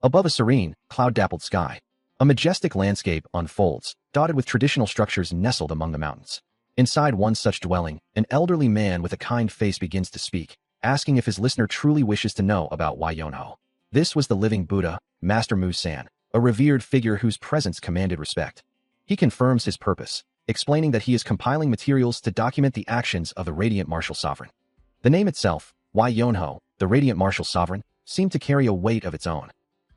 Above a serene, cloud-dappled sky, a majestic landscape unfolds, dotted with traditional structures nestled among the mountains. Inside one such dwelling, an elderly man with a kind face begins to speak, asking if his listener truly wishes to know about Wai Yonho. This was the living Buddha, Master Mu-san, a revered figure whose presence commanded respect. He confirms his purpose, explaining that he is compiling materials to document the actions of the Radiant Martial Sovereign. The name itself, Wai Yonho, the Radiant Martial Sovereign, seemed to carry a weight of its own.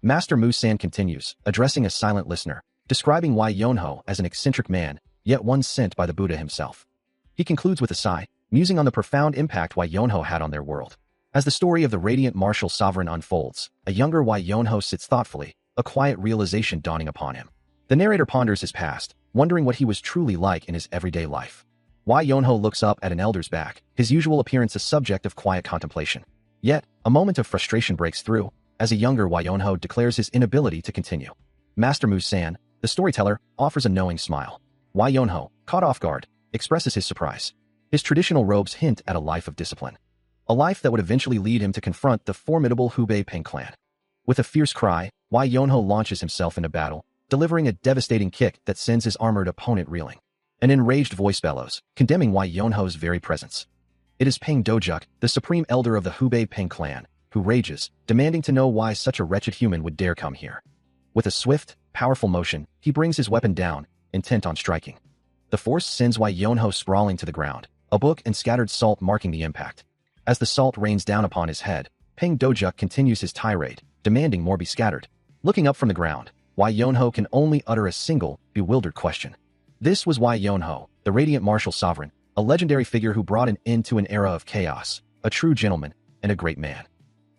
Master Mu-san continues, addressing a silent listener, describing Wai Yonho as an eccentric man, yet one sent by the Buddha himself. He concludes with a sigh, musing on the profound impact Wai Yonho had on their world. As the story of the Radiant Martial Sovereign unfolds, a younger Wai Yonho sits thoughtfully, a quiet realization dawning upon him. The narrator ponders his past, wondering what he was truly like in his everyday life. Wai Yonho looks up at an elder's back, his usual appearance a subject of quiet contemplation. Yet, a moment of frustration breaks through, as a younger Wai Yonho declares his inability to continue. Master Mu-san, the storyteller, offers a knowing smile. Wai Yonho, caught off guard, expresses his surprise. His traditional robes hint at a life of discipline. A life that would eventually lead him to confront the formidable Hubei Peng clan. With a fierce cry, Wai Yonho launches himself into battle, delivering a devastating kick that sends his armored opponent reeling. An enraged voice bellows, condemning Wai Yonho's very presence. It is Peng Dojuk, the supreme elder of the Hubei Peng clan, who rages, demanding to know why such a wretched human would dare come here. With a swift, powerful motion, he brings his weapon down, intent on striking. The force sends Wai Yonho sprawling to the ground, a book and scattered salt marking the impact. As the salt rains down upon his head, Peng Dojuk continues his tirade, demanding more be scattered. Looking up from the ground, Wai Yonho can only utter a single, bewildered question. This was Wai Yonho, the Radiant Martial Sovereign, a legendary figure who brought an end to an era of chaos, a true gentleman, and a great man.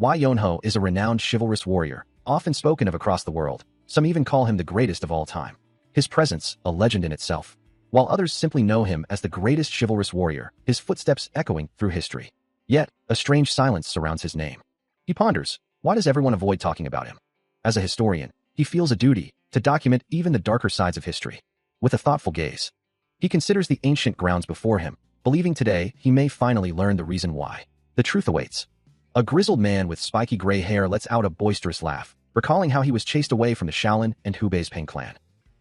Wai Yonho is a renowned chivalrous warrior, often spoken of across the world. Some even call him the greatest of all time. His presence, a legend in itself. While others simply know him as the greatest chivalrous warrior, his footsteps echoing through history. Yet, a strange silence surrounds his name. He ponders, why does everyone avoid talking about him? As a historian, he feels a duty to document even the darker sides of history. With a thoughtful gaze, he considers the ancient grounds before him, believing today he may finally learn the reason why. The truth awaits. A grizzled man with spiky gray hair lets out a boisterous laugh, recalling how he was chased away from the Shaolin and Hubei's Peng clan.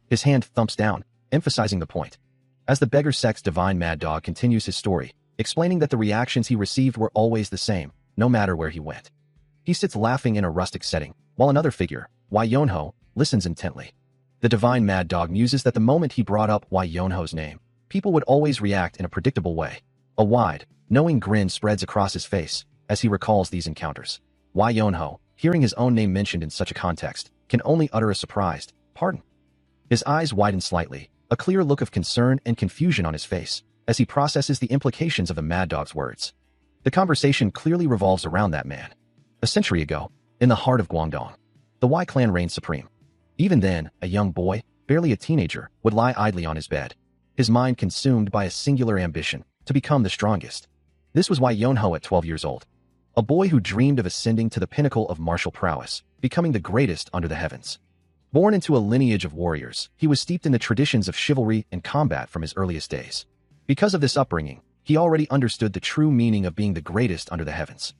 His hand thumps down, emphasizing the point. As the beggar sect's divine mad dog continues his story, explaining that the reactions he received were always the same, no matter where he went. He sits laughing in a rustic setting, while another figure, Wai Yonho, listens intently. The divine mad dog muses that the moment he brought up Wai Yonho's name, people would always react in a predictable way. A wide, knowing grin spreads across his face as he recalls these encounters. Wai Yonho, hearing his own name mentioned in such a context, can only utter a surprised, "Pardon?" His eyes widen slightly, a clear look of concern and confusion on his face, as he processes the implications of the mad dog's words. The conversation clearly revolves around that man. A century ago, in the heart of Guangdong, the Wai clan reigned supreme. Even then, a young boy, barely a teenager, would lie idly on his bed, his mind consumed by a singular ambition, to become the strongest. This was Wai Yonho at 12 years old. A boy who dreamed of ascending to the pinnacle of martial prowess, becoming the greatest under the heavens. Born into a lineage of warriors, he was steeped in the traditions of chivalry and combat from his earliest days. Because of this upbringing, he already understood the true meaning of being the greatest under the heavens.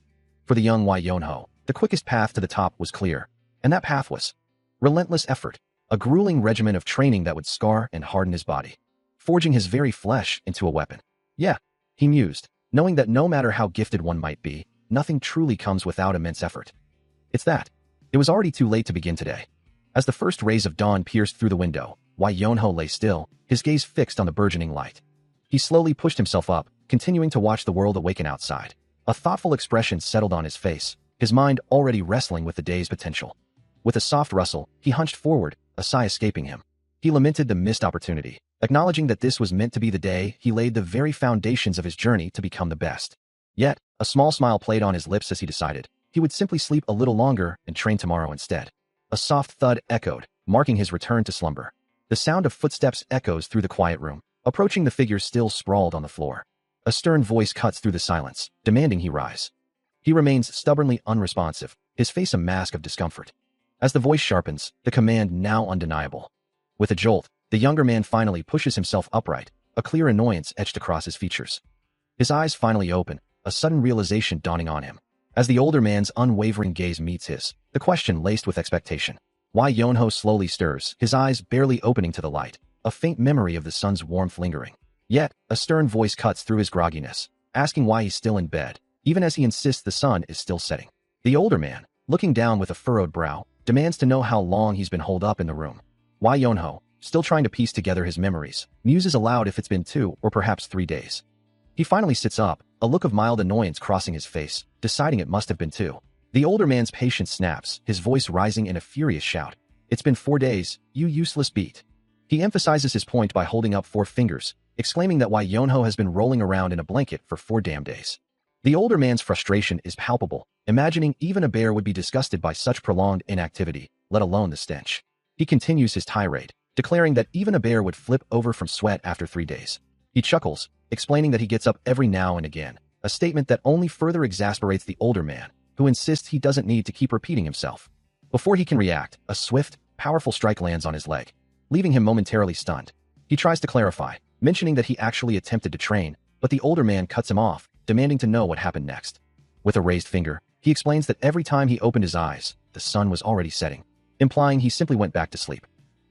For the young Wai Yonho, the quickest path to the top was clear, and that path was relentless effort, a grueling regimen of training that would scar and harden his body, forging his very flesh into a weapon. Yeah, he mused, knowing that no matter how gifted one might be, nothing truly comes without immense effort. It's that. It was already too late to begin today. As the first rays of dawn pierced through the window, Wai Yonho lay still, his gaze fixed on the burgeoning light. He slowly pushed himself up, continuing to watch the world awaken outside. A thoughtful expression settled on his face, his mind already wrestling with the day's potential. With a soft rustle, he hunched forward, a sigh escaping him. He lamented the missed opportunity, acknowledging that this was meant to be the day he laid the very foundations of his journey to become the best. Yet, a small smile played on his lips as he decided he would simply sleep a little longer and train tomorrow instead. A soft thud echoed, marking his return to slumber. The sound of footsteps echoes through the quiet room, approaching the figure still sprawled on the floor. A stern voice cuts through the silence, demanding he rise. He remains stubbornly unresponsive, his face a mask of discomfort. As the voice sharpens, the command now undeniable. With a jolt, the younger man finally pushes himself upright, a clear annoyance etched across his features. His eyes finally open, a sudden realization dawning on him. As the older man's unwavering gaze meets his, the the question laced with expectation. Why Yonho slowly stirs, his eyes barely opening to the light, a faint memory of the sun's warmth lingering. Yet, a stern voice cuts through his grogginess, asking why he's still in bed, even as he insists the sun is still setting. The older man, looking down with a furrowed brow, demands to know how long he's been holed up in the room. Why Yonho, still trying to piece together his memories, muses aloud if it's been 2 or perhaps 3 days. He finally sits up, a look of mild annoyance crossing his face, deciding it must have been 2. The older man's patience snaps, his voice rising in a furious shout. It's been 4 days, you useless beat. He emphasizes his point by holding up 4 fingers, exclaiming that why Yonho has been rolling around in a blanket for 4 damn days. The older man's frustration is palpable, imagining even a bear would be disgusted by such prolonged inactivity, let alone the stench. He continues his tirade, declaring that even a bear would flip over from sweat after 3 days. He chuckles, explaining that he gets up every now and again, a statement that only further exasperates the older man, who insists he doesn't need to keep repeating himself. Before he can react, a swift, powerful strike lands on his leg, leaving him momentarily stunned. He tries to clarify, mentioning that he actually attempted to train, but the older man cuts him off, demanding to know what happened next. With a raised finger, he explains that every time he opened his eyes, the sun was already setting, implying he simply went back to sleep.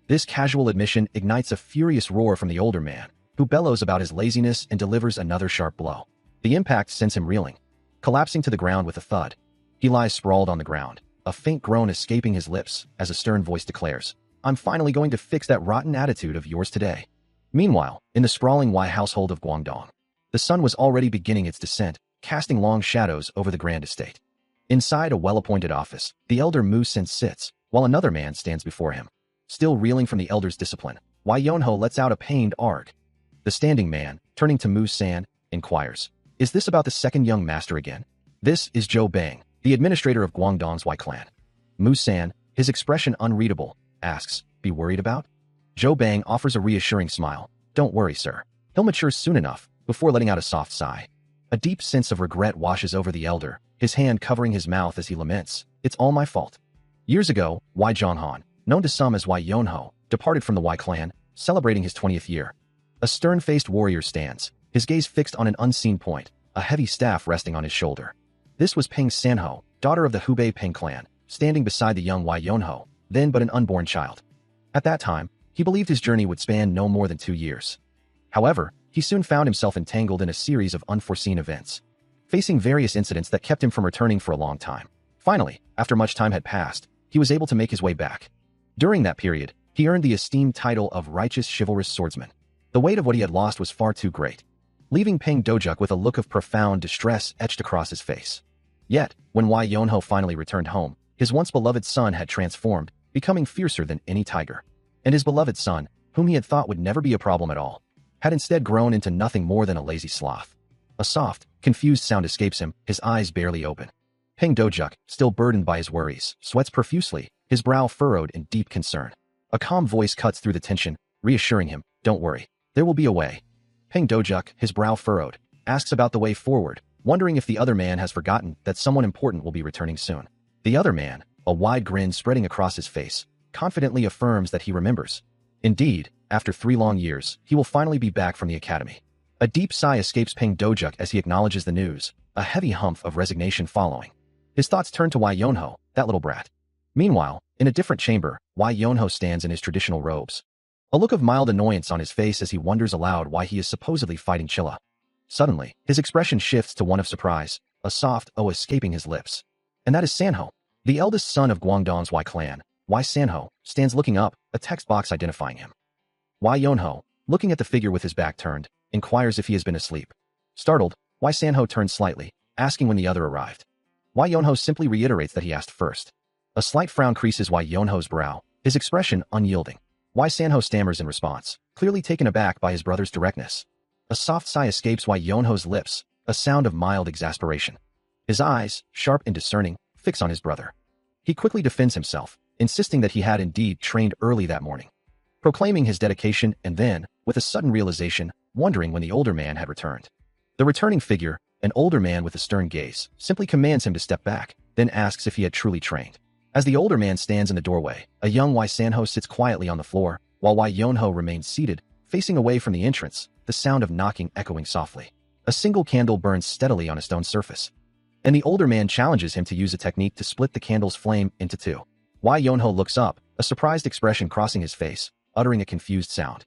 This casual admission ignites a furious roar from the older man, who bellows about his laziness and delivers another sharp blow. The impact sends him reeling, collapsing to the ground with a thud. He lies sprawled on the ground, a faint groan escaping his lips as a stern voice declares, "I'm finally going to fix that rotten attitude of yours today." Meanwhile, in the sprawling Y household of Guangdong, the sun was already beginning its descent, casting long shadows over the grand estate. Inside a well-appointed office, the elder Mu Sen sits, while another man stands before him. Still reeling from the elder's discipline, Wai Yonho lets out a pained arg. The standing man, turning to Mu San, inquires, "Is this about the second young master again?" This is Zhou Bang, the administrator of Guangdong's Y clan. Mu San, his expression unreadable, asks, "Be worried about?" Zhou Bang offers a reassuring smile. "Don't worry, sir. He'll mature soon enough," before letting out a soft sigh. A deep sense of regret washes over the elder, his hand covering his mouth as he laments, "It's all my fault." Years ago, Wai Zhonghan, known to some as Wai Yonho, departed from the Y clan, celebrating his 20th year. A stern-faced warrior stands, his gaze fixed on an unseen point, a heavy staff resting on his shoulder. This was Peng Sanho, daughter of the Hubei Peng clan, standing beside the young Wai Yonho, then but an unborn child. At that time, he believed his journey would span no more than 2 years. However, he soon found himself entangled in a series of unforeseen events, facing various incidents that kept him from returning for a long time. Finally, after much time had passed, he was able to make his way back. During that period, he earned the esteemed title of Righteous Chivalrous Swordsman. The weight of what he had lost was far too great, leaving Peng Dojuk with a look of profound distress etched across his face. Yet, when Wai Yonho finally returned home, his once beloved son had transformed, becoming fiercer than any tiger. And his beloved son, whom he had thought would never be a problem at all, had instead grown into nothing more than a lazy sloth. A soft, confused sound escapes him, his eyes barely open. Peng Dojuk, still burdened by his worries, sweats profusely, his brow furrowed in deep concern. A calm voice cuts through the tension, reassuring him, "Don't worry, there will be a way." Peng Dojuk, his brow furrowed, asks about the way forward, wondering if the other man has forgotten that someone important will be returning soon. The other man, a wide grin spreading across his face, confidently affirms that he remembers. Indeed, after 3 long years, he will finally be back from the academy. A deep sigh escapes Peng Dojuk as he acknowledges the news, a heavy humph of resignation following. His thoughts turn to Wai Yonho, that little brat. Meanwhile, in a different chamber, Wai Yonho stands in his traditional robes. A look of mild annoyance on his face as he wonders aloud why he is supposedly fighting Chilla. Suddenly, his expression shifts to one of surprise, a soft "oh" escaping his lips. And that is Sanho, the eldest son of Guangdong's Y clan. Wai Sanho stands looking up, a text box identifying him. Wai Yonho, looking at the figure with his back turned, inquires if he has been asleep. Startled, Wai Sanho turns slightly, asking when the other arrived. Wai Yonho simply reiterates that he asked first. A slight frown creases Wai Yonho's brow, his expression unyielding. Wai Sanho stammers in response, clearly taken aback by his brother's directness. A soft sigh escapes Wai Yonho's lips, a sound of mild exasperation. His eyes, sharp and discerning, fix on his brother. He quickly defends himself, insisting that he had indeed trained early that morning, proclaiming his dedication and then, with a sudden realization, wondering when the older man had returned. The returning figure, an older man with a stern gaze, simply commands him to step back, then asks if he had truly trained. As the older man stands in the doorway, a young Wai Sanho sits quietly on the floor, while Wai Yonho remains seated, facing away from the entrance, the sound of knocking echoing softly. A single candle burns steadily on a stone surface. and the older man challenges him to use a technique to split the candle's flame into two. Wai Yonho looks up, a surprised expression crossing his face, uttering a confused sound.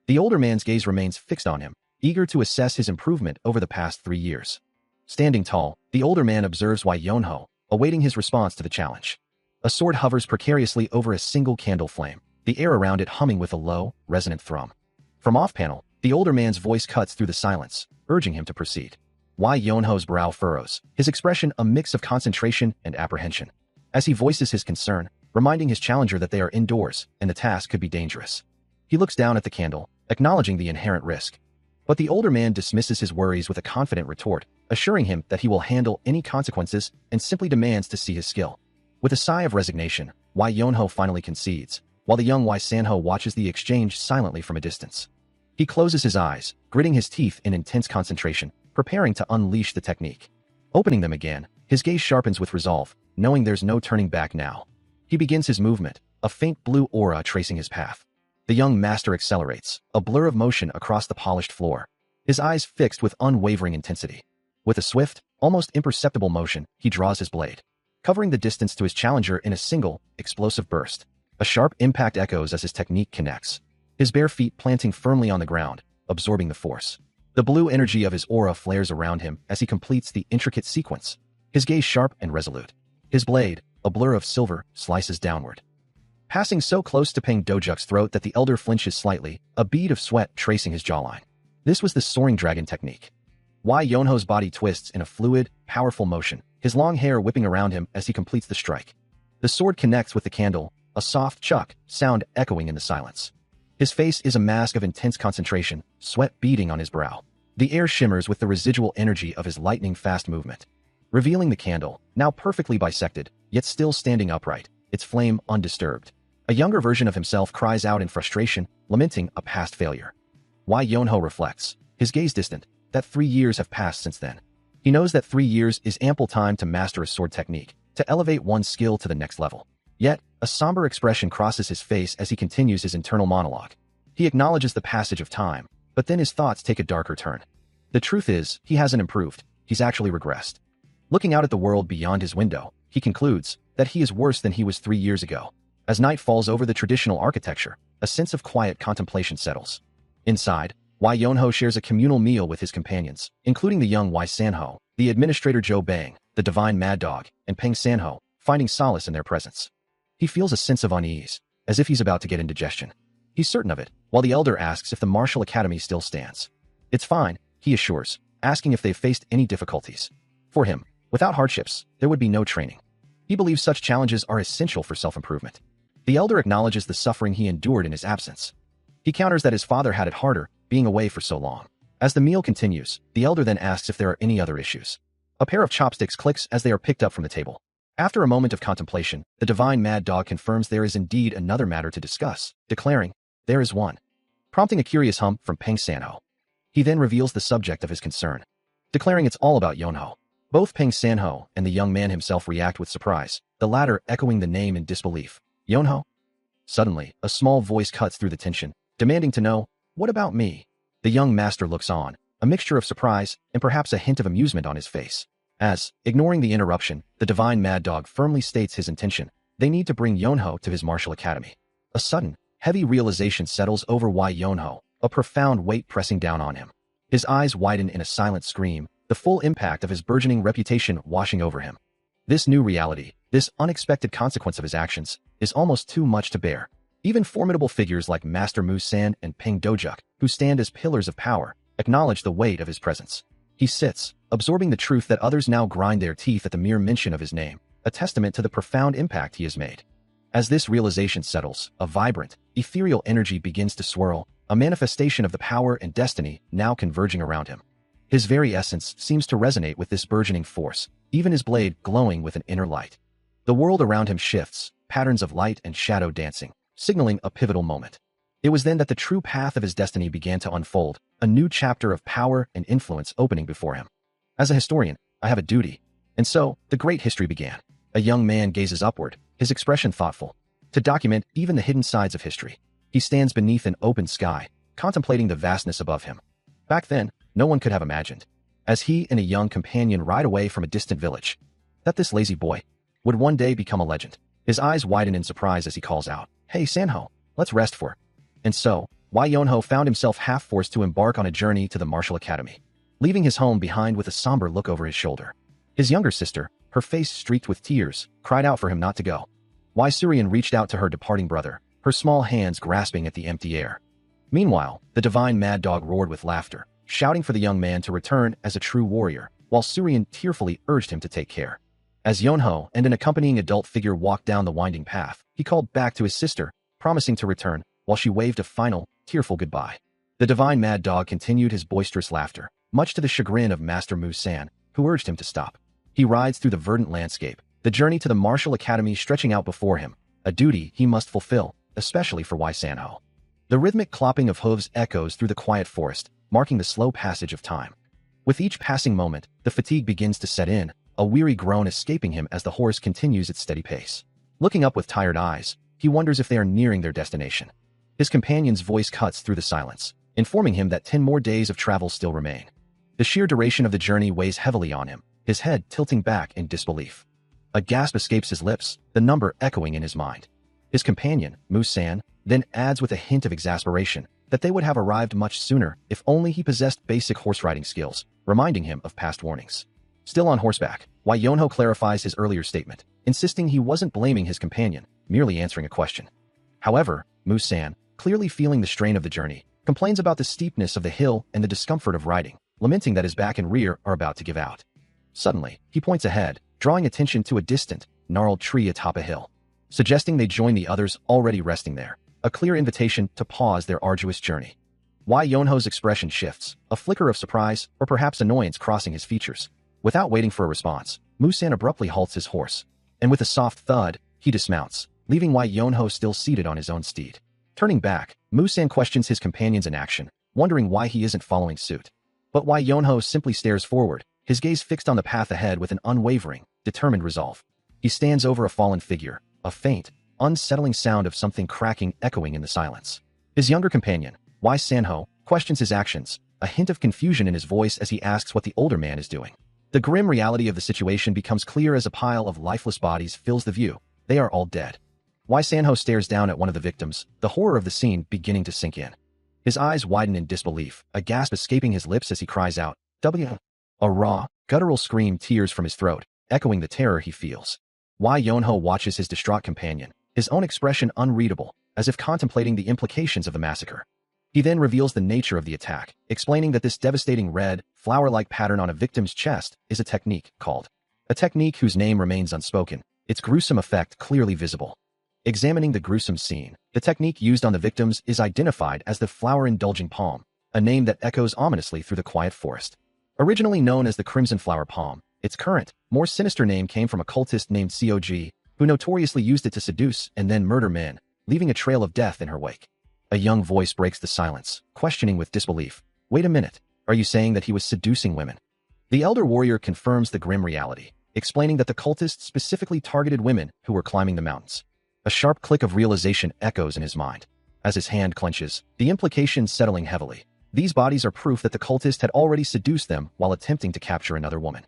The older man's gaze remains fixed on him, eager to assess his improvement over the past 3 years. Standing tall, the older man observes Wai Yonho, awaiting his response to the challenge. A sword hovers precariously over a single candle flame, the air around it humming with a low, resonant thrum. From off-panel, the older man's voice cuts through the silence, urging him to proceed. Wai Yonho's brow furrows, his expression a mix of concentration and apprehension. As he voices his concern, reminding his challenger that they are indoors and the task could be dangerous. He looks down at the candle, acknowledging the inherent risk. But the older man dismisses his worries with a confident retort, assuring him that he will handle any consequences and simply demands to see his skill. With a sigh of resignation, Wai Yonho finally concedes, while the young Wai Sanho watches the exchange silently from a distance. He closes his eyes, gritting his teeth in intense concentration, preparing to unleash the technique. Opening them again, his gaze sharpens with resolve, knowing there's no turning back now. He begins his movement, a faint blue aura tracing his path. The young master accelerates, a blur of motion across the polished floor, his eyes fixed with unwavering intensity. With a swift, almost imperceptible motion, he draws his blade, covering the distance to his challenger in a single, explosive burst. A sharp impact echoes as his technique connects, his bare feet planting firmly on the ground, absorbing the force. The blue energy of his aura flares around him as he completes the intricate sequence, his gaze sharp and resolute. His blade, a blur of silver, slices downward, passing so close to Peng Dojuk's throat that the elder flinches slightly, a bead of sweat tracing his jawline. This was the soaring dragon technique. Wai Yonho's body twists in a fluid, powerful motion, his long hair whipping around him as he completes the strike. The sword connects with the candle, a soft chuck sound echoing in the silence. His face is a mask of intense concentration, sweat beading on his brow. The air shimmers with the residual energy of his lightning-fast movement, revealing the candle, now perfectly bisected, yet still standing upright, its flame undisturbed. A younger version of himself cries out in frustration, lamenting a past failure. Wai Yonho reflects, his gaze distant, that 3 years have passed since then. He knows that 3 years is ample time to master a sword technique, to elevate one's skill to the next level. Yet, a somber expression crosses his face as he continues his internal monologue. He acknowledges the passage of time, but then his thoughts take a darker turn. The truth is, he hasn't improved, he's actually regressed. Looking out at the world beyond his window, he concludes that he is worse than he was 3 years ago. As night falls over the traditional architecture, a sense of quiet contemplation settles. Inside, Wai Yonho shares a communal meal with his companions, including the young Wai Sanho, the administrator Zhou Bang, the divine Mad Dog, and Peng Sanho, finding solace in their presence. He feels a sense of unease, as if he's about to get indigestion. He's certain of it, while the elder asks if the martial academy still stands. It's fine, he assures, asking if they've faced any difficulties. For him, without hardships, there would be no training. He believes such challenges are essential for self-improvement. The elder acknowledges the suffering he endured in his absence. He counters that his father had it harder, being away for so long. As the meal continues, the elder then asks if there are any other issues. A pair of chopsticks clicks as they are picked up from the table. After a moment of contemplation, the divine Mad Dog confirms there is indeed another matter to discuss, declaring, "There is one," prompting a curious hum from Peng Sanho. He then reveals the subject of his concern, declaring it's all about Yonho. Both Peng Sanho and the young man himself react with surprise, the latter echoing the name in disbelief. Yonho? Suddenly, a small voice cuts through the tension, demanding to know, "What about me?" The young master looks on, a mixture of surprise and perhaps a hint of amusement on his face. As, ignoring the interruption, the divine Mad Dog firmly states his intention, they need to bring Yonho to his martial academy. A sudden, heavy realization settles over Wai Yonho, a profound weight pressing down on him. His eyes widen in a silent scream, the full impact of his burgeoning reputation washing over him. This new reality, this unexpected consequence of his actions, is almost too much to bear. Even formidable figures like Master Mu San and Peng Dojuk, who stand as pillars of power, acknowledge the weight of his presence. He sits, absorbing the truth that others now grind their teeth at the mere mention of his name, a testament to the profound impact he has made. As this realization settles, a vibrant, ethereal energy begins to swirl, a manifestation of the power and destiny now converging around him. His very essence seems to resonate with this burgeoning force, even his blade glowing with an inner light. The world around him shifts, patterns of light and shadow dancing, signaling a pivotal moment. It was then that the true path of his destiny began to unfold, a new chapter of power and influence opening before him. As a historian, I have a duty. And so, the great history began. A young man gazes upward, his expression thoughtful, to document even the hidden sides of history. He stands beneath an open sky, contemplating the vastness above him. Back then, no one could have imagined as he and a young companion ride away from a distant village. That this lazy boy would one day become a legend. His eyes widen in surprise as he calls out, "Hey Sanho, let's rest for." And so, Wai Yonho found himself half-forced to embark on a journey to the martial academy, leaving his home behind with a somber look over his shoulder. His younger sister, her face streaked with tears, cried out for him not to go. Wai Surian reached out to her departing brother, her small hands grasping at the empty air. Meanwhile, the divine mad dog roared with laughter, shouting for the young man to return as a true warrior, while Surian tearfully urged him to take care. As Yonho and an accompanying adult figure walked down the winding path, he called back to his sister, promising to return, while she waved a final, tearful goodbye. The divine mad dog continued his boisterous laughter, much to the chagrin of Master Mu-san, who urged him to stop. He rides through the verdant landscape, the journey to the martial academy stretching out before him, a duty he must fulfill, especially for Wai Sanho. The rhythmic clopping of hooves echoes through the quiet forest, marking the slow passage of time. With each passing moment, the fatigue begins to set in, a weary groan escaping him as the horse continues its steady pace. Looking up with tired eyes, he wonders if they are nearing their destination. His companion's voice cuts through the silence, informing him that 10 more days of travel still remain. The sheer duration of the journey weighs heavily on him, his head tilting back in disbelief. A gasp escapes his lips, the number echoing in his mind. His companion, Mu-san, then adds with a hint of exasperation that they would have arrived much sooner if only he possessed basic horse riding skills, reminding him of past warnings. Still on horseback, Wai Yonho clarifies his earlier statement, insisting he wasn't blaming his companion, merely answering a question. However, Mu-san, clearly feeling the strain of the journey, complains about the steepness of the hill and the discomfort of riding, lamenting that his back and rear are about to give out. Suddenly, he points ahead, drawing attention to a distant, gnarled tree atop a hill, suggesting they join the others already resting there, a clear invitation to pause their arduous journey. Wai Yonho's expression shifts, a flicker of surprise or perhaps annoyance crossing his features. Without waiting for a response, Mu-san abruptly halts his horse, and with a soft thud, he dismounts, leaving Wai Yonho still seated on his own steed. Turning back, Mu-san questions his companion's inaction, wondering why he isn't following suit. But Wai Yonho simply stares forward, his gaze fixed on the path ahead with an unwavering, determined resolve. He stands over a fallen figure, a faint, unsettling sound of something cracking echoing in the silence. His younger companion, Wai Sanho, questions his actions, a hint of confusion in his voice as he asks what the older man is doing. The grim reality of the situation becomes clear as a pile of lifeless bodies fills the view. They are all dead. Wai Sanho stares down at one of the victims, the horror of the scene beginning to sink in. His eyes widen in disbelief, a gasp escaping his lips as he cries out, "W!" A raw, guttural scream tears from his throat, echoing the terror he feels. Wai Yonho watches his distraught companion, his own expression unreadable, as if contemplating the implications of the massacre. He then reveals the nature of the attack, explaining that this devastating red, flower-like pattern on a victim's chest is a technique called a technique whose name remains unspoken, its gruesome effect clearly visible. Examining the gruesome scene, the technique used on the victims is identified as the flower-indulging palm, a name that echoes ominously through the quiet forest. Originally known as the crimson flower palm, its current, more sinister name came from a cultist named Cog, who notoriously used it to seduce and then murder men, leaving a trail of death in her wake. A young voice breaks the silence, questioning with disbelief. "Wait a minute, are you saying that he was seducing women?" The elder warrior confirms the grim reality, explaining that the cultists specifically targeted women who were climbing the mountains. A sharp click of realization echoes in his mind. As his hand clenches, the implication settling heavily. These bodies are proof that the cultist had already seduced them while attempting to capture another woman.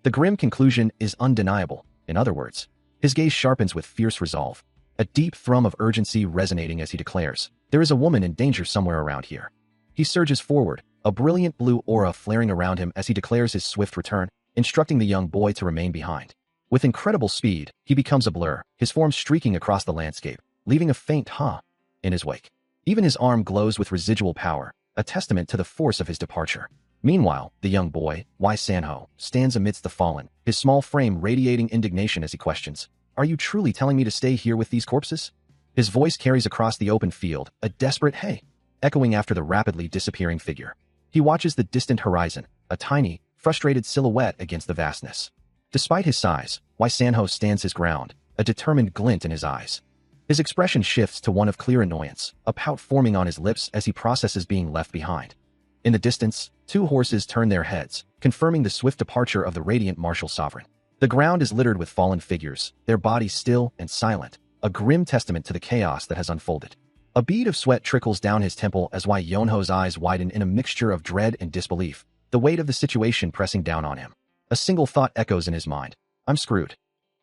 The grim conclusion is undeniable, in other words. His gaze sharpens with fierce resolve, a deep thrum of urgency resonating as he declares, "There is a woman in danger somewhere around here." He surges forward, a brilliant blue aura flaring around him as he declares his swift return, instructing the young boy to remain behind. With incredible speed, he becomes a blur, his form streaking across the landscape, leaving a faint "huh" in his wake. Even his arm glows with residual power, a testament to the force of his departure. Meanwhile, the young boy, Wai Sanho, stands amidst the fallen, his small frame radiating indignation as he questions, "Are you truly telling me to stay here with these corpses?" His voice carries across the open field, a desperate "hey," echoing after the rapidly disappearing figure. He watches the distant horizon, a tiny, frustrated silhouette against the vastness. Despite his size, Wai Sanho stands his ground, a determined glint in his eyes. His expression shifts to one of clear annoyance, a pout forming on his lips as he processes being left behind. In the distance, two horses turn their heads, confirming the swift departure of the radiant martial sovereign. The ground is littered with fallen figures, their bodies still and silent, a grim testament to the chaos that has unfolded. A bead of sweat trickles down his temple as Wai Yonho's eyes widen in a mixture of dread and disbelief, the weight of the situation pressing down on him. A single thought echoes in his mind. I'm screwed.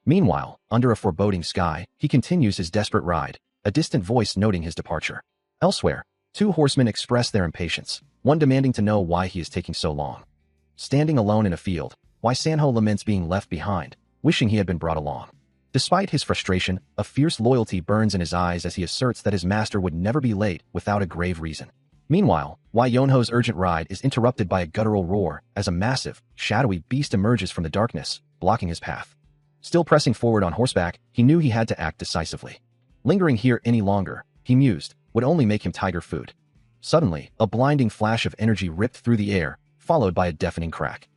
Meanwhile, under a foreboding sky, he continues his desperate ride, a distant voice noting his departure. Elsewhere, two horsemen express their impatience, one demanding to know why he is taking so long. Standing alone in a field, Wai Sanho laments being left behind, wishing he had been brought along. Despite his frustration, a fierce loyalty burns in his eyes as he asserts that his master would never be late without a grave reason. Meanwhile, Wai Yonho's urgent ride is interrupted by a guttural roar as a massive, shadowy beast emerges from the darkness, blocking his path. Still pressing forward on horseback, he knew he had to act decisively. Lingering here any longer, he mused, would only make him tiger food. Suddenly, a blinding flash of energy ripped through the air, followed by a deafening crack.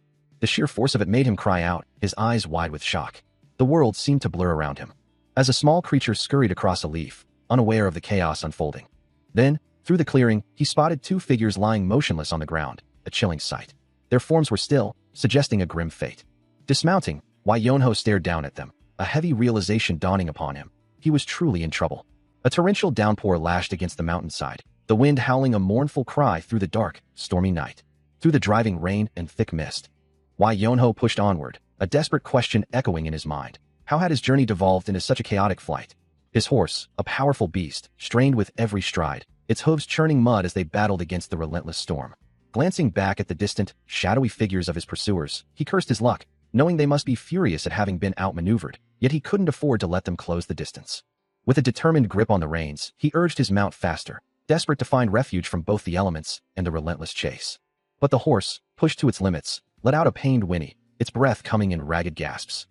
The sheer force of it made him cry out, his eyes wide with shock. The world seemed to blur around him, as a small creature scurried across a leaf, unaware of the chaos unfolding. Then, through the clearing, he spotted two figures lying motionless on the ground, a chilling sight. Their forms were still, suggesting a grim fate. Dismounting, Wai Yonho stared down at them, a heavy realization dawning upon him. He was truly in trouble. A torrential downpour lashed against the mountainside, the wind howling a mournful cry through the dark, stormy night. Through the driving rain and thick mist, Wai Yonho pushed onward, a desperate question echoing in his mind. How had his journey devolved into such a chaotic flight? His horse, a powerful beast, strained with every stride, its hooves churning mud as they battled against the relentless storm. Glancing back at the distant, shadowy figures of his pursuers, he cursed his luck, knowing they must be furious at having been outmaneuvered, yet he couldn't afford to let them close the distance. With a determined grip on the reins, he urged his mount faster, desperate to find refuge from both the elements and the relentless chase. But the horse, pushed to its limits, let out a pained whinny, its breath coming in ragged gasps.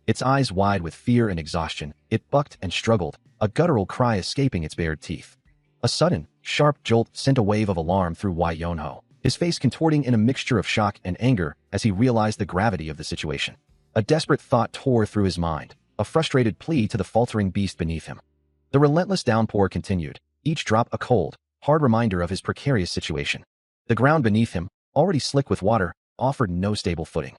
Its eyes wide with fear and exhaustion, it bucked and struggled, a guttural cry escaping its bared teeth. A sudden, sharp jolt sent a wave of alarm through Wai Yonho, his face contorting in a mixture of shock and anger as he realized the gravity of the situation. A desperate thought tore through his mind, a frustrated plea to the faltering beast beneath him. The relentless downpour continued, each drop a cold, hard reminder of his precarious situation. The ground beneath him, already slick with water, offered no stable footing.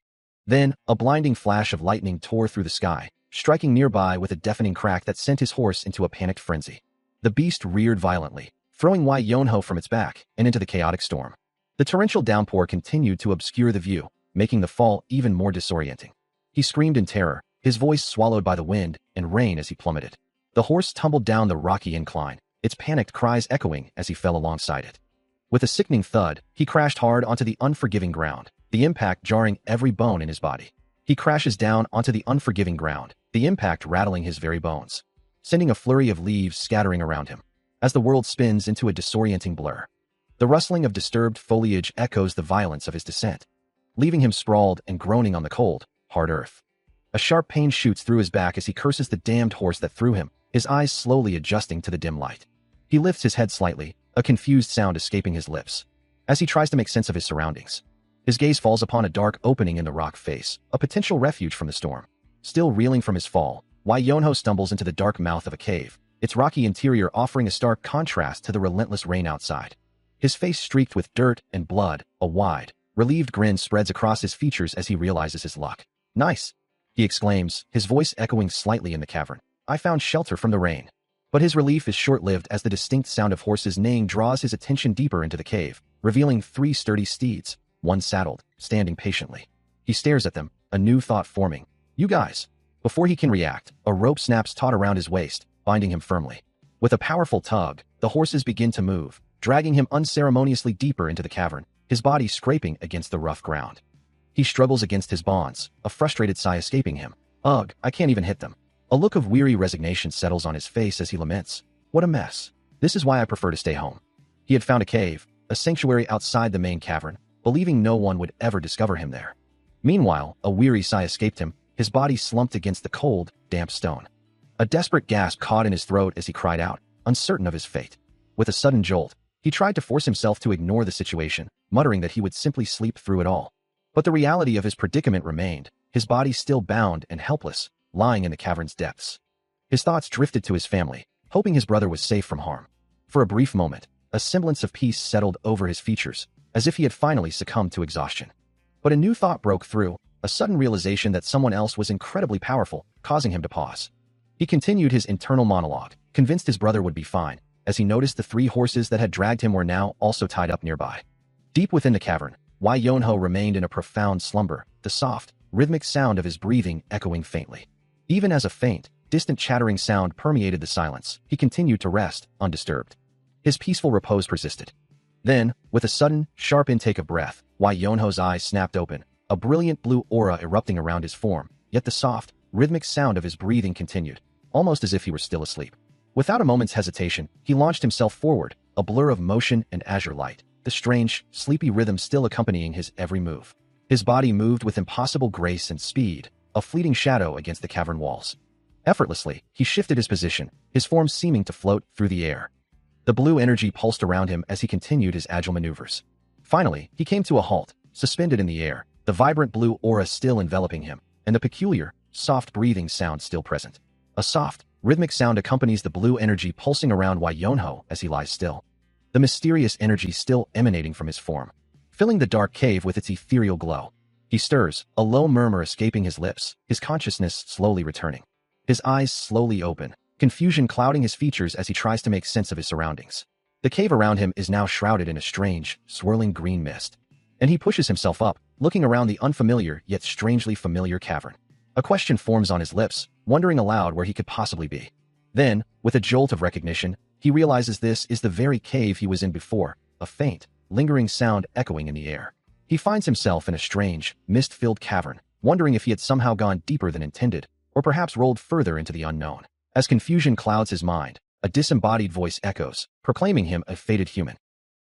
Then, a blinding flash of lightning tore through the sky, striking nearby with a deafening crack that sent his horse into a panicked frenzy. The beast reared violently, throwing Wai Yonho from its back and into the chaotic storm. The torrential downpour continued to obscure the view, making the fall even more disorienting. He screamed in terror, his voice swallowed by the wind and rain as he plummeted. The horse tumbled down the rocky incline, its panicked cries echoing as he fell alongside it. With a sickening thud, he crashed hard onto the unforgiving ground, the impact jarring every bone in his body. He crashes down onto the unforgiving ground, the impact rattling his very bones, sending a flurry of leaves scattering around him, as the world spins into a disorienting blur. The rustling of disturbed foliage echoes the violence of his descent, leaving him sprawled and groaning on the cold, hard earth. A sharp pain shoots through his back as he curses the damned horse that threw him, his eyes slowly adjusting to the dim light. He lifts his head slightly, a confused sound escaping his lips. As he tries to make sense of his surroundings, his gaze falls upon a dark opening in the rock face, a potential refuge from the storm. Still reeling from his fall, Wai Yonho stumbles into the dark mouth of a cave, its rocky interior offering a stark contrast to the relentless rain outside. His face streaked with dirt and blood, a wide, relieved grin spreads across his features as he realizes his luck. Nice, he exclaims, his voice echoing slightly in the cavern. I found shelter from the rain. But his relief is short-lived as the distinct sound of horses neighing draws his attention deeper into the cave, revealing three sturdy steeds, one saddled, standing patiently. He stares at them, a new thought forming. You guys. Before he can react, a rope snaps taut around his waist, binding him firmly. With a powerful tug, the horses begin to move, dragging him unceremoniously deeper into the cavern, his body scraping against the rough ground. He struggles against his bonds, a frustrated sigh escaping him. Ugh, I can't even hit them. A look of weary resignation settles on his face as he laments. What a mess. This is why I prefer to stay home. He had found a cave, a sanctuary outside the main cavern, believing no one would ever discover him there. Meanwhile, a weary sigh escaped him, his body slumped against the cold, damp stone. A desperate gasp caught in his throat as he cried out, uncertain of his fate. With a sudden jolt, he tried to force himself to ignore the situation, muttering that he would simply sleep through it all. But the reality of his predicament remained, his body still bound and helpless, lying in the cavern's depths. His thoughts drifted to his family, hoping his brother was safe from harm. For a brief moment, a semblance of peace settled over his features, as if he had finally succumbed to exhaustion. But a new thought broke through, a sudden realization that someone else was incredibly powerful, causing him to pause. He continued his internal monologue, convinced his brother would be fine, as he noticed the three horses that had dragged him were now also tied up nearby. Deep within the cavern, Wai Yonho remained in a profound slumber, the soft, rhythmic sound of his breathing echoing faintly. Even as a faint, distant chattering sound permeated the silence, he continued to rest, undisturbed. His peaceful repose persisted. Then, with a sudden, sharp intake of breath, Wai Yonho's eyes snapped open, a brilliant blue aura erupting around his form, yet the soft, rhythmic sound of his breathing continued, almost as if he were still asleep. Without a moment's hesitation, he launched himself forward, a blur of motion and azure light, the strange, sleepy rhythm still accompanying his every move. His body moved with impossible grace and speed, a fleeting shadow against the cavern walls. Effortlessly, he shifted his position, his form seeming to float through the air. The blue energy pulsed around him as he continued his agile maneuvers. Finally, he came to a halt, suspended in the air, the vibrant blue aura still enveloping him, and the peculiar, soft breathing sound still present. A soft, rhythmic sound accompanies the blue energy pulsing around Wai Yonho as he lies still. The mysterious energy still emanating from his form, filling the dark cave with its ethereal glow. He stirs, a low murmur escaping his lips, his consciousness slowly returning. His eyes slowly open, confusion clouding his features as he tries to make sense of his surroundings. The cave around him is now shrouded in a strange, swirling green mist. And he pushes himself up, looking around the unfamiliar yet strangely familiar cavern. A question forms on his lips, wondering aloud where he could possibly be. Then, with a jolt of recognition, he realizes this is the very cave he was in before, a faint, lingering sound echoing in the air. He finds himself in a strange, mist-filled cavern, wondering if he had somehow gone deeper than intended, or perhaps rolled further into the unknown. As confusion clouds his mind, a disembodied voice echoes, proclaiming him a fated human.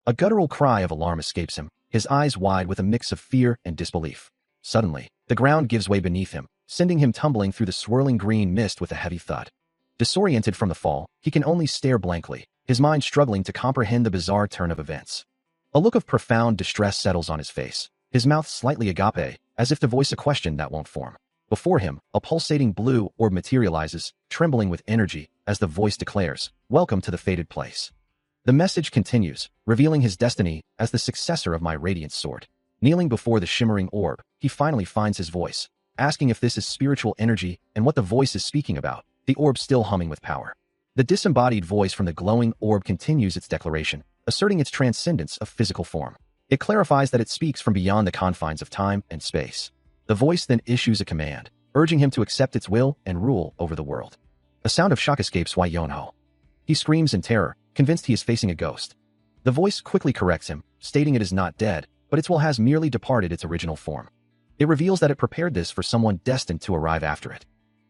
A guttural cry of alarm escapes him, his eyes wide with a mix of fear and disbelief. Suddenly, the ground gives way beneath him, sending him tumbling through the swirling green mist with a heavy thud. Disoriented from the fall, he can only stare blankly, his mind struggling to comprehend the bizarre turn of events. A look of profound distress settles on his face, his mouth slightly agape, as if to voice a question that won't form. Before him, a pulsating blue orb materializes, trembling with energy, as the voice declares, "Welcome to the fated place." The message continues, revealing his destiny as the successor of my radiant sword. Kneeling before the shimmering orb, he finally finds his voice, asking if this is spiritual energy and what the voice is speaking about, the orb still humming with power. The disembodied voice from the glowing orb continues its declaration, asserting its transcendence of physical form. It clarifies that it speaks from beyond the confines of time and space. The voice then issues a command, urging him to accept its will and rule over the world. A sound of shock escapes Wai Yonho. He screams in terror, convinced he is facing a ghost. The voice quickly corrects him, stating it is not dead, but its will has merely departed its original form. It reveals that it prepared this for someone destined to arrive after it.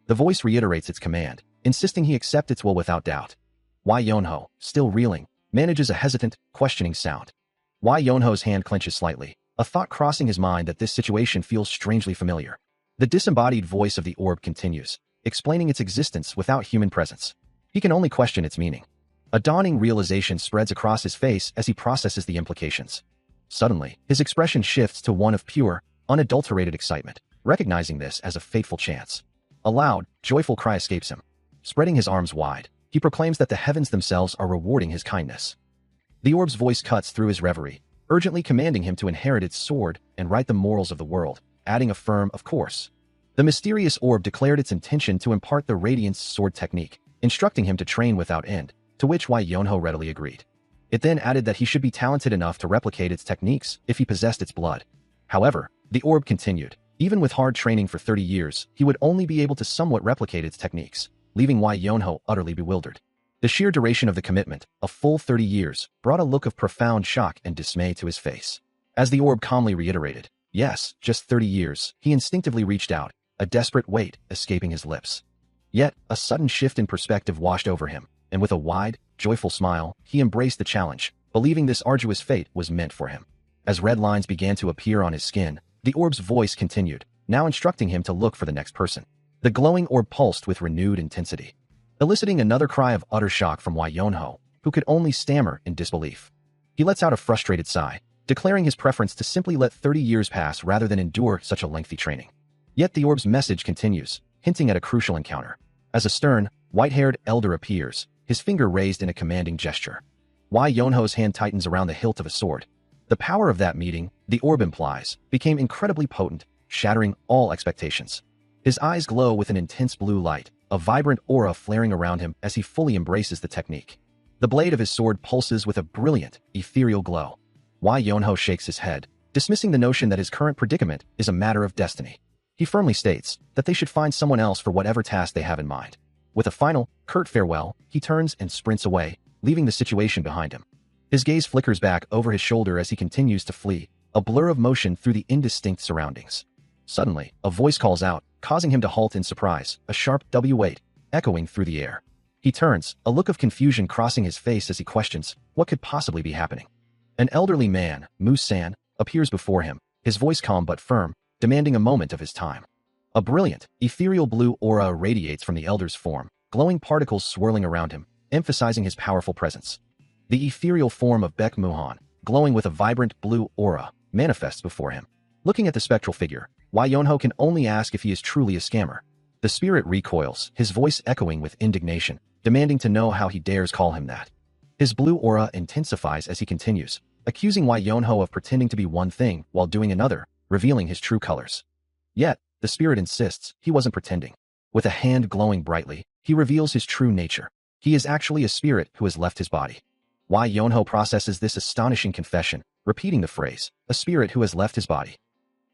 The voice reiterates its command, insisting he accept its will without doubt. Wai Yonho, still reeling, manages a hesitant, questioning sound. Wai Yonho's hand clenches slightly, a thought crossing his mind that this situation feels strangely familiar. The disembodied voice of the orb continues, explaining its existence without human presence. He can only question its meaning. A dawning realization spreads across his face as he processes the implications. Suddenly, his expression shifts to one of pure, unadulterated excitement, recognizing this as a fateful chance. A loud, joyful cry escapes him. Spreading his arms wide, he proclaims that the heavens themselves are rewarding his kindness. The orb's voice cuts through his reverie, urgently commanding him to inherit its sword and right the morals of the world, adding a firm "of course." The mysterious orb declared its intention to impart the Radiant's sword technique, instructing him to train without end, to which Wai Yonho readily agreed. It then added that he should be talented enough to replicate its techniques if he possessed its blood. However, the orb continued, even with hard training for 30 years, he would only be able to somewhat replicate its techniques, leaving Wai Yonho utterly bewildered. The sheer duration of the commitment, a full 30 years, brought a look of profound shock and dismay to his face. As the orb calmly reiterated, "Yes, just 30 years," he instinctively reached out, a desperate weight escaping his lips. Yet, a sudden shift in perspective washed over him, and with a wide, joyful smile, he embraced the challenge, believing this arduous fate was meant for him. As red lines began to appear on his skin, the orb's voice continued, now instructing him to look for the next person. The glowing orb pulsed with renewed intensity, eliciting another cry of utter shock from Wai Yonho, who could only stammer in disbelief. He lets out a frustrated sigh, declaring his preference to simply let 30 years pass rather than endure such a lengthy training. Yet the orb's message continues, hinting at a crucial encounter. As a stern, white-haired elder appears, his finger raised in a commanding gesture. Wai Yonho's hand tightens around the hilt of a sword. The power of that meeting, the orb implies, became incredibly potent, shattering all expectations. His eyes glow with an intense blue light, a vibrant aura flaring around him as he fully embraces the technique. The blade of his sword pulses with a brilliant, ethereal glow. Wai Yonho shakes his head, dismissing the notion that his current predicament is a matter of destiny. He firmly states that they should find someone else for whatever task they have in mind. With a final, curt farewell, he turns and sprints away, leaving the situation behind him. His gaze flickers back over his shoulder as he continues to flee, a blur of motion through the indistinct surroundings. Suddenly, a voice calls out, causing him to halt in surprise, a sharp W-8, echoing through the air. He turns, a look of confusion crossing his face as he questions, what could possibly be happening? An elderly man, Mu-san, appears before him, his voice calm but firm, demanding a moment of his time. A brilliant, ethereal blue aura radiates from the elder's form, glowing particles swirling around him, emphasizing his powerful presence. The ethereal form of Baek Muhan, glowing with a vibrant blue aura, manifests before him. Looking at the spectral figure, Wai Yonho can only ask if he is truly a scammer. The spirit recoils, his voice echoing with indignation, demanding to know how he dares call him that. His blue aura intensifies as he continues, accusing Wai Yonho of pretending to be one thing while doing another, revealing his true colors. Yet, the spirit insists he wasn't pretending. With a hand glowing brightly, he reveals his true nature. He is actually a spirit who has left his body. Wai Yonho processes this astonishing confession, repeating the phrase, a spirit who has left his body.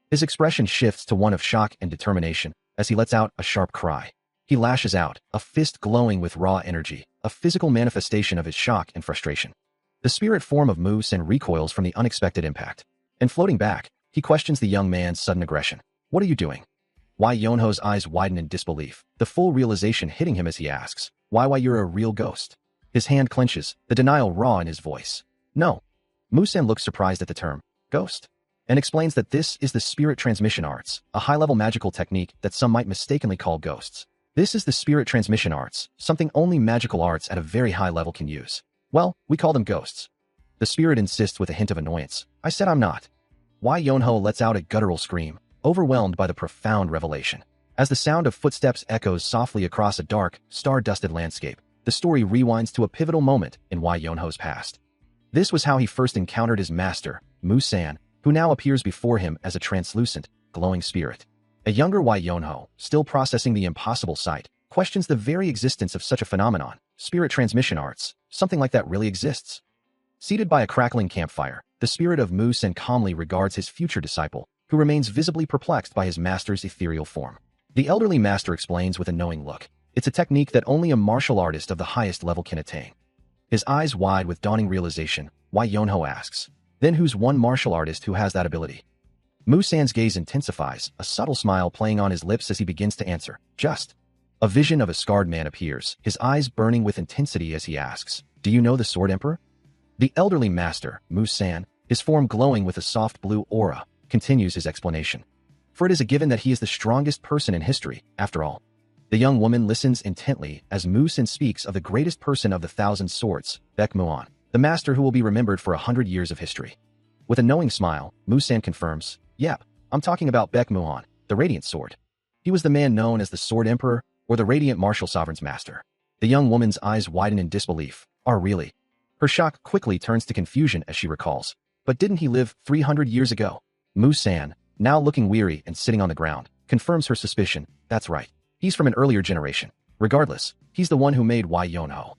His expression shifts to one of shock and determination as he lets out a sharp cry. He lashes out, a fist glowing with raw energy, a physical manifestation of his shock and frustration. The spirit form of Mu-san recoils from the unexpected impact. And floating back, he questions the young man's sudden aggression. What are you doing? Wai Yonho's eyes widen in disbelief, the full realization hitting him as he asks, why you're a real ghost? His hand clenches, the denial raw in his voice. No. Mu-san looks surprised at the term, ghost, and explains that this is the spirit transmission arts, a high-level magical technique that some might mistakenly call ghosts. This is the spirit transmission arts, something only magical arts at a very high level can use. Well, we call them ghosts. The spirit insists with a hint of annoyance. I said I'm not. Wai Yonho lets out a guttural scream, overwhelmed by the profound revelation. As the sound of footsteps echoes softly across a dark, star-dusted landscape, the story rewinds to a pivotal moment in Wai Yonho's past. This was how he first encountered his master, Mu-san, who now appears before him as a translucent, glowing spirit. A younger Wai Yonho, still processing the impossible sight, questions the very existence of such a phenomenon, spirit transmission arts, something like that really exists. Seated by a crackling campfire, the spirit of Mu-san calmly regards his future disciple, who remains visibly perplexed by his master's ethereal form. The elderly master explains with a knowing look, it's a technique that only a martial artist of the highest level can attain. His eyes wide with dawning realization, Wai Yonho asks, then who's one martial artist who has that ability? Mu-san's gaze intensifies, a subtle smile playing on his lips as he begins to answer, just. A vision of a scarred man appears, his eyes burning with intensity as he asks, do you know the Sword Emperor? The elderly master, Mu-san, his form glowing with a soft blue aura, continues his explanation. For it is a given that he is the strongest person in history, after all. The young woman listens intently as Mu-san speaks of the greatest person of the 1,000 swords, Baek Muhan, the master who will be remembered for 100 years of history. With a knowing smile, Mu-san confirms, yep, I'm talking about Baek Muhan, the Radiant Sword. He was the man known as the Sword Emperor, or the Radiant Martial Sovereign's master. The young woman's eyes widen in disbelief. Really? Her shock quickly turns to confusion as she recalls. But didn't he live 300 years ago? Mu-san, now looking weary and sitting on the ground, confirms her suspicion. That's right. He's from an earlier generation. Regardless, he's the one who made Wai Yonho.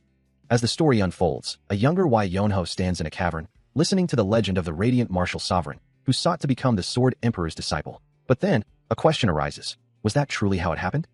As the story unfolds, a younger Wai Yonho stands in a cavern, listening to the legend of the Radiant Martial Sovereign, who sought to become the Sword Emperor's disciple. But then, a question arises. Was that truly how it happened?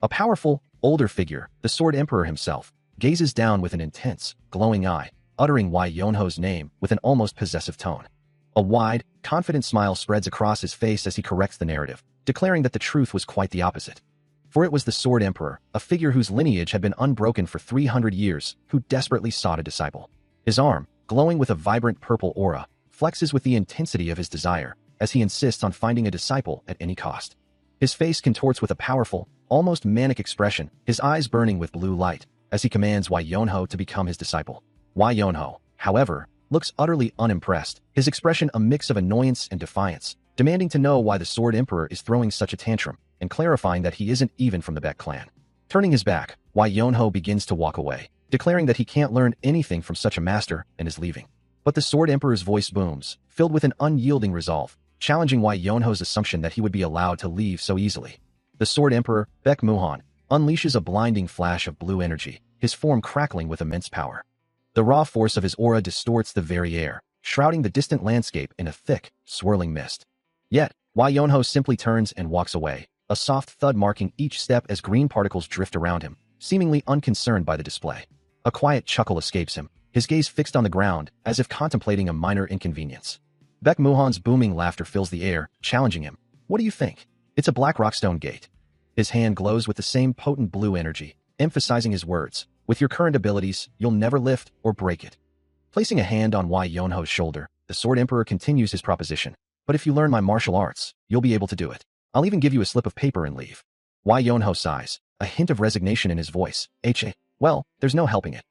A powerful, older figure, the Sword Emperor himself, gazes down with an intense, glowing eye, uttering Wai Yonho's name with an almost possessive tone. A wide, confident smile spreads across his face as he corrects the narrative, declaring that the truth was quite the opposite. For it was the Sword Emperor, a figure whose lineage had been unbroken for 300 years, who desperately sought a disciple. His arm, glowing with a vibrant purple aura, flexes with the intensity of his desire, as he insists on finding a disciple at any cost. His face contorts with a powerful, almost manic expression, his eyes burning with blue light, as he commands Wai Yonho to become his disciple. Wai Yonho, however, looks utterly unimpressed, his expression a mix of annoyance and defiance, demanding to know why the Sword Emperor is throwing such a tantrum, and clarifying that he isn't even from the Baek clan. Turning his back, Wai Yonho begins to walk away, declaring that he can't learn anything from such a master and is leaving. But the Sword Emperor's voice booms, filled with an unyielding resolve, challenging Wai Yonho's assumption that he would be allowed to leave so easily. The Sword Emperor, Baek Muhan, unleashes a blinding flash of blue energy, his form crackling with immense power. The raw force of his aura distorts the very air, shrouding the distant landscape in a thick, swirling mist. Yet, Yonho simply turns and walks away, a soft thud marking each step as green particles drift around him, seemingly unconcerned by the display. A quiet chuckle escapes him, his gaze fixed on the ground, as if contemplating a minor inconvenience. Baek Muhan's booming laughter fills the air, challenging him. What do you think? It's a black rockstone gate. His hand glows with the same potent blue energy, emphasizing his words. With your current abilities, you'll never lift or break it. Placing a hand on Yonho's shoulder, the Sword Emperor continues his proposition. But if you learn my martial arts, you'll be able to do it. I'll even give you a slip of paper and leave. Yonho sighs, a hint of resignation in his voice. Well, there's no helping it.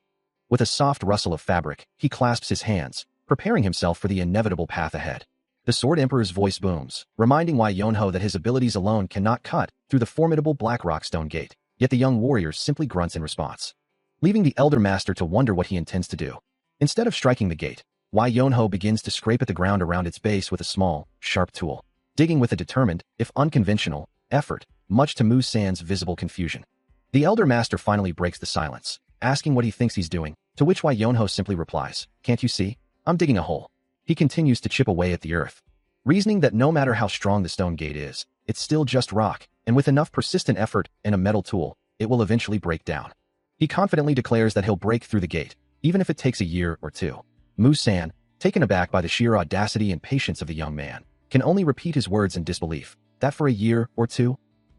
With a soft rustle of fabric, he clasps his hands, preparing himself for the inevitable path ahead. The Sword Emperor's voice booms, reminding Yonho that his abilities alone cannot cut through the formidable black rockstone gate, yet the young warrior simply grunts in response, leaving the Elder Master to wonder what he intends to do. Instead of striking the gate, Yonho begins to scrape at the ground around its base with a small, sharp tool, digging with a determined, if unconventional, effort, much to Mu San's visible confusion. The Elder Master finally breaks the silence, asking what he thinks he's doing, to which Yonho simply replies, "Can't you see? I'm digging a hole." He continues to chip away at the earth, reasoning that no matter how strong the stone gate is, it's still just rock, and with enough persistent effort and a metal tool, it will eventually break down. He confidently declares that he'll break through the gate, even if it takes a year or two. Mu San, taken aback by the sheer audacity and patience of the young man, can only repeat his words in disbelief. That for a year or two?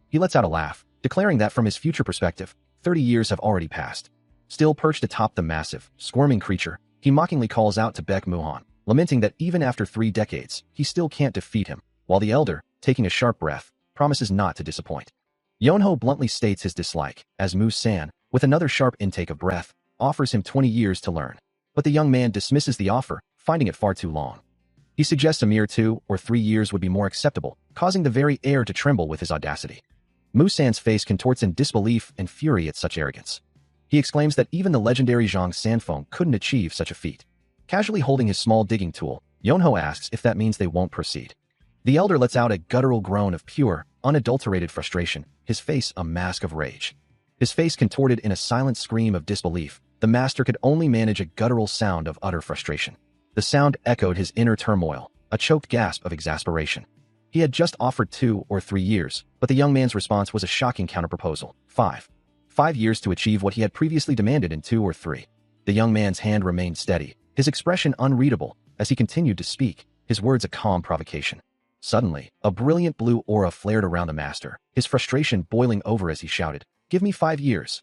He lets out a laugh, declaring that from his future perspective, 30 years have already passed. Still perched atop the massive, squirming creature, he mockingly calls out to Baek Muhan, lamenting that even after 3 decades, he still can't defeat him, while the elder, taking a sharp breath, promises not to disappoint. Yonho bluntly states his dislike, as Mu San, with another sharp intake of breath, offers him 20 years to learn. But the young man dismisses the offer, finding it far too long. He suggests a mere 2 or 3 years would be more acceptable, causing the very air to tremble with his audacity. Mu San's face contorts in disbelief and fury at such arrogance. He exclaims that even the legendary Zhang Sanfeng couldn't achieve such a feat. Casually holding his small digging tool, Yonho asks if that means they won't proceed. The elder lets out a guttural groan of pure, unadulterated frustration, his face a mask of rage. His face contorted in a silent scream of disbelief, the master could only manage a guttural sound of utter frustration. The sound echoed his inner turmoil, a choked gasp of exasperation. He had just offered 2 or 3 years, but the young man's response was a shocking counterproposal. 5 years to achieve what he had previously demanded in 2 or 3. The young man's hand remained steady, his expression unreadable, as he continued to speak, his words a calm provocation. Suddenly, a brilliant blue aura flared around the master, his frustration boiling over as he shouted, "Give me 5 years."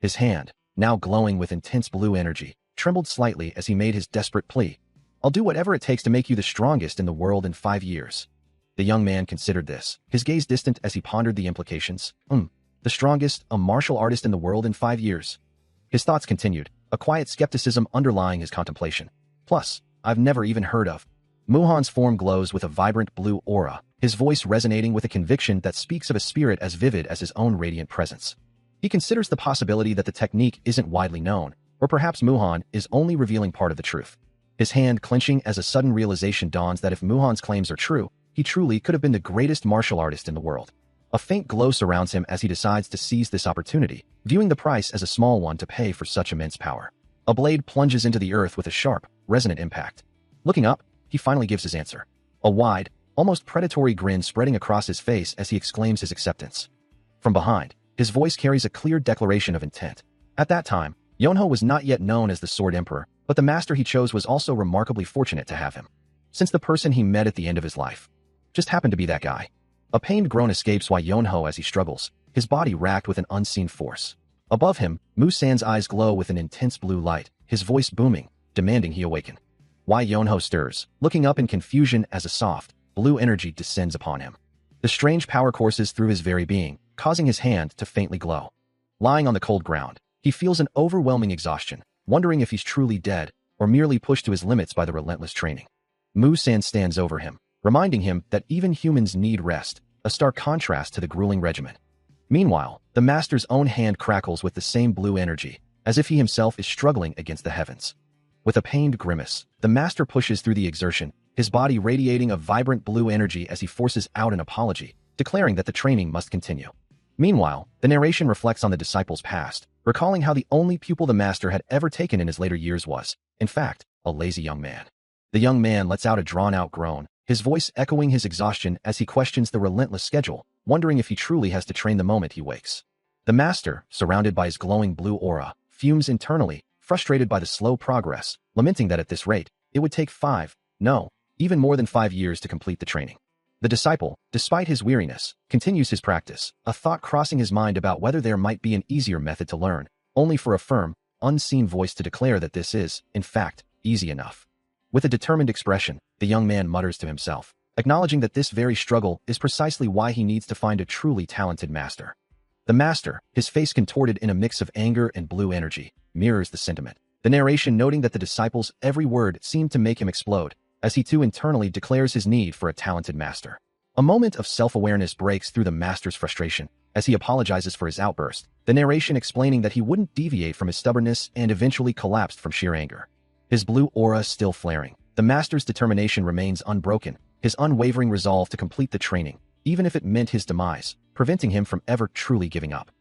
His hand, now glowing with intense blue energy, trembled slightly as he made his desperate plea. "I'll do whatever it takes to make you the strongest in the world in 5 years." The young man considered this, his gaze distant as he pondered the implications. The strongest, a martial artist in the world in 5 years. His thoughts continued, a quiet skepticism underlying his contemplation. Plus, I've never even heard of. Muhan's form glows with a vibrant blue aura, his voice resonating with a conviction that speaks of a spirit as vivid as his own radiant presence. He considers the possibility that the technique isn't widely known, or perhaps Muhan is only revealing part of the truth. His hand clenching as a sudden realization dawns that if Muhan's claims are true, he truly could have been the greatest martial artist in the world. A faint glow surrounds him as he decides to seize this opportunity, viewing the price as a small one to pay for such immense power. A blade plunges into the earth with a sharp, resonant impact. Looking up, he finally gives his answer. A wide, almost predatory grin spreading across his face as he exclaims his acceptance. From behind, his voice carries a clear declaration of intent. At that time, Yonho was not yet known as the Sword Emperor, but the master he chose was also remarkably fortunate to have him. Since the person he met at the end of his life just happened to be that guy. A pained groan escapes Yonho as he struggles, his body racked with an unseen force. Above him, Mu San's eyes glow with an intense blue light, his voice booming, demanding he awaken. Yonho stirs, looking up in confusion as a soft, blue energy descends upon him. The strange power courses through his very being, causing his hand to faintly glow. Lying on the cold ground, he feels an overwhelming exhaustion, wondering if he's truly dead, or merely pushed to his limits by the relentless training. Mu San stands over him, reminding him that even humans need rest, a stark contrast to the grueling regimen. Meanwhile, the master's own hand crackles with the same blue energy, as if he himself is struggling against the heavens. With a pained grimace, the master pushes through the exertion, his body radiating a vibrant blue energy as he forces out an apology, declaring that the training must continue. Meanwhile, the narration reflects on the disciple's past, recalling how the only pupil the master had ever taken in his later years was, in fact, a lazy young man. The young man lets out a drawn-out groan, his voice echoing his exhaustion as he questions the relentless schedule, wondering if he truly has to train the moment he wakes. The master, surrounded by his glowing blue aura, fumes internally, frustrated by the slow progress, lamenting that at this rate, it would take even more than 5 years to complete the training. The disciple, despite his weariness, continues his practice, a thought crossing his mind about whether there might be an easier method to learn, only for a firm, unseen voice to declare that this is, in fact, easy enough. With a determined expression, the young man mutters to himself, acknowledging that this very struggle is precisely why he needs to find a truly talented master. The master, his face contorted in a mix of anger and blue energy, mirrors the sentiment. The narration noting that the disciple's every word seemed to make him explode, as he too internally declares his need for a talented master. A moment of self-awareness breaks through the master's frustration, as he apologizes for his outburst, the narration explaining that he wouldn't deviate from his stubbornness and eventually collapsed from sheer anger. His blue aura still flaring, the master's determination remains unbroken, his unwavering resolve to complete the training, even if it meant his demise, preventing him from ever truly giving up.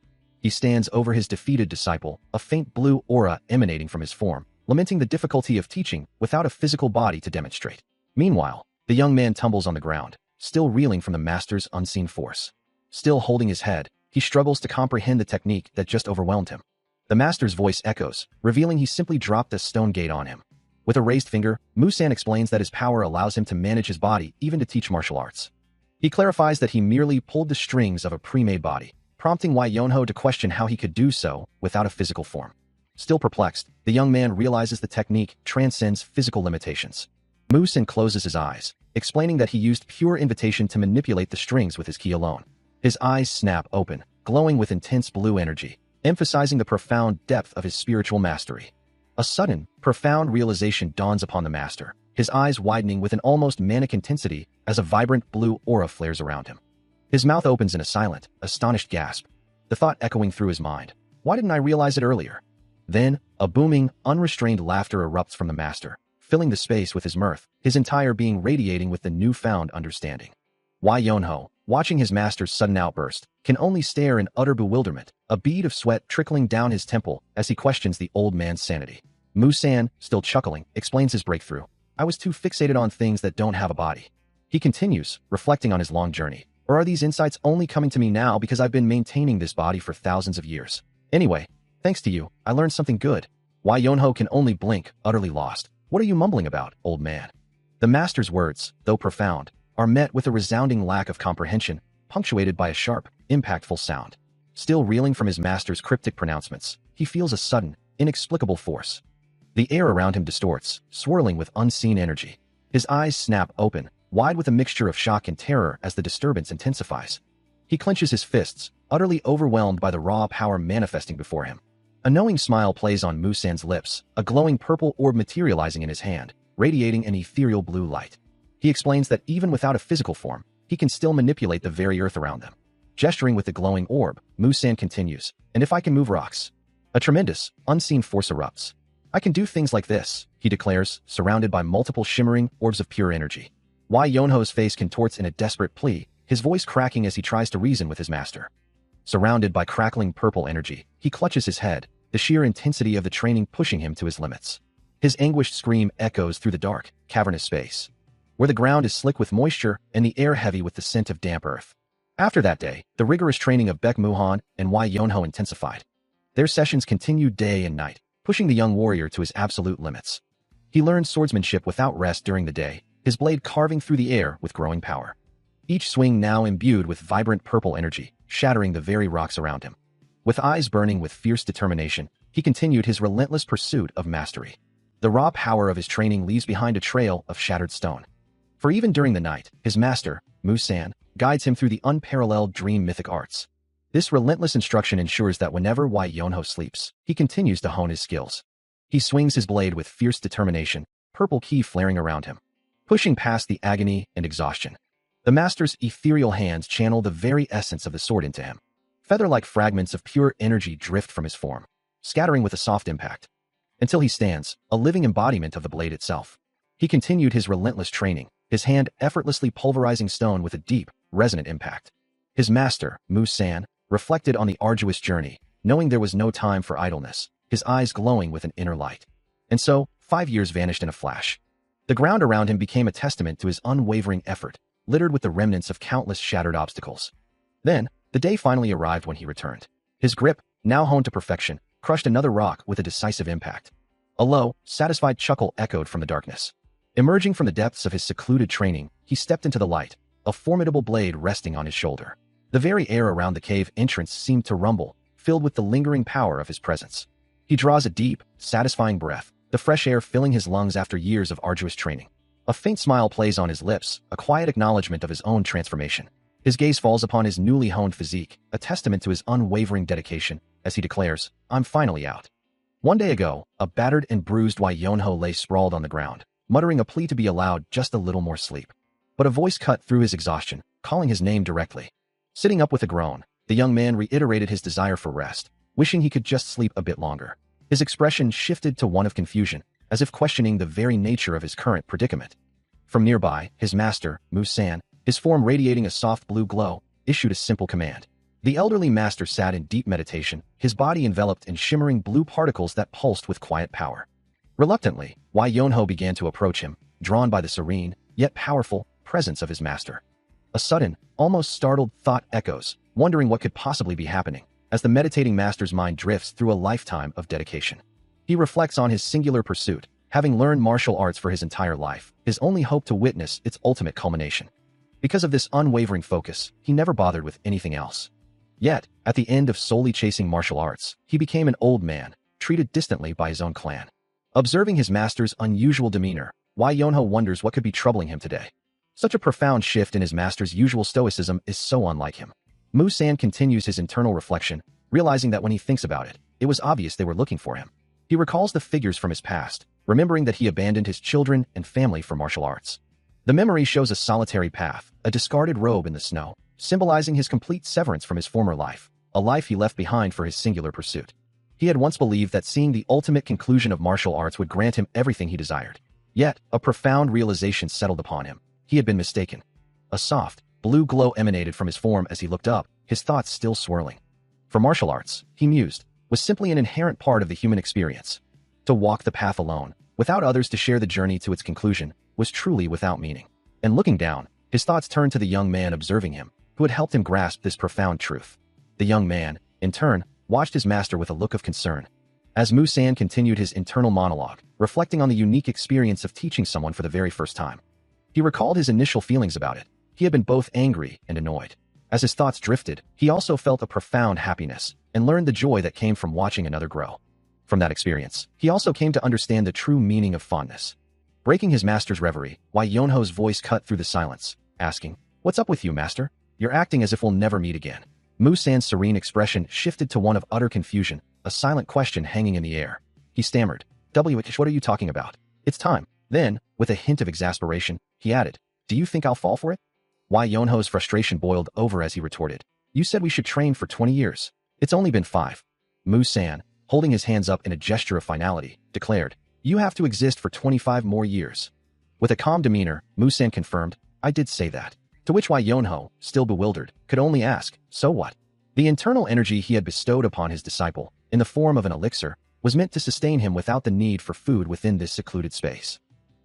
He stands over his defeated disciple, a faint blue aura emanating from his form, lamenting the difficulty of teaching without a physical body to demonstrate. Meanwhile, the young man tumbles on the ground, still reeling from the master's unseen force. Still holding his head, he struggles to comprehend the technique that just overwhelmed him. The master's voice echoes, revealing he simply dropped a stone gate on him. With a raised finger, Musan explains that his power allows him to manage his body even to teach martial arts. He clarifies that he merely pulled the strings of a pre-made body, prompting Wai Yonho to question how he could do so without a physical form. Still perplexed, the young man realizes the technique transcends physical limitations. Musan closes his eyes, explaining that he used pure invitation to manipulate the strings with his ki alone. His eyes snap open, glowing with intense blue energy, emphasizing the profound depth of his spiritual mastery. A sudden, profound realization dawns upon the master, his eyes widening with an almost manic intensity as a vibrant blue aura flares around him. His mouth opens in a silent, astonished gasp, the thought echoing through his mind. Why didn't I realize it earlier? Then, a booming, unrestrained laughter erupts from the master, filling the space with his mirth, his entire being radiating with the newfound understanding. Wai Yonho, watching his master's sudden outburst, can only stare in utter bewilderment, a bead of sweat trickling down his temple as he questions the old man's sanity. Musan, still chuckling, explains his breakthrough. I was too fixated on things that don't have a body. He continues, reflecting on his long journey. Or are these insights only coming to me now because I've been maintaining this body for thousands of years? Anyway, thanks to you, I learned something good. Wai Yonho can only blink, utterly lost. What are you mumbling about, old man? The master's words, though profound, are met with a resounding lack of comprehension, punctuated by a sharp, impactful sound. Still reeling from his master's cryptic pronouncements, he feels a sudden, inexplicable force. The air around him distorts, swirling with unseen energy. His eyes snap open, wide with a mixture of shock and terror as the disturbance intensifies. He clenches his fists, utterly overwhelmed by the raw power manifesting before him. A knowing smile plays on Musan's lips, a glowing purple orb materializing in his hand, radiating an ethereal blue light. He explains that even without a physical form, he can still manipulate the very earth around them. Gesturing with the glowing orb, Musan continues, and if I can move rocks. A tremendous, unseen force erupts. I can do things like this, he declares, surrounded by multiple shimmering orbs of pure energy. Wai Yonho's face contorts in a desperate plea, his voice cracking as he tries to reason with his master. Surrounded by crackling purple energy, he clutches his head, the sheer intensity of the training pushing him to his limits. His anguished scream echoes through the dark, cavernous space, where the ground is slick with moisture and the air heavy with the scent of damp earth. After that day, the rigorous training of Baek Muhan and Wai Yonho intensified. Their sessions continued day and night, pushing the young warrior to his absolute limits. He learned swordsmanship without rest during the day, his blade carving through the air with growing power. Each swing now imbued with vibrant purple energy, shattering the very rocks around him. With eyes burning with fierce determination, he continued his relentless pursuit of mastery. The raw power of his training leaves behind a trail of shattered stone. For even during the night, his master, Musan, guides him through the unparalleled dream mythic arts. This relentless instruction ensures that whenever Wai Yonho sleeps, he continues to hone his skills. He swings his blade with fierce determination, purple ki flaring around him, pushing past the agony and exhaustion. The master's ethereal hands channel the very essence of the sword into him. Feather-like fragments of pure energy drift from his form, scattering with a soft impact, until he stands, a living embodiment of the blade itself. He continued his relentless training, his hand effortlessly pulverizing stone with a deep, resonant impact. His master, Musan, reflected on the arduous journey, knowing there was no time for idleness, his eyes glowing with an inner light. And so, 5 years vanished in a flash. The ground around him became a testament to his unwavering effort, littered with the remnants of countless shattered obstacles. Then, the day finally arrived when he returned. His grip, now honed to perfection, crushed another rock with a decisive impact. A low, satisfied chuckle echoed from the darkness. Emerging from the depths of his secluded training, he stepped into the light, a formidable blade resting on his shoulder. The very air around the cave entrance seemed to rumble, filled with the lingering power of his presence. He draws a deep, satisfying breath, the fresh air filling his lungs after years of arduous training. A faint smile plays on his lips, a quiet acknowledgement of his own transformation. His gaze falls upon his newly honed physique, a testament to his unwavering dedication, as he declares, "I'm finally out." One day ago, a battered and bruised Wai Yonho lay sprawled on the ground, muttering a plea to be allowed just a little more sleep. But a voice cut through his exhaustion, calling his name directly. Sitting up with a groan, the young man reiterated his desire for rest, wishing he could just sleep a bit longer. His expression shifted to one of confusion, as if questioning the very nature of his current predicament. From nearby, his master, Mu-san, his form radiating a soft blue glow, issued a simple command. The elderly master sat in deep meditation, his body enveloped in shimmering blue particles that pulsed with quiet power. Reluctantly, Wai Yonho began to approach him, drawn by the serene, yet powerful, presence of his master. A sudden, almost startled thought echoes, wondering what could possibly be happening, as the meditating master's mind drifts through a lifetime of dedication. He reflects on his singular pursuit, having learned martial arts for his entire life, his only hope to witness its ultimate culmination. Because of this unwavering focus, he never bothered with anything else. Yet, at the end of solely chasing martial arts, he became an old man, treated distantly by his own clan. Observing his master's unusual demeanor, Wai Yonho wonders what could be troubling him today. Such a profound shift in his master's usual stoicism is so unlike him. Mu-san continues his internal reflection, realizing that when he thinks about it, it was obvious they were looking for him. He recalls the figures from his past, remembering that he abandoned his children and family for martial arts. The memory shows a solitary path, a discarded robe in the snow, symbolizing his complete severance from his former life, a life he left behind for his singular pursuit. He had once believed that seeing the ultimate conclusion of martial arts would grant him everything he desired. Yet, a profound realization settled upon him. He had been mistaken. A soft, blue glow emanated from his form as he looked up, his thoughts still swirling. For martial arts, he mused, was simply an inherent part of the human experience. To walk the path alone, without others to share the journey to its conclusion, was truly without meaning. And looking down, his thoughts turned to the young man observing him, who had helped him grasp this profound truth. The young man, in turn, watched his master with a look of concern. As Mu-san continued his internal monologue, reflecting on the unique experience of teaching someone for the very first time. He recalled his initial feelings about it. He had been both angry and annoyed. As his thoughts drifted, he also felt a profound happiness, and learned the joy that came from watching another grow. From that experience, he also came to understand the true meaning of fondness. Breaking his master's reverie, Wai Yonho's voice cut through the silence, asking, "What's up with you, master? You're acting as if we'll never meet again." Mu-san's serene expression shifted to one of utter confusion, a silent question hanging in the air. He stammered, "What are you talking about? It's time." Then, with a hint of exasperation, he added, "Do you think I'll fall for it?" Wai Yonho's frustration boiled over as he retorted, "You said we should train for 20 years. It's only been 5. Mu-san, holding his hands up in a gesture of finality, declared, "You have to exist for 25 more years." With a calm demeanor, Mu-san confirmed, "I did say that." To which Wai Yonho, still bewildered, could only ask, "So what?" The internal energy he had bestowed upon his disciple, in the form of an elixir, was meant to sustain him without the need for food within this secluded space.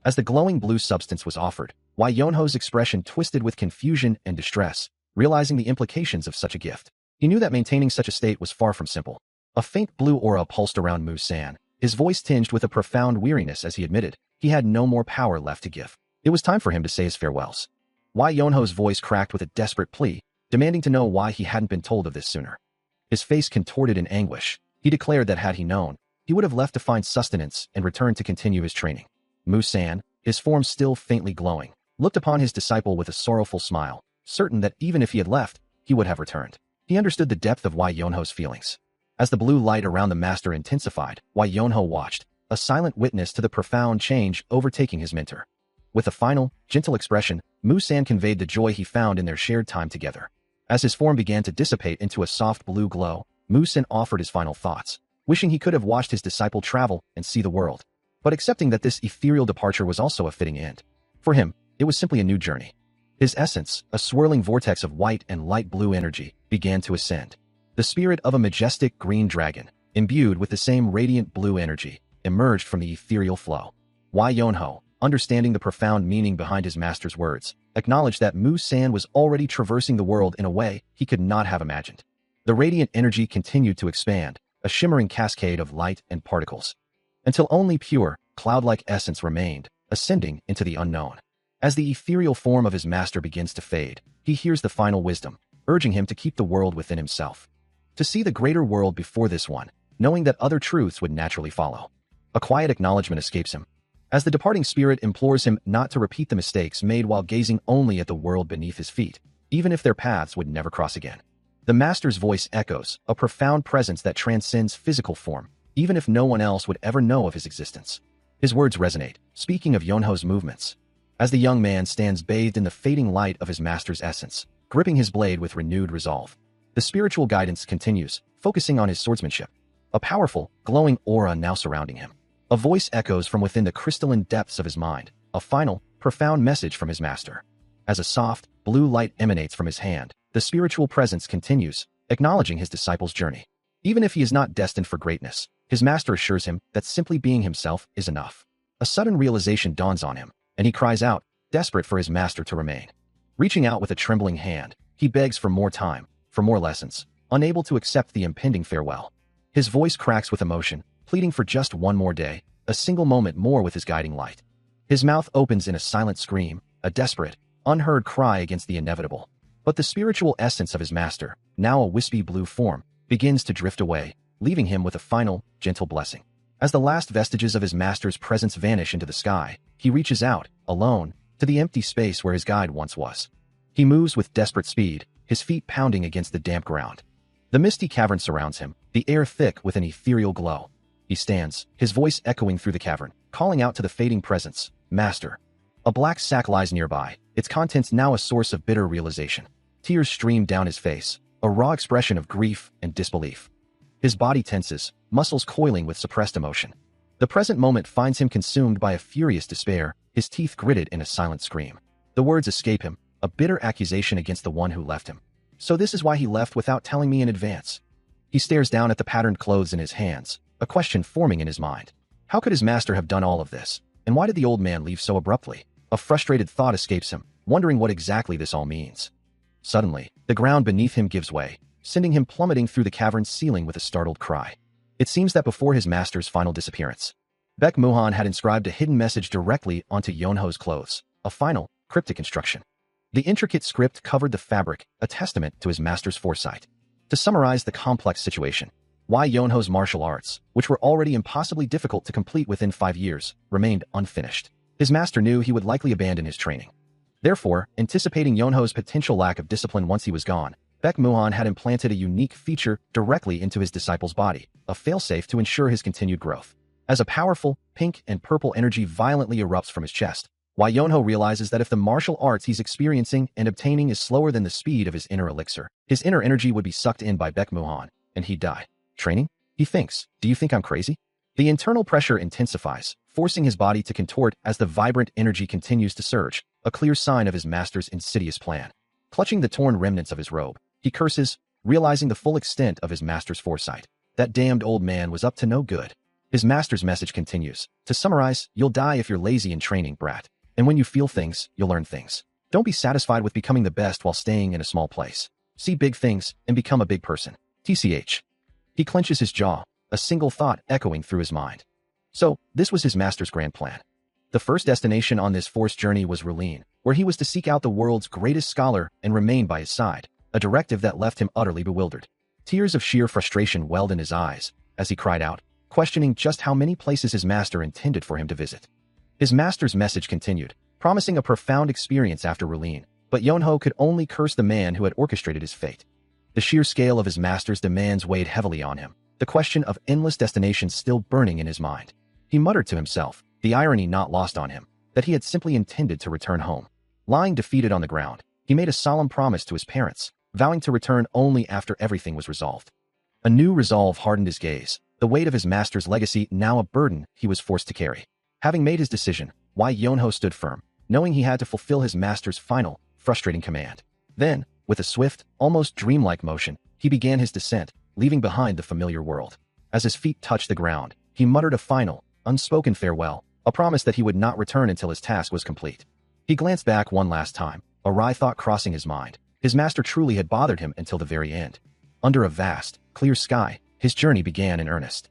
As the glowing blue substance was offered, Wai Yonho's expression twisted with confusion and distress, realizing the implications of such a gift. He knew that maintaining such a state was far from simple. A faint blue aura pulsed around Mu-san, his voice tinged with a profound weariness as he admitted, he had no more power left to give. It was time for him to say his farewells. Wai Yonho's voice cracked with a desperate plea, demanding to know why he hadn't been told of this sooner. His face contorted in anguish. He declared that had he known, he would have left to find sustenance and returned to continue his training. Mu-san, his form still faintly glowing, looked upon his disciple with a sorrowful smile, certain that even if he had left, he would have returned. He understood the depth of Wai Yonho's feelings. As the blue light around the master intensified, Wai Yonho watched, a silent witness to the profound change overtaking his mentor. With a final, gentle expression, Mu-san conveyed the joy he found in their shared time together. As his form began to dissipate into a soft blue glow, Mu-san offered his final thoughts, wishing he could have watched his disciple travel and see the world, but accepting that this ethereal departure was also a fitting end. For him, it was simply a new journey. His essence, a swirling vortex of white and light blue energy, began to ascend. The spirit of a majestic green dragon, imbued with the same radiant blue energy, emerged from the ethereal flow. Wai Yonho, understanding the profound meaning behind his master's words, acknowledged that Mu-san was already traversing the world in a way he could not have imagined. The radiant energy continued to expand, a shimmering cascade of light and particles, until only pure, cloud-like essence remained, ascending into the unknown. As the ethereal form of his master begins to fade, he hears the final wisdom, urging him to keep the world within himself, to see the greater world before this one, knowing that other truths would naturally follow. A quiet acknowledgement escapes him, as the departing spirit implores him not to repeat the mistakes made while gazing only at the world beneath his feet, even if their paths would never cross again. The master's voice echoes, a profound presence that transcends physical form, even if no one else would ever know of his existence. His words resonate, speaking of Yonho's movements, as the young man stands bathed in the fading light of his master's essence, gripping his blade with renewed resolve. The spiritual guidance continues, focusing on his swordsmanship, a powerful, glowing aura now surrounding him. A voice echoes from within the crystalline depths of his mind, a final, profound message from his master. As a soft, blue light emanates from his hand, the spiritual presence continues, acknowledging his disciple's journey. Even if he is not destined for greatness, his master assures him that simply being himself is enough. A sudden realization dawns on him, and he cries out, desperate for his master to remain. Reaching out with a trembling hand, he begs for more time, for more lessons, unable to accept the impending farewell. His voice cracks with emotion, pleading for just one more day, a single moment more with his guiding light. His mouth opens in a silent scream, a desperate, unheard cry against the inevitable. But the spiritual essence of his master, now a wispy blue form, begins to drift away, leaving him with a final, gentle blessing. As the last vestiges of his master's presence vanish into the sky, he reaches out, alone, to the empty space where his guide once was. He moves with desperate speed, his feet pounding against the damp ground. The misty cavern surrounds him, the air thick with an ethereal glow. He stands, his voice echoing through the cavern, calling out to the fading presence, Master. A black sack lies nearby, its contents now a source of bitter realization. Tears stream down his face, a raw expression of grief and disbelief. His body tenses, muscles coiling with suppressed emotion. The present moment finds him consumed by a furious despair, his teeth gritted in a silent scream. The words escape him, a bitter accusation against the one who left him. So this is why he left without telling me in advance. He stares down at the patterned clothes in his hands, a question forming in his mind. How could his master have done all of this? And why did the old man leave so abruptly? A frustrated thought escapes him, wondering what exactly this all means. Suddenly, the ground beneath him gives way, sending him plummeting through the cavern's ceiling with a startled cry. It seems that before his master's final disappearance, Baek Muhan had inscribed a hidden message directly onto Yonho's clothes, a final, cryptic instruction. The intricate script covered the fabric, a testament to his master's foresight. To summarize the complex situation, why Yonho's martial arts, which were already impossibly difficult to complete within 5 years, remained unfinished. His master knew he would likely abandon his training. Therefore, anticipating Yonho's potential lack of discipline once he was gone, Baek Muhan had implanted a unique feature directly into his disciple's body, a failsafe to ensure his continued growth. As a powerful, pink and purple energy violently erupts from his chest, Yonho realizes that if the martial arts he's experiencing and obtaining is slower than the speed of his inner elixir, his inner energy would be sucked in by Baek Muhan, and he'd die. Training? He thinks. Do you think I'm crazy? The internal pressure intensifies, forcing his body to contort as the vibrant energy continues to surge, a clear sign of his master's insidious plan. Clutching the torn remnants of his robe, he curses, realizing the full extent of his master's foresight. That damned old man was up to no good. His master's message continues. To summarize, you'll die if you're lazy in training, brat. And when you feel things, you'll learn things. Don't be satisfied with becoming the best while staying in a small place. See big things and become a big person. TCH. He clenches his jaw, a single thought echoing through his mind. So, this was his master's grand plan. The first destination on this forced journey was Rulin, where he was to seek out the world's greatest scholar and remain by his side, a directive that left him utterly bewildered. Tears of sheer frustration welled in his eyes as he cried out, questioning just how many places his master intended for him to visit. His master's message continued, promising a profound experience after Rulin, but Yonho could only curse the man who had orchestrated his fate. The sheer scale of his master's demands weighed heavily on him, the question of endless destinations still burning in his mind. He muttered to himself, the irony not lost on him, that he had simply intended to return home. Lying defeated on the ground, he made a solemn promise to his parents, vowing to return only after everything was resolved. A new resolve hardened his gaze, the weight of his master's legacy now a burden he was forced to carry. Having made his decision, Yonho stood firm, knowing he had to fulfill his master's final, frustrating command. Then, with a swift, almost dreamlike motion, he began his descent, leaving behind the familiar world. As his feet touched the ground, he muttered a final, unspoken farewell, a promise that he would not return until his task was complete. He glanced back one last time, a wry thought crossing his mind. His master truly had bothered him until the very end. Under a vast, clear sky, his journey began in earnest.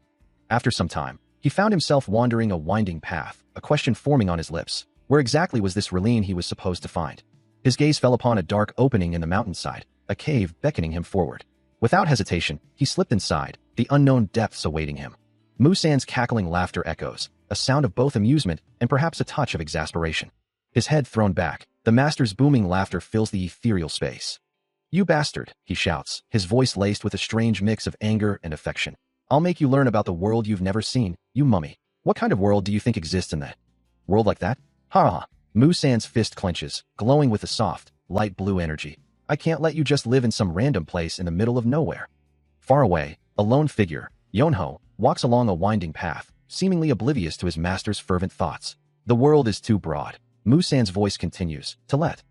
After some time, he found himself wandering a winding path, a question forming on his lips. Where exactly was this R'lyeh he was supposed to find? His gaze fell upon a dark opening in the mountainside, a cave beckoning him forward. Without hesitation, he slipped inside, the unknown depths awaiting him. Musan's cackling laughter echoes, a sound of both amusement and perhaps a touch of exasperation. His head thrown back, the master's booming laughter fills the ethereal space. "You bastard," he shouts, his voice laced with a strange mix of anger and affection. "I'll make you learn about the world you've never seen, you mummy. What kind of world do you think exists in that? World like that? Ha ha." Musan's fist clenches, glowing with a soft, light blue energy. "I can't let you just live in some random place in the middle of nowhere." Far away, a lone figure, Yonho, walks along a winding path, seemingly oblivious to his master's fervent thoughts. "The world is too broad," Musan's voice continues, "to let.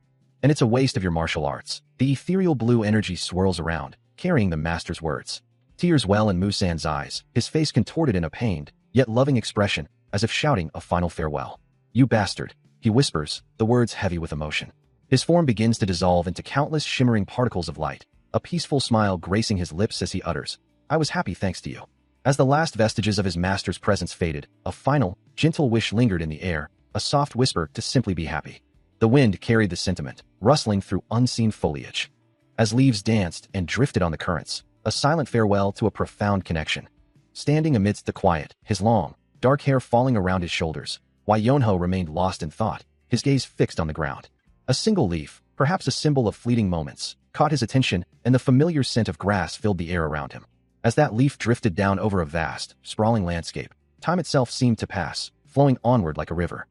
And it's a waste of your martial arts." The ethereal blue energy swirls around, carrying the master's words. Tears well in Musan's eyes, his face contorted in a pained, yet loving expression, as if shouting a final farewell. "You bastard," he whispers, the words heavy with emotion. His form begins to dissolve into countless shimmering particles of light, a peaceful smile gracing his lips as he utters, "I was happy thanks to you." As the last vestiges of his master's presence faded, a final, gentle wish lingered in the air, a soft whisper to simply be happy. The wind carried the sentiment, rustling through unseen foliage. As leaves danced and drifted on the currents, a silent farewell to a profound connection. Standing amidst the quiet, his long, dark hair falling around his shoulders, Yonho remained lost in thought, his gaze fixed on the ground. A single leaf, perhaps a symbol of fleeting moments, caught his attention, and the familiar scent of grass filled the air around him. As that leaf drifted down over a vast, sprawling landscape, time itself seemed to pass, flowing onward like a river.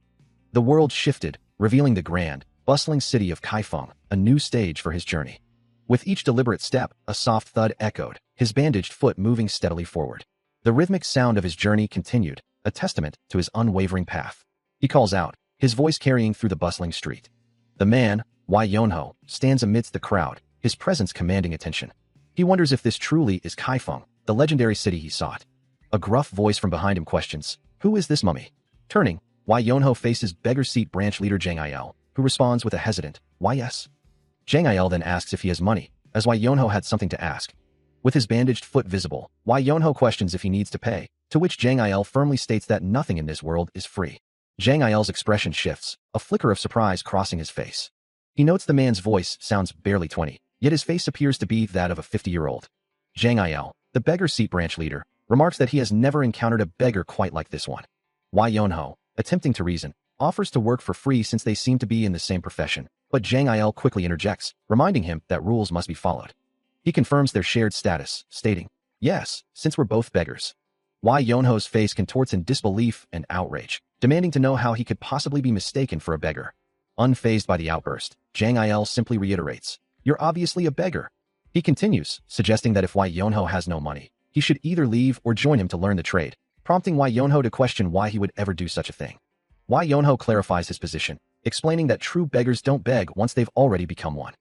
The world shifted, revealing the grand, bustling city of Kaifeng, a new stage for his journey. With each deliberate step, a soft thud echoed, his bandaged foot moving steadily forward. The rhythmic sound of his journey continued, a testament to his unwavering path. He calls out, his voice carrying through the bustling street. The man, Yonho, stands amidst the crowd, his presence commanding attention. He wonders if this truly is Kaifeng, the legendary city he sought. A gruff voice from behind him questions, "Who is this mummy?" Turning, Yonho faces beggar seat branch leader Zhang Il, who responds with a hesitant, "Why yes?" Zhang Il then asks if he has money, as Yonho had something to ask. With his bandaged foot visible, Yonho questions if he needs to pay, to which Zhang Il firmly states that nothing in this world is free. Zhang Il's expression shifts, a flicker of surprise crossing his face. He notes the man's voice sounds barely 20, yet his face appears to be that of a 50-year-old. Zhang Il, the beggar seat branch leader, remarks that he has never encountered a beggar quite like this one. Yonho, attempting to reason, offers to work for free since they seem to be in the same profession, but Zhang Il quickly interjects, reminding him that rules must be followed. He confirms their shared status, stating, "Yes, since we're both beggars." Yonho's face contorts in disbelief and outrage, demanding to know how he could possibly be mistaken for a beggar. Unfazed by the outburst, Zhang Il simply reiterates, "You're obviously a beggar." He continues, suggesting that if Yonho has no money, he should either leave or join him to learn the trade, prompting Yonho to question why he would ever do such a thing. Yonho clarifies his position, explaining that true beggars don't beg once they've already become one.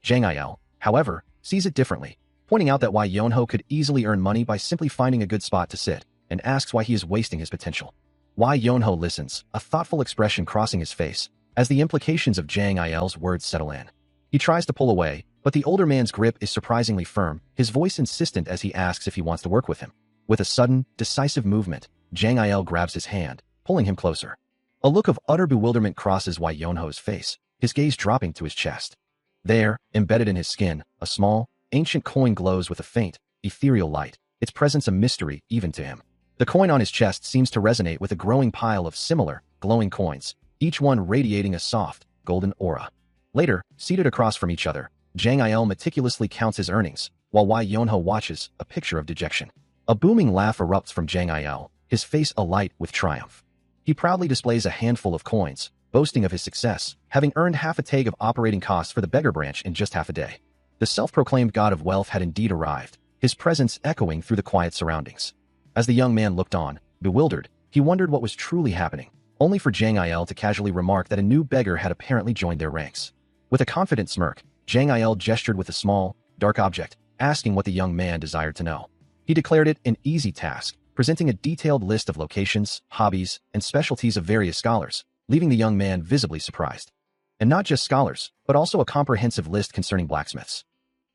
Zhang Il, however, sees it differently, pointing out that Yonho could easily earn money by simply finding a good spot to sit, and asks why he is wasting his potential. Yonho listens, a thoughtful expression crossing his face, as the implications of Zhang Il's words settle in. He tries to pull away, but the older man's grip is surprisingly firm, his voice insistent as he asks if he wants to work with him. With a sudden, decisive movement, Zhang Il grabs his hand, pulling him closer. A look of utter bewilderment crosses Yonho's face, his gaze dropping to his chest. There, embedded in his skin, a small, ancient coin glows with a faint, ethereal light, its presence a mystery even to him. The coin on his chest seems to resonate with a growing pile of similar, glowing coins, each one radiating a soft, golden aura. Later, seated across from each other, Zhang Il meticulously counts his earnings, while Yonho watches, a picture of dejection. A booming laugh erupts from Zhang Il, his face alight with triumph. He proudly displays a handful of coins, boasting of his success, having earned half a tag of operating costs for the beggar branch in just half a day. The self-proclaimed god of wealth had indeed arrived, his presence echoing through the quiet surroundings. As the young man looked on, bewildered, he wondered what was truly happening, only for Zhang Il to casually remark that a new beggar had apparently joined their ranks. With a confident smirk, Zhang Il gestured with a small, dark object, asking what the young man desired to know. He declared it an easy task, presenting a detailed list of locations, hobbies, and specialties of various scholars, leaving the young man visibly surprised. And not just scholars, but also a comprehensive list concerning blacksmiths.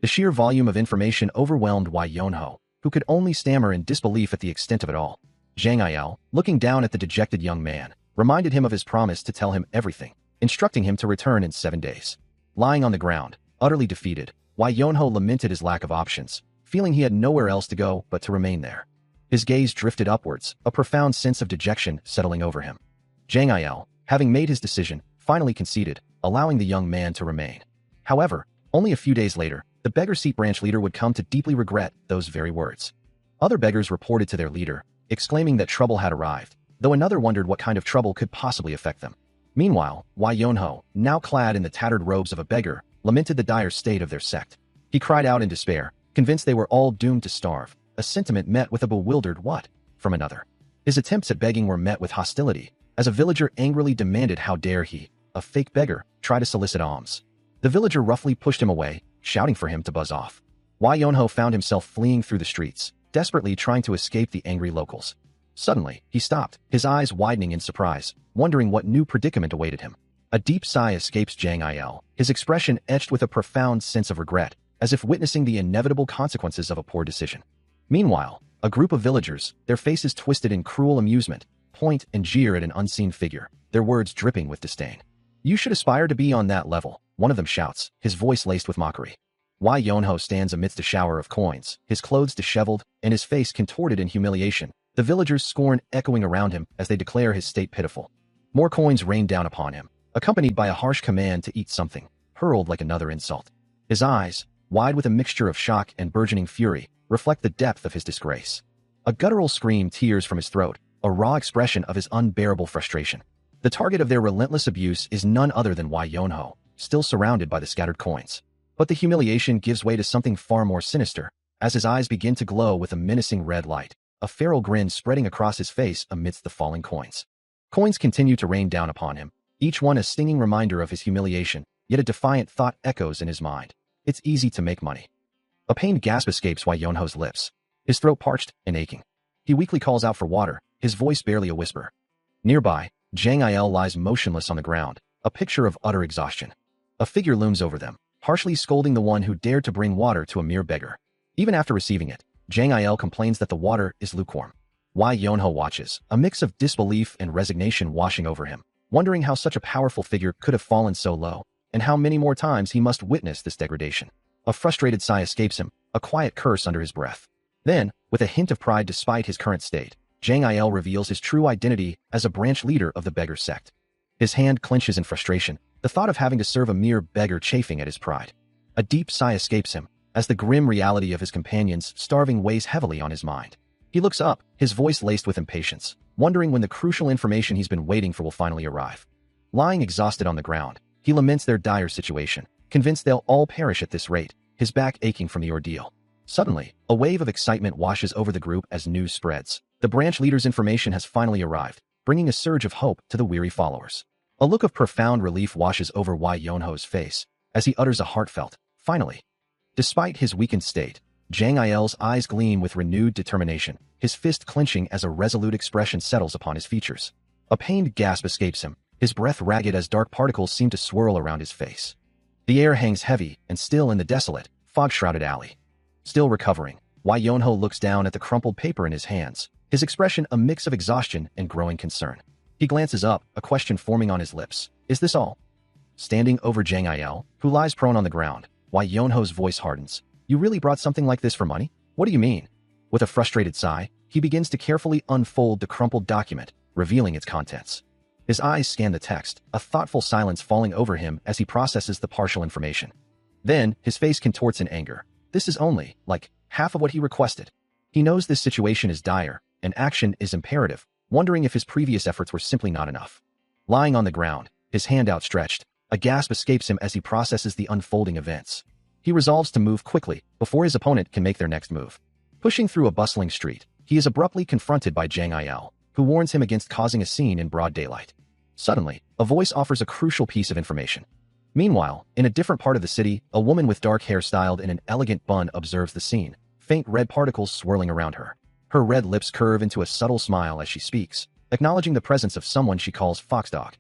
The sheer volume of information overwhelmed Wai Yonho, who could only stammer in disbelief at the extent of it all. Zhang Il, looking down at the dejected young man, reminded him of his promise to tell him everything, instructing him to return in 7 days. Lying on the ground, utterly defeated, Wai Yonho lamented his lack of options, feeling he had nowhere else to go but to remain there. His gaze drifted upwards, a profound sense of dejection settling over him. Zhang Il, having made his decision, finally conceded, allowing the young man to remain. However, only a few days later, the beggar seat branch leader would come to deeply regret those very words. Other beggars reported to their leader, exclaiming that trouble had arrived, though another wondered what kind of trouble could possibly affect them. Meanwhile, Wai Yonho, now clad in the tattered robes of a beggar, lamented the dire state of their sect. He cried out in despair, convinced they were all doomed to starve, a sentiment met with a bewildered what? From another. His attempts at begging were met with hostility, as a villager angrily demanded how dare he, a fake beggar, try to solicit alms. The villager roughly pushed him away, shouting for him to buzz off. Wai Yonho found himself fleeing through the streets, desperately trying to escape the angry locals. Suddenly, he stopped, his eyes widening in surprise, wondering what new predicament awaited him. A deep sigh escapes Zhang Il, his expression etched with a profound sense of regret, as if witnessing the inevitable consequences of a poor decision. Meanwhile, a group of villagers, their faces twisted in cruel amusement, point and jeer at an unseen figure, their words dripping with disdain. "You should aspire to be on that level," one of them shouts, his voice laced with mockery. Wai Yonho stands amidst a shower of coins, his clothes disheveled, and his face contorted in humiliation, the villagers' scorn echoing around him as they declare his state pitiful. More coins rain down upon him, accompanied by a harsh command to eat something, hurled like another insult. His eyes, wide with a mixture of shock and burgeoning fury, reflect the depth of his disgrace. A guttural scream tears from his throat, a raw expression of his unbearable frustration. The target of their relentless abuse is none other than Wai Yonho, still surrounded by the scattered coins. But the humiliation gives way to something far more sinister, as his eyes begin to glow with a menacing red light, a feral grin spreading across his face amidst the falling coins. Coins continue to rain down upon him, each one a stinging reminder of his humiliation, yet a defiant thought echoes in his mind. It's easy to make money. A pained gasp escapes Wai Yonho's lips, his throat parched and aching. He weakly calls out for water, his voice barely a whisper. Nearby, Zhang Il lies motionless on the ground, a picture of utter exhaustion. A figure looms over them, harshly scolding the one who dared to bring water to a mere beggar. Even after receiving it, Zhang Il complains that the water is lukewarm. Wai Yonho watches, a mix of disbelief and resignation washing over him, wondering how such a powerful figure could have fallen so low, and how many more times he must witness this degradation. A frustrated sigh escapes him, a quiet curse under his breath. Then, with a hint of pride despite his current state, Zhang Il reveals his true identity as a branch leader of the beggar sect. His hand clenches in frustration, the thought of having to serve a mere beggar chafing at his pride. A deep sigh escapes him, as the grim reality of his companions starving weighs heavily on his mind. He looks up, his voice laced with impatience, wondering when the crucial information he's been waiting for will finally arrive. Lying exhausted on the ground, he laments their dire situation, convinced they'll all perish at this rate, his back aching from the ordeal. Suddenly, a wave of excitement washes over the group as news spreads. The branch leader's information has finally arrived, bringing a surge of hope to the weary followers. A look of profound relief washes over Wai Yonho's face, as he utters a heartfelt, "Finally." Despite his weakened state, Zhang Il's eyes gleam with renewed determination, his fist clenching as a resolute expression settles upon his features. A pained gasp escapes him, his breath ragged as dark particles seem to swirl around his face. The air hangs heavy and still in the desolate, fog-shrouded alley. Still recovering, Wai Yonho looks down at the crumpled paper in his hands, his expression a mix of exhaustion and growing concern. He glances up, a question forming on his lips. "Is this all?" Standing over Zhang Il, who lies prone on the ground, Wai Yonho's voice hardens. "You really brought something like this for money? What do you mean?" With a frustrated sigh, he begins to carefully unfold the crumpled document, revealing its contents. His eyes scan the text, a thoughtful silence falling over him as he processes the partial information. Then, his face contorts in anger. This is only, like, half of what he requested. He knows this situation is dire, and action is imperative, wondering if his previous efforts were simply not enough. Lying on the ground, his hand outstretched, a gasp escapes him as he processes the unfolding events. He resolves to move quickly, before his opponent can make their next move. Pushing through a bustling street, he is abruptly confronted by Zhang Il, who warns him against causing a scene in broad daylight. Suddenly, a voice offers a crucial piece of information. Meanwhile, in a different part of the city, a woman with dark hair styled in an elegant bun observes the scene, faint red particles swirling around her. Her red lips curve into a subtle smile as she speaks, acknowledging the presence of someone she calls Foxdog.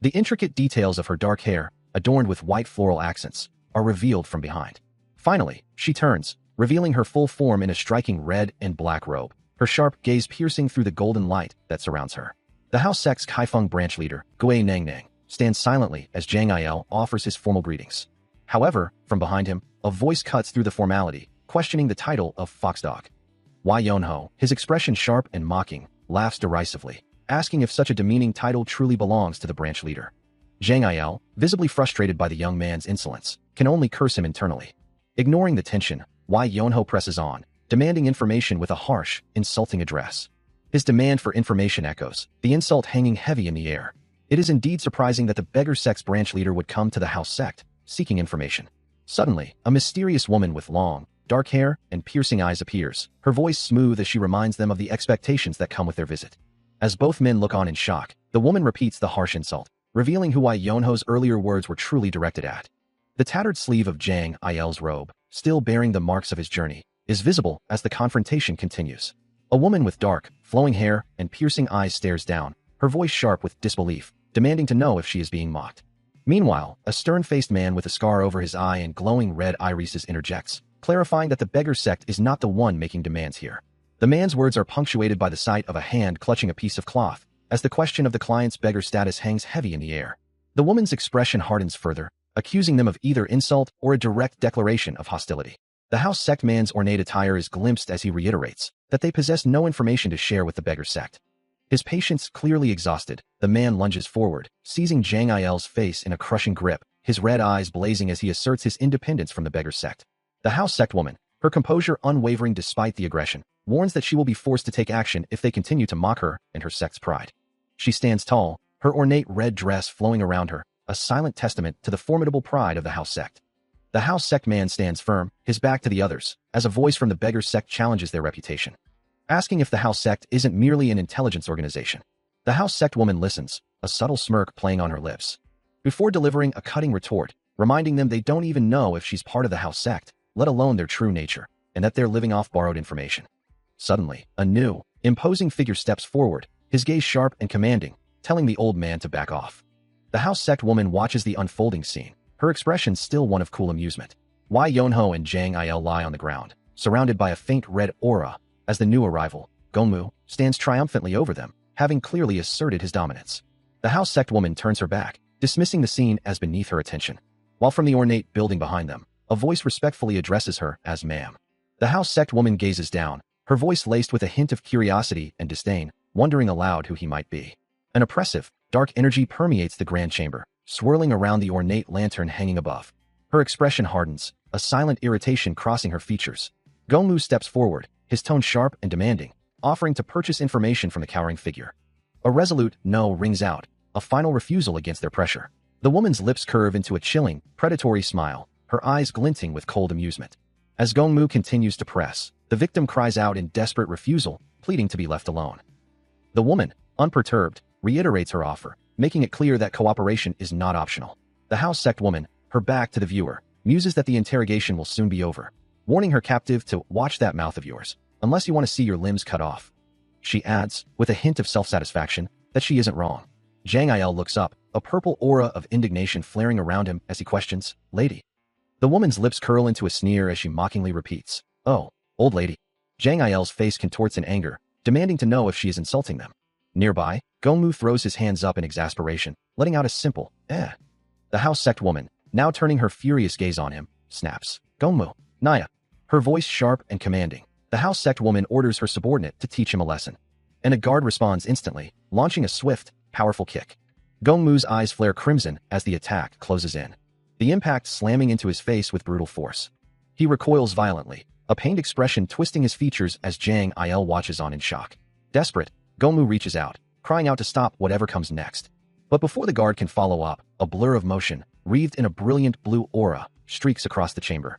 The intricate details of her dark hair, adorned with white floral accents, are revealed from behind. Finally, she turns, revealing her full form in a striking red and black robe, her sharp gaze piercing through the golden light that surrounds her. The House Sect's Kaifeng branch leader, Gui Nang Nang, stands silently as Zhang Il offers his formal greetings. However, from behind him, a voice cuts through the formality, questioning the title of Foxdog. Wai Yonho, his expression sharp and mocking, laughs derisively, asking if such a demeaning title truly belongs to the branch leader. Zhang Il, visibly frustrated by the young man's insolence, can only curse him internally. Ignoring the tension, Wai Yonho presses on, demanding information with a harsh, insulting address. His demand for information echoes, the insult hanging heavy in the air. It is indeed surprising that the beggar sect's branch leader would come to the House Sect, seeking information. Suddenly, a mysterious woman with long, dark hair and piercing eyes appears, her voice smooth as she reminds them of the expectations that come with their visit. As both men look on in shock, the woman repeats the harsh insult, revealing who Wai Yonho's earlier words were truly directed at. The tattered sleeve of Zhang Il's robe, still bearing the marks of his journey, is visible as the confrontation continues. A woman with dark, flowing hair and piercing eyes stares down, her voice sharp with disbelief, demanding to know if she is being mocked. Meanwhile, a stern-faced man with a scar over his eye and glowing red irises interjects, clarifying that the beggar sect is not the one making demands here. The man's words are punctuated by the sight of a hand clutching a piece of cloth, as the question of the client's beggar status hangs heavy in the air. The woman's expression hardens further, accusing them of either insult or a direct declaration of hostility. The House Sect man's ornate attire is glimpsed as he reiterates that they possess no information to share with the beggar sect. His patience clearly exhausted, the man lunges forward, seizing Zhang Il's face in a crushing grip, his red eyes blazing as he asserts his independence from the beggar sect. The House Sect woman, her composure unwavering despite the aggression, warns that she will be forced to take action if they continue to mock her and her sect's pride. She stands tall, her ornate red dress flowing around her, a silent testament to the formidable pride of the House Sect. The House Sect man stands firm, his back to the others, as a voice from the beggar sect challenges their reputation, asking if the House Sect isn't merely an intelligence organization. The House Sect woman listens, a subtle smirk playing on her lips, before delivering a cutting retort, reminding them they don't even know if she's part of the House Sect, let alone their true nature, and that they're living off borrowed information. Suddenly, a new, imposing figure steps forward, his gaze sharp and commanding, telling the old man to back off. The House Sect woman watches the unfolding scene, her expression still one of cool amusement. Wai Yonho and Zhang Il lie on the ground, surrounded by a faint red aura, as the new arrival, Gongmu, stands triumphantly over them, having clearly asserted his dominance. The House Sect woman turns her back, dismissing the scene as beneath her attention, while from the ornate building behind them, a voice respectfully addresses her as ma'am. The House Sect woman gazes down, her voice laced with a hint of curiosity and disdain, wondering aloud who he might be. An oppressive, dark energy permeates the grand chamber, swirling around the ornate lantern hanging above. Her expression hardens, a silent irritation crossing her features. Gongmu steps forward, his tone sharp and demanding, offering to purchase information from the cowering figure. A resolute no rings out, a final refusal against their pressure. The woman's lips curve into a chilling, predatory smile, her eyes glinting with cold amusement. As Gongmu continues to press, the victim cries out in desperate refusal, pleading to be left alone. The woman, unperturbed, reiterates her offer, making it clear that cooperation is not optional. The House Sect woman, her back to the viewer, muses that the interrogation will soon be over, warning her captive to watch that mouth of yours, unless you want to see your limbs cut off. She adds, with a hint of self-satisfaction, that she isn't wrong. Zhang Il looks up, a purple aura of indignation flaring around him as he questions, "Lady." The woman's lips curl into a sneer as she mockingly repeats, "Oh, old lady." Zhang Il's face contorts in anger, demanding to know if she is insulting them. Nearby, Gongmu throws his hands up in exasperation, letting out a simple, "Eh." The House Sect woman, now turning her furious gaze on him, snaps, "Gongmu, Naya." Her voice sharp and commanding, the House Sect woman orders her subordinate to teach him a lesson. And a guard responds instantly, launching a swift, powerful kick. Gongmu's eyes flare crimson as the attack closes in, the impact slamming into his face with brutal force. He recoils violently, a pained expression twisting his features as Zhang Il watches on in shock. Desperate, Gongmu reaches out, crying out to stop whatever comes next. But before the guard can follow up, a blur of motion, wreathed in a brilliant blue aura, streaks across the chamber.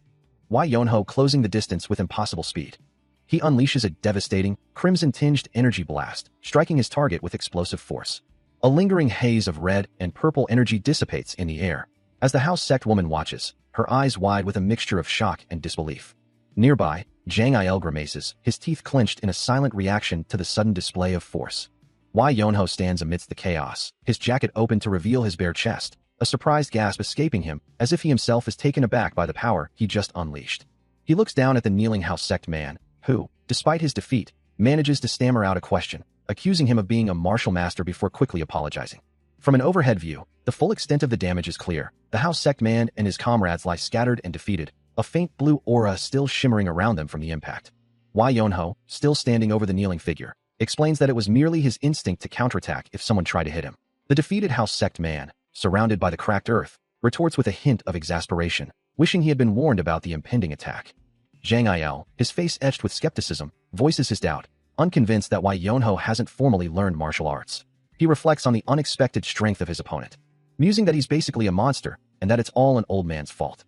Wai Yonho closing the distance with impossible speed. He unleashes a devastating, crimson-tinged energy blast, striking his target with explosive force. A lingering haze of red and purple energy dissipates in the air. As the House Sect woman watches, her eyes wide with a mixture of shock and disbelief. Nearby, Jang Il grimaces, his teeth clenched in a silent reaction to the sudden display of force. Wai Yonho stands amidst the chaos, his jacket open to reveal his bare chest, a surprised gasp escaping him, as if he himself is taken aback by the power he just unleashed. He looks down at the kneeling house sect man, who, despite his defeat, manages to stammer out a question, accusing him of being a martial master before quickly apologizing. From an overhead view, the full extent of the damage is clear. The house sect man and his comrades lie scattered and defeated, a faint blue aura still shimmering around them from the impact. Wai Yonho, still standing over the kneeling figure, explains that it was merely his instinct to counterattack if someone tried to hit him. The defeated house sect man, surrounded by the cracked earth, retorts with a hint of exasperation, wishing he had been warned about the impending attack. Jang Il, his face etched with skepticism, voices his doubt, unconvinced that Wai Yonho hasn't formally learned martial arts. He reflects on the unexpected strength of his opponent, musing that he's basically a monster and that it's all an old man's fault.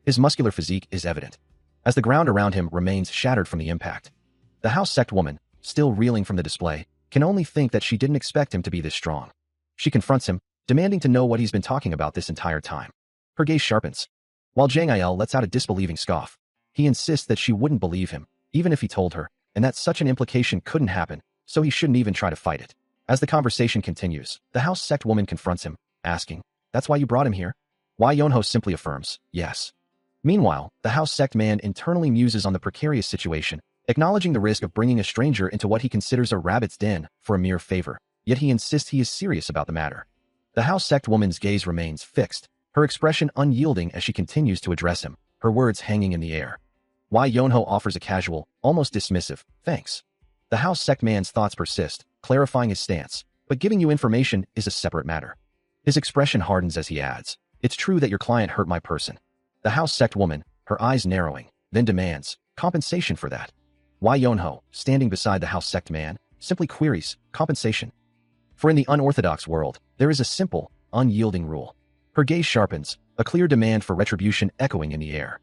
His muscular physique is evident, as the ground around him remains shattered from the impact. The house sect woman, still reeling from the display, can only think that she didn't expect him to be this strong. She confronts him, demanding to know what he's been talking about this entire time. Her gaze sharpens, while Jang Il lets out a disbelieving scoff. He insists that she wouldn't believe him, even if he told her, and that such an implication couldn't happen, so he shouldn't even try to fight it. As the conversation continues, the house sect woman confronts him, asking, "That's why you brought him here?" Wai Yonho simply affirms, "Yes." Meanwhile, the house sect man internally muses on the precarious situation, acknowledging the risk of bringing a stranger into what he considers a rabbit's den for a mere favor, yet he insists he is serious about the matter. The house sect woman's gaze remains fixed, her expression unyielding as she continues to address him, her words hanging in the air. Wai Yonho offers a casual, almost dismissive, "Thanks." The house sect man's thoughts persist, clarifying his stance, but giving you information is a separate matter. His expression hardens as he adds, "It's true that your client hurt my person." The house sect woman, her eyes narrowing, then demands compensation for that. Wai Yonho, standing beside the house sect man, simply queries, "Compensation?" For in the unorthodox world, there is a simple, unyielding rule. Her gaze sharpens, a clear demand for retribution echoing in the air.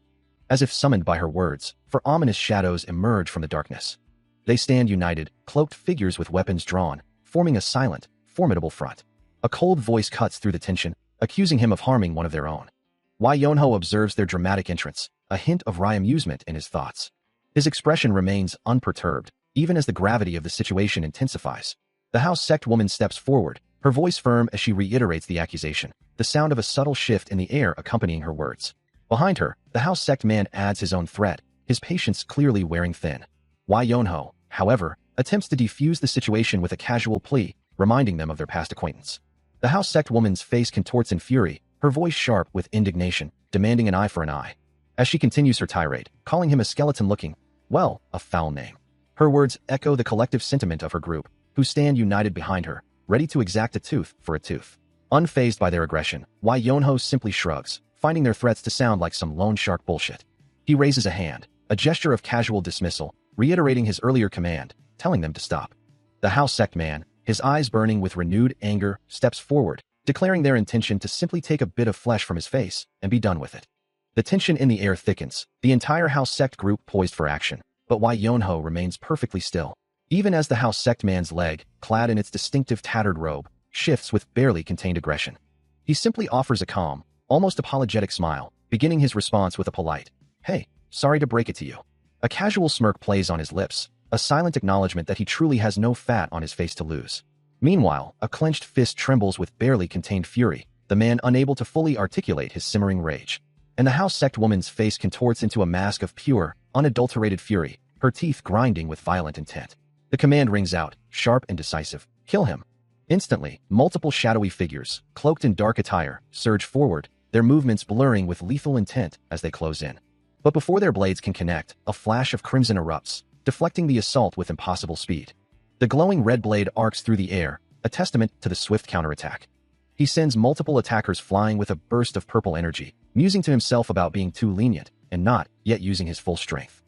As if summoned by her words, four ominous shadows emerge from the darkness. They stand united, cloaked figures with weapons drawn, forming a silent, formidable front. A cold voice cuts through the tension, accusing him of harming one of their own. Wai Yonho observes their dramatic entrance, a hint of wry amusement in his thoughts. His expression remains unperturbed, even as the gravity of the situation intensifies. The house sect woman steps forward, her voice firm as she reiterates the accusation, the sound of a subtle shift in the air accompanying her words. Behind her, the house sect man adds his own threat, his patience clearly wearing thin. Wai Yonho, however, attempts to defuse the situation with a casual plea, reminding them of their past acquaintance. The house sect woman's face contorts in fury, her voice sharp with indignation, demanding an eye for an eye. As she continues her tirade, calling him a skeleton-looking, well, a foul name. Her words echo the collective sentiment of her group, who stand united behind her, ready to exact a tooth for a tooth. Unfazed by their aggression, Wai Yonho simply shrugs, finding their threats to sound like some loan shark bullshit. He raises a hand, a gesture of casual dismissal, reiterating his earlier command, telling them to stop. The house sect man, his eyes burning with renewed anger, steps forward, declaring their intention to simply take a bit of flesh from his face and be done with it. The tension in the air thickens, the entire house sect group poised for action, but Wai Yonho remains perfectly still, even as the house sect man's leg, clad in its distinctive tattered robe, shifts with barely contained aggression. He simply offers a calm, almost apologetic smile, beginning his response with a polite, "Hey, sorry to break it to you." A casual smirk plays on his lips, a silent acknowledgement that he truly has no fat on his face to lose. Meanwhile, a clenched fist trembles with barely contained fury, the man unable to fully articulate his simmering rage. And the house sect woman's face contorts into a mask of pure, unadulterated fury, her teeth grinding with violent intent. The command rings out, sharp and decisive, "Kill him." Instantly, multiple shadowy figures, cloaked in dark attire, surge forward, their movements blurring with lethal intent as they close in. But before their blades can connect, a flash of crimson erupts, deflecting the assault with impossible speed. The glowing red blade arcs through the air, a testament to the swift counterattack. He sends multiple attackers flying with a burst of purple energy, musing to himself about being too lenient and not yet using his full strength.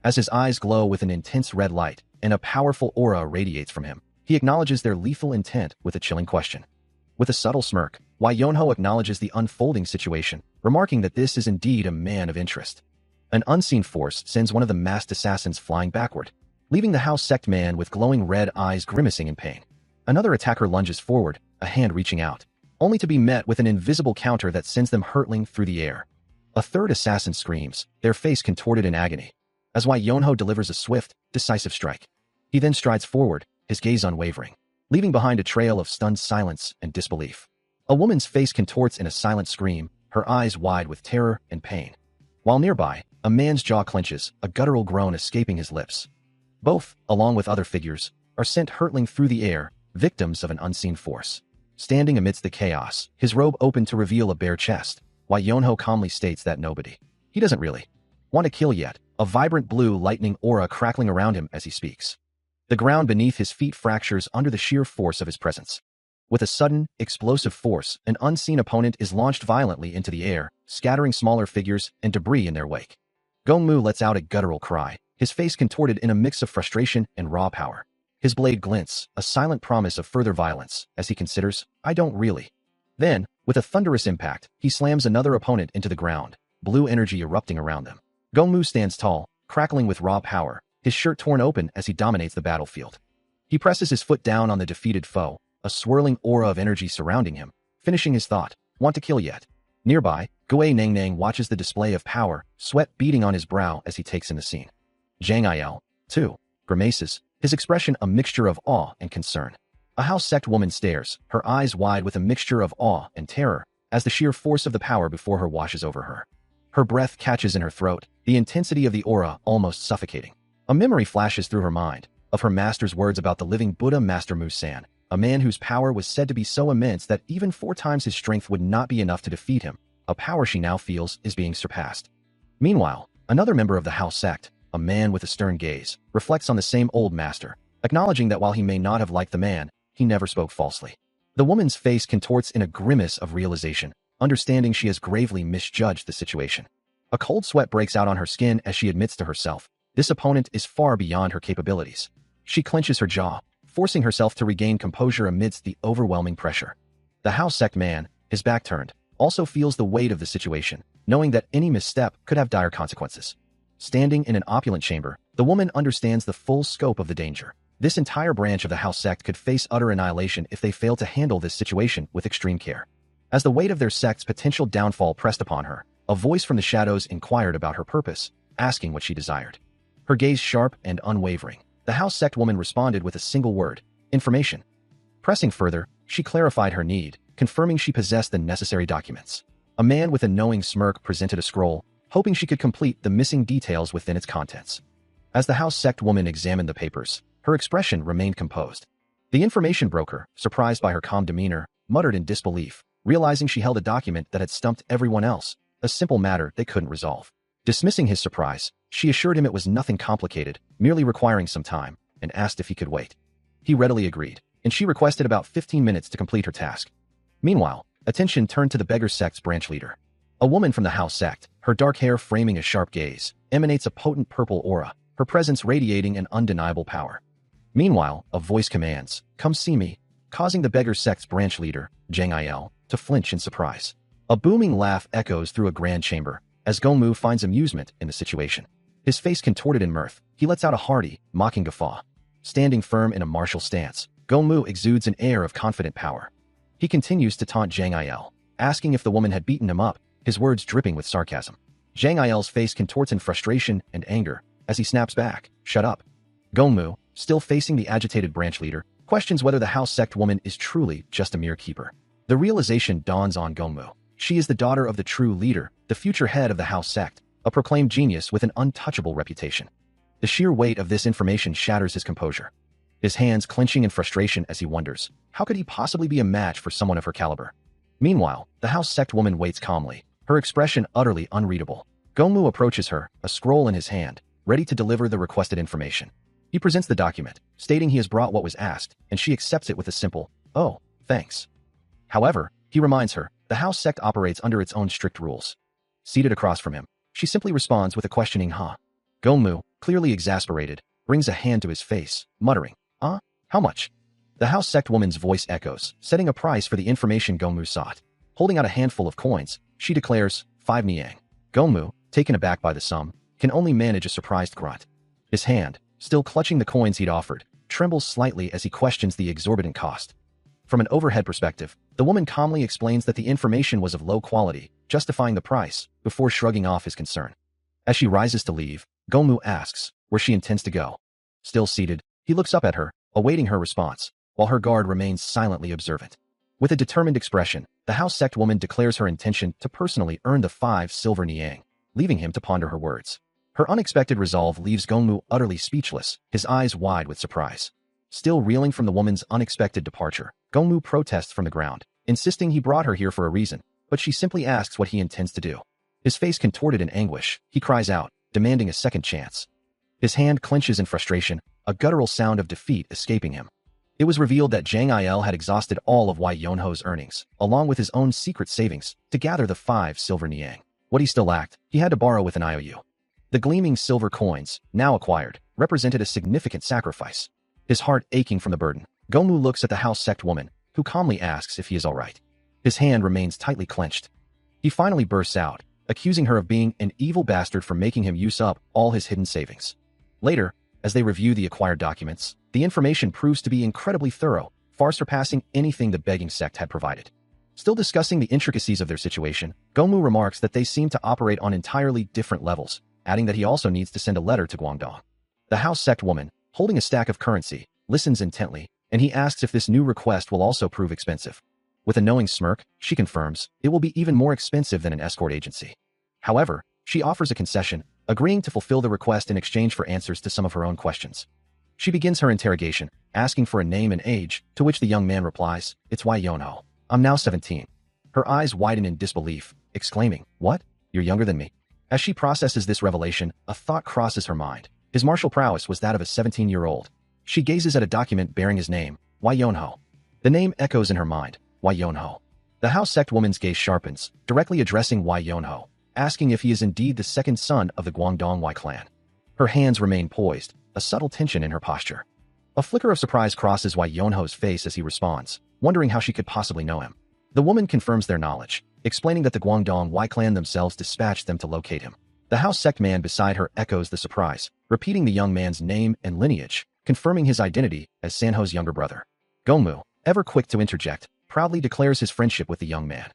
As his eyes glow with an intense red light and a powerful aura radiates from him, he acknowledges their lethal intent with a chilling question. With a subtle smirk, Wai Yonho acknowledges the unfolding situation, remarking that this is indeed a man of interest. An unseen force sends one of the masked assassins flying backward, leaving the house sect man with glowing red eyes grimacing in pain. Another attacker lunges forward, a hand reaching out, only to be met with an invisible counter that sends them hurtling through the air. A third assassin screams, their face contorted in agony. as Wei Yonho delivers a swift, decisive strike. He then strides forward, his gaze unwavering, leaving behind a trail of stunned silence and disbelief. A woman's face contorts in a silent scream, her eyes wide with terror and pain. While nearby, a man's jaw clenches, a guttural groan escaping his lips. Both, along with other figures, are sent hurtling through the air, victims of an unseen force. Standing amidst the chaos, his robe open to reveal a bare chest, Wei Yonho calmly states that nobody. He doesn't really want to kill yet, a vibrant blue lightning aura crackling around him as he speaks. The ground beneath his feet fractures under the sheer force of his presence. With a sudden, explosive force, an unseen opponent is launched violently into the air, scattering smaller figures and debris in their wake. Gongmu lets out a guttural cry, his face contorted in a mix of frustration and raw power. His blade glints, a silent promise of further violence, as he considers, I don't really. Then, with a thunderous impact, he slams another opponent into the ground, blue energy erupting around them. Gongmu stands tall, crackling with raw power, his shirt torn open as he dominates the battlefield. He presses his foot down on the defeated foe, a swirling aura of energy surrounding him, finishing his thought, want to kill yet. Nearby, Gui Nangnang watches the display of power, sweat beading on his brow as he takes in the scene. Zhang Il, too, grimaces, his expression a mixture of awe and concern. A house sect woman stares, her eyes wide with a mixture of awe and terror, as the sheer force of the power before her washes over her. Her breath catches in her throat, the intensity of the aura almost suffocating. A memory flashes through her mind, of her master's words about the living Buddha Master Musan, a man whose power was said to be so immense that even 4 times his strength would not be enough to defeat him, a power she now feels is being surpassed. Meanwhile, another member of the house sect, a man with a stern gaze, reflects on the same old master, acknowledging that while he may not have liked the man, he never spoke falsely. The woman's face contorts in a grimace of realization, understanding she has gravely misjudged the situation. A cold sweat breaks out on her skin as she admits to herself, this opponent is far beyond her capabilities. She clenches her jaw, forcing herself to regain composure amidst the overwhelming pressure. The house sect man, his back turned, also feels the weight of the situation, knowing that any misstep could have dire consequences. Standing in an opulent chamber, the woman understands the full scope of the danger. This entire branch of the house sect could face utter annihilation if they fail to handle this situation with extreme care. As the weight of their sect's potential downfall pressed upon her, a voice from the shadows inquired about her purpose, asking what she desired. Her gaze sharp and unwavering, the house sect woman responded with a single word, information. Pressing further, she clarified her need, confirming she possessed the necessary documents. A man with a knowing smirk presented a scroll, hoping she could complete the missing details within its contents. As the house sect woman examined the papers, her expression remained composed. The information broker, surprised by her calm demeanor, muttered in disbelief, realizing she held a document that had stumped everyone else, a simple matter they couldn't resolve. Dismissing his surprise, she assured him it was nothing complicated, merely requiring some time, and asked if he could wait. He readily agreed, and she requested about 15 minutes to complete her task. Meanwhile, attention turned to the beggar sect's branch leader. A woman from the house sect, her dark hair framing a sharp gaze, emanates a potent purple aura, her presence radiating an undeniable power. Meanwhile, a voice commands, come see me, causing the beggar sect's branch leader, Zhang Il, to flinch in surprise. A booming laugh echoes through a grand chamber, as Gongmu finds amusement in the situation. His face contorted in mirth, he lets out a hearty, mocking guffaw. Standing firm in a martial stance, Gongmu exudes an air of confident power. He continues to taunt Zhang Il, asking if the woman had beaten him up, his words dripping with sarcasm. Zhang Il's face contorts in frustration and anger, as he snaps back, shut up. Gongmu, still facing the agitated branch leader, questions whether the house sect woman is truly just a mere keeper. The realization dawns on Gongmu. She is the daughter of the true leader, the future head of the house sect, a proclaimed genius with an untouchable reputation. The sheer weight of this information shatters his composure. His hands clenching in frustration as he wonders, how could he possibly be a match for someone of her caliber? Meanwhile, the house sect woman waits calmly, her expression utterly unreadable. Gongmu approaches her, a scroll in his hand, ready to deliver the requested information. He presents the document, stating he has brought what was asked, and she accepts it with a simple, oh, thanks. However, he reminds her, the house sect operates under its own strict rules. Seated across from him, she simply responds with a questioning huh. Gongmu, clearly exasperated, brings a hand to his face, muttering, how much? The house sect woman's voice echoes, setting a price for the information Gongmu sought. Holding out a handful of coins, she declares, 5 niang. Gongmu, taken aback by the sum, can only manage a surprised grunt. His hand, still clutching the coins he'd offered, trembles slightly as he questions the exorbitant cost. From an overhead perspective, the woman calmly explains that the information was of low quality, justifying the price, before shrugging off his concern. As she rises to leave, Gongmu asks where she intends to go. Still seated, he looks up at her, awaiting her response, while her guard remains silently observant. With a determined expression, the house sect woman declares her intention to personally earn the 5 silver niang, leaving him to ponder her words. Her unexpected resolve leaves Gongmu utterly speechless, his eyes wide with surprise. Still reeling from the woman's unexpected departure, Gongmu protests from the ground, insisting he brought her here for a reason, but she simply asks what he intends to do. His face contorted in anguish, he cries out, demanding a second chance. His hand clenches in frustration, a guttural sound of defeat escaping him. It was revealed that Zhang Il had exhausted all of Wai Yonho's earnings, along with his own secret savings, to gather the 5 silver niang. What he still lacked, he had to borrow with an IOU. The gleaming silver coins, now acquired, represented a significant sacrifice. His heart aching from the burden, Gongmu looks at the house sect woman, who calmly asks if he is all right. His hand remains tightly clenched. He finally bursts out, accusing her of being an evil bastard for making him use up all his hidden savings. Later, as they review the acquired documents, the information proves to be incredibly thorough, far surpassing anything the begging sect had provided. Still discussing the intricacies of their situation, Gongmu remarks that they seem to operate on entirely different levels, adding that he also needs to send a letter to Guangdong. The house sect woman, holding a stack of currency, listens intently, and he asks if this new request will also prove expensive. With a knowing smirk, she confirms it will be even more expensive than an escort agency. However, she offers a concession, agreeing to fulfill the request in exchange for answers to some of her own questions. She begins her interrogation, asking for a name and age, to which the young man replies, "It's Wai Yonho. I'm now 17. Her eyes widen in disbelief, exclaiming, "What? You're younger than me?" As she processes this revelation, a thought crosses her mind. His martial prowess was that of a 17-year-old. She gazes at a document bearing his name, Wai Yonho. The name echoes in her mind, Wai Yonho. The house sect woman's gaze sharpens, directly addressing Wai Yonho, asking if he is indeed the second son of the Guangdong Wai clan. Her hands remain poised, a subtle tension in her posture. A flicker of surprise crosses Wai Yonho's face as he responds, wondering how she could possibly know him. The woman confirms their knowledge, explaining that the Guangdong Wai clan themselves dispatched them to locate him. The house sect man beside her echoes the surprise, repeating the young man's name and lineage, confirming his identity as Sanho's younger brother. Gongmu, ever quick to interject, proudly declares his friendship with the young man.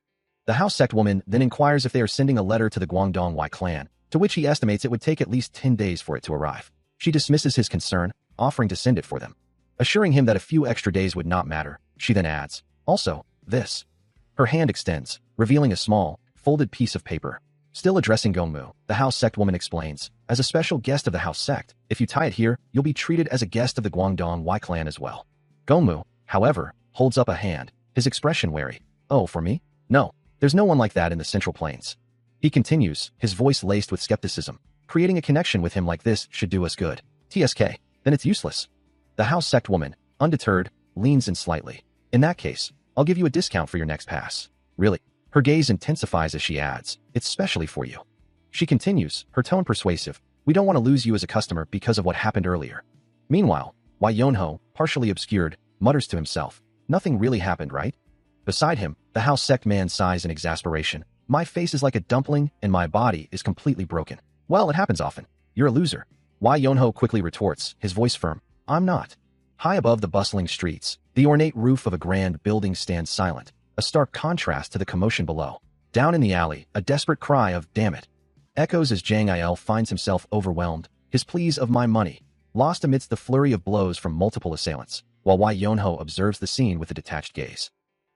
The house sect woman then inquires if they are sending a letter to the Guangdong Wai clan, to which he estimates it would take at least 10 days for it to arrive. She dismisses his concern, offering to send it for them. Assuring him that a few extra days would not matter, she then adds, "Also, this." Her hand extends, revealing a small, folded piece of paper. Still addressing Gongmu, the house sect woman explains, "As a special guest of the house sect, if you tie it here, you'll be treated as a guest of the Guangdong Wai clan as well." Gongmu, however, holds up a hand, his expression wary. "Oh, for me? No. There's no one like that in the Central Plains." He continues, his voice laced with skepticism. "Creating a connection with him like this should do us good. TSK, then it's useless." The house sect woman, undeterred, leans in slightly. "In that case, I'll give you a discount for your next pass." "Really?" Her gaze intensifies as she adds, "It's specially for you." She continues, her tone persuasive. "We don't want to lose you as a customer because of what happened earlier." Meanwhile, Wai Yonho, partially obscured, mutters to himself, "Nothing really happened, right?" Beside him, the house sect man sighs in exasperation. "My face is like a dumpling, and my body is completely broken." "Well, it happens often. You're a loser." Wai Yonho quickly retorts, his voice firm. "I'm not." High above the bustling streets, the ornate roof of a grand building stands silent, a stark contrast to the commotion below. Down in the alley, a desperate cry of, "Damn it," echoes as Zhang Il finds himself overwhelmed, his pleas of "my money," lost amidst the flurry of blows from multiple assailants, while Wai Yonho observes the scene with a detached gaze.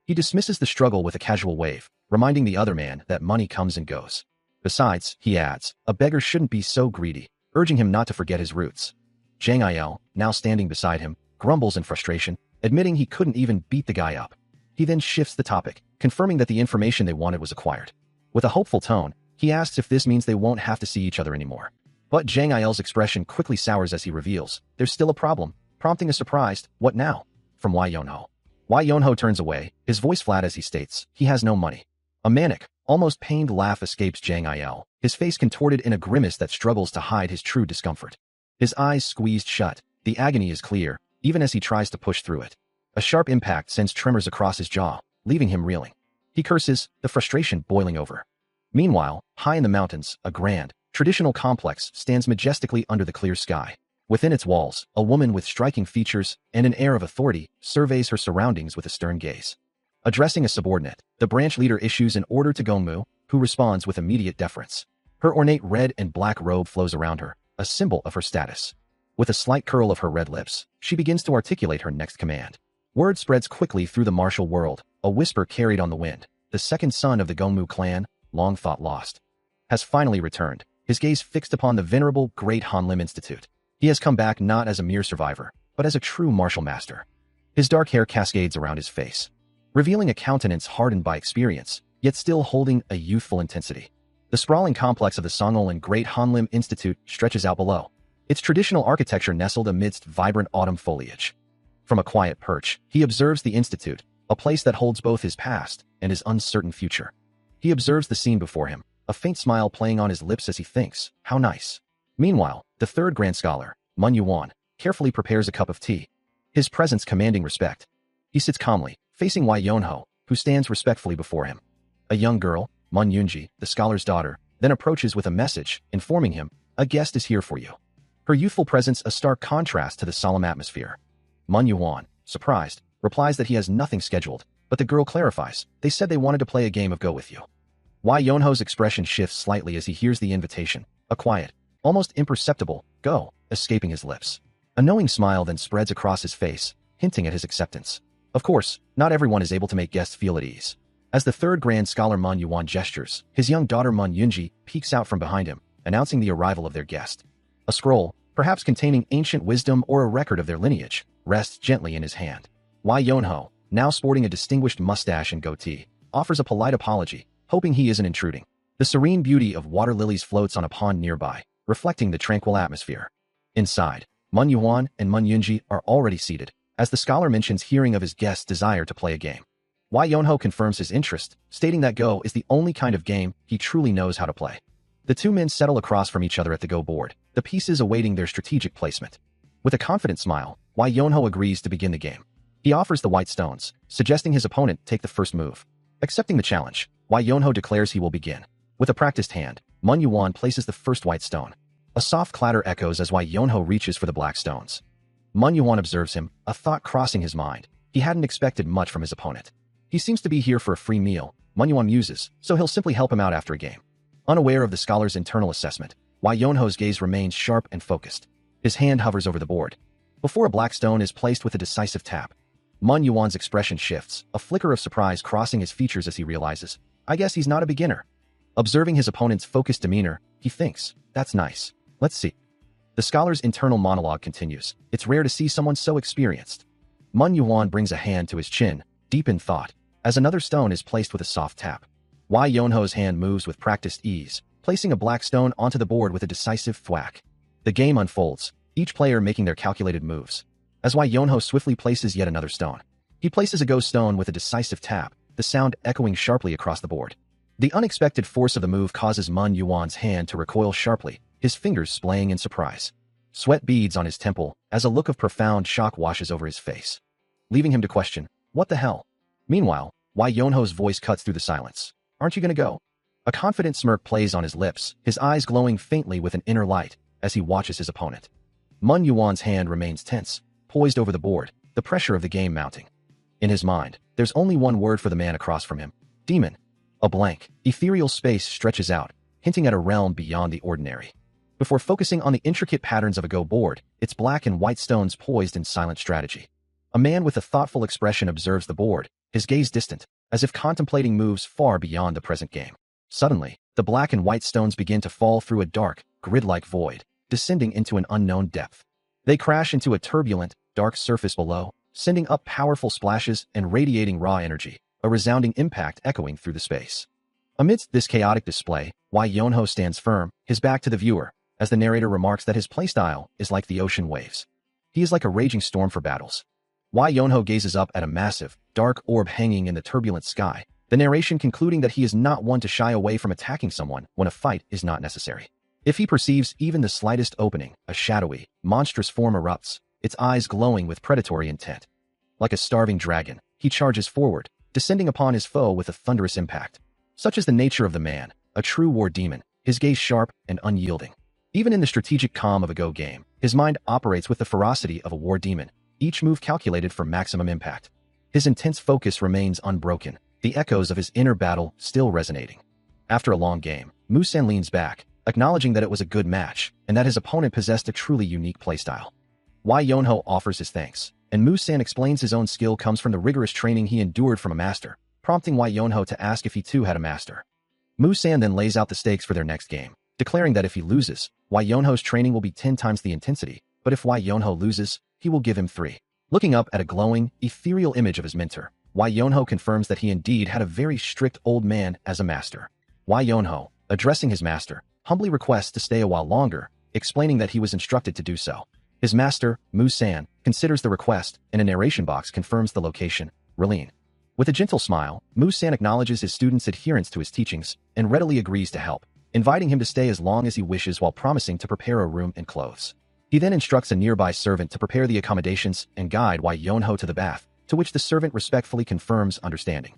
He dismisses the struggle with a casual wave, reminding the other man that money comes and goes. Besides, he adds, a beggar shouldn't be so greedy, urging him not to forget his roots. Zhang Il, now standing beside him, grumbles in frustration, admitting he couldn't even beat the guy up. He then shifts the topic, confirming that the information they wanted was acquired. With a hopeful tone, he asks if this means they won't have to see each other anymore. But Zhang Il's expression quickly sours as he reveals, there's still a problem, prompting a surprised, "What now?" from Wai Yonho. Wai Yonho turns away, his voice flat as he states, he has no money. A manic, almost pained laugh escapes Zhang Il, his face contorted in a grimace that struggles to hide his true discomfort. His eyes squeezed shut, the agony is clear, even as he tries to push through it. A sharp impact sends tremors across his jaw, leaving him reeling. He curses, the frustration boiling over. Meanwhile, high in the mountains, a grand, traditional complex stands majestically under the clear sky. Within its walls, a woman with striking features and an air of authority surveys her surroundings with a stern gaze. Addressing a subordinate, the branch leader issues an order to Gongmu, who responds with immediate deference. Her ornate red and black robe flows around her, a symbol of her status. With a slight curl of her red lips, she begins to articulate her next command. Word spreads quickly through the martial world, a whisper carried on the wind. The second son of the Gongmu clan, long thought lost, has finally returned, his gaze fixed upon the venerable Great Hanlim Institute. He has come back not as a mere survivor, but as a true martial master. His dark hair cascades around his face, revealing a countenance hardened by experience, yet still holding a youthful intensity. The sprawling complex of the Songhul and Great Hanlim Institute stretches out below, its traditional architecture nestled amidst vibrant autumn foliage. From a quiet perch, he observes the institute, a place that holds both his past and his uncertain future. He observes the scene before him, a faint smile playing on his lips as he thinks, how nice. Meanwhile, the third grand scholar, Mun Yuan, carefully prepares a cup of tea, his presence commanding respect. He sits calmly, facing Wai Yonho, who stands respectfully before him. A young girl, Mun Yunji, the scholar's daughter, then approaches with a message, informing him, a guest is here for you. Her youthful presence a stark contrast to the solemn atmosphere. Mun Yuan, surprised, replies that he has nothing scheduled, but the girl clarifies, they said they wanted to play a game of Go with you. Wai Yonho's expression shifts slightly as he hears the invitation, a quiet, almost imperceptible, go, escaping his lips. A knowing smile then spreads across his face, hinting at his acceptance. Of course, not everyone is able to make guests feel at ease. As the third grand scholar Mun Yuan gestures, his young daughter Mun Yunji peeks out from behind him, announcing the arrival of their guest. A scroll, perhaps containing ancient wisdom or a record of their lineage, rests gently in his hand. Wai Yonho, now sporting a distinguished mustache and goatee, offers a polite apology, hoping he isn't intruding. The serene beauty of water lilies floats on a pond nearby, reflecting the tranquil atmosphere. Inside, Mun Yuan and Mun Yunji are already seated, as the scholar mentions hearing of his guest's desire to play a game. Wai Yonho confirms his interest, stating that Go is the only kind of game he truly knows how to play. The two men settle across from each other at the Go board, the pieces awaiting their strategic placement. With a confident smile, Wai Yonho agrees to begin the game. He offers the white stones, suggesting his opponent take the first move. Accepting the challenge, Wai Yonho declares he will begin. With a practiced hand, Mun Yuan places the first white stone. A soft clatter echoes as Wai Yonho reaches for the black stones. Mun Yuan observes him, a thought crossing his mind. He hadn't expected much from his opponent. He seems to be here for a free meal, Mun Yuan muses, so he'll simply help him out after a game. Unaware of the scholar's internal assessment, Wai Yonho's gaze remains sharp and focused. His hand hovers over the board. Before a black stone is placed with a decisive tap, Mun Yuan's expression shifts, a flicker of surprise crossing his features as he realizes, I guess he's not a beginner. Observing his opponent's focused demeanor, he thinks, that's nice. Let's see. The scholar's internal monologue continues. It's rare to see someone so experienced. Mun Yuan brings a hand to his chin, deep in thought, as another stone is placed with a soft tap. Wai Yonho's hand moves with practiced ease, placing a black stone onto the board with a decisive thwack. The game unfolds, each player making their calculated moves. As Wai Yonho swiftly places yet another stone, he places a Go stone with a decisive tap, the sound echoing sharply across the board. The unexpected force of the move causes Mun Yuan's hand to recoil sharply, his fingers splaying in surprise. Sweat beads on his temple as a look of profound shock washes over his face, leaving him to question, what the hell? Meanwhile, Wai Yonho's voice cuts through the silence. Aren't you gonna go? A confident smirk plays on his lips, his eyes glowing faintly with an inner light as he watches his opponent. Mun Yuan's hand remains tense, poised over the board, the pressure of the game mounting. In his mind, there's only one word for the man across from him. Demon. A blank, ethereal space stretches out, hinting at a realm beyond the ordinary. Before focusing on the intricate patterns of a Go board, its black and white stones poised in silent strategy. A man with a thoughtful expression observes the board, his gaze distant, as if contemplating moves far beyond the present game. Suddenly, the black and white stones begin to fall through a dark, grid-like void, descending into an unknown depth. They crash into a turbulent, dark surface below, sending up powerful splashes and radiating raw energy, a resounding impact echoing through the space. Amidst this chaotic display, Wai Yonho stands firm, his back to the viewer, as the narrator remarks that his playstyle is like the ocean waves. He is like a raging storm for battles. Wai Yonho gazes up at a massive, dark orb hanging in the turbulent sky, the narration concluding that he is not one to shy away from attacking someone when a fight is not necessary. If he perceives even the slightest opening, a shadowy, monstrous form erupts, its eyes glowing with predatory intent. Like a starving dragon, he charges forward, descending upon his foe with a thunderous impact. Such is the nature of the man, a true war demon, his gaze sharp and unyielding. Even in the strategic calm of a Go game, his mind operates with the ferocity of a war demon, each move calculated for maximum impact. His intense focus remains unbroken, the echoes of his inner battle still resonating. After a long game, Musen leans back, acknowledging that it was a good match and that his opponent possessed a truly unique playstyle. Wai Yonho offers his thanks, and Mu-san explains his own skill comes from the rigorous training he endured from a master, prompting Wai Yonho to ask if he too had a master. Mu-san then lays out the stakes for their next game, declaring that if he loses, Wai Yonho's training will be 10 times the intensity, but if Wai Yonho loses, he will give him 3. Looking up at a glowing, ethereal image of his mentor, Wai Yonho confirms that he indeed had a very strict old man as a master. Wai Yonho, addressing his master, humbly requests to stay a while longer, explaining that he was instructed to do so. His master, Mu-san, considers the request, and a narration box confirms the location, Ralin. With a gentle smile, Mu-san acknowledges his student's adherence to his teachings and readily agrees to help, inviting him to stay as long as he wishes while promising to prepare a room and clothes. He then instructs a nearby servant to prepare the accommodations and guide Wai Yonho to the bath, to which the servant respectfully confirms understanding.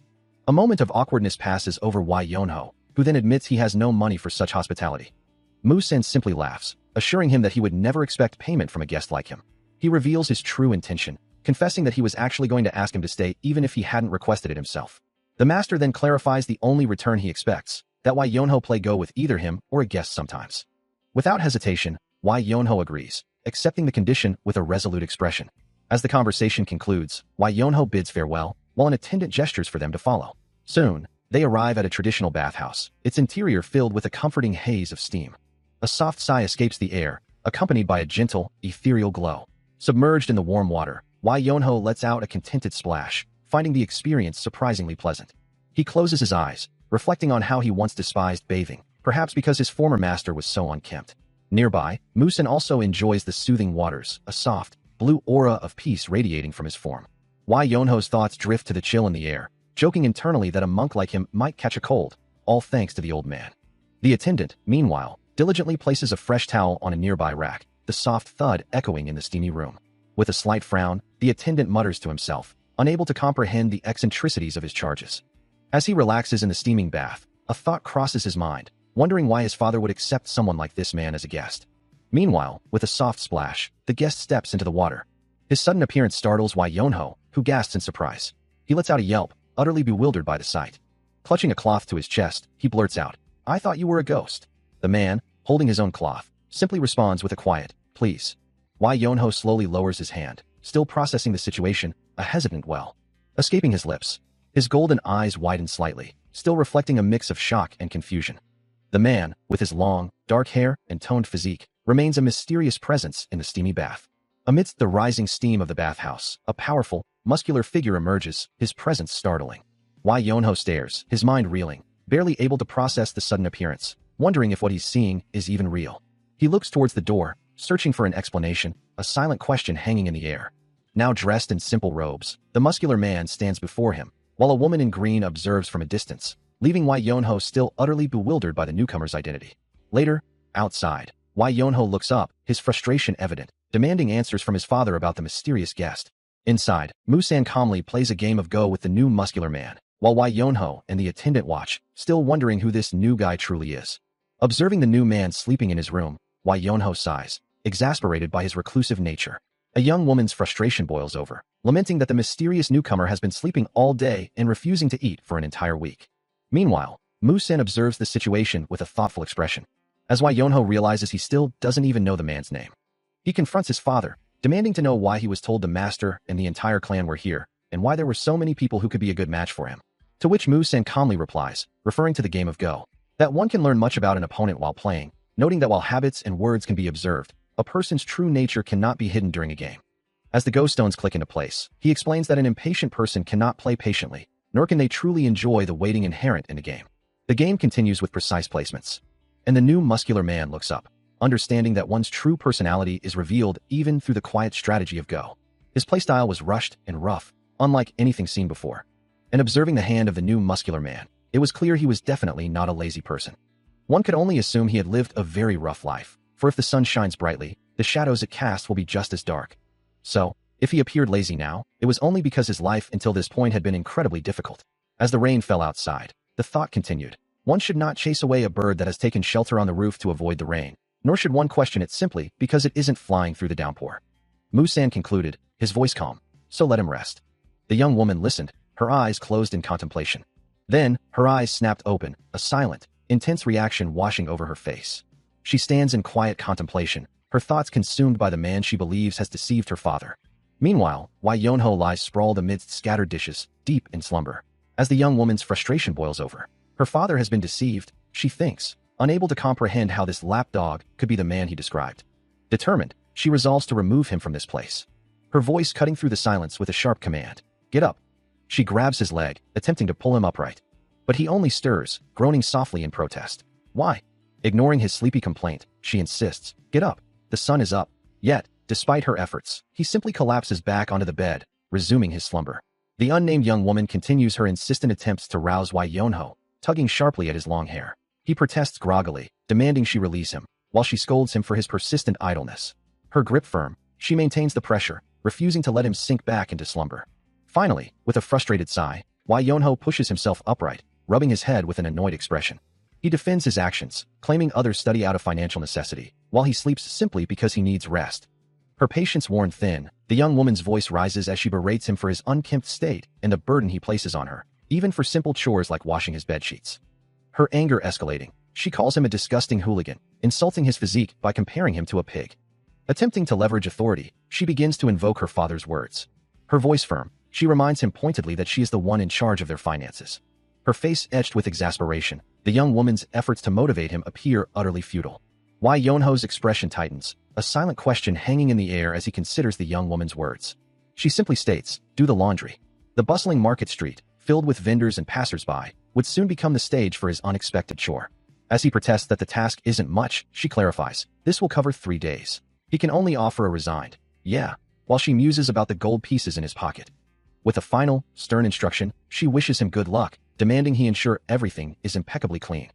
A moment of awkwardness passes over Wai Yonho, who then admits he has no money for such hospitality. Mu-san simply laughs, assuring him that he would never expect payment from a guest like him. He reveals his true intention, confessing that he was actually going to ask him to stay even if he hadn't requested it himself. The master then clarifies the only return he expects, that Wai Yonho play go with either him or a guest sometimes. Without hesitation, Wai Yonho agrees, accepting the condition with a resolute expression. As the conversation concludes, Wai Yonho bids farewell, while an attendant gestures for them to follow. Soon, they arrive at a traditional bathhouse, its interior filled with a comforting haze of steam. A soft sigh escapes the air, accompanied by a gentle, ethereal glow. Submerged in the warm water, Wai Yonho lets out a contented splash, finding the experience surprisingly pleasant. He closes his eyes, reflecting on how he once despised bathing, perhaps because his former master was so unkempt. Nearby, Mu-san also enjoys the soothing waters, a soft, blue aura of peace radiating from his form. Wai Yonho's thoughts drift to the chill in the air, joking internally that a monk like him might catch a cold, all thanks to the old man. The attendant, meanwhile, diligently places a fresh towel on a nearby rack, the soft thud echoing in the steamy room. With a slight frown, the attendant mutters to himself, unable to comprehend the eccentricities of his charges. As he relaxes in the steaming bath, a thought crosses his mind, wondering why his father would accept someone like this man as a guest. Meanwhile, with a soft splash, the guest steps into the water. His sudden appearance startles Wai Yonho, who gasps in surprise. He lets out a yelp, utterly bewildered by the sight. Clutching a cloth to his chest, he blurts out, "I thought you were a ghost." The man, holding his own cloth, simply responds with a quiet, "Please." Wai Yonho slowly lowers his hand, still processing the situation, a hesitant well escaping his lips. His golden eyes widen slightly, still reflecting a mix of shock and confusion. The man, with his long, dark hair and toned physique, remains a mysterious presence in the steamy bath. Amidst the rising steam of the bathhouse, a powerful, muscular figure emerges, his presence startling. Wai Yonho stares, his mind reeling, barely able to process the sudden appearance, wondering if what he's seeing is even real. He looks towards the door, searching for an explanation, a silent question hanging in the air. Now dressed in simple robes, the muscular man stands before him, while a woman in green observes from a distance, leaving Wai Yonho still utterly bewildered by the newcomer's identity. Later, outside, Wai Yonho looks up, his frustration evident, demanding answers from his father about the mysterious guest. Inside, Mu-san calmly plays a game of Go with the new muscular man, while Wai Yonho and the attendant watch, still wondering who this new guy truly is. Observing the new man sleeping in his room, Wai Yonho sighs, exasperated by his reclusive nature. A young woman's frustration boils over, lamenting that the mysterious newcomer has been sleeping all day and refusing to eat for an entire week. Meanwhile, Mu-san observes the situation with a thoughtful expression. As Wai Yonho realizes he still doesn't even know the man's name. He confronts his father, demanding to know why he was told the master and the entire clan were here, and why there were so many people who could be a good match for him. To which Mu-san calmly replies, referring to the game of Go, that one can learn much about an opponent while playing, noting that while habits and words can be observed, a person's true nature cannot be hidden during a game. As the Go stones click into place, he explains that an impatient person cannot play patiently, nor can they truly enjoy the waiting inherent in a game. The game continues with precise placements. And the new muscular man looks up, understanding that one's true personality is revealed even through the quiet strategy of Go. His playstyle was rushed and rough, unlike anything seen before. And observing the hand of the new muscular man, it was clear he was definitely not a lazy person. One could only assume he had lived a very rough life, for if the sun shines brightly, the shadows it casts will be just as dark. So, if he appeared lazy now, it was only because his life until this point had been incredibly difficult. As the rain fell outside, the thought continued. One should not chase away a bird that has taken shelter on the roof to avoid the rain, nor should one question it simply because it isn't flying through the downpour. Mu-san concluded, his voice calm, so let him rest. The young woman listened, her eyes closed in contemplation. Then, her eyes snapped open, a silent, intense reaction washing over her face. She stands in quiet contemplation, her thoughts consumed by the man she believes has deceived her father. Meanwhile, Wai Yonho lies sprawled amidst scattered dishes, deep in slumber. As the young woman's frustration boils over, her father has been deceived, she thinks, unable to comprehend how this lapdog could be the man he described. Determined, she resolves to remove him from this place. Her voice cutting through the silence with a sharp command. Get up. She grabs his leg, attempting to pull him upright. But he only stirs, groaning softly in protest. Why? Ignoring his sleepy complaint, she insists. Get up. The sun is up. Yet, despite her efforts, he simply collapses back onto the bed, resuming his slumber. The unnamed young woman continues her insistent attempts to rouse Wai Yonho, tugging sharply at his long hair. He protests groggily, demanding she release him, while she scolds him for his persistent idleness. Her grip firm, she maintains the pressure, refusing to let him sink back into slumber. Finally, with a frustrated sigh, Wai Yonho pushes himself upright, rubbing his head with an annoyed expression. He defends his actions, claiming others study out of financial necessity, while he sleeps simply because he needs rest. Her patience worn thin, the young woman's voice rises as she berates him for his unkempt state and the burden he places on her, even for simple chores like washing his bedsheets. Her anger escalating, she calls him a disgusting hooligan, insulting his physique by comparing him to a pig. Attempting to leverage authority, she begins to invoke her father's words. Her voice firm, she reminds him pointedly that she is the one in charge of their finances. Her face etched with exasperation, the young woman's efforts to motivate him appear utterly futile. Wai Yonho's expression tightens, a silent question hanging in the air as he considers the young woman's words. She simply states, do the laundry. The bustling market street, filled with vendors and passers-by, would soon become the stage for his unexpected chore. As he protests that the task isn't much, she clarifies, this will cover 3 days. He can only offer a resigned, yeah, while she muses about the gold pieces in his pocket. With a final, stern instruction, she wishes him good luck, demanding he ensure everything is impeccably clean.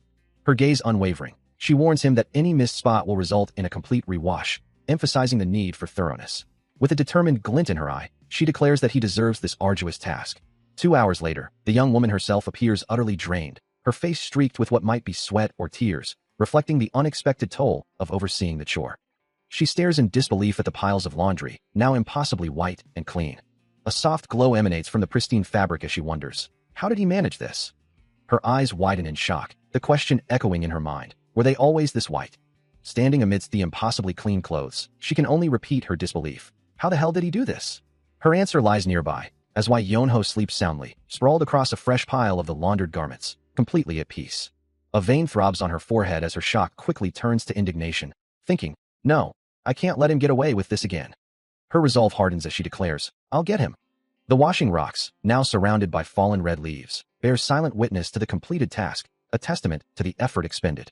Her gaze unwavering, she warns him that any missed spot will result in a complete rewash, emphasizing the need for thoroughness. With a determined glint in her eye, she declares that he deserves this arduous task. 2 hours later, the young woman herself appears utterly drained, her face streaked with what might be sweat or tears, reflecting the unexpected toll of overseeing the chore. She stares in disbelief at the piles of laundry, now impossibly white and clean. A soft glow emanates from the pristine fabric as she wonders, how did he manage this? Her eyes widen in shock, the question echoing in her mind, were they always this white? Standing amidst the impossibly clean clothes, she can only repeat her disbelief. How the hell did he do this? Her answer lies nearby, as Wai Yonho sleeps soundly, sprawled across a fresh pile of the laundered garments, completely at peace. A vein throbs on her forehead as her shock quickly turns to indignation, thinking, no, I can't let him get away with this again. Her resolve hardens as she declares, I'll get him. The washing rocks, now surrounded by fallen red leaves, bears silent witness to the completed task, a testament to the effort expended.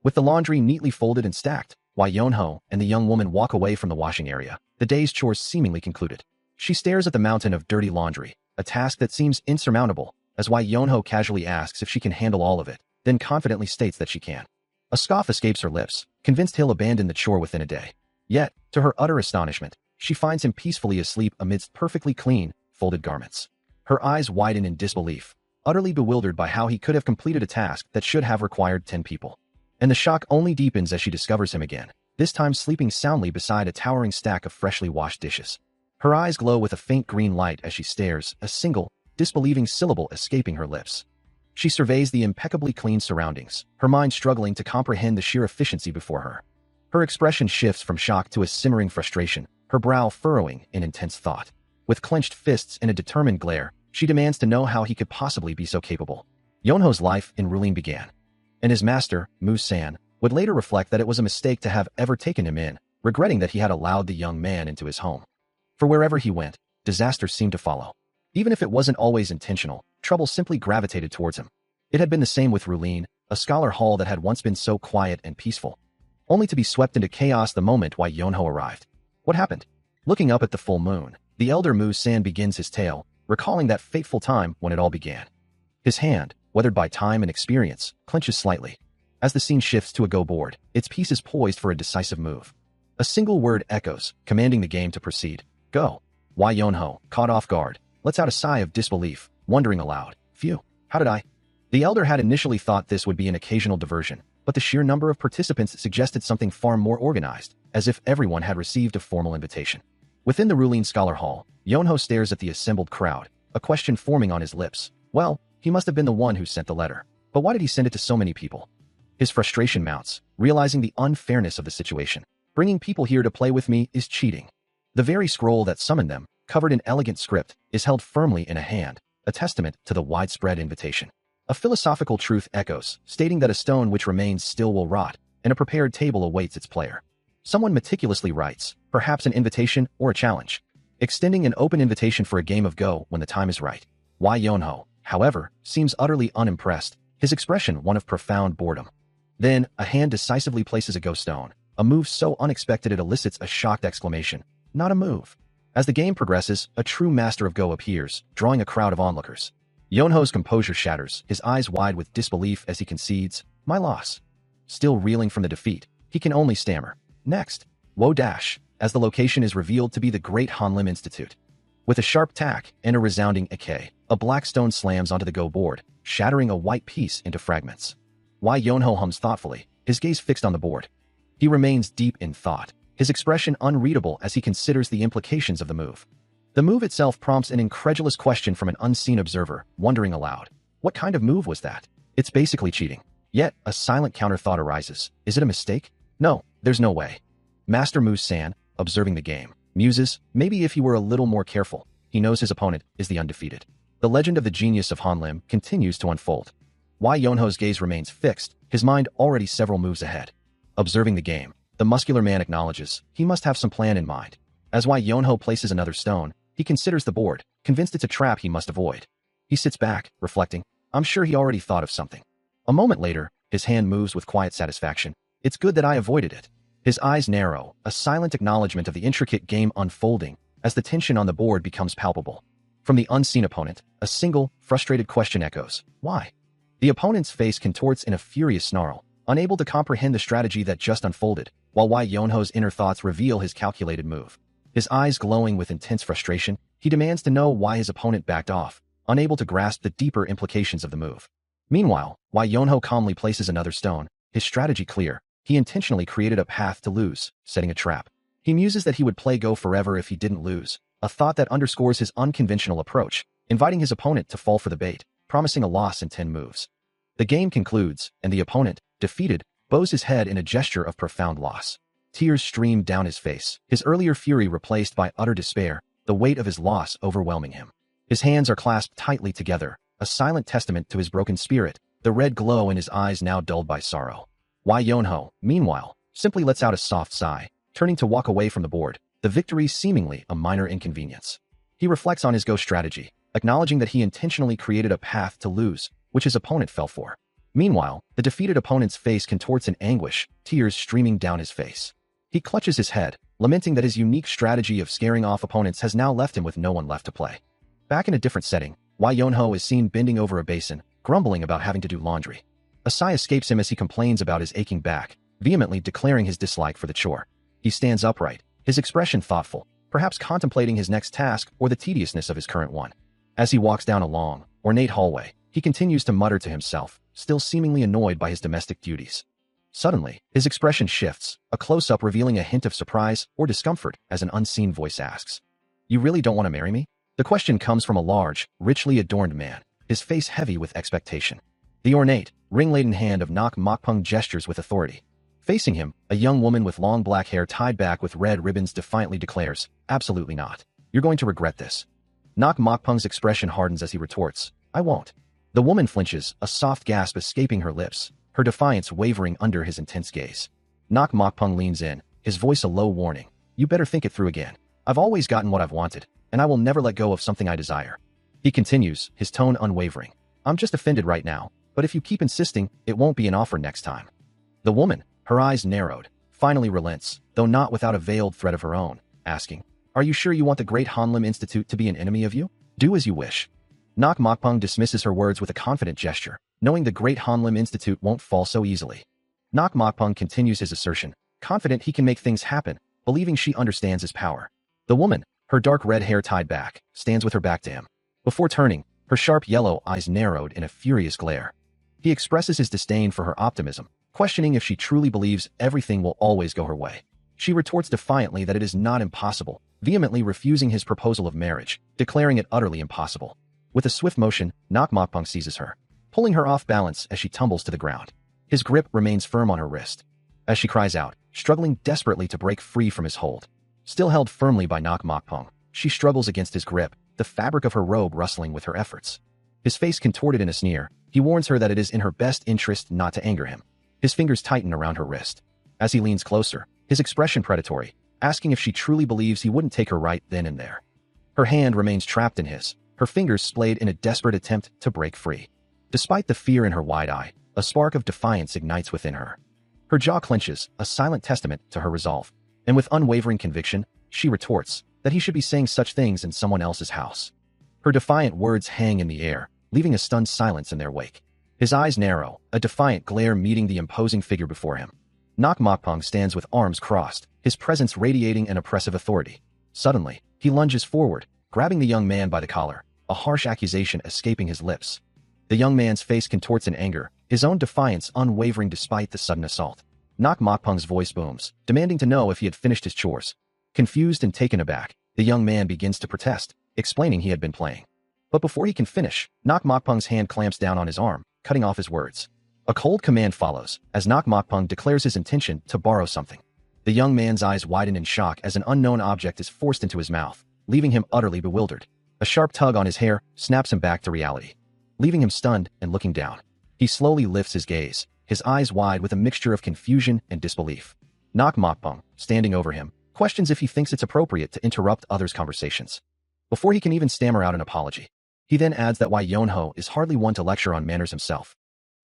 With the laundry neatly folded and stacked, Wai Yonho and the young woman walk away from the washing area, the day's chores seemingly concluded. She stares at the mountain of dirty laundry, a task that seems insurmountable, as Wai Yonho casually asks if she can handle all of it, then confidently states that she can. A scoff escapes her lips, convinced he'll abandon the chore within a day. Yet, to her utter astonishment, she finds him peacefully asleep amidst perfectly clean, folded garments. Her eyes widen in disbelief, utterly bewildered by how he could have completed a task that should have required 10 people. And the shock only deepens as she discovers him again, this time sleeping soundly beside a towering stack of freshly washed dishes. Her eyes glow with a faint green light as she stares, a single, disbelieving syllable escaping her lips. She surveys the impeccably clean surroundings, her mind struggling to comprehend the sheer efficiency before her. Her expression shifts from shock to a simmering frustration, her brow furrowing in intense thought. With clenched fists and a determined glare, she demands to know how he could possibly be so capable. Yonho's life in Rulin began, and his master, Mu-san, would later reflect that it was a mistake to have ever taken him in, regretting that he had allowed the young man into his home. For wherever he went, disaster seemed to follow. Even if it wasn't always intentional, trouble simply gravitated towards him. It had been the same with Rulin, a scholar hall that had once been so quiet and peaceful, only to be swept into chaos the moment Wai Yonho arrived. What happened? Looking up at the full moon, the elder Mu-san begins his tale, recalling that fateful time when it all began. His hand, weathered by time and experience, clenches slightly. As the scene shifts to a go board, its piece is poised for a decisive move. A single word echoes, commanding the game to proceed. Go. Wai Yonho, caught off guard, lets out a sigh of disbelief, wondering aloud, phew, how did I? The elder had initially thought this would be an occasional diversion, but the sheer number of participants suggested something far more organized, as if everyone had received a formal invitation. Within the Rulin Scholar Hall, Yonho stares at the assembled crowd, a question forming on his lips. Well, he must have been the one who sent the letter. But why did he send it to so many people? His frustration mounts, realizing the unfairness of the situation. Bringing people here to play with me is cheating. The very scroll that summoned them, covered in elegant script, is held firmly in a hand, a testament to the widespread invitation. A philosophical truth echoes, stating that a stone which remains still will rot, and a prepared table awaits its player. Someone meticulously writes, perhaps an invitation or a challenge, extending an open invitation for a game of Go when the time is right. Wai Yonho, however, seems utterly unimpressed, his expression one of profound boredom. Then, a hand decisively places a Go stone, a move so unexpected it elicits a shocked exclamation. Not a move. As the game progresses, a true master of Go appears, drawing a crowd of onlookers. Yonho's composure shatters, his eyes wide with disbelief as he concedes, my loss. Still reeling from the defeat, he can only stammer. Next. Wo dash, as the location is revealed to be the Great Hanlim Institute. With a sharp tack and a resounding ike, a black stone slams onto the Go board, shattering a white piece into fragments. Wai Yonho hums thoughtfully, his gaze fixed on the board. He remains deep in thought, his expression unreadable as he considers the implications of the move. The move itself prompts an incredulous question from an unseen observer, wondering aloud. What kind of move was that? It's basically cheating. Yet, a silent counter-thought arises. Is it a mistake? No, there's no way. Master Mu-san, observing the game, muses, maybe if he were a little more careful. He knows his opponent is the undefeated. The legend of the genius of Hanlim continues to unfold. Wai Yonho's gaze remains fixed, his mind already several moves ahead. Observing the game, the muscular man acknowledges he must have some plan in mind. As Wai Yonho places another stone, he considers the board, convinced it's a trap he must avoid. He sits back, reflecting. I'm sure he already thought of something. A moment later, his hand moves with quiet satisfaction. It's good that I avoided it. His eyes narrow, a silent acknowledgement of the intricate game unfolding as the tension on the board becomes palpable. From the unseen opponent, a single, frustrated question echoes. Why? The opponent's face contorts in a furious snarl, unable to comprehend the strategy that just unfolded, while Wai Yonho's inner thoughts reveal his calculated move. His eyes glowing with intense frustration, he demands to know why his opponent backed off, unable to grasp the deeper implications of the move. Meanwhile, Wai Yonho calmly places another stone, his strategy clear. He intentionally created a path to lose, setting a trap. He muses that he would play Go forever if he didn't lose, a thought that underscores his unconventional approach, inviting his opponent to fall for the bait, promising a loss in 10 moves. The game concludes, and the opponent, defeated, bows his head in a gesture of profound loss. Tears stream down his face, his earlier fury replaced by utter despair, the weight of his loss overwhelming him. His hands are clasped tightly together, a silent testament to his broken spirit, the red glow in his eyes now dulled by sorrow. Wai Yonho, meanwhile, simply lets out a soft sigh, turning to walk away from the board, the victory seemingly a minor inconvenience. He reflects on his Go strategy, acknowledging that he intentionally created a path to lose, which his opponent fell for. Meanwhile, the defeated opponent's face contorts in anguish, tears streaming down his face. He clutches his head, lamenting that his unique strategy of scaring off opponents has now left him with no one left to play. Back in a different setting, Wai Yonho is seen bending over a basin, grumbling about having to do laundry. A sigh escapes him as he complains about his aching back, vehemently declaring his dislike for the chore. He stands upright, his expression thoughtful, perhaps contemplating his next task or the tediousness of his current one. As he walks down a long, ornate hallway, he continues to mutter to himself, still seemingly annoyed by his domestic duties. Suddenly, his expression shifts, a close-up revealing a hint of surprise or discomfort as an unseen voice asks, "You really don't want to marry me?" The question comes from a large, richly adorned man, his face heavy with expectation. The ornate, ring-laden hand of Nak Mokpung gestures with authority. Facing him, a young woman with long black hair tied back with red ribbons defiantly declares, "Absolutely not. You're going to regret this." Nak Mokpung's expression hardens as he retorts, "I won't." The woman flinches, a soft gasp escaping her lips, her defiance wavering under his intense gaze. Nak Mokpung leans in, his voice a low warning. "You better think it through again. I've always gotten what I've wanted, and I will never let go of something I desire." He continues, his tone unwavering. "I'm just offended right now, but if you keep insisting, it won't be an offer next time." The woman, her eyes narrowed, finally relents, though not without a veiled threat of her own, asking, "Are you sure you want the Great Hanlim Institute to be an enemy of you? Do as you wish." Nak Mokpung dismisses her words with a confident gesture, knowing the Great Hanlim Institute won't fall so easily. Nak Mokpung continues his assertion, confident he can make things happen, believing she understands his power. The woman, her dark red hair tied back, stands with her back to him. Before turning, her sharp yellow eyes narrowed in a furious glare. He expresses his disdain for her optimism, questioning if she truly believes everything will always go her way. She retorts defiantly that it is not impossible, vehemently refusing his proposal of marriage, declaring it utterly impossible. With a swift motion, Nak Mokpung seizes her, pulling her off balance as she tumbles to the ground. His grip remains firm on her wrist. As she cries out, struggling desperately to break free from his hold. Still held firmly by Nak Mokpong, she struggles against his grip, the fabric of her robe rustling with her efforts. His face contorted in a sneer, he warns her that it is in her best interest not to anger him. His fingers tighten around her wrist. As he leans closer, his expression predatory, asking if she truly believes he wouldn't take her right then and there. Her hand remains trapped in his, her fingers splayed in a desperate attempt to break free. Despite the fear in her wide eye, a spark of defiance ignites within her. Her jaw clenches, a silent testament to her resolve. And with unwavering conviction, she retorts that he should be saying such things in someone else's house. Her defiant words hang in the air, leaving a stunned silence in their wake. His eyes narrow, a defiant glare meeting the imposing figure before him. Nak Mokpong stands with arms crossed, his presence radiating an oppressive authority. Suddenly, he lunges forward, grabbing the young man by the collar, a harsh accusation escaping his lips. The young man's face contorts in anger, his own defiance unwavering despite the sudden assault. Nak Mokpong's voice booms, demanding to know if he had finished his chores. Confused and taken aback, the young man begins to protest, explaining he had been playing. But before he can finish, Nak Mokpong's hand clamps down on his arm, cutting off his words. A cold command follows, as Nak Mokpong declares his intention to borrow something. The young man's eyes widen in shock as an unknown object is forced into his mouth, leaving him utterly bewildered. A sharp tug on his hair snaps him back to reality. Leaving him stunned and looking down. He slowly lifts his gaze, his eyes wide with a mixture of confusion and disbelief. Nak Mokpong, standing over him, questions if he thinks it's appropriate to interrupt others' conversations. Before he can even stammer out an apology, he then adds that Wai Yonho is hardly one to lecture on manners himself.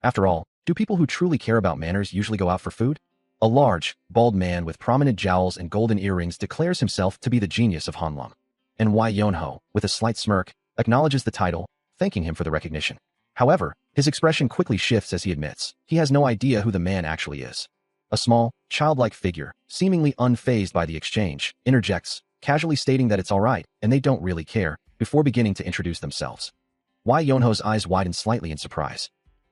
After all, do people who truly care about manners usually go out for food? A large, bald man with prominent jowls and golden earrings declares himself to be the genius of Hanlum. And Wai Yonho, with a slight smirk, acknowledges the title, thanking him for the recognition. However, his expression quickly shifts as he admits he has no idea who the man actually is. A small, childlike figure, seemingly unfazed by the exchange, interjects, casually stating that it's all right and they don't really care, before beginning to introduce themselves. Wai Yonho's eyes widen slightly in surprise,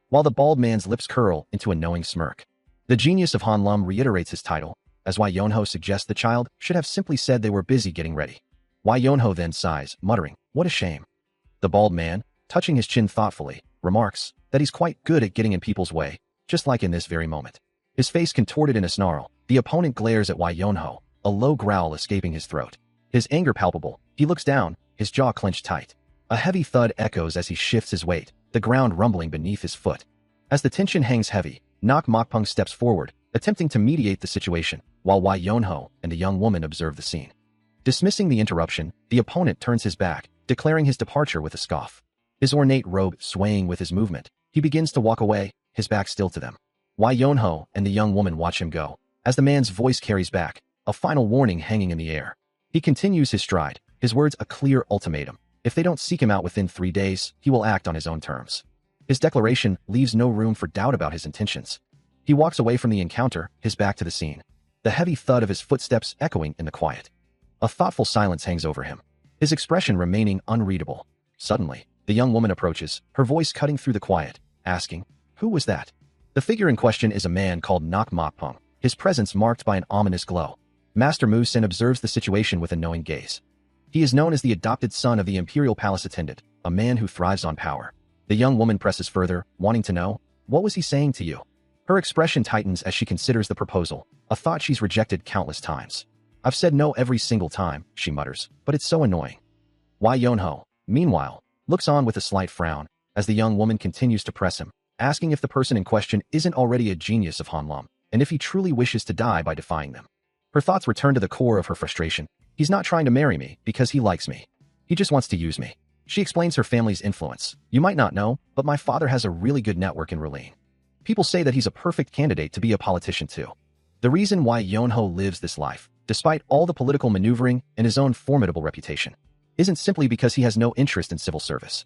while the bald man's lips curl into a knowing smirk. The genius of Hanlum reiterates his title, as Wai Yonho suggests the child should have simply said they were busy getting ready. Wai Yonho then sighs, muttering, "What a shame." The bald man, touching his chin thoughtfully, remarks that he's quite good at getting in people's way, just like in this very moment. His face contorted in a snarl, the opponent glares at Wai Yonho, a low growl escaping his throat. His anger palpable, he looks down, his jaw clenched tight. A heavy thud echoes as he shifts his weight, the ground rumbling beneath his foot. As the tension hangs heavy, Nak Mokpong steps forward, attempting to mediate the situation, while Wai Yonho and the young woman observe the scene. Dismissing the interruption, the opponent turns his back, declaring his departure with a scoff. His ornate robe swaying with his movement, he begins to walk away, his back still to them. Wai Yonho and the young woman watch him go, as the man's voice carries back, a final warning hanging in the air. He continues his stride, his words a clear ultimatum. If they don't seek him out within 3 days, he will act on his own terms. His declaration leaves no room for doubt about his intentions. He walks away from the encounter, his back to the scene, the heavy thud of his footsteps echoing in the quiet. A thoughtful silence hangs over him, his expression remaining unreadable. Suddenly, the young woman approaches, her voice cutting through the quiet, asking, "Who was that?" The figure in question is a man called Nak Mokpong, his presence marked by an ominous glow. Master Mu Sin observes the situation with a knowing gaze. He is known as the adopted son of the imperial palace attendant, a man who thrives on power. The young woman presses further, wanting to know, "What was he saying to you?" Her expression tightens as she considers the proposal, a thought she's rejected countless times. "I've said no every single time," she mutters, "but it's so annoying." Wai Yonho, meanwhile, looks on with a slight frown, as the young woman continues to press him, asking if the person in question isn't already a genius of Hanlum, and if he truly wishes to die by defying them. Her thoughts return to the core of her frustration. He's not trying to marry me because he likes me. He just wants to use me. She explains her family's influence. "You might not know, but my father has a really good network in Rulin. People say that he's a perfect candidate to be a politician too." The reason why Yonho lives this life, despite all the political maneuvering and his own formidable reputation, isn't simply because he has no interest in civil service.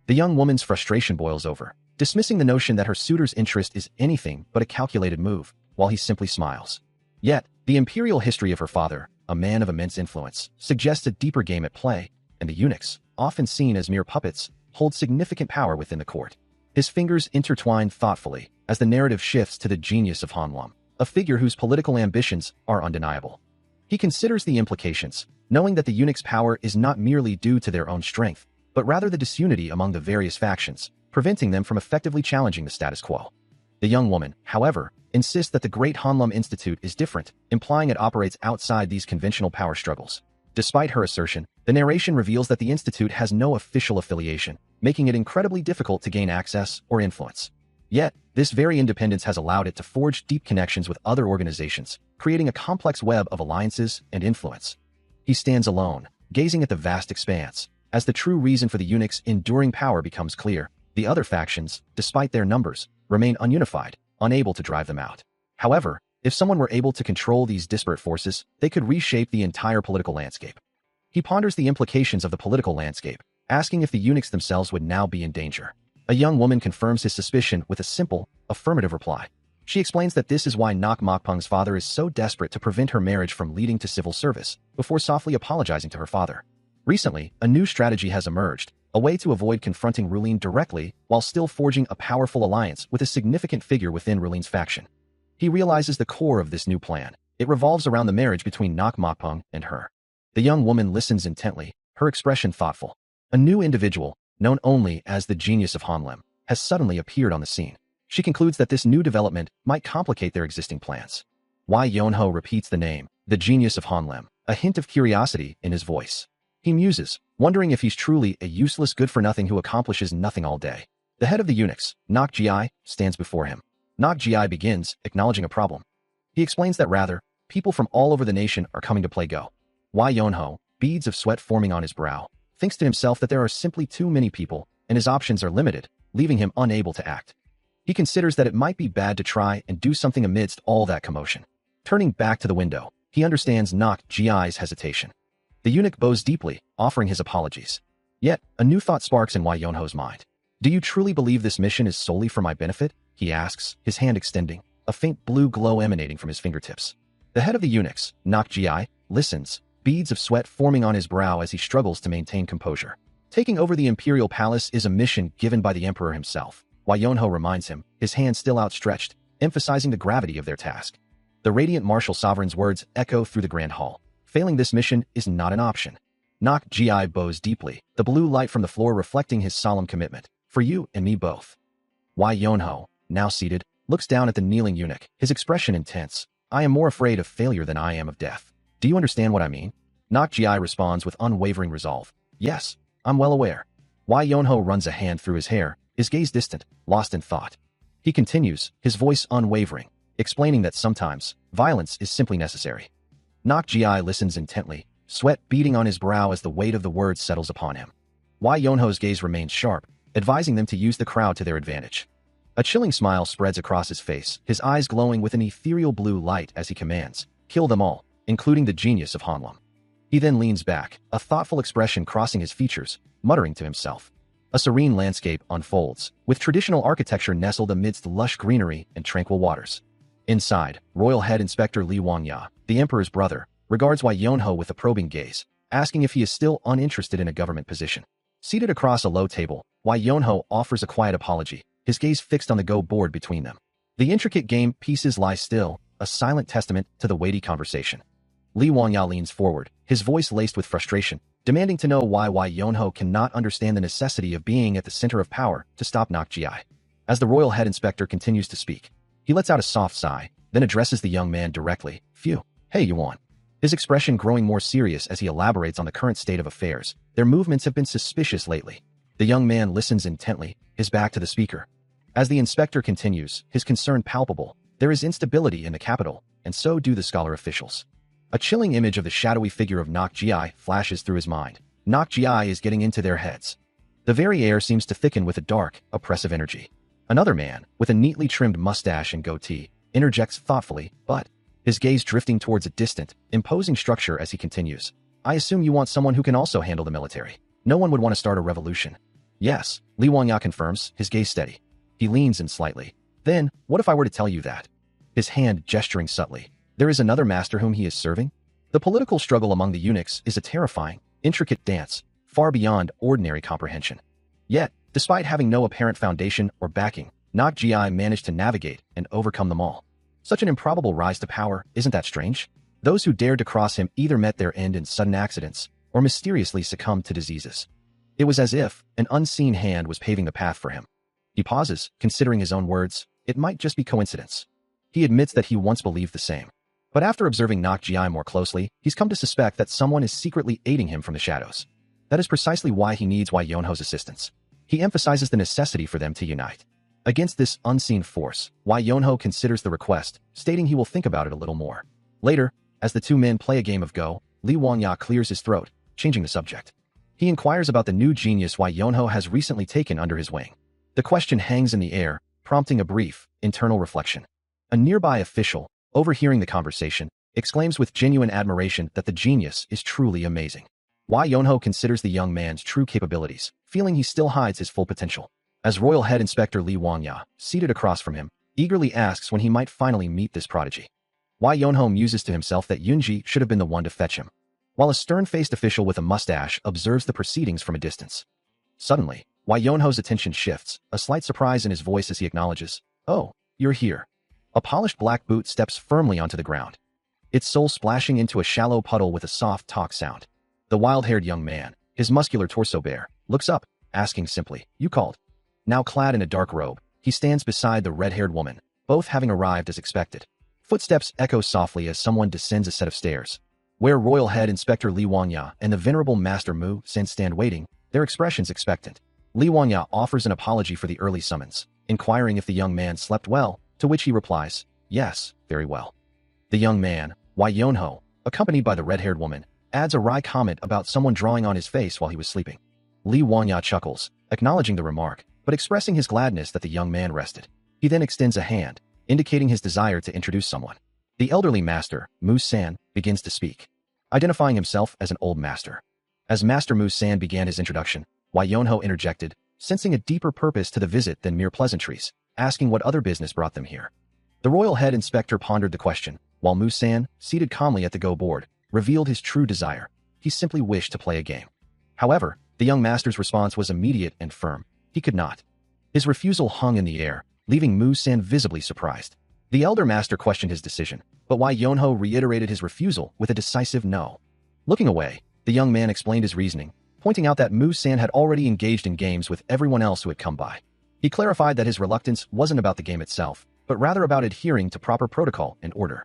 The young woman's frustration boils over, dismissing the notion that her suitor's interest is anything but a calculated move, while he simply smiles. Yet, the imperial history of her father, a man of immense influence, suggests a deeper game at play, and the eunuchs, often seen as mere puppets, hold significant power within the court. His fingers intertwine thoughtfully as the narrative shifts to the genius of Hanlum, a figure whose political ambitions are undeniable. He considers the implications, knowing that the eunuch's power is not merely due to their own strength, but rather the disunity among the various factions, preventing them from effectively challenging the status quo. The young woman, however, insists that the Great Hanlum Institute is different, implying it operates outside these conventional power struggles. Despite her assertion, the narration reveals that the institute has no official affiliation, making it incredibly difficult to gain access or influence. Yet, this very independence has allowed it to forge deep connections with other organizations, creating a complex web of alliances and influence. He stands alone, gazing at the vast expanse. As the true reason for the eunuch's enduring power becomes clear, the other factions, despite their numbers, remain ununified, unable to drive them out. However, if someone were able to control these disparate forces, they could reshape the entire political landscape. He ponders the implications of the political landscape, asking if the eunuchs themselves would now be in danger. A young woman confirms his suspicion with a simple, affirmative reply. She explains that this is why Nok Mokpung's father is so desperate to prevent her marriage from leading to civil service, before softly apologizing to her father. Recently, a new strategy has emerged, a way to avoid confronting Rulin directly while still forging a powerful alliance with a significant figure within Rulin's faction. He realizes the core of this new plan. It revolves around the marriage between Nok Mokpung and her. The young woman listens intently, her expression thoughtful. A new individual, known only as the genius of Hanlem, has suddenly appeared on the scene. She concludes that this new development might complicate their existing plans. Wai Yonho repeats the name, the genius of Hanlem, a hint of curiosity in his voice. He muses, wondering if he's truly a useless good-for-nothing who accomplishes nothing all day. The head of the eunuchs, Nok Ji, stands before him. Nok Ji begins, acknowledging a problem. He explains that rather, people from all over the nation are coming to play Go. Wai Yonho, beads of sweat forming on his brow, thinks to himself that there are simply too many people, and his options are limited, leaving him unable to act. He considers that it might be bad to try and do something amidst all that commotion. Turning back to the window, he understands Nok Ji's hesitation. The eunuch bows deeply, offering his apologies. Yet, a new thought sparks in Wai Yonho's mind. Do you truly believe this mission is solely for my benefit? He asks, his hand extending, a faint blue glow emanating from his fingertips. The head of the eunuchs, Nok Ji, listens, beads of sweat forming on his brow as he struggles to maintain composure. Taking over the imperial palace is a mission given by the emperor himself. Wai Yonho reminds him, his hand still outstretched, emphasizing the gravity of their task. The radiant martial sovereign's words echo through the grand hall. Failing this mission is not an option. Nok Ji bows deeply, the blue light from the floor reflecting his solemn commitment. For you and me both. Wai Yonho, now seated, looks down at the kneeling eunuch, his expression intense. I am more afraid of failure than I am of death. Do you understand what I mean? Nok Ji responds with unwavering resolve. Yes, I'm well aware. Wai Yonho runs a hand through his hair, his gaze distant, lost in thought. He continues, his voice unwavering, explaining that sometimes, violence is simply necessary. Nok Ji listens intently, sweat beading on his brow as the weight of the words settles upon him. Wai Yonho's gaze remains sharp, advising them to use the crowd to their advantage. A chilling smile spreads across his face, his eyes glowing with an ethereal blue light as he commands, kill them all, including the genius of Hanlum. He then leans back, a thoughtful expression crossing his features, muttering to himself. A serene landscape unfolds, with traditional architecture nestled amidst lush greenery and tranquil waters. Inside, Royal Head Inspector Li Wangya, the emperor's brother, regards Wai Yonho with a probing gaze, asking if he is still uninterested in a government position. Seated across a low table, Wai Yonho offers a quiet apology, his gaze fixed on the Go board between them. The intricate game pieces lie still, a silent testament to the weighty conversation. Li Wangya leans forward, his voice laced with frustration, demanding to know why Wai Yonho cannot understand the necessity of being at the center of power to stop Nok Ji. As the Royal Head Inspector continues to speak, he lets out a soft sigh, then addresses the young man directly. Phew, hey Yuan. His expression growing more serious as he elaborates on the current state of affairs. Their movements have been suspicious lately. The young man listens intently, his back to the speaker. As the inspector continues, his concern palpable, there is instability in the capital, and so do the scholar officials. A chilling image of the shadowy figure of Nok Ji flashes through his mind. Nok Ji is getting into their heads. The very air seems to thicken with a dark, oppressive energy. Another man, with a neatly trimmed mustache and goatee, interjects thoughtfully, but his gaze drifting towards a distant, imposing structure as he continues. I assume you want someone who can also handle the military. No one would want to start a revolution. Yes, Li Wangya confirms, his gaze steady. He leans in slightly. Then, what if I were to tell you that? His hand gesturing subtly. There is another master whom he is serving? The political struggle among the eunuchs is a terrifying, intricate dance, far beyond ordinary comprehension. Yet, despite having no apparent foundation or backing, Nok Ji managed to navigate and overcome them all. Such an improbable rise to power, isn't that strange? Those who dared to cross him either met their end in sudden accidents, or mysteriously succumbed to diseases. It was as if an unseen hand was paving the path for him. He pauses, considering his own words. it might just be coincidence. He admits that he once believed the same. But after observing Nok Ji more closely, he's come to suspect that someone is secretly aiding him from the shadows. That is precisely why he needs Wai Yonho's assistance. He emphasizes the necessity for them to unite. Against this unseen force, Wai Yonho considers the request, stating he will think about it a little more. Later, as the two men play a game of Go, Li Wangya clears his throat, changing the subject. He inquires about the new genius Wai Yonho has recently taken under his wing. The question hangs in the air, prompting a brief, internal reflection. A nearby official, overhearing the conversation, exclaims with genuine admiration that the genius is truly amazing. Wai Yonho considers the young man's true capabilities, feeling he still hides his full potential. As Royal Head Inspector Li Wangya, seated across from him, eagerly asks when he might finally meet this prodigy. Wai Yonho muses to himself that Yunji should have been the one to fetch him, while a stern-faced official with a mustache observes the proceedings from a distance. Suddenly, Wai Yonho's attention shifts, a slight surprise in his voice as he acknowledges, "Oh, you're here." A polished black boot steps firmly onto the ground, its sole splashing into a shallow puddle with a soft talk sound. The wild-haired young man, his muscular torso bare, looks up, asking simply, "You called?" Now clad in a dark robe, he stands beside the red-haired woman, both having arrived as expected. Footsteps echo softly as someone descends a set of stairs. Where Royal Head Inspector Li Wangya and the venerable Master Mu Sen stand waiting, their expressions expectant. Li Wangya offers an apology for the early summons, inquiring if the young man slept well, to which he replies, "Yes, very well." The young man, Wai Yonho, accompanied by the red-haired woman, adds a wry comment about someone drawing on his face while he was sleeping. Li Wangya chuckles, acknowledging the remark, but expressing his gladness that the young man rested. He then extends a hand, indicating his desire to introduce someone. The elderly master, Mu San, begins to speak, identifying himself as an old master. As Master Mu San began his introduction, Wai Yonho interjected, sensing a deeper purpose to the visit than mere pleasantries, asking what other business brought them here. The Royal Head Inspector pondered the question, while Mu San, seated calmly at the Go board, revealed his true desire. He simply wished to play a game. However, the young master's response was immediate and firm. He could not. His refusal hung in the air, leaving Mu San visibly surprised. The elder master questioned his decision, but Wai Yonho reiterated his refusal with a decisive no. Looking away, the young man explained his reasoning, pointing out that Mu San had already engaged in games with everyone else who had come by. He clarified that his reluctance wasn't about the game itself, but rather about adhering to proper protocol and order.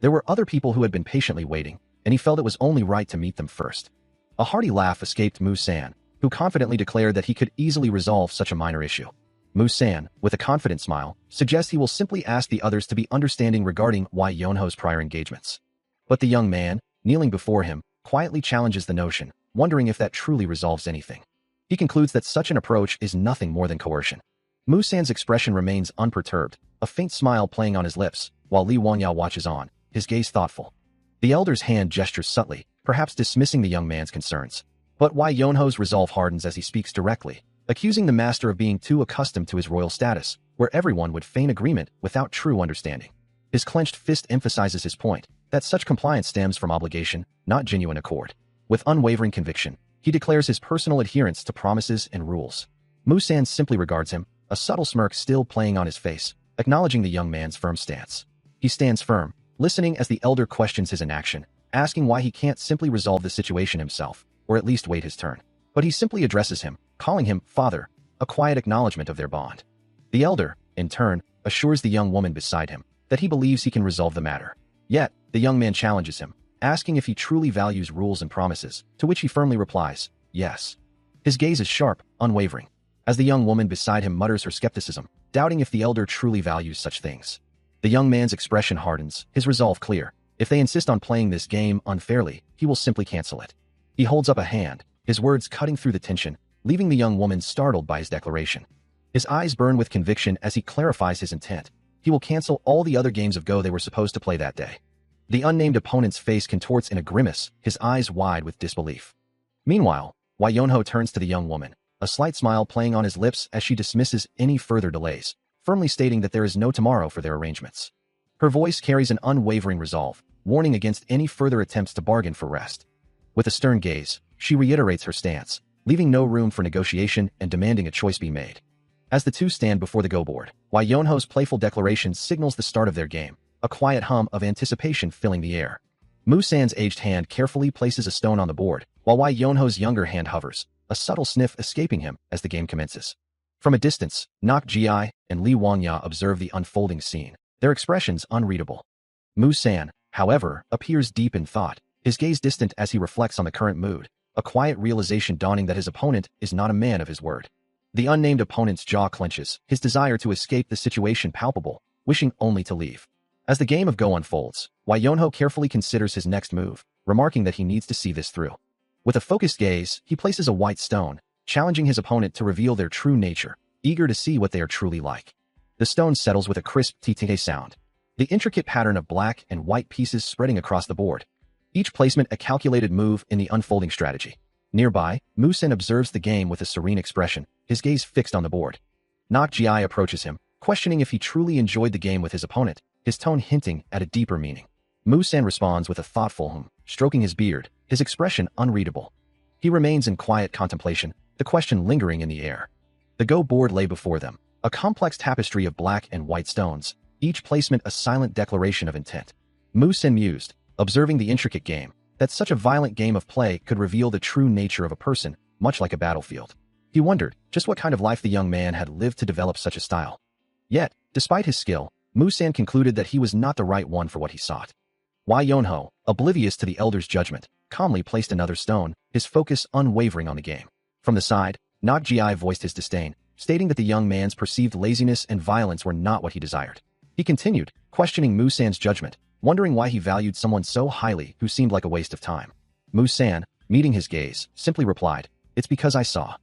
There were other people who had been patiently waiting, and he felt it was only right to meet them first. A hearty laugh escaped Mu San, who confidently declared that he could easily resolve such a minor issue. Mu San, with a confident smile, suggests he will simply ask the others to be understanding regarding Wai Yonho's prior engagements. But the young man, kneeling before him, quietly challenges the notion, wondering if that truly resolves anything. He concludes that such an approach is nothing more than coercion. Mu San's expression remains unperturbed, a faint smile playing on his lips, while Li Wangya watches on, his gaze thoughtful. The elder's hand gestures subtly, perhaps dismissing the young man's concerns. But Wai Yonho's resolve hardens as he speaks directly, accusing the master of being too accustomed to his royal status, where everyone would feign agreement without true understanding. His clenched fist emphasizes his point, that such compliance stems from obligation, not genuine accord. With unwavering conviction, he declares his personal adherence to promises and rules. Mu San simply regards him, a subtle smirk still playing on his face, acknowledging the young man's firm stance. He stands firm, listening as the elder questions his inaction, asking why he can't simply resolve the situation himself, or at least wait his turn. But he simply addresses him, calling him father, a quiet acknowledgement of their bond. The elder, in turn, assures the young woman beside him that he believes he can resolve the matter. Yet, the young man challenges him, asking if he truly values rules and promises, to which he firmly replies, yes. His gaze is sharp, unwavering, as the young woman beside him mutters her skepticism, doubting if the elder truly values such things. The young man's expression hardens, his resolve clear. If they insist on playing this game unfairly, he will simply cancel it. He holds up a hand, his words cutting through the tension, leaving the young woman startled by his declaration. His eyes burn with conviction as he clarifies his intent. He will cancel all the other games of Go they were supposed to play that day. The unnamed opponent's face contorts in a grimace, his eyes wide with disbelief. Meanwhile, Wai Yonho turns to the young woman, a slight smile playing on his lips as she dismisses any further delays, firmly stating that there is no tomorrow for their arrangements. Her voice carries an unwavering resolve, warning against any further attempts to bargain for rest. With a stern gaze, she reiterates her stance, leaving no room for negotiation and demanding a choice be made. As the two stand before the Go board, Wai Yonho's playful declaration signals the start of their game, a quiet hum of anticipation filling the air. Mu San's aged hand carefully places a stone on the board, while Wai Yonho's younger hand hovers, a subtle sniff escaping him as the game commences. From a distance, Nok Ji and and Li Wangya observe the unfolding scene, their expressions unreadable. Mu-san, however, appears deep in thought, his gaze distant as he reflects on the current mood, a quiet realization dawning that his opponent is not a man of his word. The unnamed opponent's jaw clenches, his desire to escape the situation palpable, wishing only to leave. As the game of Go unfolds, Yonho carefully considers his next move, remarking that he needs to see this through. With a focused gaze, he places a white stone, challenging his opponent to reveal their true nature, eager to see what they are truly like. The stone settles with a crisp tite sound, the intricate pattern of black and white pieces spreading across the board. Each placement a calculated move in the unfolding strategy. Nearby, Mu-san observes the game with a serene expression, his gaze fixed on the board. Nok Ji approaches him, questioning if he truly enjoyed the game with his opponent, his tone hinting at a deeper meaning. Mu-san responds with a thoughtful hum, stroking his beard, his expression unreadable. He remains in quiet contemplation, the question lingering in the air. The Go board lay before them, a complex tapestry of black and white stones, each placement a silent declaration of intent. Mu-san mused, observing the intricate game, that such a violent game of play could reveal the true nature of a person, much like a battlefield. He wondered just what kind of life the young man had lived to develop such a style. Yet, despite his skill, Mu-san concluded that he was not the right one for what he sought. Yonho, oblivious to the elder's judgment, calmly placed another stone, his focus unwavering on the game. From the side, Nok Ji voiced his disdain, stating that the young man's perceived laziness and violence were not what he desired. He continued, questioning Mu-san's judgment, wondering why he valued someone so highly who seemed like a waste of time. Mu-san, meeting his gaze, simply replied, "It's because I saw."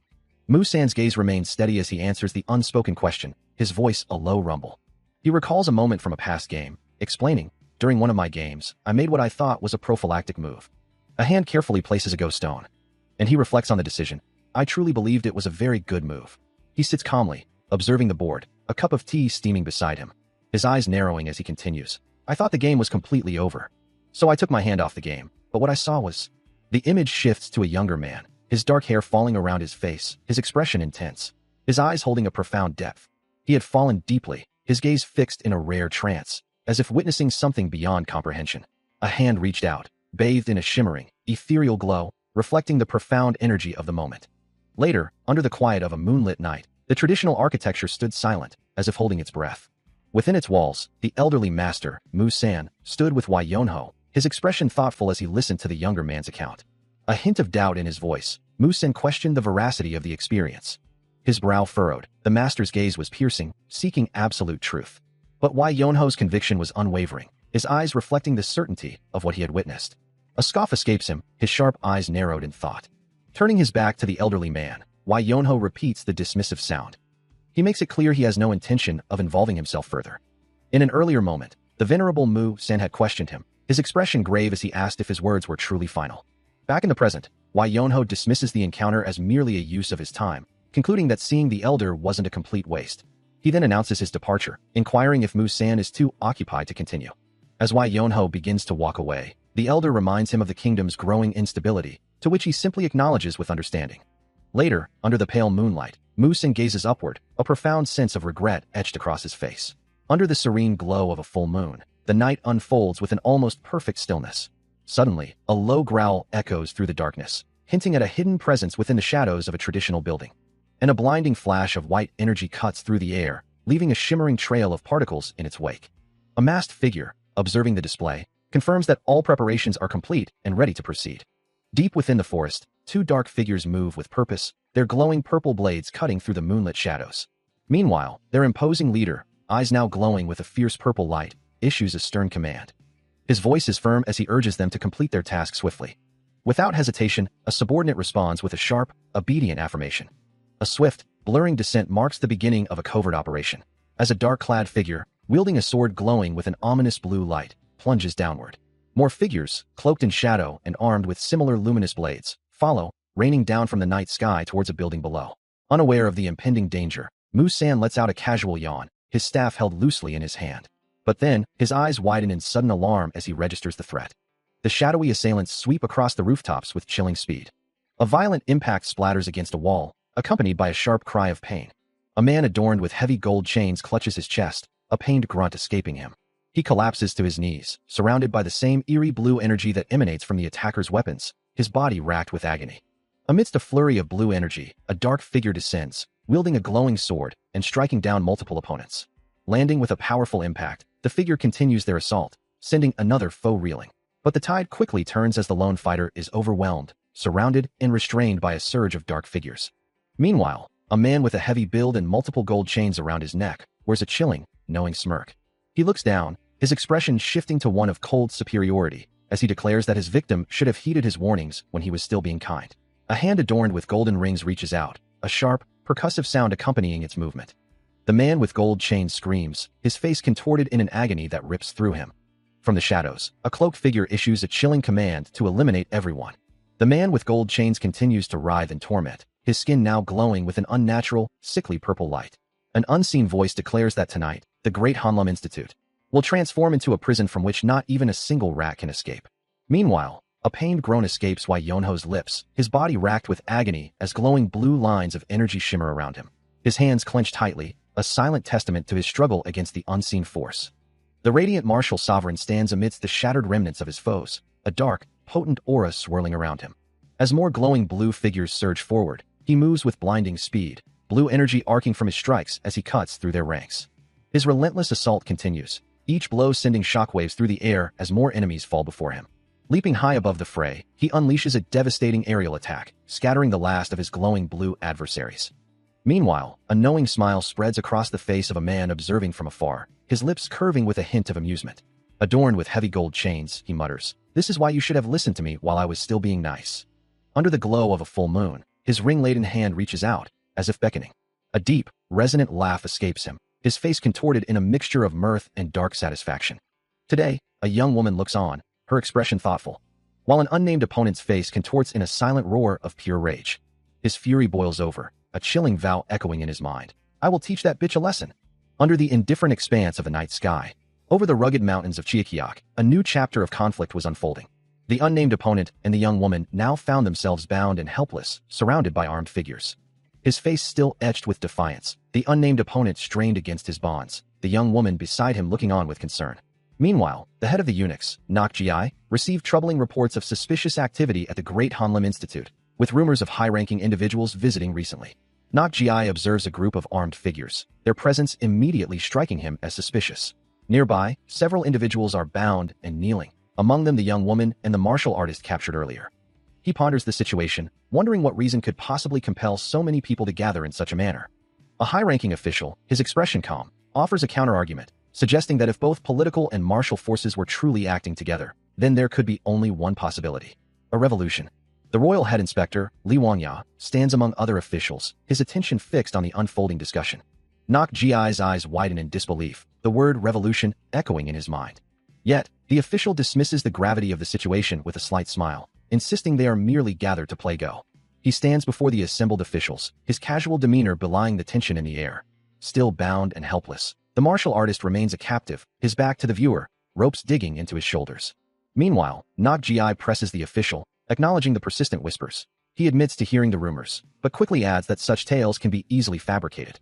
Mu-san's gaze remains steady as he answers the unspoken question, his voice a low rumble. He recalls a moment from a past game, explaining, "During one of my games, I made what I thought was a prophylactic move." A hand carefully places a Go stone, and he reflects on the decision. "I truly believed it was a very good move." He sits calmly, observing the board, a cup of tea steaming beside him, his eyes narrowing as he continues. "I thought the game was completely over. So I took my hand off the game, but what I saw was..." The image shifts to a younger man, his dark hair falling around his face, his expression intense, his eyes holding a profound depth. He had fallen deeply, his gaze fixed in a rare trance, as if witnessing something beyond comprehension. A hand reached out, bathed in a shimmering, ethereal glow, reflecting the profound energy of the moment. Later, under the quiet of a moonlit night, the traditional architecture stood silent, as if holding its breath. Within its walls, the elderly master, Mu-san, stood with Yonho, his expression thoughtful as he listened to the younger man's account. A hint of doubt in his voice, Mu-san questioned the veracity of the experience. His brow furrowed, the master's gaze was piercing, seeking absolute truth. But Yonho's conviction was unwavering, his eyes reflecting the certainty of what he had witnessed. A scoff escapes him, his sharp eyes narrowed in thought. Turning his back to the elderly man, Yonho repeats the dismissive sound. He makes it clear he has no intention of involving himself further. In an earlier moment, the venerable Mu-san had questioned him, his expression grave as he asked if his words were truly final. Back in the present, Yonho dismisses the encounter as merely a use of his time, concluding that seeing the elder wasn't a complete waste. He then announces his departure, inquiring if Mu-san is too occupied to continue. As Yonho begins to walk away, the elder reminds him of the kingdom's growing instability, to which he simply acknowledges with understanding. Later, under the pale moonlight, Mu-san gazes upward, a profound sense of regret etched across his face. Under the serene glow of a full moon, the night unfolds with an almost perfect stillness. Suddenly, a low growl echoes through the darkness, hinting at a hidden presence within the shadows of a traditional building. And a blinding flash of white energy cuts through the air, leaving a shimmering trail of particles in its wake. A masked figure, observing the display, confirms that all preparations are complete and ready to proceed. Deep within the forest, two dark figures move with purpose, their glowing purple blades cutting through the moonlit shadows. Meanwhile, their imposing leader, eyes now glowing with a fierce purple light, issues a stern command. His voice is firm as he urges them to complete their task swiftly. Without hesitation, a subordinate responds with a sharp, obedient affirmation. A swift, blurring descent marks the beginning of a covert operation, as a dark-clad figure, wielding a sword glowing with an ominous blue light, plunges downward. More figures, cloaked in shadow and armed with similar luminous blades, follow, raining down from the night sky towards a building below. Unaware of the impending danger, Mu-san lets out a casual yawn, his staff held loosely in his hand. But then, his eyes widen in sudden alarm as he registers the threat. The shadowy assailants sweep across the rooftops with chilling speed. A violent impact splatters against a wall, accompanied by a sharp cry of pain. A man adorned with heavy gold chains clutches his chest, a pained grunt escaping him. He collapses to his knees, surrounded by the same eerie blue energy that emanates from the attacker's weapons, his body racked with agony. Amidst a flurry of blue energy, a dark figure descends, wielding a glowing sword and striking down multiple opponents. Landing with a powerful impact, the figure continues their assault, sending another foe reeling. But the tide quickly turns as the lone fighter is overwhelmed, surrounded, and restrained by a surge of dark figures. Meanwhile, a man with a heavy build and multiple gold chains around his neck wears a chilling, knowing smirk. He looks down, his expression shifting to one of cold superiority, as he declares that his victim should have heeded his warnings when he was still being kind. A hand adorned with golden rings reaches out, a sharp, percussive sound accompanying its movement. The man with gold chains screams, his face contorted in an agony that rips through him. From the shadows, a cloaked figure issues a chilling command to eliminate everyone. The man with gold chains continues to writhe in torment, his skin now glowing with an unnatural, sickly purple light. An unseen voice declares that tonight, the Great Hanlum Institute will transform into a prison from which not even a single rat can escape. Meanwhile, a pained groan escapes Yonho's lips, his body racked with agony as glowing blue lines of energy shimmer around him. His hands clench tightly, a silent testament to his struggle against the unseen force. The radiant martial sovereign stands amidst the shattered remnants of his foes, a dark, potent aura swirling around him. As more glowing blue figures surge forward, he moves with blinding speed, blue energy arcing from his strikes as he cuts through their ranks. His relentless assault continues, each blow sending shockwaves through the air as more enemies fall before him. Leaping high above the fray, he unleashes a devastating aerial attack, scattering the last of his glowing blue adversaries. Meanwhile, a knowing smile spreads across the face of a man observing from afar, his lips curving with a hint of amusement. Adorned with heavy gold chains, he mutters, "This is why you should have listened to me while I was still being nice." Under the glow of a full moon, his ring-laden hand reaches out, as if beckoning. A deep, resonant laugh escapes him, his face contorted in a mixture of mirth and dark satisfaction. Today, a young woman looks on, her expression thoughtful, while an unnamed opponent's face contorts in a silent roar of pure rage. His fury boils over, a chilling vow echoing in his mind. "I will teach that bitch a lesson." Under the indifferent expanse of the night sky, over the rugged mountains of Chiakiak, a new chapter of conflict was unfolding. The unnamed opponent and the young woman now found themselves bound and helpless, surrounded by armed figures. His face still etched with defiance, the unnamed opponent strained against his bonds, the young woman beside him looking on with concern. Meanwhile, the head of the eunuchs, Nakji, received troubling reports of suspicious activity at the Great Hanlum Institute, with rumors of high-ranking individuals visiting recently. Nakji observes a group of armed figures, their presence immediately striking him as suspicious. Nearby, several individuals are bound and kneeling, among them the young woman and the martial artist captured earlier. He ponders the situation, wondering what reason could possibly compel so many people to gather in such a manner. A high-ranking official, his expression calm, offers a counter-argument, suggesting that if both political and martial forces were truly acting together, then there could be only one possibility: a revolution. The royal head inspector, Li Wangya, stands among other officials, his attention fixed on the unfolding discussion. Nakji's eyes widen in disbelief, the word revolution echoing in his mind. Yet, the official dismisses the gravity of the situation with a slight smile, insisting they are merely gathered to play Go. He stands before the assembled officials, his casual demeanor belying the tension in the air. Still bound and helpless, the martial artist remains a captive, his back to the viewer, ropes digging into his shoulders. Meanwhile, Nakji presses the official, acknowledging the persistent whispers. He admits to hearing the rumors, but quickly adds that such tales can be easily fabricated.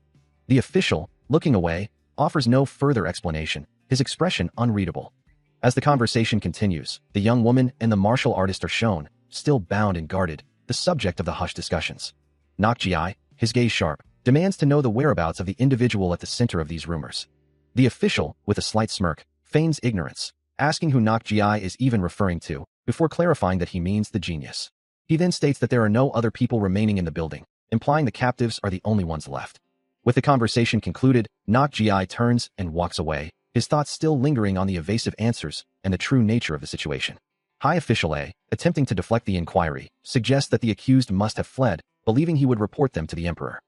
The official, looking away, offers no further explanation, his expression unreadable. As the conversation continues, the young woman and the martial artist are shown, still bound and guarded, the subject of the hushed discussions. Nakji, his gaze sharp, demands to know the whereabouts of the individual at the center of these rumors. The official, with a slight smirk, feigns ignorance, asking who Nakji is even referring to, before clarifying that he means the genius. He then states that there are no other people remaining in the building, implying the captives are the only ones left. With the conversation concluded, Nakji turns and walks away, his thoughts still lingering on the evasive answers and the true nature of the situation. High Official A, attempting to deflect the inquiry, suggests that the accused must have fled, believing he would report them to the emperor.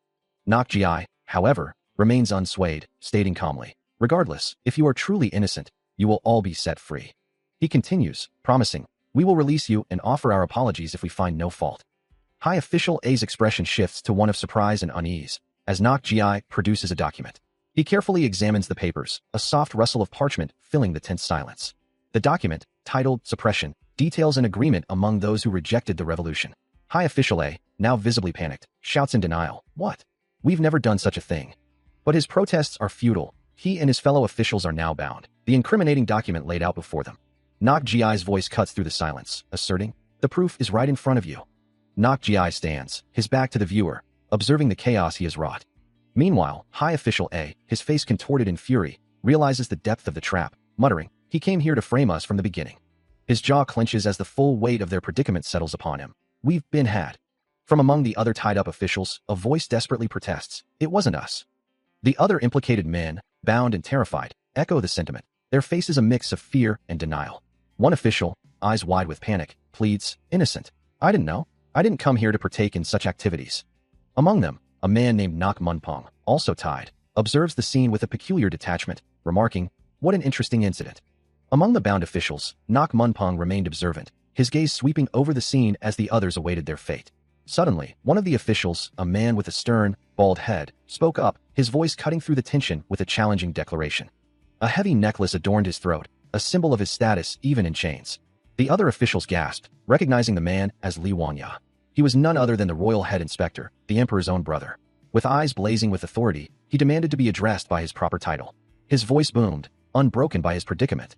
Nakji, however, remains unswayed, stating calmly, "Regardless, if you are truly innocent, you will all be set free." He continues, promising, "We will release you and offer our apologies if we find no fault." High Official A's expression shifts to one of surprise and unease, as Nakji produces a document. He carefully examines the papers, a soft rustle of parchment filling the tense silence. The document, titled Suppression, details an agreement among those who rejected the revolution. High Official A, now visibly panicked, shouts in denial, "What? We've never done such a thing." But his protests are futile. He and his fellow officials are now bound, the incriminating document laid out before them. Nakji's voice cuts through the silence, asserting, "The proof is right in front of you." Nakji stands, his back to the viewer, observing the chaos he has wrought. Meanwhile, High Official A, his face contorted in fury, realizes the depth of the trap, muttering, "He came here to frame us from the beginning." His jaw clenches as the full weight of their predicament settles upon him. "We've been had." From among the other tied-up officials, a voice desperately protests, "It wasn't us." The other implicated men, bound and terrified, echo the sentiment, their faces a mix of fear and denial. One official, eyes wide with panic, pleads, "Innocent. I didn't know. I didn't come here to partake in such activities." Among them, a man named Nak Munpong, also tied, observes the scene with a peculiar detachment, remarking, "What an interesting incident." Among the bound officials, Nak Munpong remained observant, his gaze sweeping over the scene as the others awaited their fate. Suddenly, one of the officials, a man with a stern, bald head, spoke up, his voice cutting through the tension with a challenging declaration. A heavy necklace adorned his throat, a symbol of his status even in chains. The other officials gasped, recognizing the man as Li Wanya. He was none other than the royal head inspector, the emperor's own brother. With eyes blazing with authority, he demanded to be addressed by his proper title. His voice boomed, unbroken by his predicament.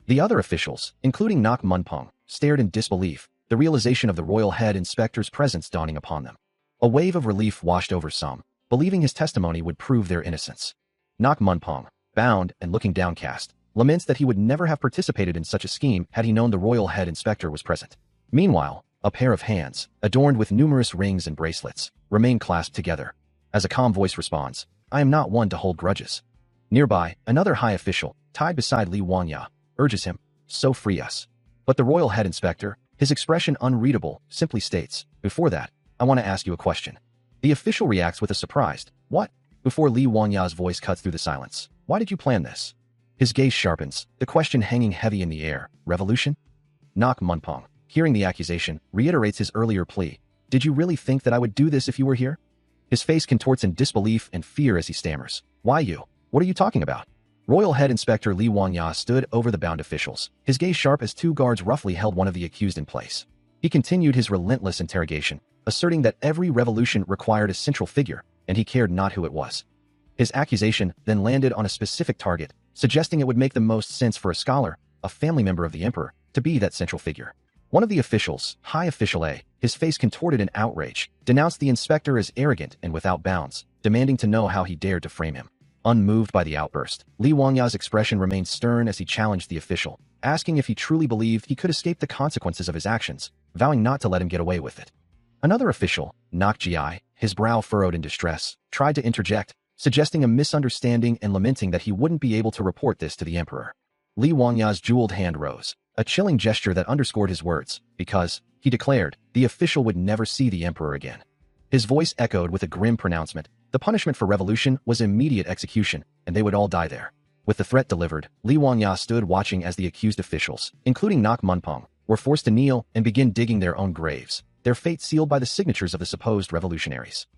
The other officials, including Nak Munpong, stared in disbelief, the realization of the royal head inspector's presence dawning upon them. A wave of relief washed over some, believing his testimony would prove their innocence. Nak Munpong, bound and looking downcast, laments that he would never have participated in such a scheme had he known the royal head inspector was present. Meanwhile, a pair of hands, adorned with numerous rings and bracelets, remain clasped together. As a calm voice responds, "I am not one to hold grudges." Nearby, another high official, tied beside Li Wanya, urges him, "So free us." But the royal head inspector, his expression unreadable, simply states, "Before that, I want to ask you a question." The official reacts with a surprised, "What?" before Li Wanya's voice cuts through the silence. "Why did you plan this?" His gaze sharpens, the question hanging heavy in the air. "Revolution?" Nak Munpong, hearing the accusation, reiterates his earlier plea. "Did you really think that I would do this if you were here?" His face contorts in disbelief and fear as he stammers. "Why you? What are you talking about?" Royal Head Inspector Li Wanya stood over the bound officials, his gaze sharp as two guards roughly held one of the accused in place. He continued his relentless interrogation, asserting that every revolution required a central figure, and he cared not who it was. His accusation then landed on a specific target, suggesting it would make the most sense for a scholar, a family member of the emperor, to be that central figure. One of the officials, High Official A, his face contorted in outrage, denounced the inspector as arrogant and without bounds, demanding to know how he dared to frame him. Unmoved by the outburst, Li Wangya's expression remained stern as he challenged the official, asking if he truly believed he could escape the consequences of his actions, vowing not to let him get away with it. Another official, Nok Ji, his brow furrowed in distress, tried to interject, suggesting a misunderstanding and lamenting that he wouldn't be able to report this to the emperor. Li Wangya's jeweled hand rose, a chilling gesture that underscored his words, because, he declared, the official would never see the emperor again. His voice echoed with a grim pronouncement. The punishment for revolution was immediate execution, and they would all die there. With the threat delivered, Li Wangya stood watching as the accused officials, including Nak Munpong, were forced to kneel and begin digging their own graves, their fate sealed by the signatures of the supposed revolutionaries.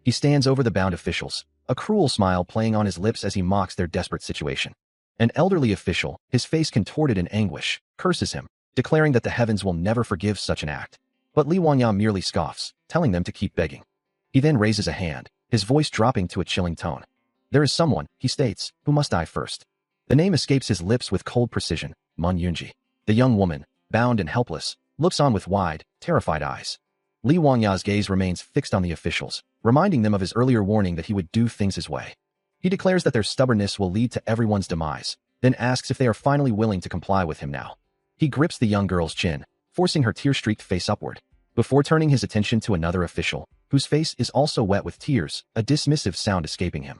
He stands over the bound officials, a cruel smile playing on his lips as he mocks their desperate situation. An elderly official, his face contorted in anguish, curses him, declaring that the heavens will never forgive such an act. But Li Wangya merely scoffs, telling them to keep begging. He then raises a hand, his voice dropping to a chilling tone. "There is someone," he states, "who must die first." The name escapes his lips with cold precision, Mun Yunji. The young woman, bound and helpless, looks on with wide, terrified eyes. Li Wangya's gaze remains fixed on the officials, reminding them of his earlier warning that he would do things his way. He declares that their stubbornness will lead to everyone's demise, then asks if they are finally willing to comply with him now. He grips the young girl's chin, forcing her tear-streaked face upward, before turning his attention to another official, whose face is also wet with tears, a dismissive sound escaping him.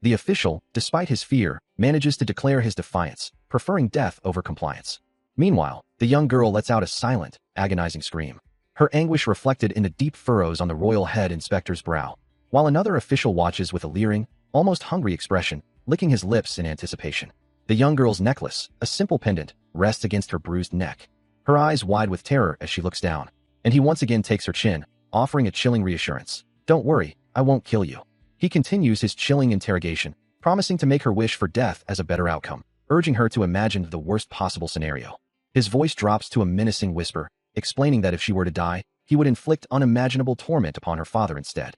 The official, despite his fear, manages to declare his defiance, preferring death over compliance. Meanwhile, the young girl lets out a silent, agonizing scream, her anguish reflected in the deep furrows on the royal head inspector's brow, while another official watches with a leering, almost hungry expression, licking his lips in anticipation. The young girl's necklace, a simple pendant, rests against her bruised neck, her eyes wide with terror as she looks down, and he once again takes her chin, offering a chilling reassurance. "Don't worry, I won't kill you." He continues his chilling interrogation, promising to make her wish for death as a better outcome, urging her to imagine the worst possible scenario. His voice drops to a menacing whisper, explaining that if she were to die, he would inflict unimaginable torment upon her father instead.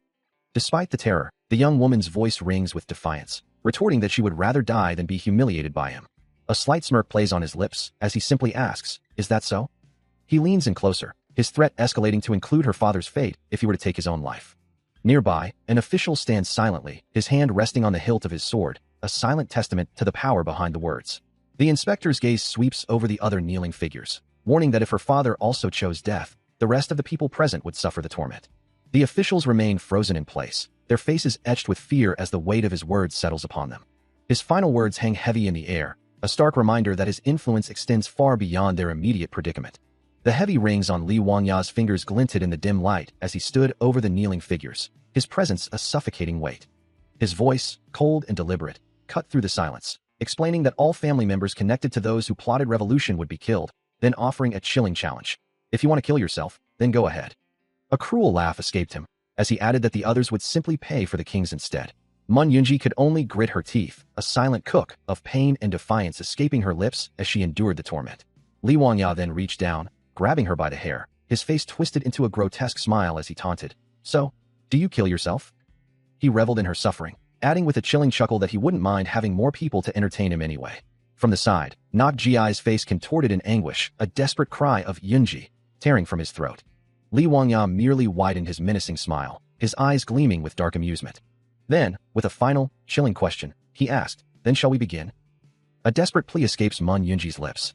Despite the terror, the young woman's voice rings with defiance, retorting that she would rather die than be humiliated by him. A slight smirk plays on his lips as he simply asks, "Is that so?" He leans in closer, his threat escalating to include her father's fate if he were to take his own life. Nearby, an official stands silently, his hand resting on the hilt of his sword, a silent testament to the power behind the words. The inspector's gaze sweeps over the other kneeling figures, warning that if her father also chose death, the rest of the people present would suffer the torment. The officials remain frozen in place, their faces etched with fear as the weight of his words settles upon them. His final words hang heavy in the air, a stark reminder that his influence extends far beyond their immediate predicament. The heavy rings on Li Wangya's fingers glinted in the dim light as he stood over the kneeling figures, his presence a suffocating weight. His voice, cold and deliberate, cut through the silence, explaining that all family members connected to those who plotted revolution would be killed, then offering a chilling challenge. If you want to kill yourself, then go ahead. A cruel laugh escaped him, as he added that the others would simply pay for the kings instead. Mun Yunji could only grit her teeth, a silent cook of pain and defiance escaping her lips as she endured the torment. Li Wangya then reached down, grabbing her by the hair, his face twisted into a grotesque smile as he taunted. So, do you kill yourself? He reveled in her suffering, adding with a chilling chuckle that he wouldn't mind having more people to entertain him anyway. From the side, Nok Jiai's face contorted in anguish, a desperate cry of Yunji, tearing from his throat. Li Wangya merely widened his menacing smile, his eyes gleaming with dark amusement. Then, with a final, chilling question, he asked, then shall we begin? A desperate plea escapes Mun Yunji's lips.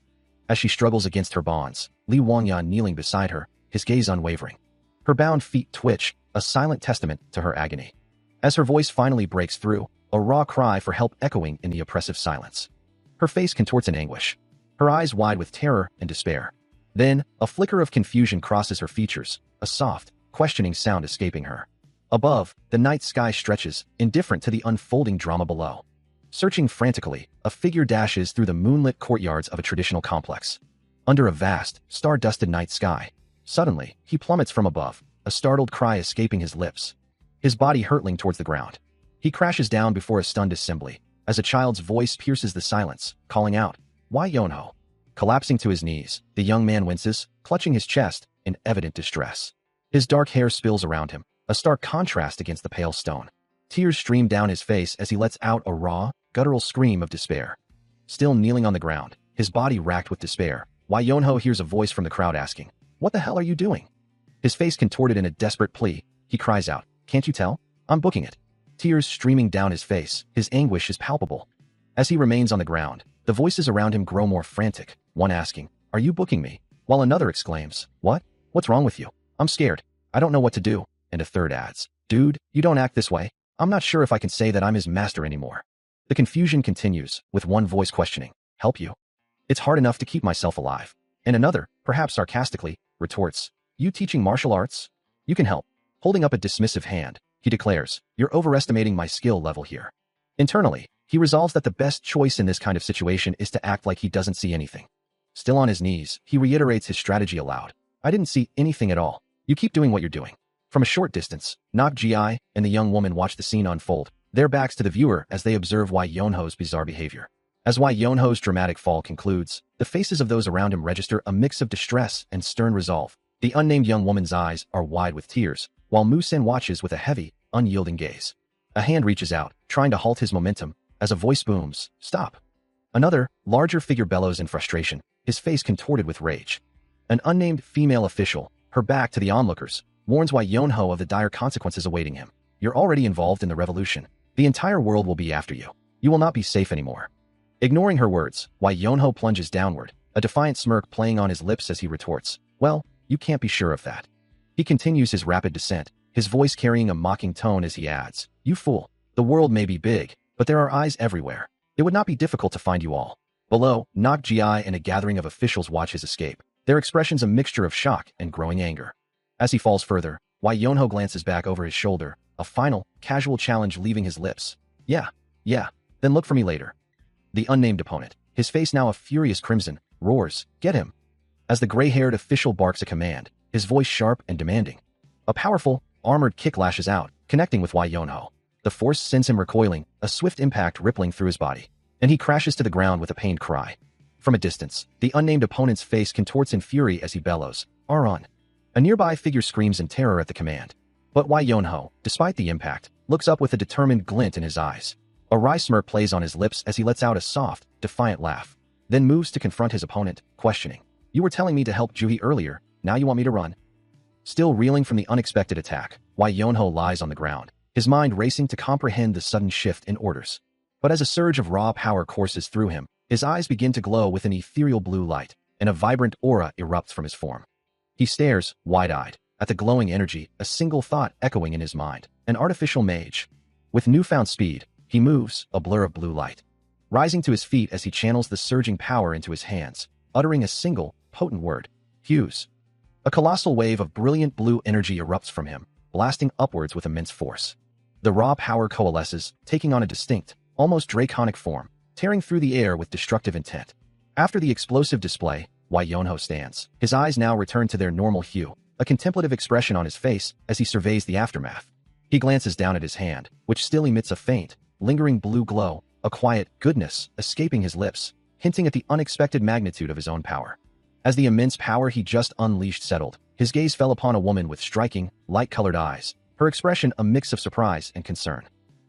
As she struggles against her bonds, Li Wangya kneeling beside her, his gaze unwavering. Her bound feet twitch, a silent testament to her agony. As her voice finally breaks through, a raw cry for help echoing in the oppressive silence. Her face contorts in anguish, her eyes wide with terror and despair. Then, a flicker of confusion crosses her features, a soft, questioning sound escaping her. Above, the night sky stretches, indifferent to the unfolding drama below. Searching frantically, a figure dashes through the moonlit courtyards of a traditional complex. Under a vast, star-dusted night sky, suddenly, he plummets from above, a startled cry escaping his lips, his body hurtling towards the ground. He crashes down before a stunned assembly, as a child's voice pierces the silence, calling out, "Why Yonho?" Collapsing to his knees, the young man winces, clutching his chest, in evident distress. His dark hair spills around him, a stark contrast against the pale stone. Tears stream down his face as he lets out a raw, guttural scream of despair. Still kneeling on the ground, his body racked with despair, Why Yonho hears a voice from the crowd asking, "What the hell are you doing?" His face contorted in a desperate plea, he cries out, "Can't you tell? I'm booking it." Tears streaming down his face, his anguish is palpable. As he remains on the ground, the voices around him grow more frantic, one asking, "Are you booking me?" While another exclaims, "What? What's wrong with you? I'm scared. I don't know what to do." And a third adds, "Dude, you don't act this way. I'm not sure if I can say that I'm his master anymore." The confusion continues, with one voice questioning, "Help you? It's hard enough to keep myself alive." And another, perhaps sarcastically, retorts, "You teaching martial arts? You can help." Holding up a dismissive hand, he declares, "You're overestimating my skill level here." Internally, he resolves that the best choice in this kind of situation is to act like he doesn't see anything. Still on his knees, he reiterates his strategy aloud. "I didn't see anything at all. You keep doing what you're doing." From a short distance, Nok Gi and the young woman watch the scene unfold, their backs to the viewer as they observe Wai Yonho's bizarre behavior. As Wai Yonho's dramatic fall concludes, the faces of those around him register a mix of distress and stern resolve. The unnamed young woman's eyes are wide with tears, while Mu Sen watches with a heavy, unyielding gaze. A hand reaches out, trying to halt his momentum, as a voice booms, "Stop." Another, larger figure bellows in frustration, his face contorted with rage. An unnamed female official, her back to the onlookers, warns Wai Yonho of the dire consequences awaiting him. "You're already involved in the revolution. The entire world will be after you. You will not be safe anymore." Ignoring her words, Wai Yonho plunges downward, a defiant smirk playing on his lips as he retorts, "Well, you can't be sure of that." He continues his rapid descent, his voice carrying a mocking tone as he adds, "You fool. The world may be big, but there are eyes everywhere. It would not be difficult to find you all." Below, Nok Gi and a gathering of officials watch his escape, their expressions a mixture of shock and growing anger. As he falls further, Wai Yonho glances back over his shoulder, a final, casual challenge leaving his lips. Yeah, then look for me later." The unnamed opponent, his face now a furious crimson, roars, "Get him!" As the gray-haired official barks a command, his voice sharp and demanding. A powerful, armored kick lashes out, connecting with Wai Yonho. The force sends him recoiling, a swift impact rippling through his body, and he crashes to the ground with a pained cry. From a distance, the unnamed opponent's face contorts in fury as he bellows, "Aron!" A nearby figure screams in terror at the command. But Wai Yonho, despite the impact, looks up with a determined glint in his eyes. A wry smirk plays on his lips as he lets out a soft, defiant laugh, then moves to confront his opponent, questioning, "You were telling me to help Juhi earlier, now you want me to run?" Still reeling from the unexpected attack, Why Yonho lies on the ground, his mind racing to comprehend the sudden shift in orders. But as a surge of raw power courses through him, his eyes begin to glow with an ethereal blue light, and a vibrant aura erupts from his form. He stares, wide-eyed, at the glowing energy, a single thought echoing in his mind: an artificial mage. With newfound speed, he moves, a blur of blue light, rising to his feet as he channels the surging power into his hands, uttering a single, potent word: Hughes. A colossal wave of brilliant blue energy erupts from him, blasting upwards with immense force. The raw power coalesces, taking on a distinct, almost draconic form, tearing through the air with destructive intent. After the explosive display, Why Yonho stands. His eyes now return to their normal hue, a contemplative expression on his face as he surveys the aftermath. He glances down at his hand, which still emits a faint, lingering blue glow, a quiet goodness escaping his lips, hinting at the unexpected magnitude of his own power. As the immense power he just unleashed settled, his gaze fell upon a woman with striking, light-colored eyes, her expression a mix of surprise and concern.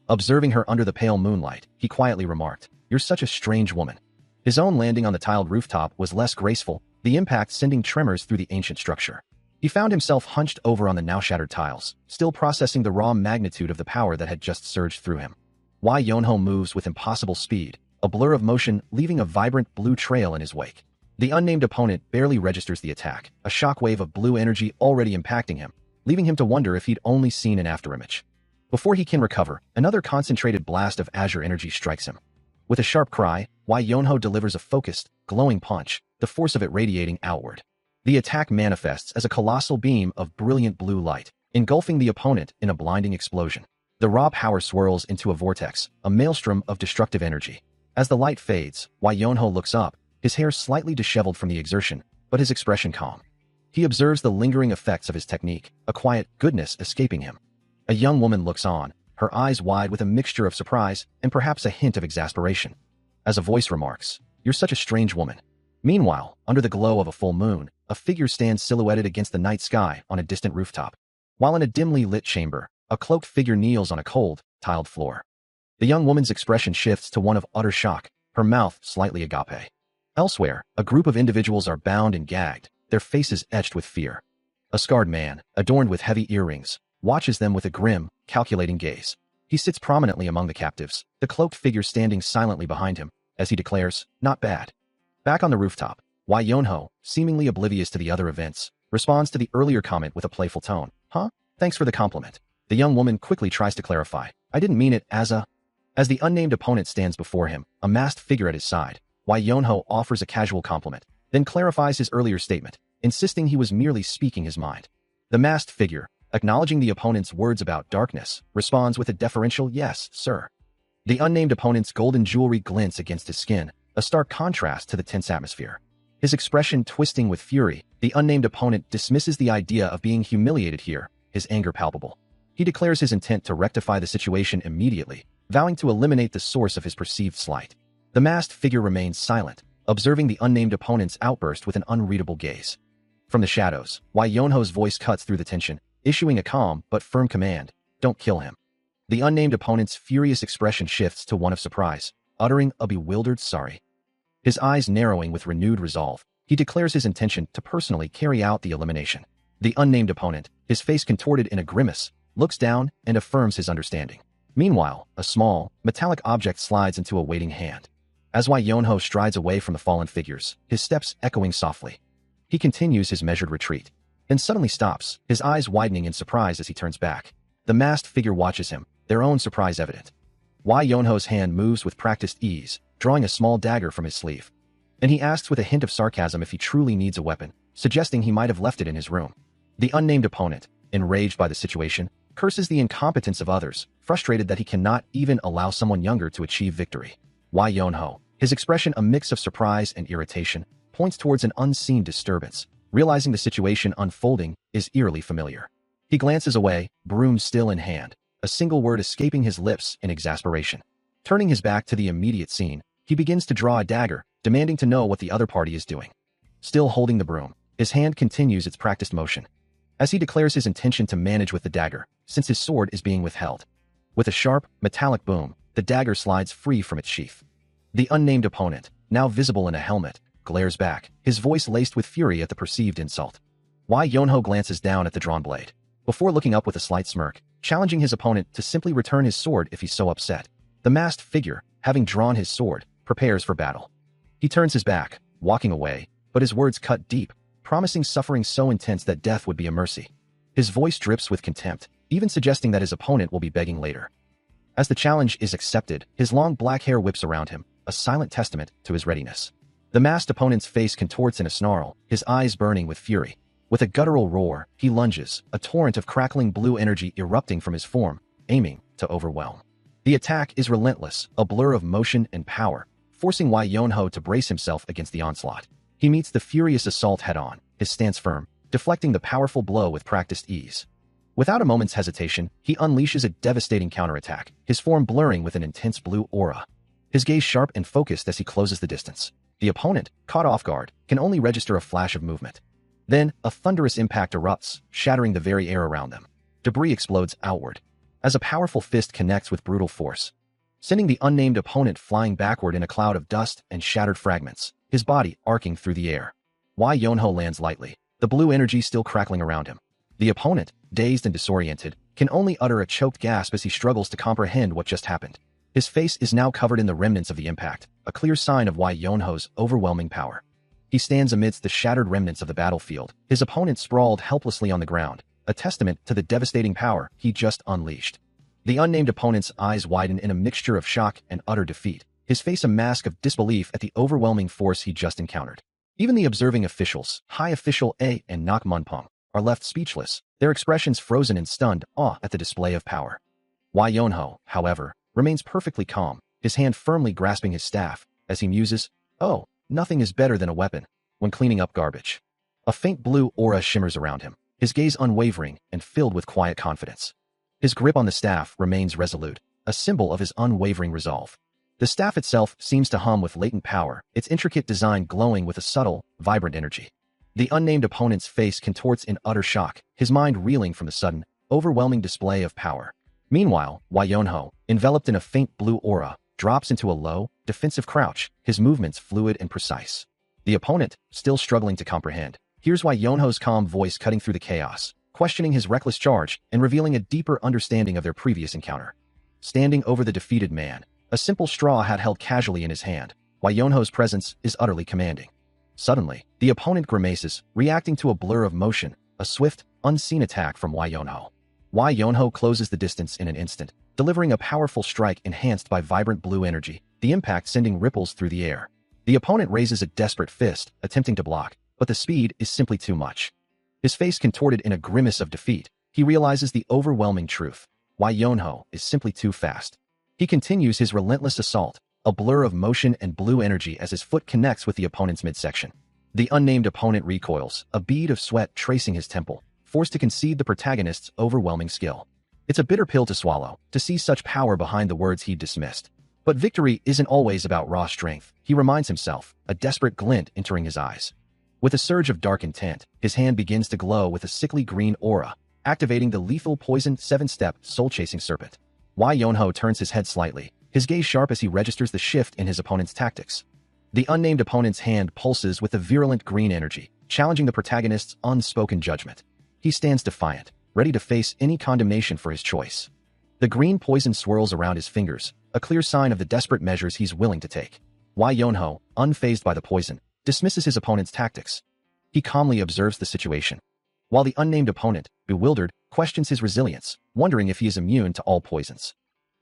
Observing her under the pale moonlight, he quietly remarked, "You're such a strange woman." His own landing on the tiled rooftop was less graceful, the impact sending tremors through the ancient structure. He found himself hunched over on the now-shattered tiles, still processing the raw magnitude of the power that had just surged through him. Why Yonho moves with impossible speed, a blur of motion leaving a vibrant blue trail in his wake. The unnamed opponent barely registers the attack, a shockwave of blue energy already impacting him, leaving him to wonder if he'd only seen an afterimage. Before he can recover, another concentrated blast of azure energy strikes him. With a sharp cry, Why Yonho delivers a focused, glowing punch, the force of it radiating outward. The attack manifests as a colossal beam of brilliant blue light, engulfing the opponent in a blinding explosion. The raw power swirls into a vortex, a maelstrom of destructive energy. As the light fades, Why Yonho looks up, his hair slightly disheveled from the exertion, but his expression calm. He observes the lingering effects of his technique, a quiet goodness escaping him. A young woman looks on, her eyes wide with a mixture of surprise and perhaps a hint of exasperation. As a voice remarks, "You're such a strange woman." Meanwhile, under the glow of a full moon, a figure stands silhouetted against the night sky on a distant rooftop. While in a dimly lit chamber, a cloaked figure kneels on a cold, tiled floor. The young woman's expression shifts to one of utter shock, her mouth slightly agape. Elsewhere, a group of individuals are bound and gagged, their faces etched with fear. A scarred man, adorned with heavy earrings, watches them with a grim, calculating gaze. He sits prominently among the captives, the cloaked figure standing silently behind him, as he declares, "Not bad." Back on the rooftop, Why Yonho, seemingly oblivious to the other events, responds to the earlier comment with a playful tone. "Huh? Thanks for the compliment." The young woman quickly tries to clarify, "I didn't mean it as a..." As the unnamed opponent stands before him, a masked figure at his side, Why Yonho offers a casual compliment, then clarifies his earlier statement, insisting he was merely speaking his mind. The masked figure, acknowledging the opponent's words about darkness, responds with a deferential "Yes, sir." The unnamed opponent's golden jewelry glints against his skin, a stark contrast to the tense atmosphere. His expression twisting with fury, the unnamed opponent dismisses the idea of being humiliated here, his anger palpable. He declares his intent to rectify the situation immediately, vowing to eliminate the source of his perceived slight. The masked figure remains silent, observing the unnamed opponent's outburst with an unreadable gaze. From the shadows, Why Yonho's voice cuts through the tension, issuing a calm but firm command: "Don't kill him." The unnamed opponent's furious expression shifts to one of surprise, uttering a bewildered "sorry." His eyes narrowing with renewed resolve, he declares his intention to personally carry out the elimination. The unnamed opponent, his face contorted in a grimace, looks down and affirms his understanding. Meanwhile, a small, metallic object slides into a waiting hand. As Why Yonho strides away from the fallen figures, his steps echoing softly. He continues his measured retreat, then suddenly stops, his eyes widening in surprise as he turns back. The masked figure watches him, their own surprise evident. Why Yonho's hand moves with practiced ease, drawing a small dagger from his sleeve. And he asks with a hint of sarcasm if he truly needs a weapon, suggesting he might have left it in his room. The unnamed opponent, enraged by the situation, curses the incompetence of others, frustrated that he cannot even allow someone younger to achieve victory. Why Yonho, his expression a mix of surprise and irritation, points towards an unseen disturbance, realizing the situation unfolding is eerily familiar. He glances away, broom still in hand, a single word escaping his lips in exasperation. Turning his back to the immediate scene, he begins to draw a dagger, demanding to know what the other party is doing. Still holding the broom, his hand continues its practiced motion, as he declares his intention to manage with the dagger, since his sword is being withheld. With a sharp, metallic boom, the dagger slides free from its sheath. The unnamed opponent, now visible in a helmet, glares back, his voice laced with fury at the perceived insult. Why Yonho glances down at the drawn blade. before looking up with a slight smirk, challenging his opponent to simply return his sword if he's so upset. The masked figure, having drawn his sword, prepares for battle. He turns his back, walking away, but his words cut deep, promising suffering so intense that death would be a mercy. His voice drips with contempt, even suggesting that his opponent will be begging later. As the challenge is accepted, his long black hair whips around him, a silent testament to his readiness. The masked opponent's face contorts in a snarl, his eyes burning with fury. With a guttural roar, he lunges, a torrent of crackling blue energy erupting from his form, aiming to overwhelm. The attack is relentless, a blur of motion and power, forcing Wai Yonho to brace himself against the onslaught. He meets the furious assault head-on, his stance firm, deflecting the powerful blow with practiced ease. Without a moment's hesitation, he unleashes a devastating counterattack, his form blurring with an intense blue aura. His gaze sharp and focused as he closes the distance. The opponent, caught off guard, can only register a flash of movement. Then, a thunderous impact erupts, shattering the very air around them. Debris explodes outward, as a powerful fist connects with brutal force, sending the unnamed opponent flying backward in a cloud of dust and shattered fragments, his body arcing through the air. Wai Yonho lands lightly, the blue energy still crackling around him. The opponent, dazed and disoriented, can only utter a choked gasp as he struggles to comprehend what just happened. His face is now covered in the remnants of the impact, a clear sign of Wai Yonho's overwhelming power. He stands amidst the shattered remnants of the battlefield, his opponent sprawled helplessly on the ground, a testament to the devastating power he just unleashed. The unnamed opponent's eyes widen in a mixture of shock and utter defeat, his face a mask of disbelief at the overwhelming force he just encountered. Even the observing officials, High Official A and Nak Munpong, are left speechless, their expressions frozen in stunned awe at the display of power. Wai Yonho, however, remains perfectly calm, his hand firmly grasping his staff, as he muses, "Oh, nothing is better than a weapon," when cleaning up garbage. A faint blue aura shimmers around him, his gaze unwavering and filled with quiet confidence. His grip on the staff remains resolute, a symbol of his unwavering resolve. The staff itself seems to hum with latent power, its intricate design glowing with a subtle, vibrant energy. The unnamed opponent's face contorts in utter shock, his mind reeling from the sudden, overwhelming display of power. Meanwhile, Wai Yonho, enveloped in a faint blue aura, drops into a low, defensive crouch, his movements fluid and precise. The opponent, still struggling to comprehend, hears Wai Yonho's calm voice cutting through the chaos, questioning his reckless charge and revealing a deeper understanding of their previous encounter. Standing over the defeated man, a simple straw hat held casually in his hand, Wai Yonho's presence is utterly commanding. Suddenly, the opponent grimaces, reacting to a blur of motion, a swift, unseen attack from Wai Yonho. Wai Yonho closes the distance in an instant, delivering a powerful strike enhanced by vibrant blue energy, the impact sending ripples through the air. The opponent raises a desperate fist, attempting to block, but the speed is simply too much. His face contorted in a grimace of defeat, he realizes the overwhelming truth. Wai Yonho is simply too fast. He continues his relentless assault, a blur of motion and blue energy as his foot connects with the opponent's midsection. The unnamed opponent recoils, a bead of sweat tracing his temple, forced to concede the protagonist's overwhelming skill. It's a bitter pill to swallow, to see such power behind the words he dismissed. But victory isn't always about raw strength, he reminds himself, a desperate glint entering his eyes. With a surge of dark intent, his hand begins to glow with a sickly green aura, activating the lethal poison 7-step soul-chasing serpent. Wai Yonho turns his head slightly, his gaze sharp as he registers the shift in his opponent's tactics. The unnamed opponent's hand pulses with a virulent green energy, challenging the protagonist's unspoken judgment. He stands defiant, ready to face any condemnation for his choice. The green poison swirls around his fingers, a clear sign of the desperate measures he's willing to take. Wai Yonho, unfazed by the poison, dismisses his opponent's tactics. He calmly observes the situation, while the unnamed opponent, bewildered, questions his resilience, wondering if he is immune to all poisons.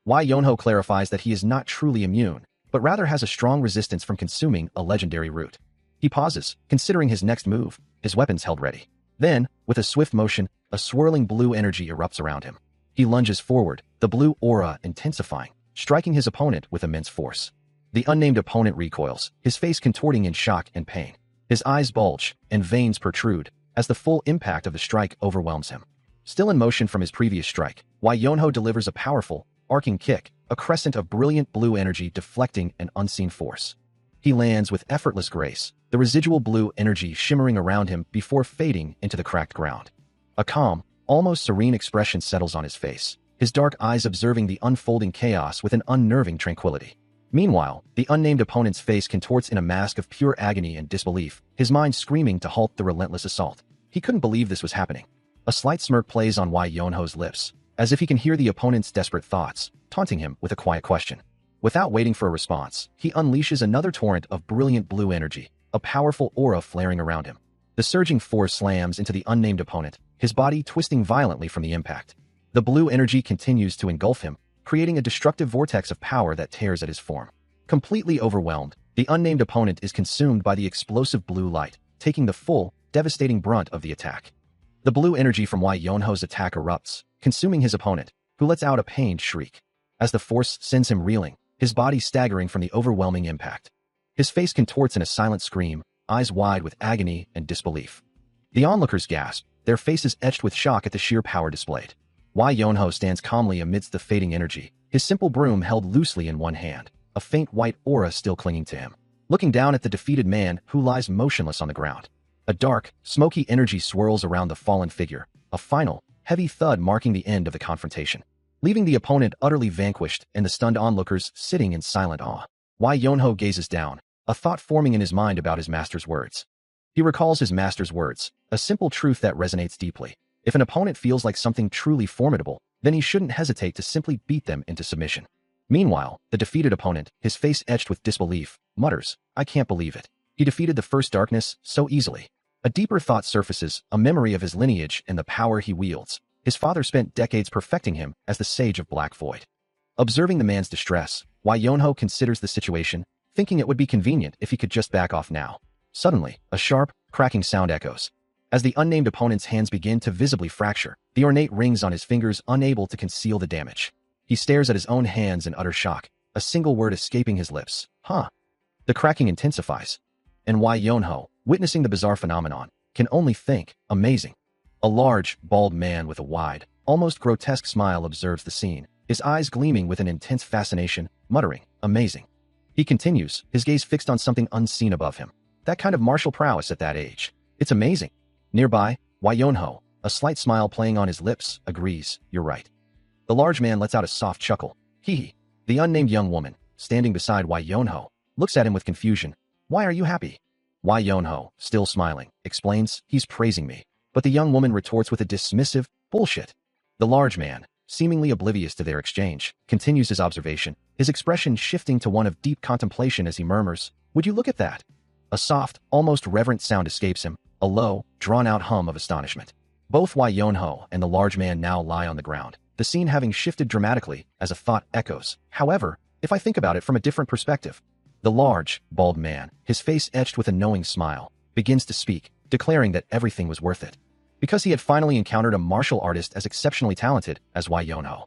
Wai Yonho clarifies that he is not truly immune, but rather has a strong resistance from consuming a legendary root. He pauses, considering his next move, his weapons held ready. Then, with a swift motion, a swirling blue energy erupts around him. He lunges forward, the blue aura intensifying, striking his opponent with immense force. The unnamed opponent recoils, his face contorting in shock and pain. His eyes bulge, and veins protrude, as the full impact of the strike overwhelms him. Still in motion from his previous strike, Wai Yonho delivers a powerful, arcing kick, a crescent of brilliant blue energy deflecting an unseen force. He lands with effortless grace, the residual blue energy shimmering around him before fading into the cracked ground. A calm, almost serene expression settles on his face, his dark eyes observing the unfolding chaos with an unnerving tranquility. Meanwhile, the unnamed opponent's face contorts in a mask of pure agony and disbelief, his mind screaming to halt the relentless assault. He couldn't believe this was happening. A slight smirk plays on Wai Yonho's lips, as if he can hear the opponent's desperate thoughts, taunting him with a quiet question. Without waiting for a response, he unleashes another torrent of brilliant blue energy, a powerful aura flaring around him. The surging force slams into the unnamed opponent, his body twisting violently from the impact. The blue energy continues to engulf him, creating a destructive vortex of power that tears at his form. Completely overwhelmed, the unnamed opponent is consumed by the explosive blue light, taking the full, devastating brunt of the attack. The blue energy from Wai Yonho's attack erupts, consuming his opponent, who lets out a pained shriek. As the force sends him reeling, his body staggering from the overwhelming impact. His face contorts in a silent scream, eyes wide with agony and disbelief. The onlookers gasp, their faces etched with shock at the sheer power displayed. Wai Yonho stands calmly amidst the fading energy, his simple broom held loosely in one hand, a faint white aura still clinging to him. Looking down at the defeated man who lies motionless on the ground. A dark, smoky energy swirls around the fallen figure, a final, heavy thud marking the end of the confrontation, leaving the opponent utterly vanquished and the stunned onlookers sitting in silent awe. Wai Yonho gazes down, a thought forming in his mind about his master's words. He recalls his master's words, a simple truth that resonates deeply. If an opponent feels like something truly formidable, then he shouldn't hesitate to simply beat them into submission. Meanwhile, the defeated opponent, his face etched with disbelief, mutters, "I can't believe it. He defeated the first darkness so easily." A deeper thought surfaces, a memory of his lineage and the power he wields. His father spent decades perfecting him as the Sage of Black Void. Observing the man's distress, Wai Yonho considers the situation, thinking it would be convenient if he could just back off now. Suddenly, a sharp, cracking sound echoes. As the unnamed opponent's hands begin to visibly fracture, the ornate rings on his fingers unable to conceal the damage. He stares at his own hands in utter shock, a single word escaping his lips. Huh. The cracking intensifies. And Wai Yonho, witnessing the bizarre phenomenon, can only think, amazing. A large, bald man with a wide, almost grotesque smile observes the scene, his eyes gleaming with an intense fascination, muttering, "Amazing." He continues, his gaze fixed on something unseen above him. That kind of martial prowess at that age. It's amazing. Nearby, Wai Yonho, a slight smile playing on his lips, agrees, "You're right." The large man lets out a soft chuckle. Hee. The unnamed young woman, standing beside Wai Yonho, looks at him with confusion. "Why are you happy?" Wai Yonho, still smiling, explains, "He's praising me." But the young woman retorts with a dismissive, "Bullshit." The large man, seemingly oblivious to their exchange, continues his observation, his expression shifting to one of deep contemplation as he murmurs, "Would you look at that?" A soft, almost reverent sound escapes him, a low, drawn-out hum of astonishment. Both Wai Yonho and the large man now lie on the ground, the scene having shifted dramatically as a thought echoes. However, if I think about it from a different perspective, the large, bald man, his face etched with a knowing smile, begins to speak, declaring that everything was worth it, because he had finally encountered a martial artist as exceptionally talented as Wai Yonho.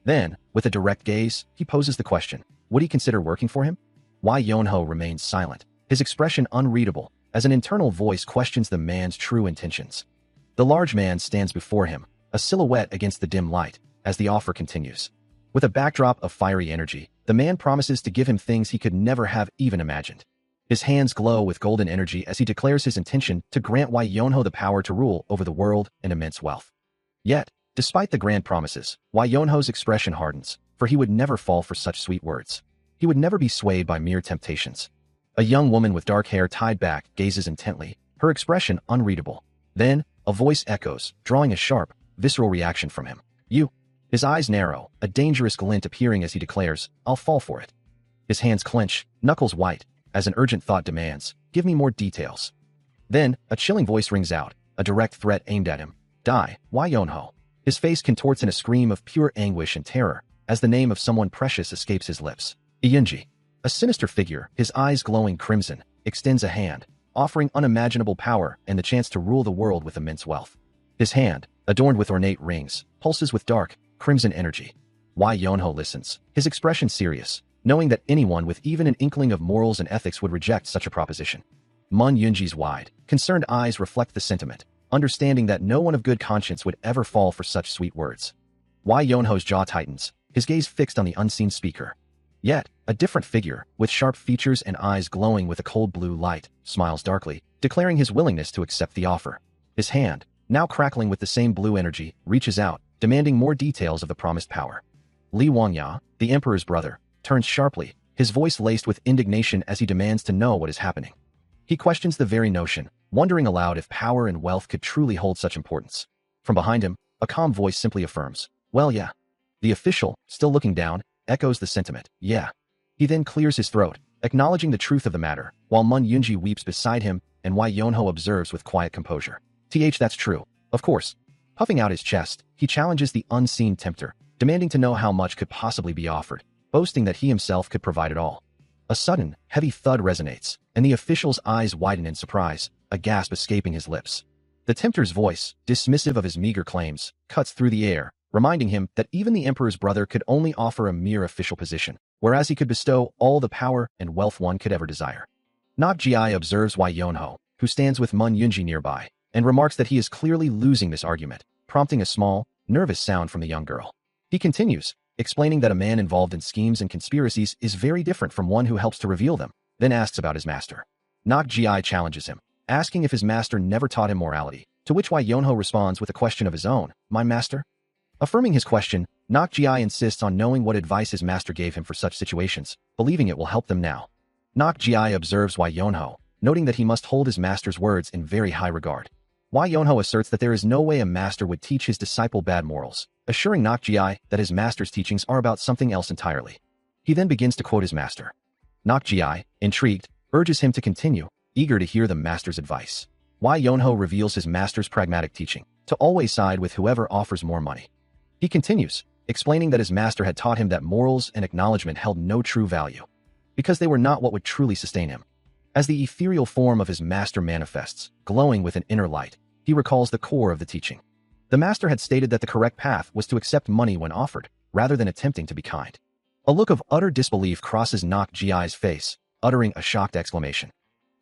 Then, with a direct gaze, he poses the question, would he consider working for him? Wai Yonho remains silent, his expression unreadable, as an internal voice questions the man's true intentions. The large man stands before him, a silhouette against the dim light, as the offer continues. With a backdrop of fiery energy, the man promises to give him things he could never have even imagined. His hands glow with golden energy as he declares his intention to grant Wai Yonho the power to rule over the world and immense wealth. Yet, despite the grand promises, Wai Yonho's expression hardens, for he would never fall for such sweet words. He would never be swayed by mere temptations. A young woman with dark hair tied back gazes intently, her expression unreadable. Then, a voice echoes, drawing a sharp, visceral reaction from him. "You." His eyes narrow, a dangerous glint appearing as he declares, "I'll fall for it." His hands clench, knuckles white, as an urgent thought demands, "Give me more details." Then, a chilling voice rings out, a direct threat aimed at him. "Die, Wai Yonho." His face contorts in a scream of pure anguish and terror, as the name of someone precious escapes his lips. Iyenji. A sinister figure, his eyes glowing crimson, extends a hand, offering unimaginable power and the chance to rule the world with immense wealth. His hand, adorned with ornate rings, pulses with dark, crimson energy. Wai Yonho listens, his expression serious, knowing that anyone with even an inkling of morals and ethics would reject such a proposition. Mun Yunji's wide, concerned eyes reflect the sentiment, understanding that no one of good conscience would ever fall for such sweet words. Wai Yonho's jaw tightens, his gaze fixed on the unseen speaker. Yet, a different figure, with sharp features and eyes glowing with a cold blue light, smiles darkly, declaring his willingness to accept the offer. His hand, now crackling with the same blue energy, reaches out, demanding more details of the promised power. Li Wangya, the emperor's brother, turns sharply, his voice laced with indignation as he demands to know what is happening. He questions the very notion, wondering aloud if power and wealth could truly hold such importance. From behind him, a calm voice simply affirms, "Well, yeah." The official, still looking down, echoes the sentiment, "Yeah." He then clears his throat, acknowledging the truth of the matter, while Mun Yunji weeps beside him and Wai Yonho observes with quiet composure. That's true. Of course. Puffing out his chest, he challenges the unseen tempter, demanding to know how much could possibly be offered, boasting that he himself could provide it all. A sudden, heavy thud resonates, and the official's eyes widen in surprise, a gasp escaping his lips. The tempter's voice, dismissive of his meager claims, cuts through the air, reminding him that even the emperor's brother could only offer a mere official position, whereas he could bestow all the power and wealth one could ever desire. Nakji observes Wai Yonho, who stands with Mun Yunji nearby, and remarks that he is clearly losing this argument, prompting a small, nervous sound from the young girl. He continues, explaining that a man involved in schemes and conspiracies is very different from one who helps to reveal them, then asks about his master. Nakji challenges him, asking if his master never taught him morality, to which Wai Yonho responds with a question of his own, "My master?" Affirming his question, Nakji insists on knowing what advice his master gave him for such situations, believing it will help them now. Nakji observes Wai Yonho, noting that he must hold his master's words in very high regard. Wai Yonho asserts that there is no way a master would teach his disciple bad morals, assuring Nakji that his master's teachings are about something else entirely. He then begins to quote his master. Nakji, intrigued, urges him to continue, eager to hear the master's advice. Wai Yonho reveals his master's pragmatic teaching, to always side with whoever offers more money. He continues, explaining that his master had taught him that morals and acknowledgement held no true value, because they were not what would truly sustain him. As the ethereal form of his master manifests, glowing with an inner light, he recalls the core of the teaching. The master had stated that the correct path was to accept money when offered, rather than attempting to be kind. A look of utter disbelief crosses Nakji's face, uttering a shocked exclamation.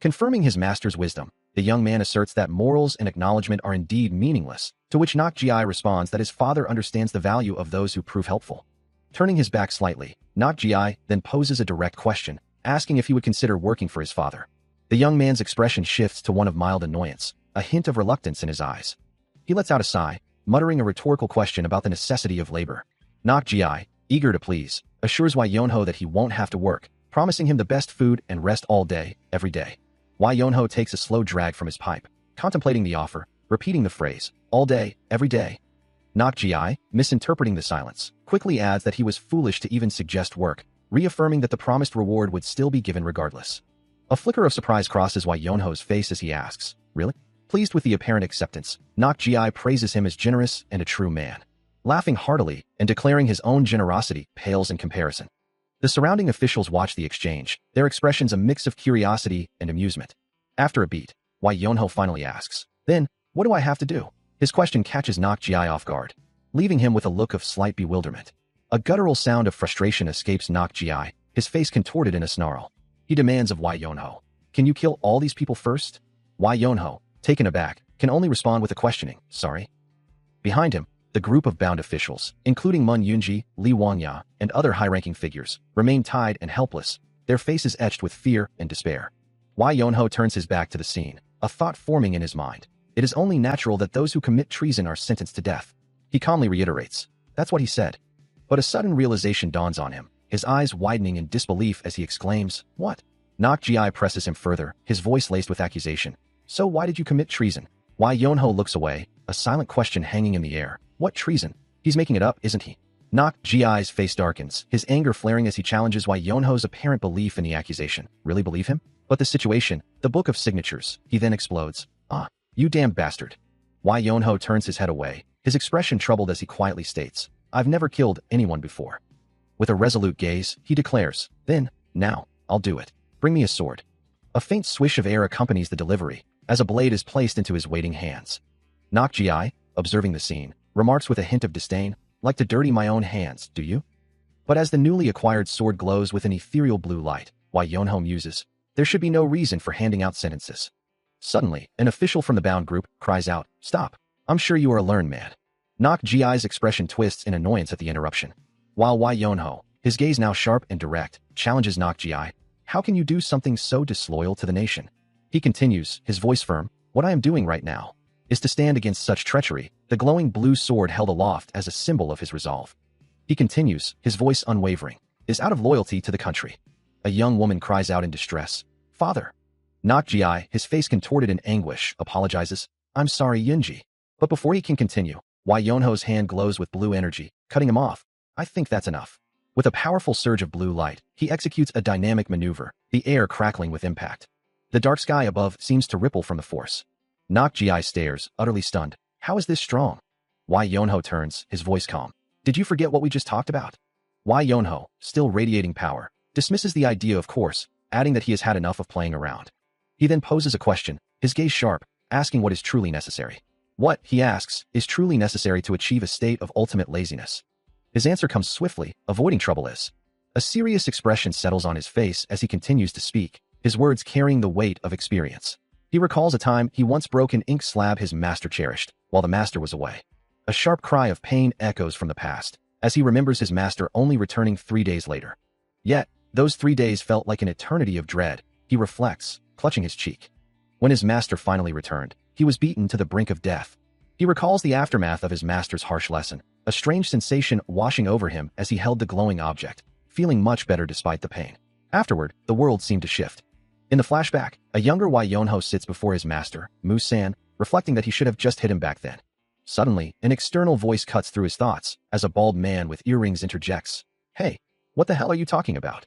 Confirming his master's wisdom, the young man asserts that morals and acknowledgement are indeed meaningless, to which Nakji responds that his father understands the value of those who prove helpful. Turning his back slightly, Nakji then poses a direct question, asking if he would consider working for his father. The young man's expression shifts to one of mild annoyance, a hint of reluctance in his eyes. He lets out a sigh, muttering a rhetorical question about the necessity of labor. Nakji, eager to please, assures Wai Yonho that he won't have to work, promising him the best food and rest all day, every day. Wai Yonho takes a slow drag from his pipe, contemplating the offer, repeating the phrase, "all day, every day." Nakji, misinterpreting the silence, quickly adds that he was foolish to even suggest work, reaffirming that the promised reward would still be given regardless. A flicker of surprise crosses Wai Yonho's face as he asks, "Really?" Pleased with the apparent acceptance, Nakji praises him as generous and a true man, laughing heartily and declaring his own generosity pales in comparison. The surrounding officials watch the exchange, their expressions a mix of curiosity and amusement. After a beat, Wai Yonho finally asks, "Then, what do I have to do?" His question catches Nakji off guard, leaving him with a look of slight bewilderment. A guttural sound of frustration escapes Nakji, his face contorted in a snarl. He demands of Wai Yonho, "Can you kill all these people first?" Wai Yonho, taken aback, can only respond with a questioning, "Sorry?" Behind him, the group of bound officials, including Mun Yunji, Li Wangya, and other high-ranking figures, remain tied and helpless, their faces etched with fear and despair. Wai Yonho turns his back to the scene, a thought forming in his mind. It is only natural that those who commit treason are sentenced to death. He calmly reiterates, "That's what he said." But a sudden realization dawns on him, his eyes widening in disbelief as he exclaims, "What?" Nakji presses him further, his voice laced with accusation. "So why did you commit treason?" Wai Yonho looks away, a silent question hanging in the air. What treason? He's making it up, isn't he? Nakji's face darkens, his anger flaring as he challenges Wai Yonho's apparent belief in the accusation. Really believe him? But the situation, the book of signatures, he then explodes. "Ah, you damned bastard." Wai Yonho turns his head away, his expression troubled as he quietly states, "I've never killed anyone before." With a resolute gaze, he declares, "Then, now, I'll do it. Bring me a sword." A faint swish of air accompanies the delivery, as a blade is placed into his waiting hands. Nakji, observing the scene, remarks with a hint of disdain, "Like to dirty my own hands, do you?" But as the newly acquired sword glows with an ethereal blue light, Wai Yonho muses, "There should be no reason for handing out sentences." Suddenly, an official from the bound group cries out, "Stop! I'm sure you are a learned man." Nakji's expression twists in annoyance at the interruption. While Wai Yonho, his gaze now sharp and direct, challenges Nakji, "How can you do something so disloyal to the nation?" He continues, his voice firm, "What I am doing right now is to stand against such treachery," the glowing blue sword held aloft as a symbol of his resolve. He continues, his voice unwavering, "is out of loyalty to the country." A young woman cries out in distress, "Father!" Nakji, his face contorted in anguish, apologizes, "I'm sorry, Yunji." But before he can continue, Wai Yonho's hand glows with blue energy, cutting him off. I think that's enough. With a powerful surge of blue light, he executes a dynamic maneuver, the air crackling with impact. The dark sky above seems to ripple from the force. Nok Ji stares, utterly stunned. How is this strong? Wai Yonho turns, his voice calm. Did you forget what we just talked about? Wai Yonho, still radiating power, dismisses the idea of course, adding that he has had enough of playing around. He then poses a question, his gaze sharp, asking what is truly necessary. What, he asks, is truly necessary to achieve a state of ultimate laziness? His answer comes swiftly, avoiding trouble is. A serious expression settles on his face as he continues to speak, his words carrying the weight of experience. He recalls a time he once broke an ink slab his master cherished, while the master was away. A sharp cry of pain echoes from the past, as he remembers his master only returning 3 days later. Yet, those 3 days felt like an eternity of dread, he reflects, clutching his cheek. When his master finally returned, he was beaten to the brink of death. He recalls the aftermath of his master's harsh lesson, a strange sensation washing over him as he held the glowing object, feeling much better despite the pain. Afterward, the world seemed to shift. In the flashback, a younger Wai Yonho sits before his master, Mu-san, reflecting that he should have just hit him back then. Suddenly, an external voice cuts through his thoughts, as a bald man with earrings interjects. Hey, what the hell are you talking about?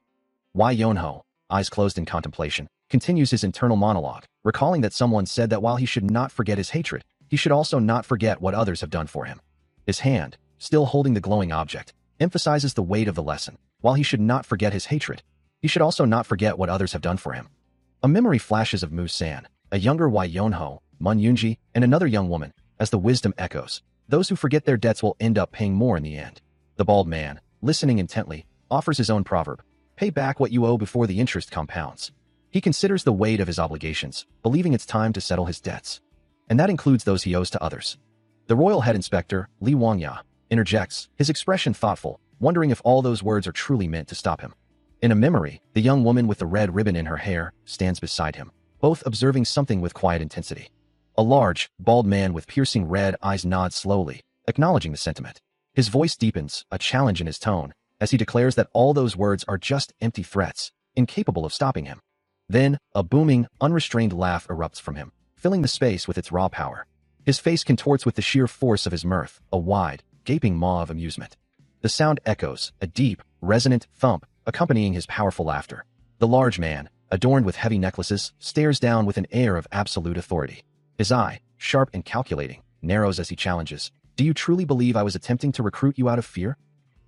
Wai Yonho, eyes closed in contemplation, continues his internal monologue, recalling that someone said that while he should not forget his hatred, he should also not forget what others have done for him. His hand, still holding the glowing object, emphasizes the weight of the lesson. While he should not forget his hatred, he should also not forget what others have done for him. A memory flashes of Mu-san, a younger Wai Yonho, Mun Yunji, and another young woman, as the wisdom echoes. Those who forget their debts will end up paying more in the end. The bald man, listening intently, offers his own proverb. Pay back what you owe before the interest compounds. He considers the weight of his obligations, believing it's time to settle his debts. And that includes those he owes to others. The royal head inspector, Li Wangya, interjects, his expression thoughtful, wondering if all those words are truly meant to stop him. In a memory, the young woman with the red ribbon in her hair stands beside him, both observing something with quiet intensity. A large, bald man with piercing red eyes nods slowly, acknowledging the sentiment. His voice deepens, a challenge in his tone, as he declares that all those words are just empty threats, incapable of stopping him. Then, a booming, unrestrained laugh erupts from him, filling the space with its raw power. His face contorts with the sheer force of his mirth, a wide, gaping maw of amusement. The sound echoes, a deep, resonant thump, accompanying his powerful laughter. The large man, adorned with heavy necklaces, stares down with an air of absolute authority. His eye, sharp and calculating, narrows as he challenges. Do you truly believe I was attempting to recruit you out of fear?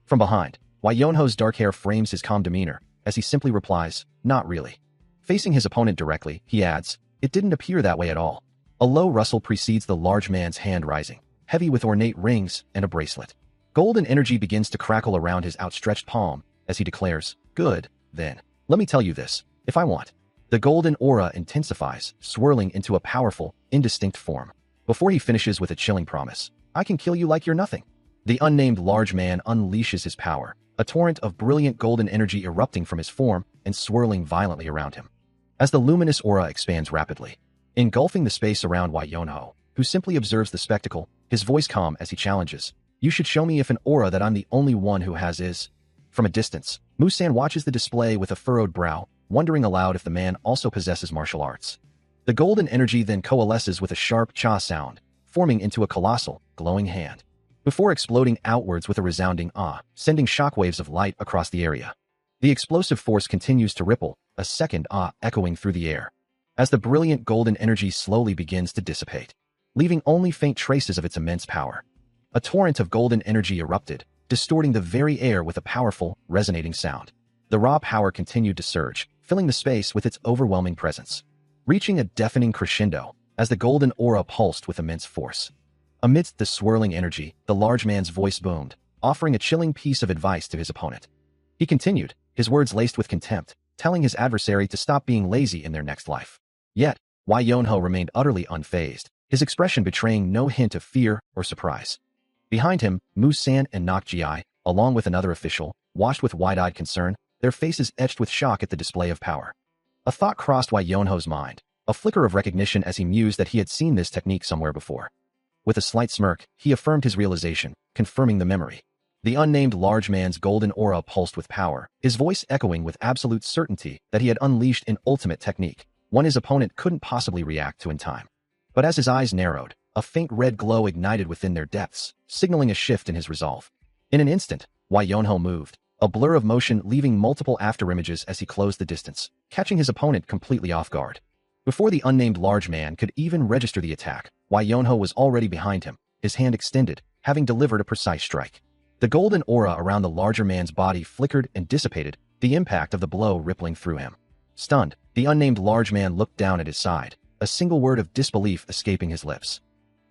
From behind, Wai Yonho's dark hair frames his calm demeanor, as he simply replies, not really. Facing his opponent directly, he adds, it didn't appear that way at all. A low rustle precedes the large man's hand rising, heavy with ornate rings and a bracelet. Golden energy begins to crackle around his outstretched palm, as he declares, good, then. Let me tell you this, if I want. The golden aura intensifies, swirling into a powerful, indistinct form. Before he finishes with a chilling promise, I can kill you like you're nothing. The unnamed large man unleashes his power, a torrent of brilliant golden energy erupting from his form and swirling violently around him. As the luminous aura expands rapidly, engulfing the space around Wai Yonho, who simply observes the spectacle, his voice calm as he challenges, you should show me if an aura that I'm the only one who has is. From a distance, Mu-san watches the display with a furrowed brow, wondering aloud if the man also possesses martial arts. The golden energy then coalesces with a sharp cha sound, forming into a colossal, glowing hand, before exploding outwards with a resounding ah, sending shockwaves of light across the area. The explosive force continues to ripple, a second ah echoing through the air, as the brilliant golden energy slowly begins to dissipate, leaving only faint traces of its immense power. A torrent of golden energy erupted, distorting the very air with a powerful, resonating sound. The raw power continued to surge, filling the space with its overwhelming presence, reaching a deafening crescendo as the golden aura pulsed with immense force. Amidst the swirling energy, the large man's voice boomed, offering a chilling piece of advice to his opponent. He continued, his words laced with contempt, telling his adversary to stop being lazy in their next life. Yet, Wai Yonho remained utterly unfazed, his expression betraying no hint of fear or surprise. Behind him, Mu-san and Nok Ji, along with another official, watched with wide-eyed concern, their faces etched with shock at the display of power. A thought crossed Wai Yonho's mind, a flicker of recognition as he mused that he had seen this technique somewhere before. With a slight smirk, he affirmed his realization, confirming the memory. The unnamed large man's golden aura pulsed with power, his voice echoing with absolute certainty that he had unleashed an ultimate technique, one his opponent couldn't possibly react to in time. But as his eyes narrowed, a faint red glow ignited within their depths, signaling a shift in his resolve. In an instant, Wai Yonho moved, a blur of motion leaving multiple afterimages as he closed the distance, catching his opponent completely off guard. Before the unnamed large man could even register the attack, Wai Yonho was already behind him, his hand extended, having delivered a precise strike. The golden aura around the larger man's body flickered and dissipated, the impact of the blow rippling through him. Stunned, the unnamed large man looked down at his side, a single word of disbelief escaping his lips.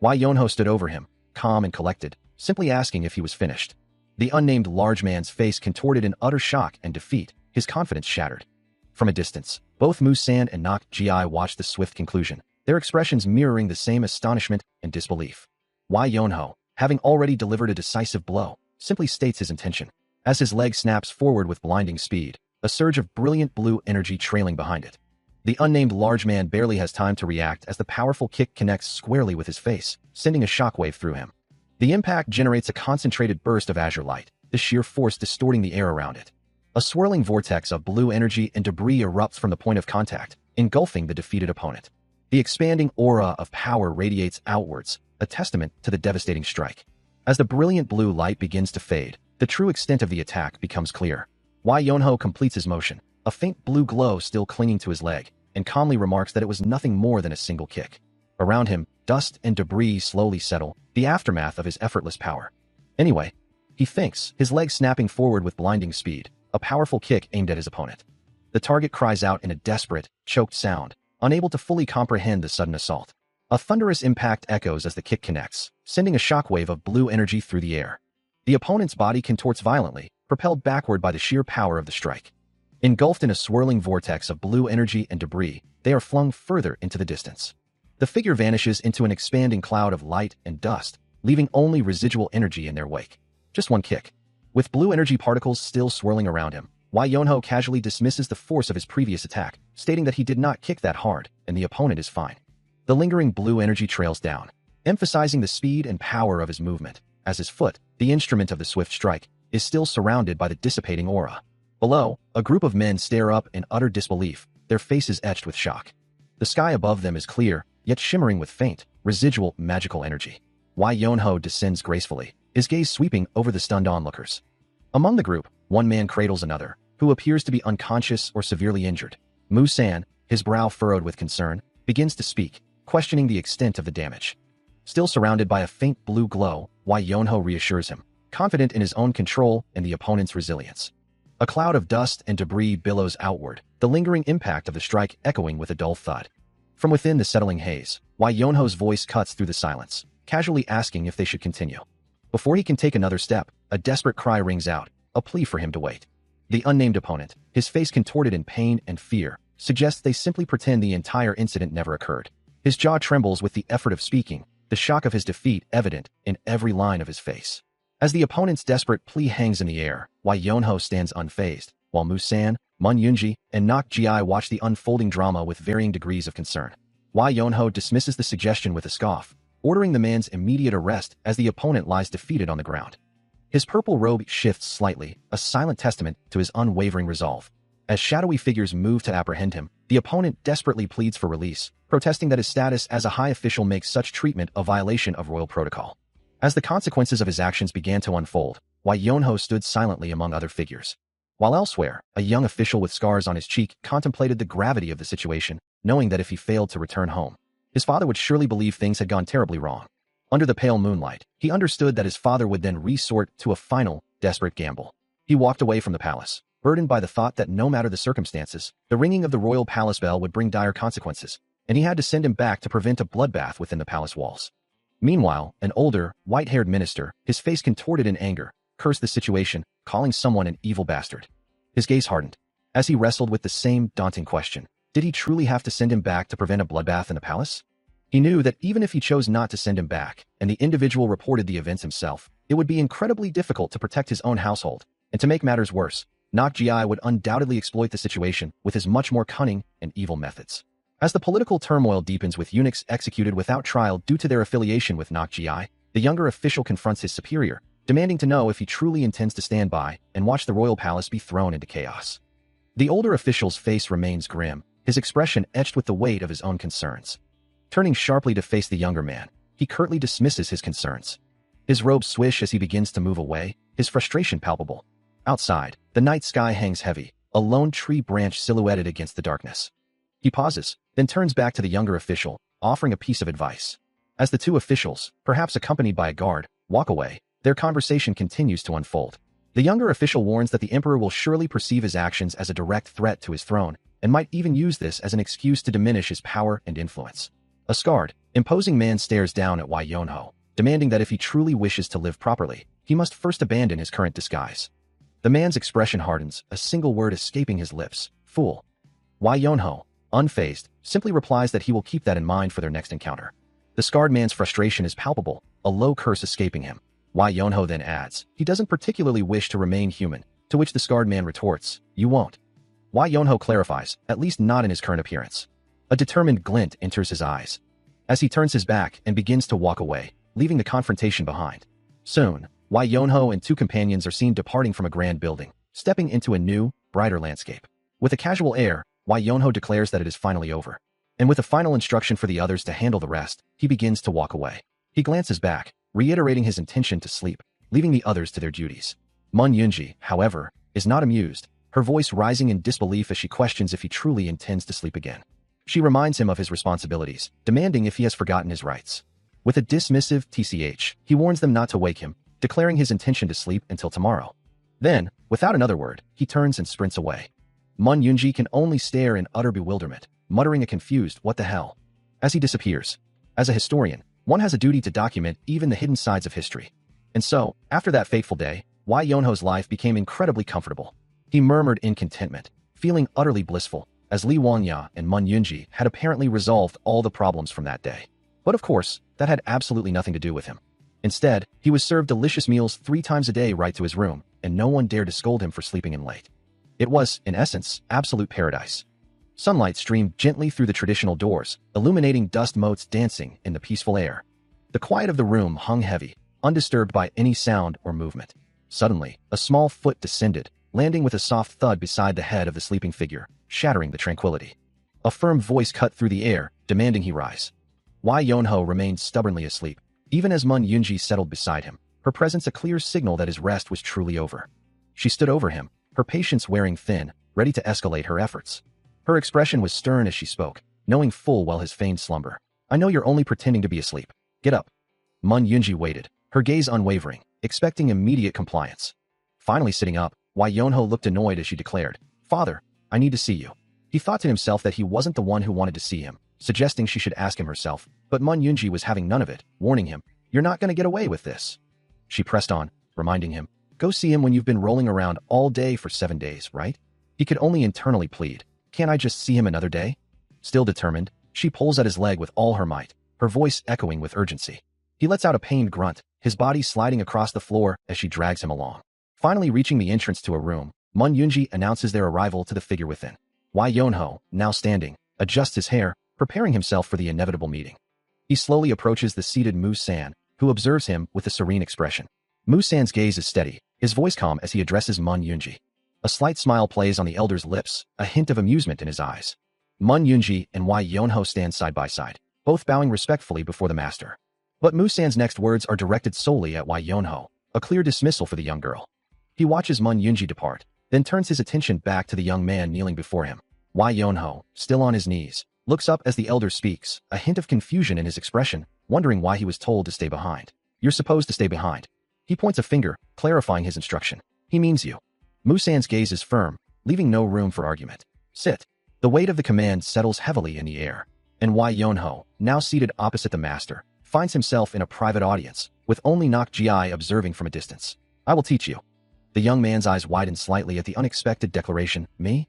Wai Yonho stood over him, calm and collected, simply asking if he was finished. The unnamed large man's face contorted in utter shock and defeat, his confidence shattered. From a distance, both Mu-san and Nak Ji watched the swift conclusion, their expressions mirroring the same astonishment and disbelief. Wai Yonho, having already delivered a decisive blow, simply states his intention. As his leg snaps forward with blinding speed, a surge of brilliant blue energy trailing behind it. The unnamed large man barely has time to react as the powerful kick connects squarely with his face, sending a shockwave through him. The impact generates a concentrated burst of azure light, the sheer force distorting the air around it. A swirling vortex of blue energy and debris erupts from the point of contact, engulfing the defeated opponent. The expanding aura of power radiates outwards, a testament to the devastating strike. As the brilliant blue light begins to fade, the true extent of the attack becomes clear. Wai Yonho completes his motion, a faint blue glow still clinging to his leg, and calmly remarks that it was nothing more than a single kick. Around him, dust and debris slowly settle, the aftermath of his effortless power. Anyway, he thinks, his leg snapping forward with blinding speed, a powerful kick aimed at his opponent. The target cries out in a desperate, choked sound, unable to fully comprehend the sudden assault. A thunderous impact echoes as the kick connects, sending a shockwave of blue energy through the air. The opponent's body contorts violently, propelled backward by the sheer power of the strike. Engulfed in a swirling vortex of blue energy and debris, they are flung further into the distance. The figure vanishes into an expanding cloud of light and dust, leaving only residual energy in their wake. Just one kick. With blue energy particles still swirling around him, Wai Yonho casually dismisses the force of his previous attack, stating that he did not kick that hard, and the opponent is fine. The lingering blue energy trails down, emphasizing the speed and power of his movement, as his foot, the instrument of the swift strike, is still surrounded by the dissipating aura. Below, a group of men stare up in utter disbelief, their faces etched with shock. The sky above them is clear, yet shimmering with faint, residual magical energy. Wai Yonho descends gracefully, his gaze sweeping over the stunned onlookers. Among the group, one man cradles another, who appears to be unconscious or severely injured. Mu-san, his brow furrowed with concern, begins to speak, questioning the extent of the damage. Still surrounded by a faint blue glow, Wai Yonho reassures him, confident in his own control and the opponent's resilience. A cloud of dust and debris billows outward, the lingering impact of the strike echoing with a dull thud. From within the settling haze, Wai Yonho's voice cuts through the silence, casually asking if they should continue. Before he can take another step, a desperate cry rings out, a plea for him to wait. The unnamed opponent, his face contorted in pain and fear, suggests they simply pretend the entire incident never occurred. His jaw trembles with the effort of speaking, the shock of his defeat evident in every line of his face. As the opponent's desperate plea hangs in the air, Wai Yonho stands unfazed, while Mu-san, Mun Yunji, and Nak Ji watch the unfolding drama with varying degrees of concern. Wai Yonho dismisses the suggestion with a scoff, ordering the man's immediate arrest as the opponent lies defeated on the ground. His purple robe shifts slightly, a silent testament to his unwavering resolve. As shadowy figures move to apprehend him, the opponent desperately pleads for release, protesting that his status as a high official makes such treatment a violation of royal protocol. As the consequences of his actions began to unfold, Wai Yonho stood silently among other figures. While elsewhere, a young official with scars on his cheek contemplated the gravity of the situation, knowing that if he failed to return home, his father would surely believe things had gone terribly wrong. Under the pale moonlight, he understood that his father would then resort to a final, desperate gamble. He walked away from the palace, burdened by the thought that no matter the circumstances, the ringing of the royal palace bell would bring dire consequences, and he had to send him back to prevent a bloodbath within the palace walls. Meanwhile, an older, white-haired minister, his face contorted in anger, cursed the situation, calling someone an evil bastard. His gaze hardened, as he wrestled with the same daunting question. Did he truly have to send him back to prevent a bloodbath in the palace? He knew that even if he chose not to send him back, and the individual reported the events himself, it would be incredibly difficult to protect his own household, and to make matters worse, Nak Ji would undoubtedly exploit the situation with his much more cunning and evil methods. As the political turmoil deepens with eunuchs executed without trial due to their affiliation with Nak Ji, the younger official confronts his superior, demanding to know if he truly intends to stand by and watch the royal palace be thrown into chaos. The older official's face remains grim, his expression etched with the weight of his own concerns. Turning sharply to face the younger man, he curtly dismisses his concerns. His robes swish as he begins to move away, his frustration palpable. Outside, the night sky hangs heavy, a lone tree branch silhouetted against the darkness. He pauses, then turns back to the younger official, offering a piece of advice. As the two officials, perhaps accompanied by a guard, walk away, their conversation continues to unfold. The younger official warns that the emperor will surely perceive his actions as a direct threat to his throne, and might even use this as an excuse to diminish his power and influence. A scarred, imposing man stares down at Wai Yonho, demanding that if he truly wishes to live properly, he must first abandon his current disguise. The man's expression hardens, a single word escaping his lips: fool. Wai Yonho, unfazed, simply replies that he will keep that in mind for their next encounter. The scarred man's frustration is palpable, a low curse escaping him. Wai Yonho then adds, he doesn't particularly wish to remain human, to which the scarred man retorts, you won't. Wai Yonho clarifies, at least not in his current appearance. A determined glint enters his eyes, as he turns his back and begins to walk away, leaving the confrontation behind. Soon, Wai Yonho and two companions are seen departing from a grand building, stepping into a new, brighter landscape. With a casual air, Wai Yonho declares that it is finally over. And with a final instruction for the others to handle the rest, he begins to walk away. He glances back, reiterating his intention to sleep, leaving the others to their duties. Mun Yunji, however, is not amused, her voice rising in disbelief as she questions if he truly intends to sleep again. She reminds him of his responsibilities, demanding if he has forgotten his rights. With a dismissive tch, he warns them not to wake him, declaring his intention to sleep until tomorrow. Then, without another word, he turns and sprints away. Mun Yunji can only stare in utter bewilderment, muttering a confused, what the hell, as he disappears. As a historian, one has a duty to document even the hidden sides of history. And so, after that fateful day, Wai Yonho's life became incredibly comfortable. He murmured in contentment, feeling utterly blissful, as Li Wanya and Mun Yunji had apparently resolved all the problems from that day. But of course, that had absolutely nothing to do with him. Instead, he was served delicious meals 3 times a day right to his room, and no one dared to scold him for sleeping in late. It was, in essence, absolute paradise. Sunlight streamed gently through the traditional doors, illuminating dust motes dancing in the peaceful air. The quiet of the room hung heavy, undisturbed by any sound or movement. Suddenly, a small foot descended, landing with a soft thud beside the head of the sleeping figure, shattering the tranquility. A firm voice cut through the air, demanding he rise. Wai Yonho remained stubbornly asleep, even as Mun Yunji settled beside him, her presence a clear signal that his rest was truly over. She stood over him, her patience wearing thin, ready to escalate her efforts. Her expression was stern as she spoke, knowing full well his feigned slumber. I know you're only pretending to be asleep. Get up. Mun Yunji waited, her gaze unwavering, expecting immediate compliance. Finally sitting up, Wai Yonho looked annoyed as she declared, Father, I need to see you. He thought to himself that he wasn't the one who wanted to see him, suggesting she should ask him herself, but Mun Yunji was having none of it, warning him, you're not going to get away with this. She pressed on, reminding him, go see him when you've been rolling around all day for 7 days, right? He could only internally plead, can't I just see him another day? Still determined, she pulls at his leg with all her might, her voice echoing with urgency. He lets out a pained grunt, his body sliding across the floor as she drags him along. Finally reaching the entrance to a room, Mun Yunji announces their arrival to the figure within. Wai Yonho, now standing, adjusts his hair, preparing himself for the inevitable meeting. He slowly approaches the seated Mu-san, who observes him with a serene expression. Mu-san's gaze is steady, his voice calm as he addresses Mun Yunji. A slight smile plays on the elder's lips, a hint of amusement in his eyes. Mun Yunji and Wai Yonho stand side by side, both bowing respectfully before the master. But Mu-san's next words are directed solely at Wai Yonho, a clear dismissal for the young girl. He watches Mun Yunji depart, then turns his attention back to the young man kneeling before him. Wai Yonho, still on his knees, looks up as the elder speaks, a hint of confusion in his expression, wondering why he was told to stay behind. You're supposed to stay behind. He points a finger, clarifying his instruction. He means you. Mu-san's gaze is firm, leaving no room for argument. Sit. The weight of the command settles heavily in the air, and Wai Yonho, now seated opposite the master, finds himself in a private audience, with only Nok Ji observing from a distance. I will teach you. The young man's eyes widen slightly at the unexpected declaration, me?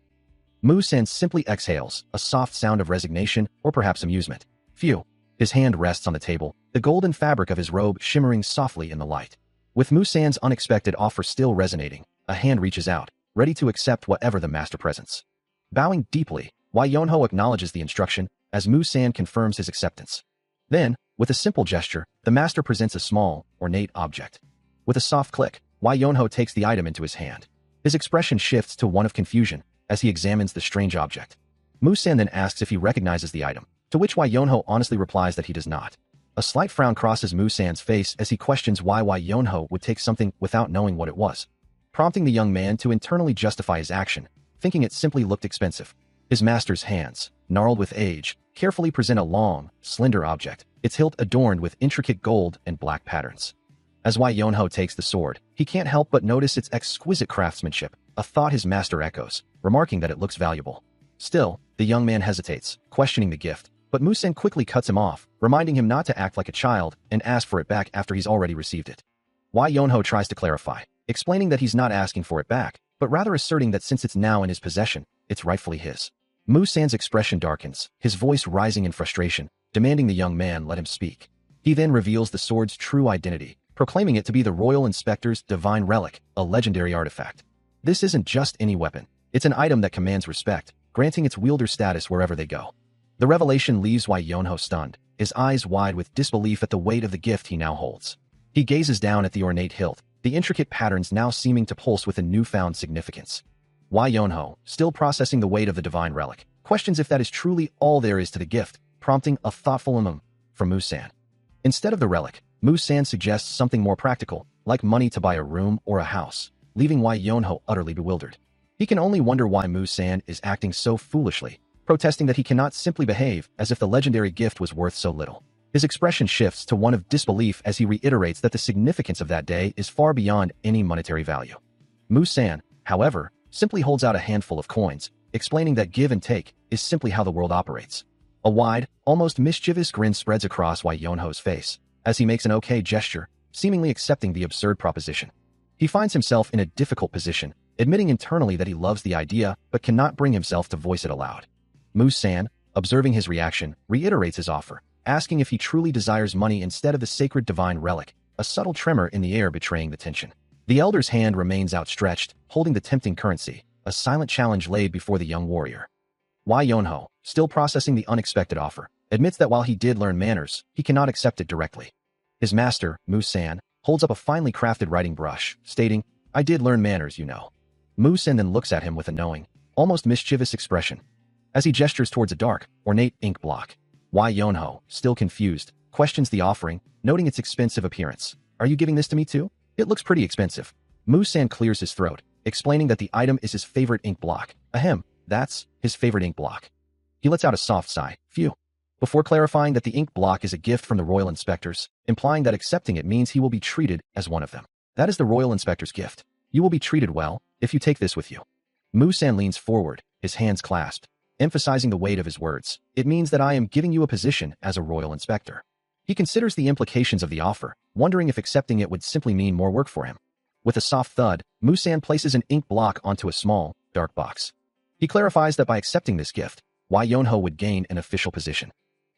Mu-san simply exhales, a soft sound of resignation or perhaps amusement. Phew. His hand rests on the table, the golden fabric of his robe shimmering softly in the light. With Mu-san's unexpected offer still resonating, a hand reaches out, ready to accept whatever the master presents. Bowing deeply, Wai Yonho acknowledges the instruction as Mu-san confirms his acceptance. Then, with a simple gesture, the master presents a small, ornate object. With a soft click, Wai Yonho takes the item into his hand. His expression shifts to one of confusion as he examines the strange object. Mu-san then asks if he recognizes the item, to which Wai Yonho honestly replies that he does not. A slight frown crosses Musan's face as he questions why Yonho would take something without knowing what it was, prompting the young man to internally justify his action, thinking it simply looked expensive. His master's hands, gnarled with age, carefully present a long, slender object, its hilt adorned with intricate gold and black patterns. As Yonho takes the sword, he can't help but notice its exquisite craftsmanship, a thought his master echoes, remarking that it looks valuable. Still, the young man hesitates, questioning the gift, but Musan quickly cuts him off, reminding him not to act like a child and ask for it back after he's already received it. Yonho tries to clarify, explaining that he's not asking for it back, but rather asserting that since it's now in his possession, it's rightfully his. Musan's expression darkens, his voice rising in frustration, demanding the young man let him speak. He then reveals the sword's true identity, proclaiming it to be the Royal Inspector's divine relic, a legendary artifact. This isn't just any weapon. It's an item that commands respect, granting its wielder status wherever they go. The revelation leaves Yonho stunned, his eyes wide with disbelief at the weight of the gift he now holds. He gazes down at the ornate hilt, the intricate patterns now seeming to pulse with a newfound significance. Yonho, still processing the weight of the divine relic, questions if that is truly all there is to the gift, prompting a thoughtful from Musan. Instead of the relic, Musan suggests something more practical, like money to buy a room or a house, leaving Yonho utterly bewildered. He can only wonder why Musan is acting so foolishly, protesting that he cannot simply behave as if the legendary gift was worth so little. His expression shifts to one of disbelief as he reiterates that the significance of that day is far beyond any monetary value. Musan, however, simply holds out a handful of coins, explaining that give and take is simply how the world operates. A wide, almost mischievous grin spreads across Yonho's face, as he makes an okay gesture, seemingly accepting the absurd proposition. He finds himself in a difficult position, admitting internally that he loves the idea but cannot bring himself to voice it aloud. Musan, observing his reaction, reiterates his offer, asking if he truly desires money instead of the sacred divine relic, a subtle tremor in the air betraying the tension. The elder's hand remains outstretched, holding the tempting currency, a silent challenge laid before the young warrior. Yonho, still processing the unexpected offer, admits that while he did learn manners, he cannot accept it directly. His master, Musan, holds up a finely crafted writing brush, stating, "I did learn manners, you know." Musan then looks at him with a knowing, almost mischievous expression. As he gestures towards a dark, ornate ink block, Yonho, still confused, questions the offering, noting its expensive appearance. "Are you giving this to me too? It looks pretty expensive." Musan clears his throat, explaining that the item is his favorite ink block. Ahem, that's his favorite ink block. He lets out a soft sigh, phew, before clarifying that the ink block is a gift from the Royal Inspectors, implying that accepting it means he will be treated as one of them. "That is the Royal Inspector's gift. You will be treated well if you take this with you." Musan leans forward, his hands clasped, emphasizing the weight of his words. "It means that I am giving you a position as a Royal Inspector." He considers the implications of the offer, wondering if accepting it would simply mean more work for him. With a soft thud, Musan places an ink block onto a small, dark box. He clarifies that by accepting this gift, Yonho would gain an official position.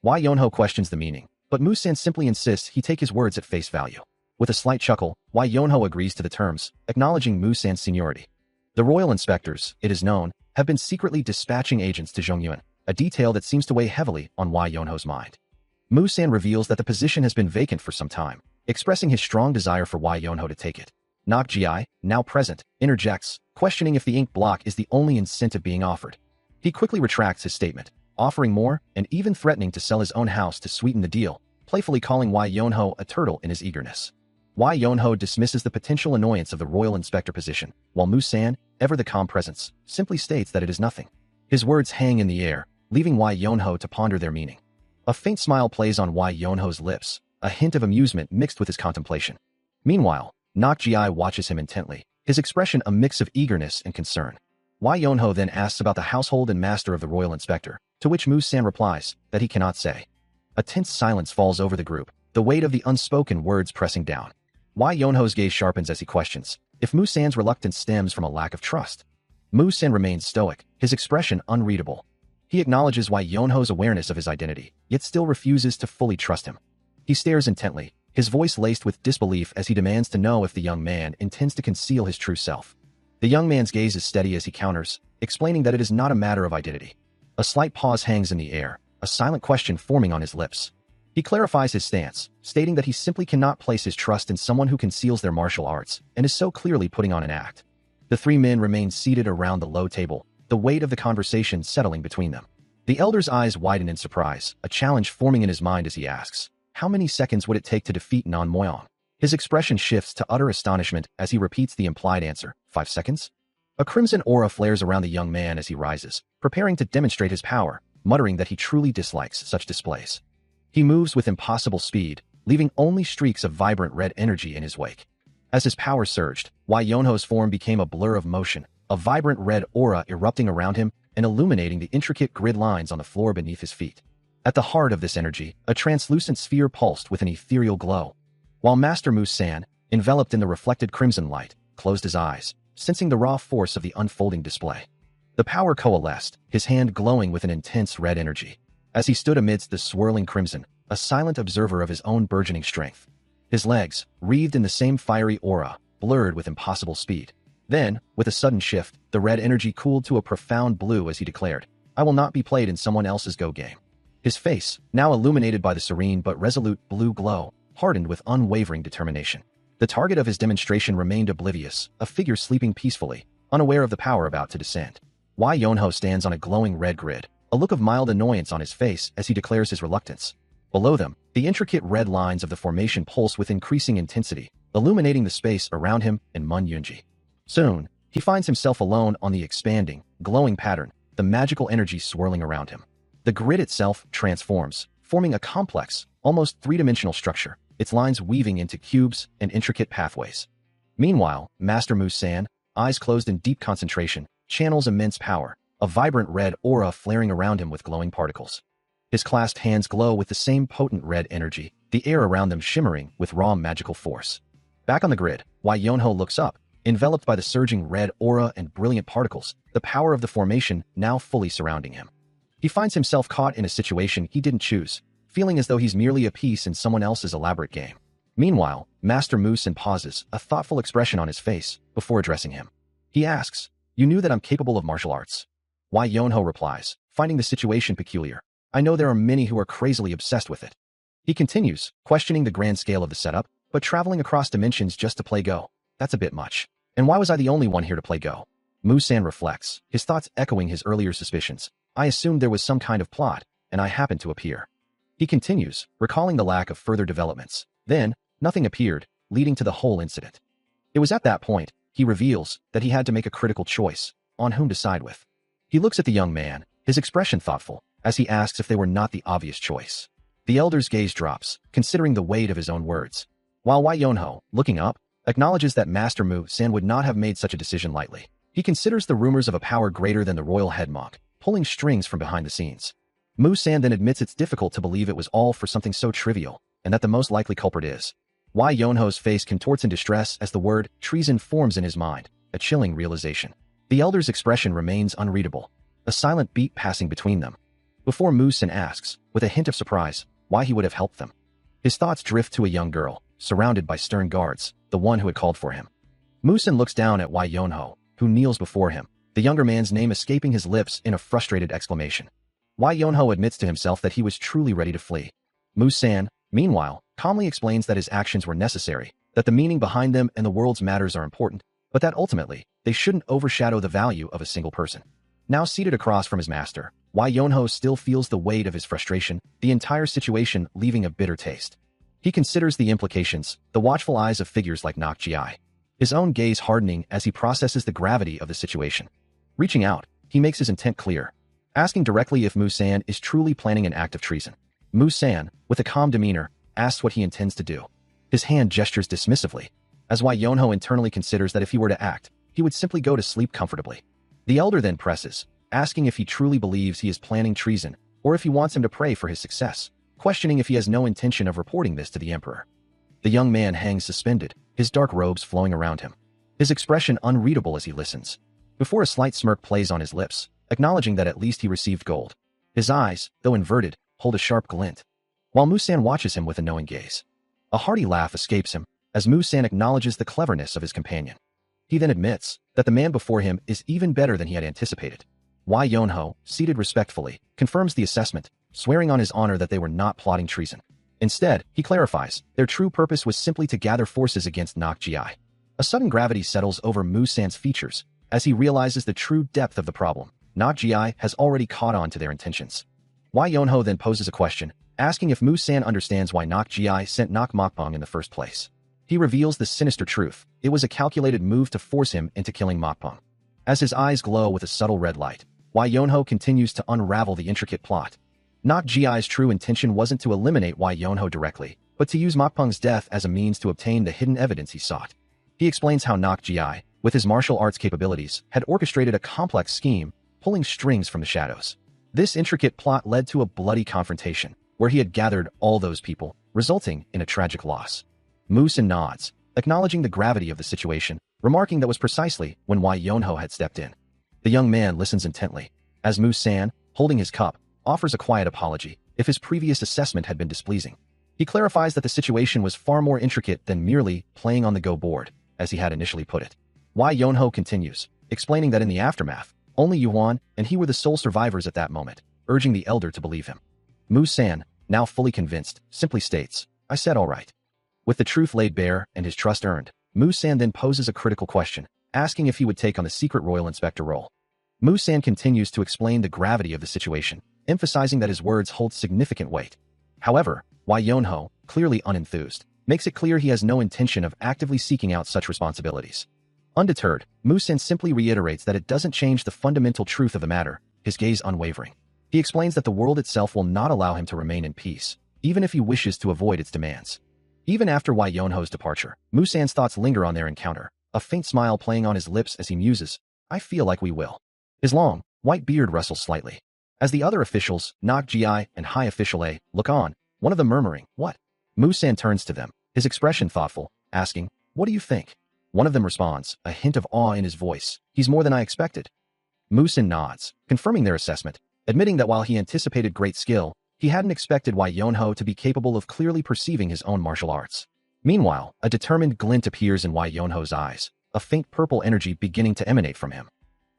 Yonho questions the meaning, but Musan simply insists he take his words at face value. With a slight chuckle, Yonho agrees to the terms, acknowledging Musan's seniority. The Royal Inspectors, it is known, have been secretly dispatching agents to Zhongyuan, a detail that seems to weigh heavily on Yonho's mind. Musan reveals that the position has been vacant for some time, expressing his strong desire for Yonho to take it. Nakji, now present, interjects, questioning if the ink block is the only incentive being offered. He quickly retracts his statement, offering more and even threatening to sell his own house to sweeten the deal, playfully calling Yonho a turtle in his eagerness. Yonho dismisses the potential annoyance of the Royal Inspector position, while Musan, ever the calm presence, simply states that it is nothing. His words hang in the air, leaving Yonho to ponder their meaning. A faint smile plays on Yonho's lips, a hint of amusement mixed with his contemplation. Meanwhile, Nakji watches him intently, his expression a mix of eagerness and concern. Yonho then asks about the household and master of the Royal Inspector, to which Musan replies that he cannot say. A tense silence falls over the group, the weight of the unspoken words pressing down. Yonho's gaze sharpens as he questions if Musan's reluctance stems from a lack of trust. Musan remains stoic, his expression unreadable. He acknowledges Yonho's awareness of his identity, yet still refuses to fully trust him. He stares intently, his voice laced with disbelief as he demands to know if the young man intends to conceal his true self. The young man's gaze is steady as he counters, explaining that it is not a matter of identity. A slight pause hangs in the air, a silent question forming on his lips. He clarifies his stance, stating that he simply cannot place his trust in someone who conceals their martial arts and is so clearly putting on an act. The three men remain seated around the low table, the weight of the conversation settling between them. The elder's eyes widen in surprise, a challenge forming in his mind as he asks, how many seconds would it take to defeat Non Moyon? His expression shifts to utter astonishment as he repeats the implied answer, 5 seconds? A crimson aura flares around the young man as he rises, preparing to demonstrate his power, muttering that he truly dislikes such displays. He moves with impossible speed, leaving only streaks of vibrant red energy in his wake. As his power surged, Wai Yonho's form became a blur of motion, a vibrant red aura erupting around him and illuminating the intricate grid lines on the floor beneath his feet. At the heart of this energy, a translucent sphere pulsed with an ethereal glow. While Master Mu-san, enveloped in the reflected crimson light, closed his eyes, sensing the raw force of the unfolding display. The power coalesced, his hand glowing with an intense red energy. As he stood amidst the swirling crimson, a silent observer of his own burgeoning strength. His legs, wreathed in the same fiery aura, blurred with impossible speed. Then, with a sudden shift, the red energy cooled to a profound blue as he declared, "I will not be played in someone else's Go game." His face, now illuminated by the serene but resolute blue glow, hardened with unwavering determination. The target of his demonstration remained oblivious, a figure sleeping peacefully, unaware of the power about to descend. Wai Yonho stands on a glowing red grid, a look of mild annoyance on his face as he declares his reluctance. Below them, the intricate red lines of the formation pulse with increasing intensity, illuminating the space around him and Mun Yunji. Soon, he finds himself alone on the expanding, glowing pattern, the magical energy swirling around him. The grid itself transforms, forming a complex, almost three-dimensional structure, its lines weaving into cubes and intricate pathways. Meanwhile, Master Mu-san, eyes closed in deep concentration, channels immense power, a vibrant red aura flaring around him with glowing particles. His clasped hands glow with the same potent red energy, the air around them shimmering with raw magical force. Back on the grid, Wai Yonho looks up, enveloped by the surging red aura and brilliant particles, the power of the formation now fully surrounding him. He finds himself caught in a situation he didn't choose, feeling as though he's merely a piece in someone else's elaborate game. Meanwhile, Master Mu-san pauses, a thoughtful expression on his face, before addressing him. He asks, "You knew that I'm capable of martial arts?" Wai Yonho replies, finding the situation peculiar. "I know there are many who are crazily obsessed with it." He continues, questioning the grand scale of the setup, but traveling across dimensions just to play Go. That's a bit much. And why was I the only one here to play Go? Mu-san reflects, his thoughts echoing his earlier suspicions. I assumed there was some kind of plot, and I happened to appear. He continues, recalling the lack of further developments. Then, nothing appeared, leading to the whole incident. It was at that point, he reveals, that he had to make a critical choice, on whom to side with. He looks at the young man, his expression thoughtful, as he asks if they were not the obvious choice. The elder's gaze drops, considering the weight of his own words. While Wai Yonho, looking up, acknowledges that Master Mu-san would not have made such a decision lightly. He considers the rumors of a power greater than the royal head monk, pulling strings from behind the scenes. Mu-san then admits it's difficult to believe it was all for something so trivial, and that the most likely culprit is. Wai Yonho's face contorts in distress as the word treason forms in his mind, a chilling realization. The elder's expression remains unreadable, a silent beat passing between them. Before Mu-san asks, with a hint of surprise, why he would have helped them. His thoughts drift to a young girl, surrounded by stern guards, the one who had called for him. Mu-san looks down at Wai Yonho, who kneels before him, the younger man's name escaping his lips in a frustrated exclamation. Wai Yonho admits to himself that he was truly ready to flee. Mu-san, meanwhile, calmly explains that his actions were necessary, that the meaning behind them and the world's matters are important, but that ultimately, they shouldn't overshadow the value of a single person. Now seated across from his master, Wai Yonho still feels the weight of his frustration, the entire situation leaving a bitter taste. He considers the implications, the watchful eyes of figures like Nok Ji, his own gaze hardening as he processes the gravity of the situation. Reaching out, he makes his intent clear, asking directly if Mu-san is truly planning an act of treason. Mu-san, with a calm demeanor, asks what he intends to do. His hand gestures dismissively, as Wai Yonho internally considers that if he were to act, he would simply go to sleep comfortably. The elder then presses, asking if he truly believes he is planning treason, or if he wants him to pray for his success, questioning if he has no intention of reporting this to the emperor. The young man hangs suspended, his dark robes flowing around him, his expression unreadable as he listens. Before a slight smirk plays on his lips, acknowledging that at least he received gold. His eyes, though inverted, hold a sharp glint, while Mu-san watches him with a knowing gaze. A hearty laugh escapes him, as Mu-san acknowledges the cleverness of his companion. He then admits that the man before him is even better than he had anticipated. Wai Yonho, seated respectfully, confirms the assessment, swearing on his honor that they were not plotting treason. Instead, he clarifies, their true purpose was simply to gather forces against Nok Ji. A sudden gravity settles over Mu-san's features, as he realizes the true depth of the problem. Nok Ji has already caught on to their intentions. Wai Yonho then poses a question, asking if Mu-san understands why Nok-ji sent Nok-mokpong in the first place. He reveals the sinister truth. It was a calculated move to force him into killing Mokpong. As his eyes glow with a subtle red light, Wai Yonho continues to unravel the intricate plot. Nok-ji's true intention wasn't to eliminate Wai Yonho directly, but to use Mokpong's death as a means to obtain the hidden evidence he sought. He explains how Nok-ji, with his martial arts capabilities, had orchestrated a complex scheme, pulling strings from the shadows. This intricate plot led to a bloody confrontation, where he had gathered all those people, resulting in a tragic loss. Mu-san nods, acknowledging the gravity of the situation, remarking that was precisely when Wai Yonho had stepped in. The young man listens intently, as Mu-san, holding his cup, offers a quiet apology if his previous assessment had been displeasing. He clarifies that the situation was far more intricate than merely playing on the go board, as he had initially put it. Wai Yonho continues, explaining that in the aftermath, only Yuan and he were the sole survivors at that moment, urging the elder to believe him. Mu-san, now fully convinced, simply states, "I said all right." With the truth laid bare and his trust earned, Mu-san then poses a critical question, asking if he would take on the secret royal inspector role. Mu-san continues to explain the gravity of the situation, emphasizing that his words hold significant weight. However, Wai Yonho, clearly unenthused, makes it clear he has no intention of actively seeking out such responsibilities. Undeterred, Mu-san simply reiterates that it doesn't change the fundamental truth of the matter, his gaze unwavering. He explains that the world itself will not allow him to remain in peace, even if he wishes to avoid its demands. Even after Wai Yonho's departure, Mu-san's thoughts linger on their encounter, a faint smile playing on his lips as he muses, "I feel like we will." His long, white beard rustles slightly. As the other officials, Nok-ji and High Official A, look on, one of them murmuring, "What?" Mu-san turns to them, his expression thoughtful, asking, "What do you think?" One of them responds, a hint of awe in his voice, "He's more than I expected." Mu-san nods, confirming their assessment, admitting that while he anticipated great skill, he hadn't expected Wai Yonho to be capable of clearly perceiving his own martial arts. Meanwhile, a determined glint appears in Wai Yonho's eyes, a faint purple energy beginning to emanate from him.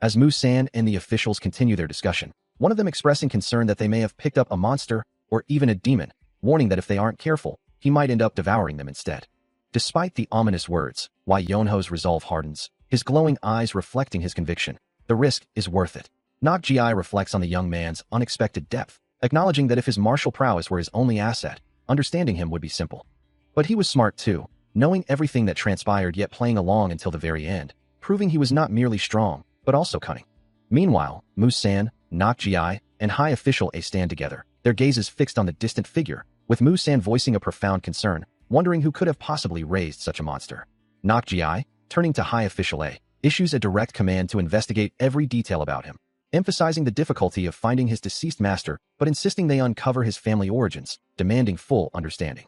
As Mu-san and the officials continue their discussion, one of them expressing concern that they may have picked up a monster or even a demon, warning that if they aren't careful, he might end up devouring them instead. Despite the ominous words, Wai Yonho's resolve hardens, his glowing eyes reflecting his conviction. The risk is worth it. Nok-ji reflects on the young man's unexpected depth, acknowledging that if his martial prowess were his only asset, understanding him would be simple. But he was smart too, knowing everything that transpired yet playing along until the very end, proving he was not merely strong, but also cunning. Meanwhile, Mu-san, Nok-ji, and High Official A stand together, their gazes fixed on the distant figure, with Mu-san voicing a profound concern, wondering who could have possibly raised such a monster. Nok-ji, turning to High Official A, issues a direct command to investigate every detail about him, emphasizing the difficulty of finding his deceased master but insisting they uncover his family origins, demanding full understanding.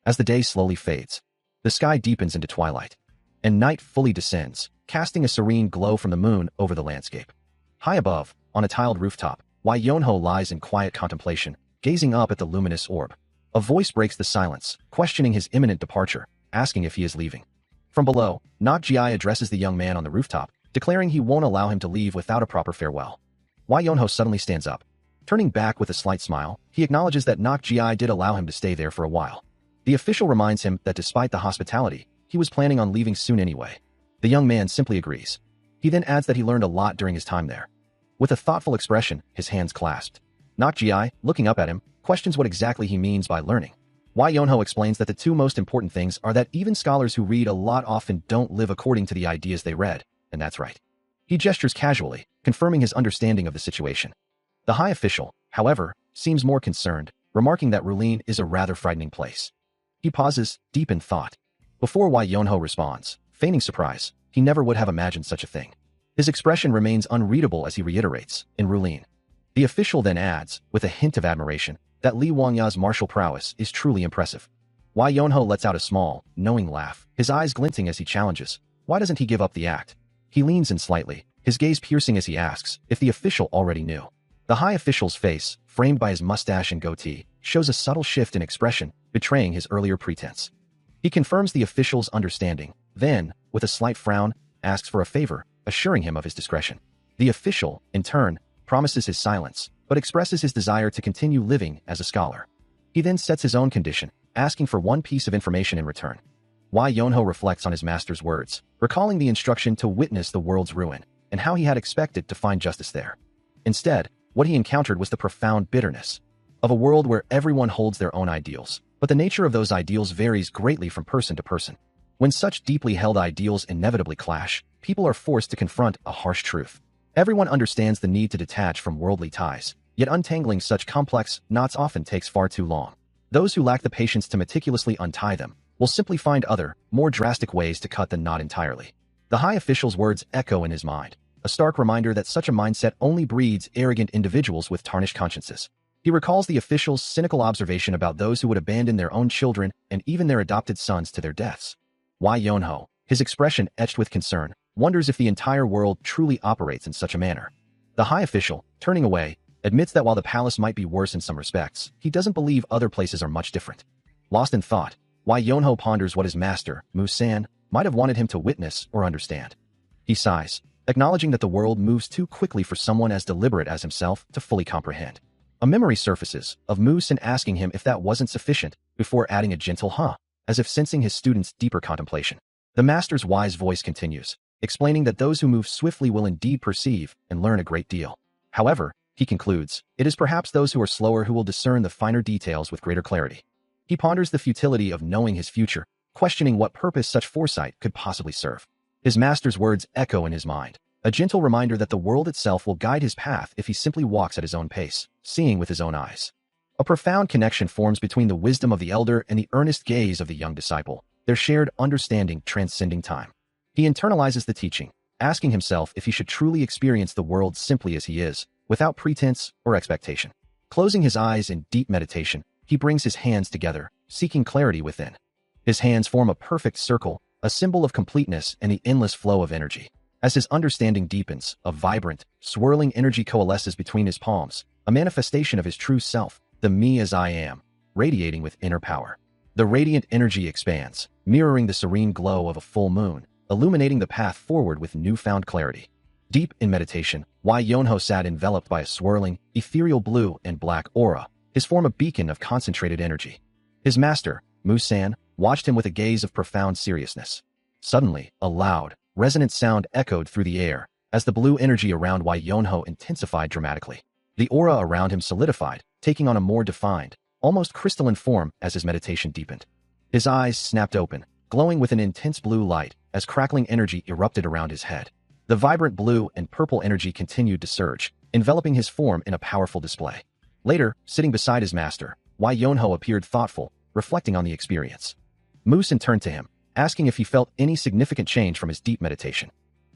As the day slowly fades, the sky deepens into twilight, and night fully descends, casting a serene glow from the moon over the landscape. High above, on a tiled rooftop, Wai Yonho lies in quiet contemplation, gazing up at the luminous orb. A voice breaks the silence, questioning his imminent departure, asking if he is leaving. From below, Nok-ji addresses the young man on the rooftop, declaring he won't allow him to leave without a proper farewell. Wai Yonho suddenly stands up. Turning back with a slight smile, he acknowledges that Nok-ji did allow him to stay there for a while. The official reminds him that despite the hospitality, he was planning on leaving soon anyway. The young man simply agrees. He then adds that he learned a lot during his time there. With a thoughtful expression, his hands clasped. Nok-ji, looking up at him, questions what exactly he means by learning. Wai Yonho explains that the two most important things are that even scholars who read a lot often don't live according to the ideas they read, and that's right. He gestures casually, confirming his understanding of the situation. The high official, however, seems more concerned, remarking that Rulin is a rather frightening place. He pauses, deep in thought. Before Wai Yonho responds, feigning surprise, he never would have imagined such a thing. His expression remains unreadable as he reiterates, in Rulin. The official then adds, with a hint of admiration, that Li Wangya's martial prowess is truly impressive. Wai Yonho lets out a small, knowing laugh, his eyes glinting as he challenges, why doesn't he give up the act? He leans in slightly, his gaze piercing as he asks if the official already knew. The high official's face, framed by his mustache and goatee, shows a subtle shift in expression, betraying his earlier pretense. He confirms the official's understanding, then, with a slight frown, asks for a favor, assuring him of his discretion. The official, in turn, promises his silence, but expresses his desire to continue living as a scholar. He then sets his own condition, asking for one piece of information in return. Wai Yonho reflects on his master's words, recalling the instruction to witness the world's ruin, and how he had expected to find justice there. Instead, what he encountered was the profound bitterness. of a world where everyone holds their own ideals, but the nature of those ideals varies greatly from person to person. When such deeply held ideals inevitably clash, people are forced to confront a harsh truth. Everyone understands the need to detach from worldly ties, yet untangling such complex knots often takes far too long. Those who lack the patience to meticulously untie them will simply find other, more drastic ways to cut the knot entirely. The high official's words echo in his mind, a stark reminder that such a mindset only breeds arrogant individuals with tarnished consciences. He recalls the official's cynical observation about those who would abandon their own children and even their adopted sons to their deaths. Why Yonho, his expression etched with concern, wonders if the entire world truly operates in such a manner. The high official, turning away, admits that while the palace might be worse in some respects, he doesn't believe other places are much different. Lost in thought, Why Yonho ponders what his master, Mu-san, might have wanted him to witness or understand. He sighs, acknowledging that the world moves too quickly for someone as deliberate as himself to fully comprehend. A memory surfaces of Mu-san asking him if that wasn't sufficient, before adding a gentle huh, as if sensing his student's deeper contemplation. The master's wise voice continues, explaining that those who move swiftly will indeed perceive and learn a great deal. However, he concludes, it is perhaps those who are slower who will discern the finer details with greater clarity. He ponders the futility of knowing his future, questioning what purpose such foresight could possibly serve. His master's words echo in his mind, a gentle reminder that the world itself will guide his path if he simply walks at his own pace, seeing with his own eyes. A profound connection forms between the wisdom of the elder and the earnest gaze of the young disciple, their shared understanding transcending time. He internalizes the teaching, asking himself if he should truly experience the world simply as he is, without pretense or expectation. Closing his eyes in deep meditation, he brings his hands together, seeking clarity within. His hands form a perfect circle, a symbol of completeness and the endless flow of energy. As his understanding deepens, a vibrant, swirling energy coalesces between his palms, a manifestation of his true self, the me as I am, radiating with inner power. The radiant energy expands, mirroring the serene glow of a full moon, illuminating the path forward with newfound clarity. Deep in meditation, Wai Yonho sat enveloped by a swirling, ethereal blue and black aura, his form a beacon of concentrated energy. His master, Mu-san, watched him with a gaze of profound seriousness. Suddenly, a loud, resonant sound echoed through the air, as the blue energy around Wai Yonho intensified dramatically. The aura around him solidified, taking on a more defined, almost crystalline form as his meditation deepened. His eyes snapped open, glowing with an intense blue light, as crackling energy erupted around his head. The vibrant blue and purple energy continued to surge, enveloping his form in a powerful display. Later, sitting beside his master, Wai Yonho appeared thoughtful, reflecting on the experience. Mu-san turned to him, asking if he felt any significant change from his deep meditation.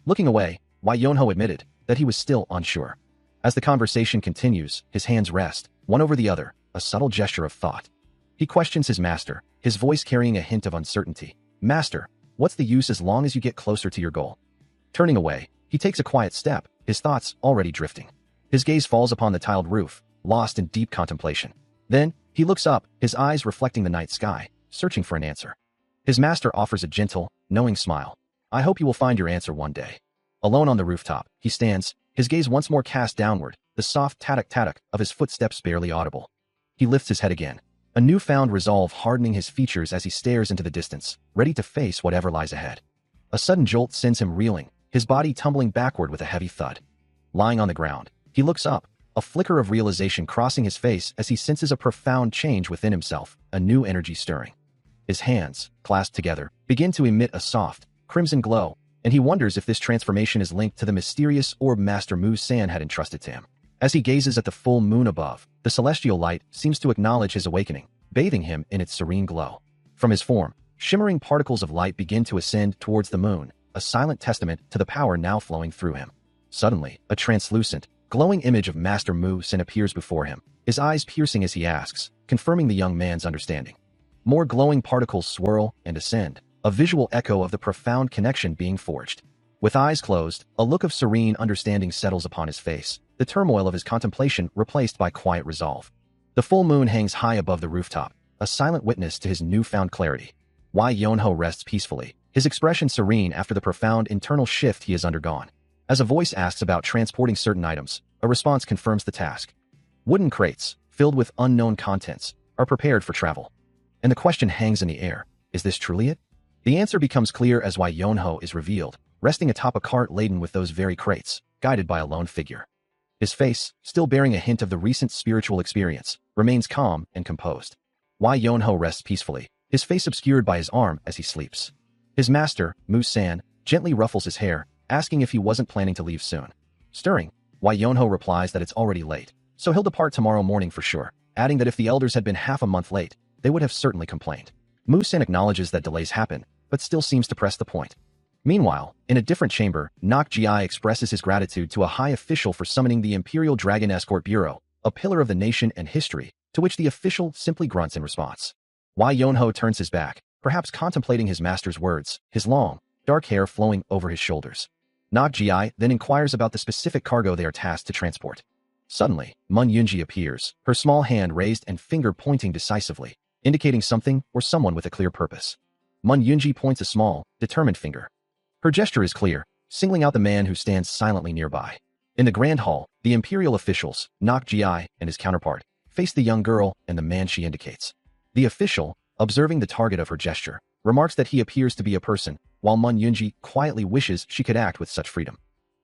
Looking away, Wai Yonho admitted that he was still unsure. As the conversation continues, his hands rest, one over the other, a subtle gesture of thought. He questions his master, his voice carrying a hint of uncertainty. Master, what's the use as long as you get closer to your goal? Turning away, he takes a quiet step, his thoughts already drifting. His gaze falls upon the tiled roof, lost in deep contemplation. Then, he looks up, his eyes reflecting the night sky, searching for an answer. His master offers a gentle, knowing smile. I hope you will find your answer one day. Alone on the rooftop, he stands, his gaze once more cast downward, the soft tatak-tatak of his footsteps barely audible. He lifts his head again, a newfound resolve hardening his features as he stares into the distance, ready to face whatever lies ahead. A sudden jolt sends him reeling, his body tumbling backward with a heavy thud. Lying on the ground, he looks up, a flicker of realization crossing his face as he senses a profound change within himself, a new energy stirring. His hands, clasped together, begin to emit a soft, crimson glow, and he wonders if this transformation is linked to the mysterious orb Master Mu-san had entrusted to him. As he gazes at the full moon above, the celestial light seems to acknowledge his awakening, bathing him in its serene glow. From his form, shimmering particles of light begin to ascend towards the moon, a silent testament to the power now flowing through him. Suddenly, a translucent, glowing image of Master Mu-san appears before him, his eyes piercing as he asks, confirming the young man's understanding. More glowing particles swirl and ascend, a visual echo of the profound connection being forged. With eyes closed, a look of serene understanding settles upon his face, the turmoil of his contemplation replaced by quiet resolve. The full moon hangs high above the rooftop, a silent witness to his newfound clarity. Wai Yonho rests peacefully, his expression serene after the profound internal shift he has undergone. As a voice asks about transporting certain items, a response confirms the task. Wooden crates, filled with unknown contents, are prepared for travel. And the question hangs in the air, is this truly it? The answer becomes clear as Wai Yonho is revealed, resting atop a cart laden with those very crates, guided by a lone figure. His face, still bearing a hint of the recent spiritual experience, remains calm and composed. Wai Yonho rests peacefully, his face obscured by his arm as he sleeps. His master, Mu-san, gently ruffles his hair, asking if he wasn't planning to leave soon. Stirring, Wai Yonho replies that it's already late, so he'll depart tomorrow morning for sure, adding that if the elders had been half a month late, they would have certainly complained. Mu-san acknowledges that delays happen, but still seems to press the point. Meanwhile, in a different chamber, Nok-ji expresses his gratitude to a high official for summoning the Imperial Dragon Escort Bureau, a pillar of the nation and history, to which the official simply grunts in response. Wai Yonho turns his back, perhaps contemplating his master's words, his long, dark hair flowing over his shoulders. Nok-ji then inquires about the specific cargo they are tasked to transport. Suddenly, Mun Yunji appears, her small hand raised and finger pointing decisively, indicating something or someone with a clear purpose. Mun Yunji points a small, determined finger. Her gesture is clear, singling out the man who stands silently nearby. In the grand hall, the imperial officials, Nok-ji and his counterpart, face the young girl and the man she indicates. The official, observing the target of her gesture, remarks that he appears to be a person, while Mun Yunji quietly wishes she could act with such freedom.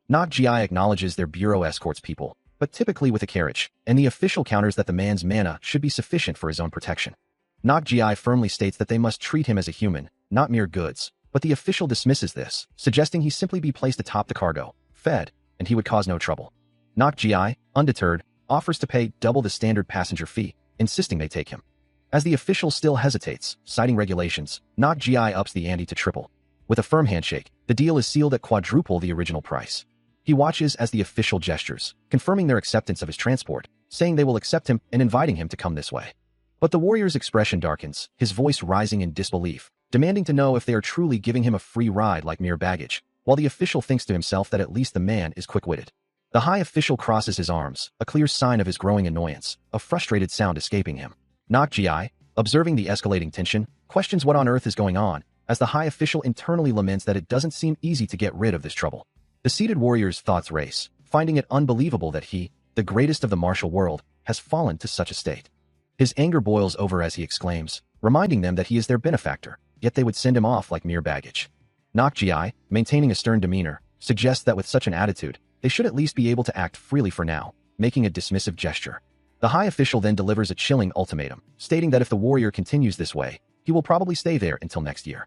Nok-ji acknowledges their bureau escorts people, but typically with a carriage, and the official counters that the man's mana should be sufficient for his own protection. Nok-ji firmly states that they must treat him as a human, not mere goods, but the official dismisses this, suggesting he simply be placed atop the cargo, fed, and he would cause no trouble. Nok-ji, undeterred, offers to pay double the standard passenger fee, insisting they take him. As the official still hesitates, citing regulations, Nok-ji ups the ante to triple. With a firm handshake, the deal is sealed at quadruple the original price. He watches as the official gestures, confirming their acceptance of his transport, saying they will accept him and inviting him to come this way. But the warrior's expression darkens, his voice rising in disbelief, demanding to know if they are truly giving him a free ride like mere baggage, while the official thinks to himself that at least the man is quick-witted. The high official crosses his arms, a clear sign of his growing annoyance, a frustrated sound escaping him. Nok-ji, observing the escalating tension, questions what on earth is going on, as the high official internally laments that it doesn't seem easy to get rid of this trouble. The seated warrior's thoughts race, finding it unbelievable that he, the greatest of the martial world, has fallen to such a state. His anger boils over as he exclaims, reminding them that he is their benefactor, yet they would send him off like mere baggage. Nok-ji, maintaining a stern demeanor, suggests that with such an attitude, they should at least be able to act freely for now, making a dismissive gesture. The high official then delivers a chilling ultimatum, stating that if the warrior continues this way, he will probably stay there until next year.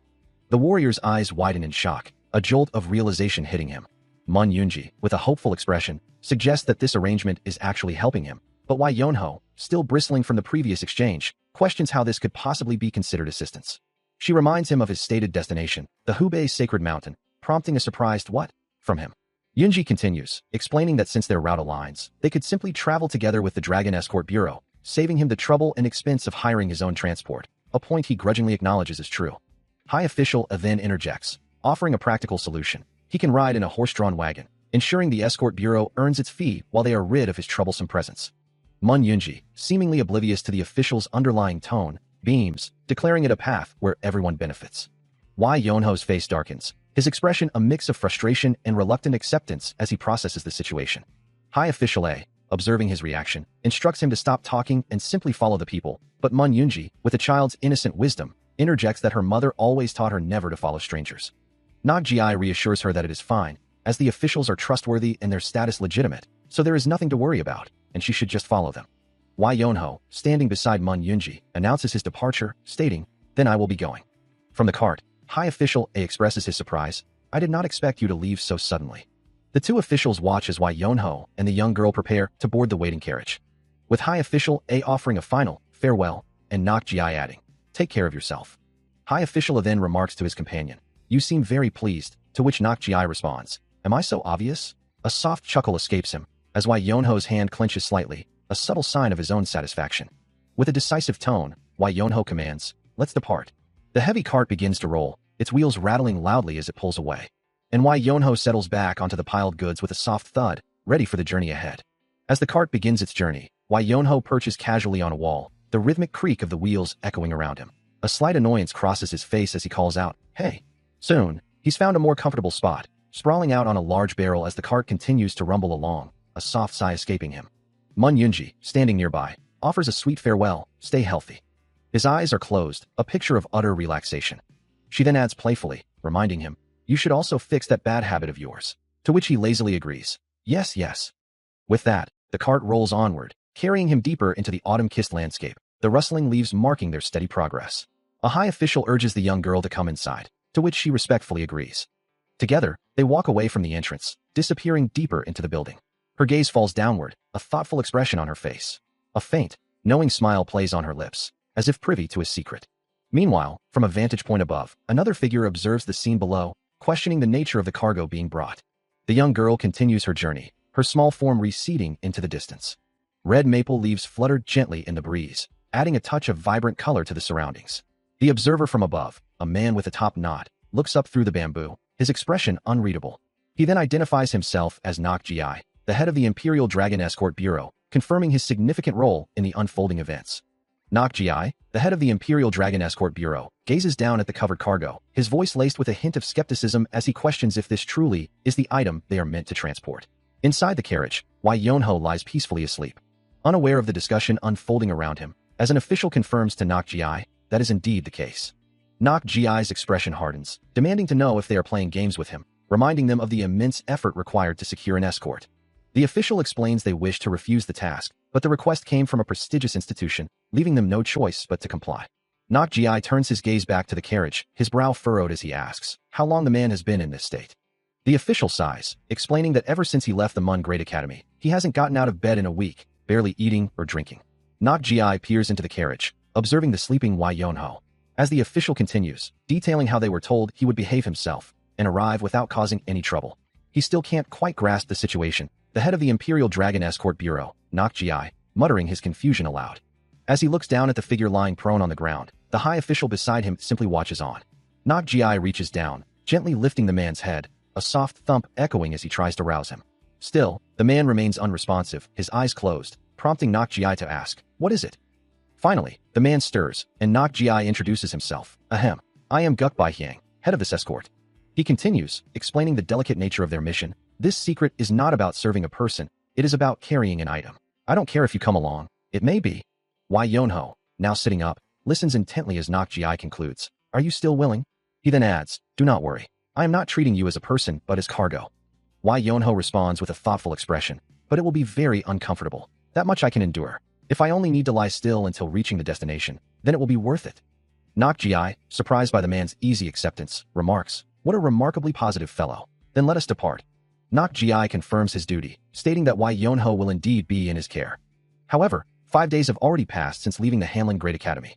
The warrior's eyes widen in shock, a jolt of realization hitting him. Mun Yunji, with a hopeful expression, suggests that this arrangement is actually helping him, but Wai Yonho, still bristling from the previous exchange, questions how this could possibly be considered assistance. She reminds him of his stated destination, the Hubei Sacred Mountain, prompting a surprised "what?" from him. Yunji continues, explaining that since their route aligns, they could simply travel together with the Dragon Escort Bureau, saving him the trouble and expense of hiring his own transport, a point he grudgingly acknowledges is true. High official then interjects, offering a practical solution. He can ride in a horse-drawn wagon, ensuring the Escort Bureau earns its fee while they are rid of his troublesome presence. Mun Yunji, seemingly oblivious to the official's underlying tone, beams, declaring it a path where everyone benefits. Wai Yonho's face darkens, his expression a mix of frustration and reluctant acceptance as he processes the situation. High official observing his reaction, instructs him to stop talking and simply follow the people, but Mun Yunji, with a child's innocent wisdom, interjects that her mother always taught her never to follow strangers. Nok-ji reassures her that it is fine, as the officials are trustworthy and their status legitimate, so there is nothing to worry about, and she should just follow them. Wai Yonho, standing beside Mun Yunji, announces his departure, stating, "Then I will be going." From the cart, High Official expresses his surprise, "I did not expect you to leave so suddenly." The two officials watch as Wai Yonho and the young girl prepare to board the waiting carriage, with High Official offering a final farewell and Nok-ji adding, "Take care of yourself." High Official then remarks to his companion, "You seem very pleased," to which Nok-ji responds, "Am I so obvious?" A soft chuckle escapes him, as Wai Yonho's hand clenches slightly, a subtle sign of his own satisfaction. With a decisive tone, Wai Yonho commands, "Let's depart." The heavy cart begins to roll, its wheels rattling loudly as it pulls away. And Wai Yonho settles back onto the piled goods with a soft thud, ready for the journey ahead. As the cart begins its journey, Wai Yonho perches casually on a wall, the rhythmic creak of the wheels echoing around him. A slight annoyance crosses his face as he calls out, "Hey!" Soon, he's found a more comfortable spot, sprawling out on a large barrel as the cart continues to rumble along, a soft sigh escaping him. Mun Yunji, standing nearby, offers a sweet farewell, "Stay healthy." His eyes are closed, a picture of utter relaxation. She then adds playfully, reminding him, "You should also fix that bad habit of yours." To which he lazily agrees, "Yes, yes." With that, the cart rolls onward, carrying him deeper into the autumn-kissed landscape, the rustling leaves marking their steady progress. A high official urges the young girl to come inside, to which she respectfully agrees. Together, they walk away from the entrance, disappearing deeper into the building. Her gaze falls downward, a thoughtful expression on her face. A faint, knowing smile plays on her lips, as if privy to his secret. Meanwhile, from a vantage point above, another figure observes the scene below, questioning the nature of the cargo being brought. The young girl continues her journey, her small form receding into the distance. Red maple leaves flutter gently in the breeze, adding a touch of vibrant color to the surroundings. The observer from above, a man with a top knot, looks up through the bamboo, his expression unreadable. He then identifies himself as Nok Gi, the head of the Imperial Dragon Escort Bureau, confirming his significant role in the unfolding events. Nok Gi, the head of the Imperial Dragon Escort Bureau, gazes down at the covered cargo, his voice laced with a hint of skepticism as he questions if this truly is the item they are meant to transport. Inside the carriage, Wai Yonho lies peacefully asleep, unaware of the discussion unfolding around him, as an official confirms to Nok Gi that is indeed the case. Nok Gi's expression hardens, demanding to know if they are playing games with him, reminding them of the immense effort required to secure an escort. The official explains they wish to refuse the task, but the request came from a prestigious institution, leaving them no choice but to comply. Nok Gi turns his gaze back to the carriage, his brow furrowed as he asks how long the man has been in this state. The official sighs, explaining that ever since he left the Mun Great Academy, he hasn't gotten out of bed in a week, barely eating or drinking. Nok Gi peers into the carriage, observing the sleeping Wai Yonho. As the official continues, detailing how they were told he would behave himself and arrive without causing any trouble. He still can't quite grasp the situation, the head of the Imperial Dragon Escort Bureau, Nok Gi, muttering his confusion aloud. As he looks down at the figure lying prone on the ground, the high official beside him simply watches on. Nok Gi reaches down, gently lifting the man's head, a soft thump echoing as he tries to rouse him. Still, the man remains unresponsive, his eyes closed, prompting Nok Gi to ask, "What is it?" Finally, the man stirs, and Nok Gi introduces himself. "Ahem. I am Gukbai Hyang, head of this escort." He continues, explaining the delicate nature of their mission. "This secret is not about serving a person, it is about carrying an item. I don't care if you come along. It may be." Wai Yonho, now sitting up, listens intently as Nok Gi concludes. "Are you still willing?" He then adds, "Do not worry. I am not treating you as a person, but as cargo." Wai Yonho responds with a thoughtful expression, "But it will be very uncomfortable. That much I can endure. If I only need to lie still until reaching the destination, then it will be worth it." Nok Gi, surprised by the man's easy acceptance, remarks, "What a remarkably positive fellow. Then let us depart." Nok Gi confirms his duty, stating that Wai Yonho will indeed be in his care. However, 5 days have already passed since leaving the Hanlin Great Academy.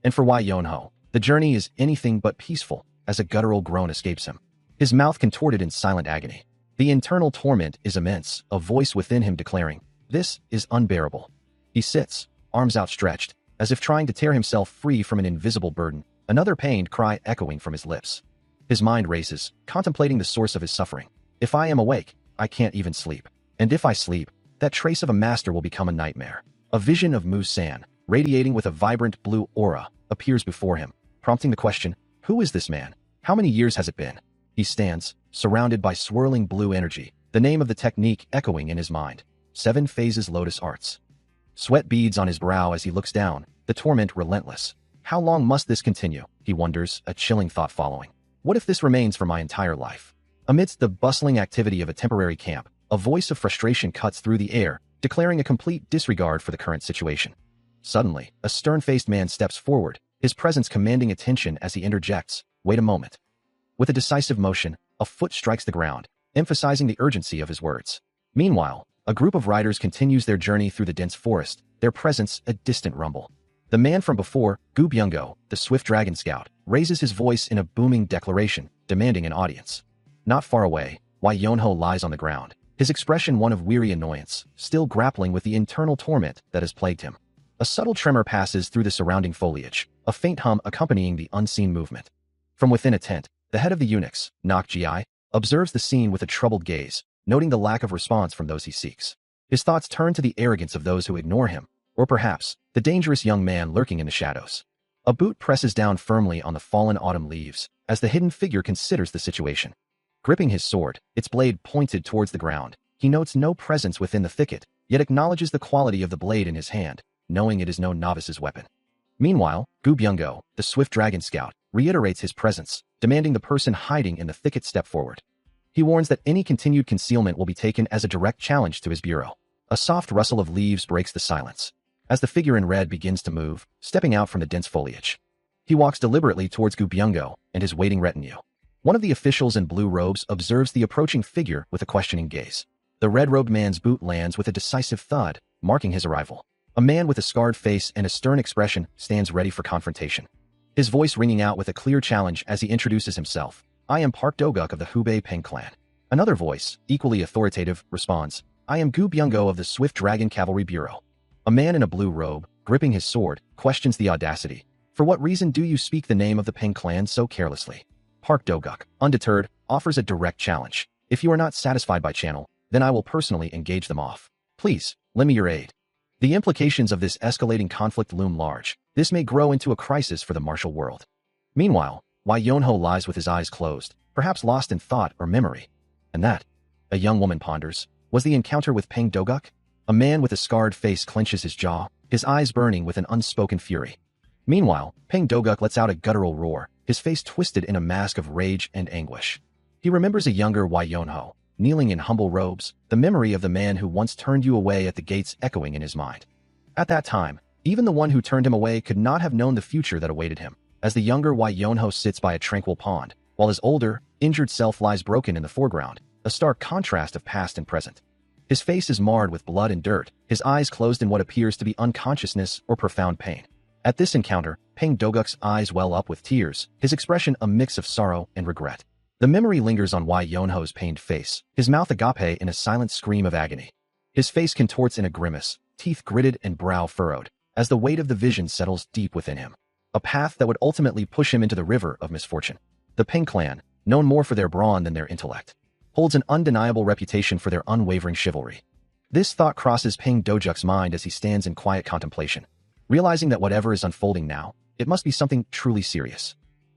And for Wai Yonho, the journey is anything but peaceful, as a guttural groan escapes him. His mouth contorted in silent agony. The internal torment is immense, a voice within him declaring, "This is unbearable." He sits, arms outstretched, as if trying to tear himself free from an invisible burden, another pained cry echoing from his lips. His mind races, contemplating the source of his suffering. "If I am awake, I can't even sleep. And if I sleep, that trace of a master will become a nightmare." A vision of Mu-san, radiating with a vibrant blue aura, appears before him, prompting the question, "Who is this man? How many years has it been?" He stands, surrounded by swirling blue energy, the name of the technique echoing in his mind. 7 Phases Lotus Arts. Sweat beads on his brow as he looks down, the torment relentless. How long must this continue? He wonders, a chilling thought following. What if this remains for my entire life? Amidst the bustling activity of a temporary camp, a voice of frustration cuts through the air, declaring a complete disregard for the current situation. Suddenly, a stern-faced man steps forward, his presence commanding attention as he interjects, "Wait a moment." With a decisive motion, a foot strikes the ground, emphasizing the urgency of his words. Meanwhile, a group of riders continues their journey through the dense forest, their presence a distant rumble. The man from before, Gu Byungo, the swift dragon scout, raises his voice in a booming declaration, demanding an audience. Not far away, Wai Yonho lies on the ground, his expression one of weary annoyance, still grappling with the internal torment that has plagued him. A subtle tremor passes through the surrounding foliage, a faint hum accompanying the unseen movement. From within a tent, the head of the eunuchs, Nok Gi, observes the scene with a troubled gaze, noting the lack of response from those he seeks. His thoughts turn to the arrogance of those who ignore him, or perhaps, the dangerous young man lurking in the shadows. A boot presses down firmly on the fallen autumn leaves, as the hidden figure considers the situation. Gripping his sword, its blade pointed towards the ground, he notes no presence within the thicket, yet acknowledges the quality of the blade in his hand, knowing it is no novice's weapon. Meanwhile, Gu Byungo, the swift dragon scout, reiterates his presence, demanding the person hiding in the thicket step forward. He warns that any continued concealment will be taken as a direct challenge to his bureau. A soft rustle of leaves breaks the silence, as the figure in red begins to move, stepping out from the dense foliage. He walks deliberately towards Gu Byung-go and his waiting retinue. One of the officials in blue robes observes the approaching figure with a questioning gaze. The red-robed man's boot lands with a decisive thud, marking his arrival. A man with a scarred face and a stern expression stands ready for confrontation. His voice ringing out with a clear challenge as he introduces himself. "I am Park Do-guk of the Hubei Peng clan." Another voice, equally authoritative, responds, "I am Gu Byung-go of the Swift Dragon Cavalry Bureau." A man in a blue robe, gripping his sword, questions the audacity. "For what reason do you speak the name of the Peng clan so carelessly?" Park Do-guk, undeterred, offers a direct challenge. "If you are not satisfied by channel, then I will personally engage them off. Please, lend me your aid." The implications of this escalating conflict loom large. This may grow into a crisis for the martial world. Meanwhile, Wai Yonho lies with his eyes closed, perhaps lost in thought or memory. And that, a young woman ponders, was the encounter with Peng Do-guk? A man with a scarred face clenches his jaw, his eyes burning with an unspoken fury. Meanwhile, Peng Do-guk lets out a guttural roar, his face twisted in a mask of rage and anguish. He remembers a younger Wai Yonho, kneeling in humble robes, the memory of the man who once turned you away at the gates echoing in his mind. At that time, even the one who turned him away could not have known the future that awaited him, as the younger Wai Yonho sits by a tranquil pond, while his older, injured self lies broken in the foreground, a stark contrast of past and present. His face is marred with blood and dirt, his eyes closed in what appears to be unconsciousness or profound pain. At this encounter, Peng Do-guk's eyes well up with tears, his expression a mix of sorrow and regret. The memory lingers on Wai Yonho's pained face, his mouth agape in a silent scream of agony. His face contorts in a grimace, teeth gritted and brow furrowed, as the weight of the vision settles deep within him. A path that would ultimately push him into the river of misfortune. The Peng clan, known more for their brawn than their intellect, holds an undeniable reputation for their unwavering chivalry. This thought crosses Peng Do-guk's mind as he stands in quiet contemplation, realizing that whatever is unfolding now, it must be something truly serious.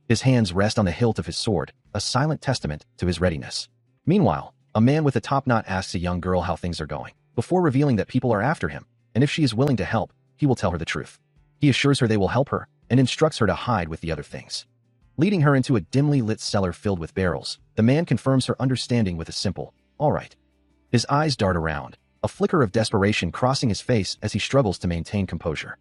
His hands rest on the hilt of his sword, a silent testament to his readiness. Meanwhile, a man with a top knot asks a young girl how things are going, before revealing that people are after him, and if she is willing to help, he will tell her the truth. He assures her they will help her, and instructs her to hide with the other things. Leading her into a dimly lit cellar filled with barrels, the man confirms her understanding with a simple, "All right." His eyes dart around, a flicker of desperation crossing his face as he struggles to maintain composure.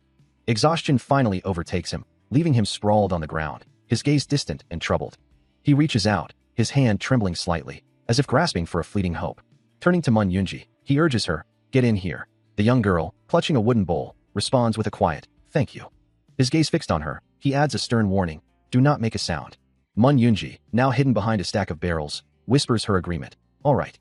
Exhaustion finally overtakes him, leaving him sprawled on the ground, his gaze distant and troubled. He reaches out, his hand trembling slightly, as if grasping for a fleeting hope. Turning to Mun Yunji, he urges her, "Get in here." The young girl, clutching a wooden bowl, responds with a quiet, "Thank you." His gaze fixed on her, he adds a stern warning, "Do not make a sound." Mun Yunji, now hidden behind a stack of barrels, whispers her agreement, "All right."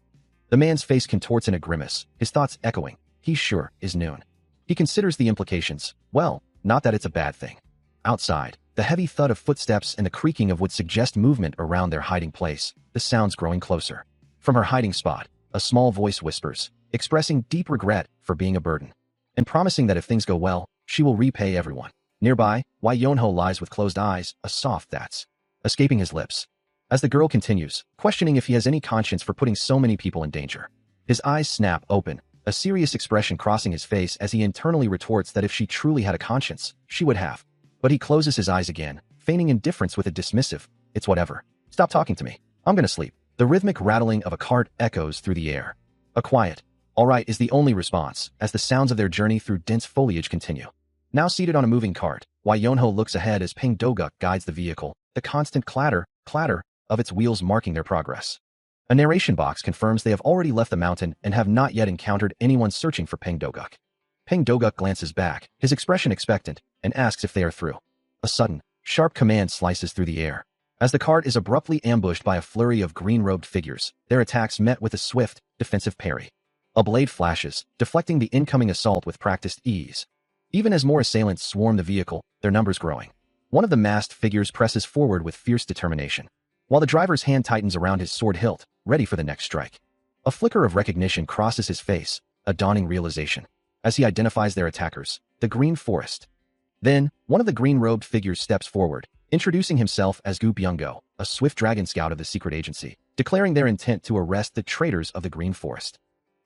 The man's face contorts in a grimace, his thoughts echoing, "He's sure is noon." He considers the implications. Well, not that it's a bad thing. Outside, the heavy thud of footsteps and the creaking of would suggest movement around their hiding place, the sounds growing closer. From her hiding spot, a small voice whispers, expressing deep regret for being a burden, and promising that if things go well, she will repay everyone. Nearby, Wai Yonho lies with closed eyes, a soft "that's" escaping his lips. As the girl continues, questioning if he has any conscience for putting so many people in danger. His eyes snap open, a serious expression crossing his face as he internally retorts that if she truly had a conscience, she would have. But he closes his eyes again, feigning indifference with a dismissive, "It's whatever. Stop talking to me. I'm gonna sleep." The rhythmic rattling of a cart echoes through the air. A quiet, "All right," is the only response, as the sounds of their journey through dense foliage continue. Now seated on a moving cart, Wai Yonho looks ahead as Peng Do-guk guides the vehicle, the constant clatter of its wheels marking their progress. A narration box confirms they have already left the mountain and have not yet encountered anyone searching for Peng Do-guk. Peng Do-guk glances back, his expression expectant, and asks if they are through. A sudden, sharp command slices through the air. As the cart is abruptly ambushed by a flurry of green-robed figures, their attacks met with a swift, defensive parry. A blade flashes, deflecting the incoming assault with practiced ease. Even as more assailants swarm the vehicle, their numbers growing. One of the masked figures presses forward with fierce determination, while the driver's hand tightens around his sword hilt, ready for the next strike. A flicker of recognition crosses his face, a dawning realization, as he identifies their attackers, the Green Forest. Then, one of the green-robed figures steps forward, introducing himself as Gu Byung-go, a swift dragon scout of the secret agency, declaring their intent to arrest the traitors of the Green Forest.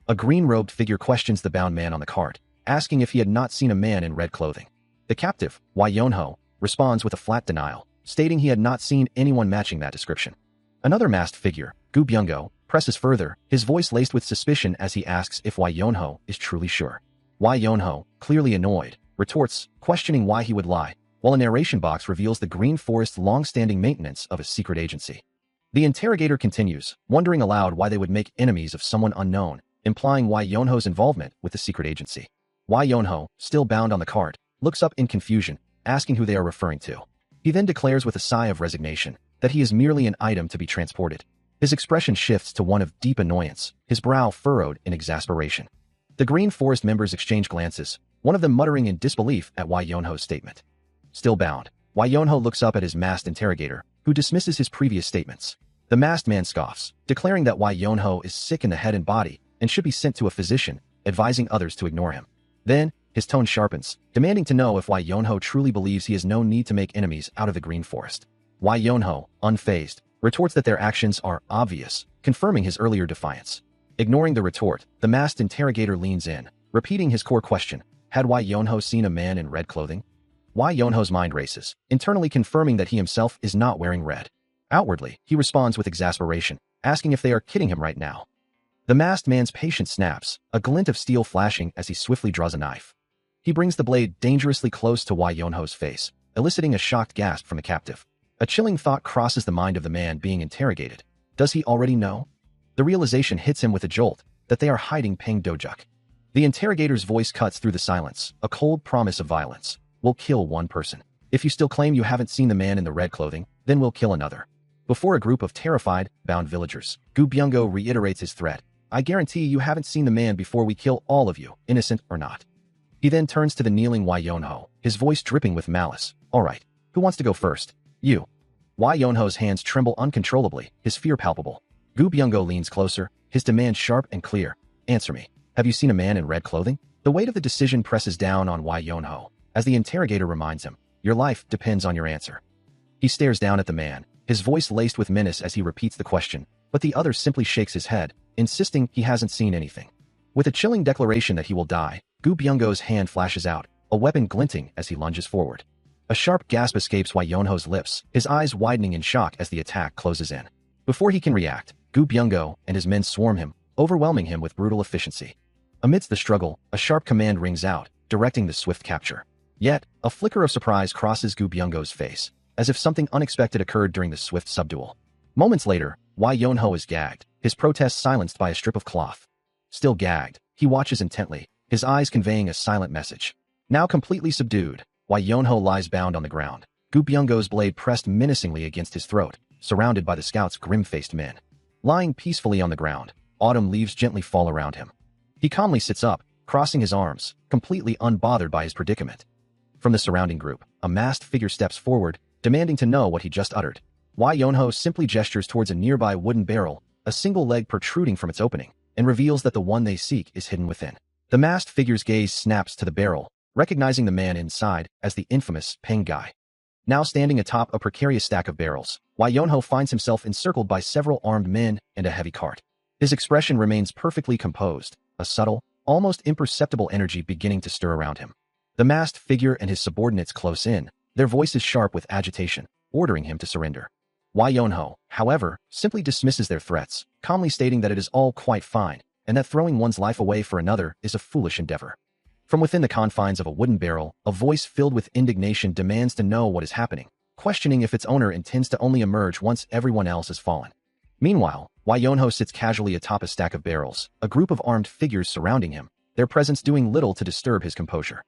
A green-robed figure questions the bound man on the cart, asking if he had not seen a man in red clothing. The captive, Wai Yonho, responds with a flat denial, stating he had not seen anyone matching that description. Another masked figure, Gu Byung-go, presses further, his voice laced with suspicion as he asks if Wai Yonho is truly sure. Wai Yonho, clearly annoyed, retorts, questioning why he would lie, while a narration box reveals the Green Forest's long-standing maintenance of a secret agency. The interrogator continues, wondering aloud why they would make enemies of someone unknown, implying Wai Yonho's involvement with the secret agency. Wai Yonho, still bound on the cart, looks up in confusion, asking who they are referring to. He then declares with a sigh of resignation that he is merely an item to be transported. His expression shifts to one of deep annoyance, his brow furrowed in exasperation. The Green Forest members exchange glances, one of them muttering in disbelief at Wai Yonho's statement. Still bound, Wai Yonho looks up at his masked interrogator, who dismisses his previous statements. The masked man scoffs, declaring that Wai Yonho is sick in the head and body and should be sent to a physician, advising others to ignore him. Then, his tone sharpens, demanding to know if Wai Yonho truly believes he has no need to make enemies out of the Green Forest. Wai Yonho, unfazed, retorts that their actions are obvious, confirming his earlier defiance. Ignoring the retort, the masked interrogator leans in, repeating his core question, had Wai Yonho seen a man in red clothing? Wai Yonho's mind races, internally confirming that he himself is not wearing red. Outwardly, he responds with exasperation, asking if they are kidding him right now. The masked man's patience snaps, a glint of steel flashing as he swiftly draws a knife. He brings the blade dangerously close to Wai Yonho's face, eliciting a shocked gasp from the captive. A chilling thought crosses the mind of the man being interrogated. Does he already know? The realization hits him with a jolt that they are hiding Peng Dojuk. The interrogator's voice cuts through the silence, a cold promise of violence. We'll kill one person. If you still claim you haven't seen the man in the red clothing, then we'll kill another. Before a group of terrified, bound villagers, Gu Byung-go reiterates his threat. I guarantee you haven't seen the man before we kill all of you, innocent or not. He then turns to the kneeling Wai Yonho, his voice dripping with malice. All right, who wants to go first? You. Wai Yonho's hands tremble uncontrollably, his fear palpable. Gu Byung-go leans closer, his demand sharp and clear. Answer me. Have you seen a man in red clothing? The weight of the decision presses down on Wai Yonho, as the interrogator reminds him, your life depends on your answer. He stares down at the man, his voice laced with menace as he repeats the question, but the other simply shakes his head, insisting he hasn't seen anything. With a chilling declaration that he will die, Gu Byung-go's hand flashes out, a weapon glinting as he lunges forward. A sharp gasp escapes Wai Yonho's lips, his eyes widening in shock as the attack closes in. Before he can react, Gu Byung-go and his men swarm him, overwhelming him with brutal efficiency. Amidst the struggle, a sharp command rings out, directing the swift capture. Yet, a flicker of surprise crosses Gu Byung-go's face, as if something unexpected occurred during the swift subdual. Moments later, Wai Yonho is gagged, his protest silenced by a strip of cloth. Still gagged, he watches intently, his eyes conveying a silent message. Now completely subdued, Wai Yonho lies bound on the ground, Gu Byung-go's blade pressed menacingly against his throat, surrounded by the scout's grim-faced men. Lying peacefully on the ground, autumn leaves gently fall around him. He calmly sits up, crossing his arms, completely unbothered by his predicament. From the surrounding group, a masked figure steps forward, demanding to know what he just uttered. Wai Yonho simply gestures towards a nearby wooden barrel, a single leg protruding from its opening, and reveals that the one they seek is hidden within. The masked figure's gaze snaps to the barrel, recognizing the man inside as the infamous Peng Guy. Now standing atop a precarious stack of barrels, Wai Yonho finds himself encircled by several armed men and a heavy cart. His expression remains perfectly composed, a subtle, almost imperceptible energy beginning to stir around him. The masked figure and his subordinates close in, their voices sharp with agitation, ordering him to surrender. Wai Yonho, however, simply dismisses their threats, calmly stating that it is all quite fine, and that throwing one's life away for another is a foolish endeavor. From within the confines of a wooden barrel, a voice filled with indignation demands to know what is happening, questioning if its owner intends to only emerge once everyone else has fallen. Meanwhile, Wai Yonho sits casually atop a stack of barrels, a group of armed figures surrounding him, their presence doing little to disturb his composure.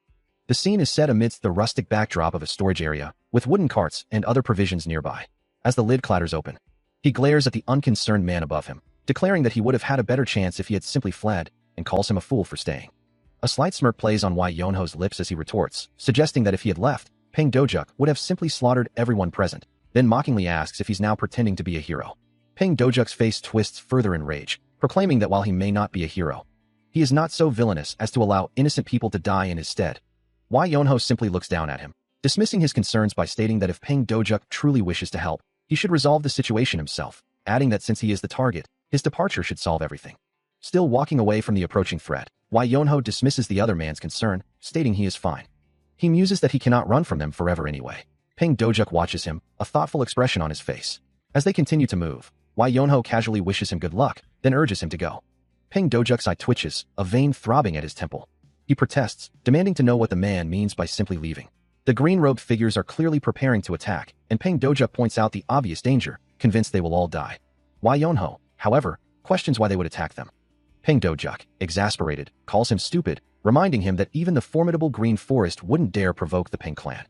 The scene is set amidst the rustic backdrop of a storage area, with wooden carts and other provisions nearby. As the lid clatters open, he glares at the unconcerned man above him, declaring that he would have had a better chance if he had simply fled, and calls him a fool for staying. A slight smirk plays on Wai Yonho's lips as he retorts, suggesting that if he had left, Peng Dojuk would have simply slaughtered everyone present, then mockingly asks if he's now pretending to be a hero. Peng Dojuk's face twists further in rage, proclaiming that while he may not be a hero, he is not so villainous as to allow innocent people to die in his stead. Wai Yonho simply looks down at him, dismissing his concerns by stating that if Peng Dojuk truly wishes to help, he should resolve the situation himself, adding that since he is the target, his departure should solve everything. Still walking away from the approaching threat, Wai Yonho dismisses the other man's concern, stating he is fine. He muses that he cannot run from them forever anyway. Peng Dojuk watches him, a thoughtful expression on his face. As they continue to move, Why Yonho casually wishes him good luck, then urges him to go. Peng Dojuk's eye twitches, a vein throbbing at his temple. He protests, demanding to know what the man means by simply leaving. The green-robed figures are clearly preparing to attack, and Peng Dojuk points out the obvious danger, convinced they will all die. Why Yonho, however, questions why they would attack them. Peng Dojuk, exasperated, calls him stupid, reminding him that even the formidable Green Forest wouldn't dare provoke the Peng clan.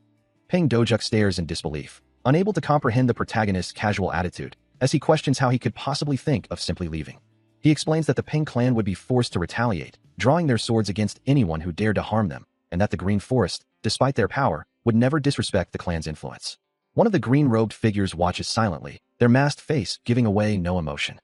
Peng Dojuk stares in disbelief, unable to comprehend the protagonist's casual attitude, as he questions how he could possibly think of simply leaving. He explains that the Peng clan would be forced to retaliate, drawing their swords against anyone who dared to harm them, and that the Green Forest, despite their power, would never disrespect the clan's influence. One of the green-robed figures watches silently, their masked face giving away no emotion.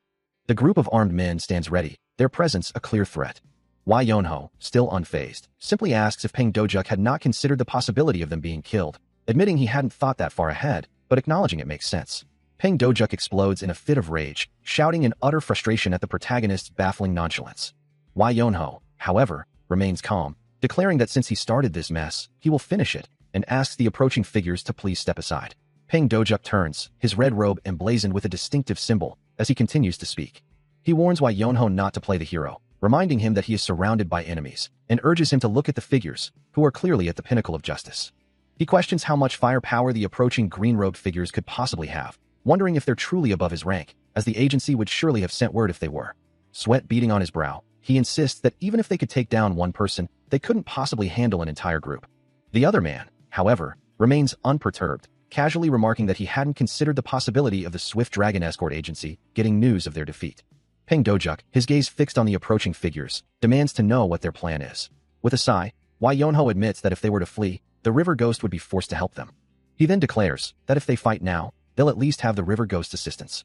The group of armed men stands ready, their presence a clear threat. Why Yonho, still unfazed, simply asks if Peng Dojuk had not considered the possibility of them being killed, admitting he hadn't thought that far ahead, but acknowledging it makes sense. Peng Dojuk explodes in a fit of rage, shouting in utter frustration at the protagonist's baffling nonchalance. Why Yonho, however, remains calm, declaring that since he started this mess, he will finish it, and asks the approaching figures to please step aside. Peng Dojuk turns, his red robe emblazoned with a distinctive symbol, as he continues to speak. He warns Why Yonho not to play the hero, reminding him that he is surrounded by enemies, and urges him to look at the figures, who are clearly at the pinnacle of justice. He questions how much firepower the approaching green-robed figures could possibly have, wondering if they're truly above his rank, as the agency would surely have sent word if they were. Sweat beading on his brow, he insists that even if they could take down one person, they couldn't possibly handle an entire group. The other man, however, remains unperturbed, casually remarking that he hadn't considered the possibility of the Swift Dragon Escort Agency getting news of their defeat. Peng Dojuk, his gaze fixed on the approaching figures, demands to know what their plan is. With a sigh, Why Yonho admits that if they were to flee, the River Ghost would be forced to help them. He then declares that if they fight now, they'll at least have the River Ghost's assistance.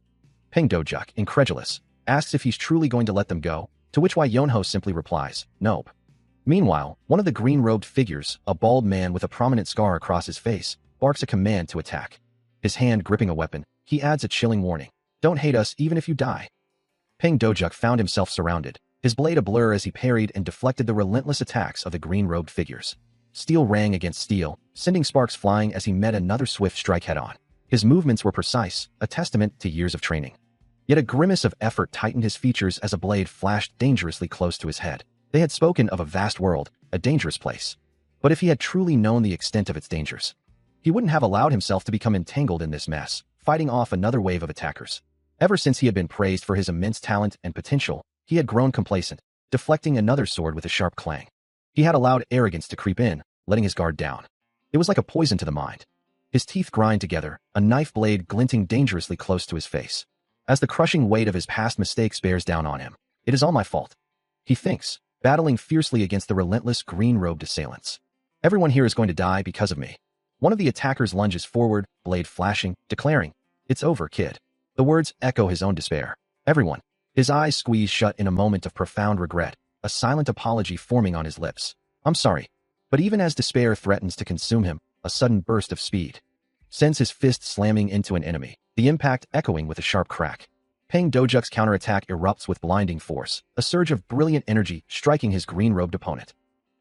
Peng Dojuk, incredulous, asks if he's truly going to let them go, to which Why Yonho simply replies, nope. Meanwhile, one of the green-robed figures, a bald man with a prominent scar across his face, barks a command to attack. His hand gripping a weapon, he adds a chilling warning. Don't hate us even if you die. Peng Dojuk found himself surrounded, his blade a blur as he parried and deflected the relentless attacks of the green-robed figures. Steel rang against steel, sending sparks flying as he met another swift strike head-on. His movements were precise, a testament to years of training. Yet a grimace of effort tightened his features as a blade flashed dangerously close to his head. They had spoken of a vast world, a dangerous place. But if he had truly known the extent of its dangers, he wouldn't have allowed himself to become entangled in this mess, fighting off another wave of attackers. Ever since he had been praised for his immense talent and potential, he had grown complacent, deflecting another sword with a sharp clang. He had allowed arrogance to creep in, letting his guard down. It was like a poison to the mind. His teeth grind together, a knife blade glinting dangerously close to his face. As the crushing weight of his past mistakes bears down on him, it is all my fault, he thinks, battling fiercely against the relentless green-robed assailants. Everyone here is going to die because of me. One of the attackers lunges forward, blade flashing, declaring, "It's over, kid." The words echo his own despair. Everyone. His eyes squeeze shut in a moment of profound regret, a silent apology forming on his lips. I'm sorry. But even as despair threatens to consume him, a sudden burst of speed sends his fist slamming into an enemy, the impact echoing with a sharp crack. Peng Dojuk's counterattack erupts with blinding force, a surge of brilliant energy striking his green-robed opponent.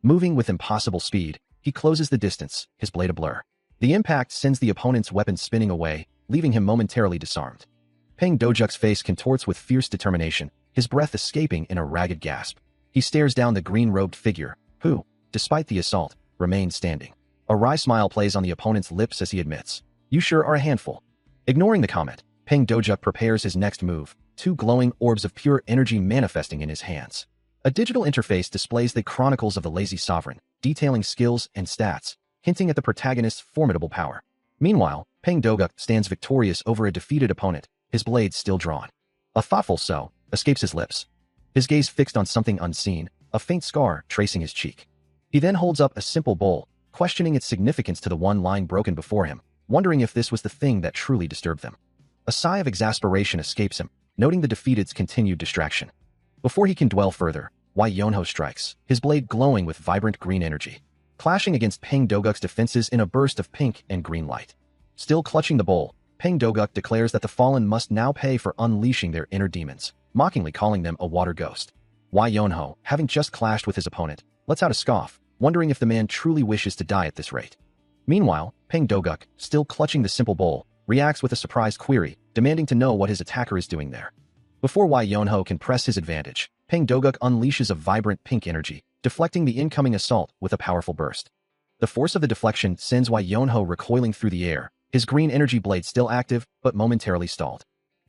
Moving with impossible speed, he closes the distance, his blade a blur. The impact sends the opponent's weapon spinning away, leaving him momentarily disarmed. Peng Dojuk's face contorts with fierce determination, his breath escaping in a ragged gasp. He stares down the green-robed figure, who, despite the assault, remains standing. A wry smile plays on the opponent's lips as he admits, "You sure are a handful." Ignoring the comment, Peng Dojuk prepares his next move, two glowing orbs of pure energy manifesting in his hands. A digital interface displays the chronicles of the Lazy Sovereign, detailing skills and stats, hinting at the protagonist's formidable power. Meanwhile, Peng Dojuk stands victorious over a defeated opponent, his blade still drawn. A thoughtful "so" escapes his lips. His gaze fixed on something unseen, a faint scar tracing his cheek. He then holds up a simple bowl, questioning its significance to the one line broken before him, wondering if this was the thing that truly disturbed them. A sigh of exasperation escapes him, noting the defeated's continued distraction. Before he can dwell further, Why Yonho strikes, his blade glowing with vibrant green energy, clashing against Peng Dojuk's defenses in a burst of pink and green light. Still clutching the bowl, Peng Dojuk declares that the fallen must now pay for unleashing their inner demons, mockingly calling them a water ghost. Why Yonho, having just clashed with his opponent, lets out a scoff, wondering if the man truly wishes to die at this rate. Meanwhile, Peng Dojuk, still clutching the simple bowl, reacts with a surprised query, demanding to know what his attacker is doing there. Before Wai Yonho can press his advantage, Peng Doguk unleashes a vibrant pink energy, deflecting the incoming assault with a powerful burst. The force of the deflection sends Wai Yonho recoiling through the air, his green energy blade still active but momentarily stalled.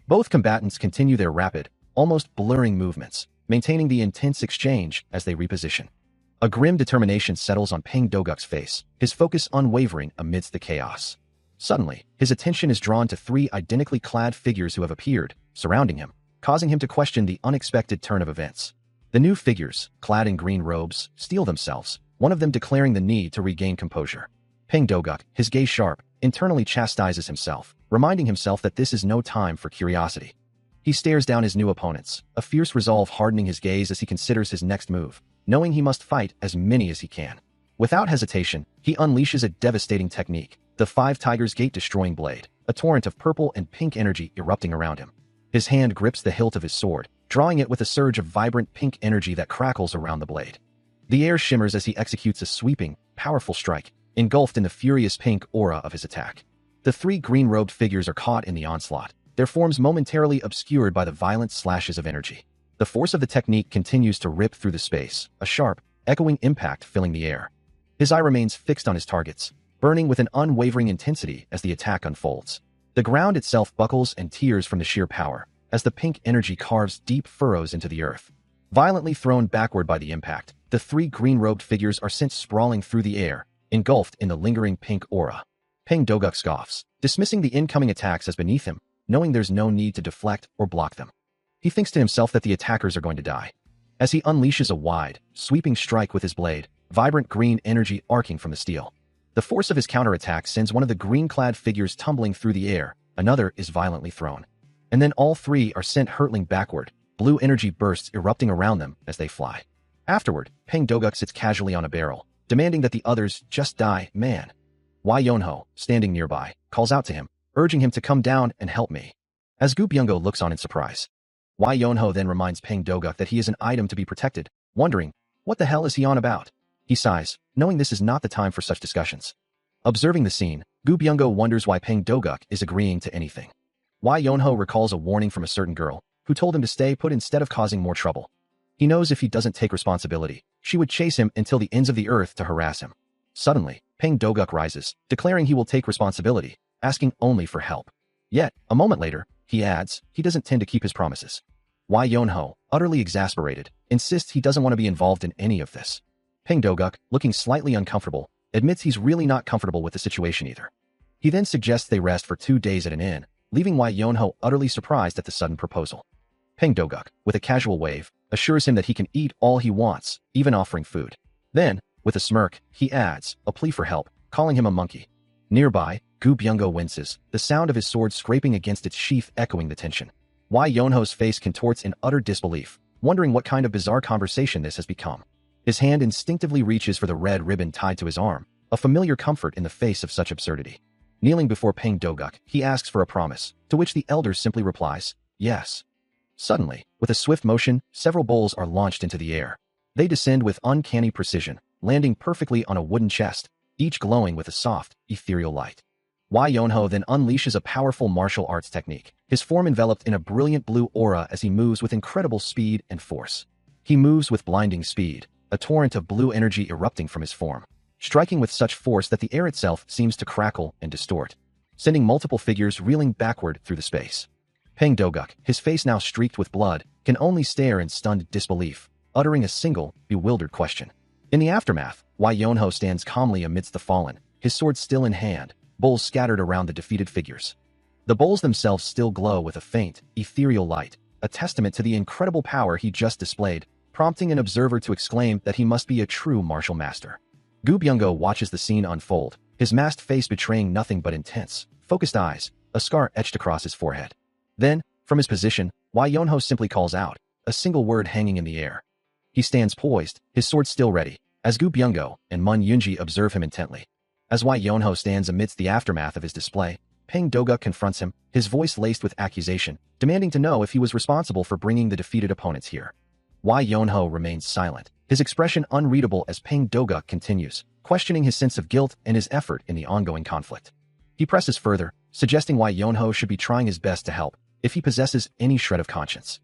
Both combatants continue their rapid, almost blurring movements, maintaining the intense exchange as they reposition. A grim determination settles on Peng Doguk's face, his focus unwavering amidst the chaos. Suddenly, his attention is drawn to three identically clad figures who have appeared, surrounding him, causing him to question the unexpected turn of events. The new figures, clad in green robes, steel themselves, one of them declaring the need to regain composure. Peng Doguk, his gaze sharp, internally chastises himself, reminding himself that this is no time for curiosity. He stares down his new opponents, a fierce resolve hardening his gaze as he considers his next move, knowing he must fight as many as he can. Without hesitation, he unleashes a devastating technique, the Five Tigers Gate-destroying blade, a torrent of purple and pink energy erupting around him. His hand grips the hilt of his sword, drawing it with a surge of vibrant pink energy that crackles around the blade. The air shimmers as he executes a sweeping, powerful strike, engulfed in the furious pink aura of his attack. The three green-robed figures are caught in the onslaught, their forms momentarily obscured by the violent slashes of energy. The force of the technique continues to rip through the space, a sharp, echoing impact filling the air. His eye remains fixed on his targets, burning with an unwavering intensity as the attack unfolds. The ground itself buckles and tears from the sheer power, as the pink energy carves deep furrows into the earth. Violently thrown backward by the impact, the three green-robed figures are sent sprawling through the air, engulfed in the lingering pink aura. Peng Doguk scoffs, dismissing the incoming attacks as beneath him, knowing there's no need to deflect or block them. He thinks to himself that the attackers are going to die. As he unleashes a wide, sweeping strike with his blade, vibrant green energy arcing from the steel. The force of his counterattack sends one of the green-clad figures tumbling through the air, another is violently thrown. And then all three are sent hurtling backward, blue energy bursts erupting around them as they fly. Afterward, Peng Doguk sits casually on a barrel, demanding that the others just die, man. Wai Yonho, standing nearby, calls out to him, urging him to come down and help me. As Gu Byung-go looks on in surprise. Wai Yonho then reminds Peng Doguk that he is an item to be protected, wondering, what the hell is he on about? He sighs, knowing this is not the time for such discussions. Observing the scene, Gu Byung-go wonders why Peng Doguk is agreeing to anything. Wai Yonho recalls a warning from a certain girl, who told him to stay put instead of causing more trouble. He knows if he doesn't take responsibility, she would chase him until the ends of the earth to harass him. Suddenly, Peng Doguk rises, declaring he will take responsibility, asking only for help. Yet, a moment later, he adds, he doesn't tend to keep his promises. Wai Yonho, utterly exasperated, insists he doesn't want to be involved in any of this. Peng Doguk, looking slightly uncomfortable, admits he's really not comfortable with the situation either. He then suggests they rest for 2 days at an inn, leaving Wai Yonho utterly surprised at the sudden proposal. Peng Doguk, with a casual wave, assures him that he can eat all he wants, even offering food. Then, with a smirk, he adds, a plea for help, calling him a monkey. Nearby, Gu Byung-go winces, the sound of his sword scraping against its sheath echoing the tension. Wai Yonho's face contorts in utter disbelief, wondering what kind of bizarre conversation this has become. His hand instinctively reaches for the red ribbon tied to his arm, a familiar comfort in the face of such absurdity. Kneeling before Peng Doguk, he asks for a promise, to which the elder simply replies, yes. Suddenly, with a swift motion, several bowls are launched into the air. They descend with uncanny precision, landing perfectly on a wooden chest, each glowing with a soft, ethereal light. Wai Yonho then unleashes a powerful martial arts technique, his form enveloped in a brilliant blue aura as he moves with incredible speed and force. He moves with blinding speed, a torrent of blue energy erupting from his form, striking with such force that the air itself seems to crackle and distort, sending multiple figures reeling backward through the space. Peng Doguk, his face now streaked with blood, can only stare in stunned disbelief, uttering a single, bewildered question. In the aftermath, Wai Yonho stands calmly amidst the fallen, his sword still in hand, bowls scattered around the defeated figures. The bowls themselves still glow with a faint, ethereal light, a testament to the incredible power he just displayed, prompting an observer to exclaim that he must be a true martial master. Gu Byung-go watches the scene unfold, his masked face betraying nothing but intense, focused eyes, a scar etched across his forehead. Then, from his position, Wai Yonho simply calls out, a single word hanging in the air. He stands poised, his sword still ready, as Gu Byung-go and Mun Yunji observe him intently. As Wai Yonho stands amidst the aftermath of his display, Peng Doguk confronts him, his voice laced with accusation, demanding to know if he was responsible for bringing the defeated opponents here. Wai Yonho remains silent, his expression unreadable as Peng Doguk continues, questioning his sense of guilt and his effort in the ongoing conflict. He presses further, suggesting why Yonho should be trying his best to help, if he possesses any shred of conscience.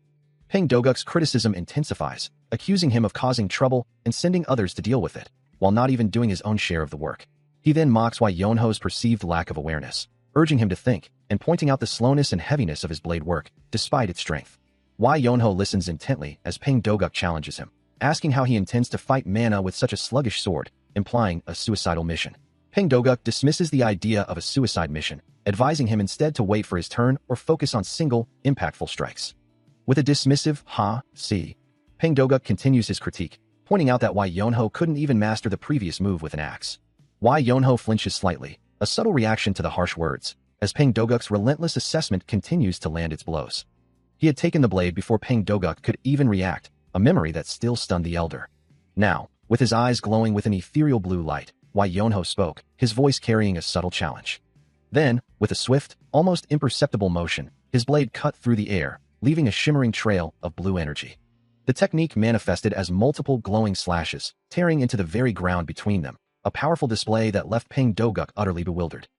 Peng Doguk's criticism intensifies, accusing him of causing trouble and sending others to deal with it, while not even doing his own share of the work. He then mocks why Yonho's perceived lack of awareness, urging him to think, and pointing out the slowness and heaviness of his blade work, despite its strength. Why Yonho listens intently as Peng Doguk challenges him, asking how he intends to fight mana with such a sluggish sword, implying a suicidal mission. Peng Doguk dismisses the idea of a suicide mission, advising him instead to wait for his turn or focus on single, impactful strikes. With a dismissive, see, Peng Doguk continues his critique, pointing out that why Yonho couldn't even master the previous move with an axe. Why Yonho flinches slightly, a subtle reaction to the harsh words, as Peng Doguk's relentless assessment continues to land its blows. He had taken the blade before Peng Doguk could even react, a memory that still stunned the elder. Now, with his eyes glowing with an ethereal blue light, why Yonho spoke, his voice carrying a subtle challenge. Then, with a swift, almost imperceptible motion, his blade cut through the air, leaving a shimmering trail of blue energy. The technique manifested as multiple glowing slashes, tearing into the very ground between them, a powerful display that left Peng Doguk utterly bewildered.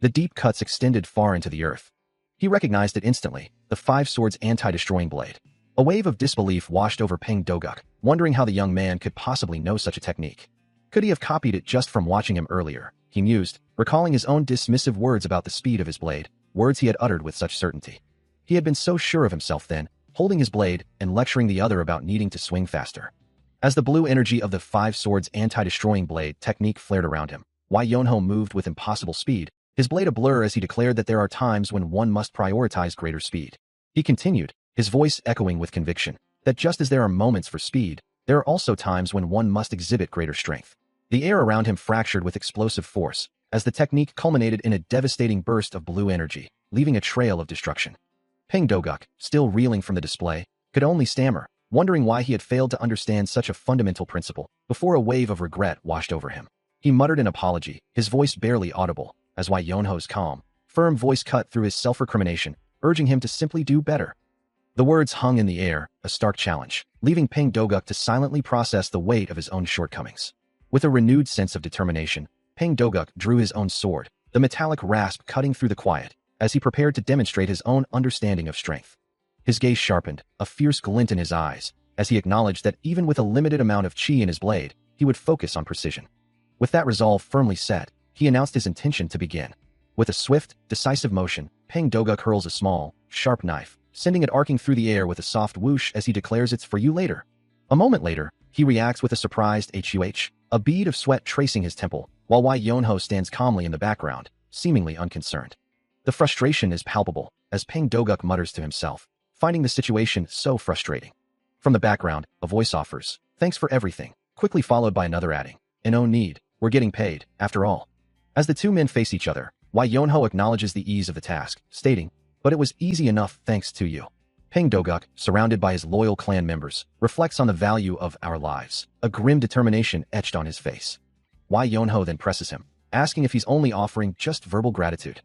The deep cuts extended far into the earth. He recognized it instantly, the Five Swords anti-destroying blade. A wave of disbelief washed over Peng Doguk, wondering how the young man could possibly know such a technique. Could he have copied it just from watching him earlier? He mused, recalling his own dismissive words about the speed of his blade, words he had uttered with such certainty. He had been so sure of himself then, holding his blade and lecturing the other about needing to swing faster. As the blue energy of the Five Swords anti-destroying blade technique flared around him, Wai Yonho moved with impossible speed, his blade a blur as he declared that there are times when one must prioritize greater speed. He continued, his voice echoing with conviction, that just as there are moments for speed, there are also times when one must exhibit greater strength. The air around him fractured with explosive force, as the technique culminated in a devastating burst of blue energy, leaving a trail of destruction. Peng Doguk, still reeling from the display, could only stammer, wondering why he had failed to understand such a fundamental principle, before a wave of regret washed over him. He muttered an apology, his voice barely audible, as Wai Yonho's calm, firm voice cut through his self-recrimination, urging him to simply do better. The words hung in the air, a stark challenge, leaving Peng Doguk to silently process the weight of his own shortcomings. With a renewed sense of determination, Peng Doguk drew his own sword, the metallic rasp cutting through the quiet, as he prepared to demonstrate his own understanding of strength. His gaze sharpened, a fierce glint in his eyes, as he acknowledged that even with a limited amount of chi in his blade, he would focus on precision. With that resolve firmly set, he announced his intention to begin. With a swift, decisive motion, Peng Doguk hurls a small, sharp knife, sending it arcing through the air with a soft whoosh as he declares it's for you later. A moment later, he reacts with a surprised HUH, a bead of sweat tracing his temple, while Wai Yonho stands calmly in the background, seemingly unconcerned. The frustration is palpable, as Peng Doguk mutters to himself, finding the situation so frustrating. From the background, a voice offers, "Thanks for everything," quickly followed by another adding, "No need, we're getting paid, after all." As the two men face each other, Wai Yonho acknowledges the ease of the task, stating, "But it was easy enough thanks to you." Peng Doguk, surrounded by his loyal clan members, reflects on the value of our lives, a grim determination etched on his face. Wai Yonho then presses him, asking if he's only offering just verbal gratitude.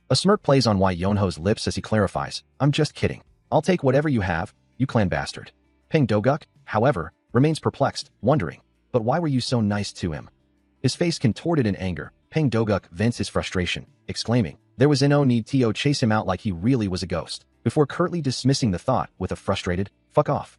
A smirk plays on Wai Yonho's lips as he clarifies, "I'm just kidding. I'll take whatever you have, you clan bastard." Peng Doguk, however, remains perplexed, wondering, "But why were you so nice to him?" His face contorted in anger, Peng Doguk vents his frustration, exclaiming, "There was no need to chase him out like he really was a ghost," before curtly dismissing the thought with a frustrated, "Fuck off."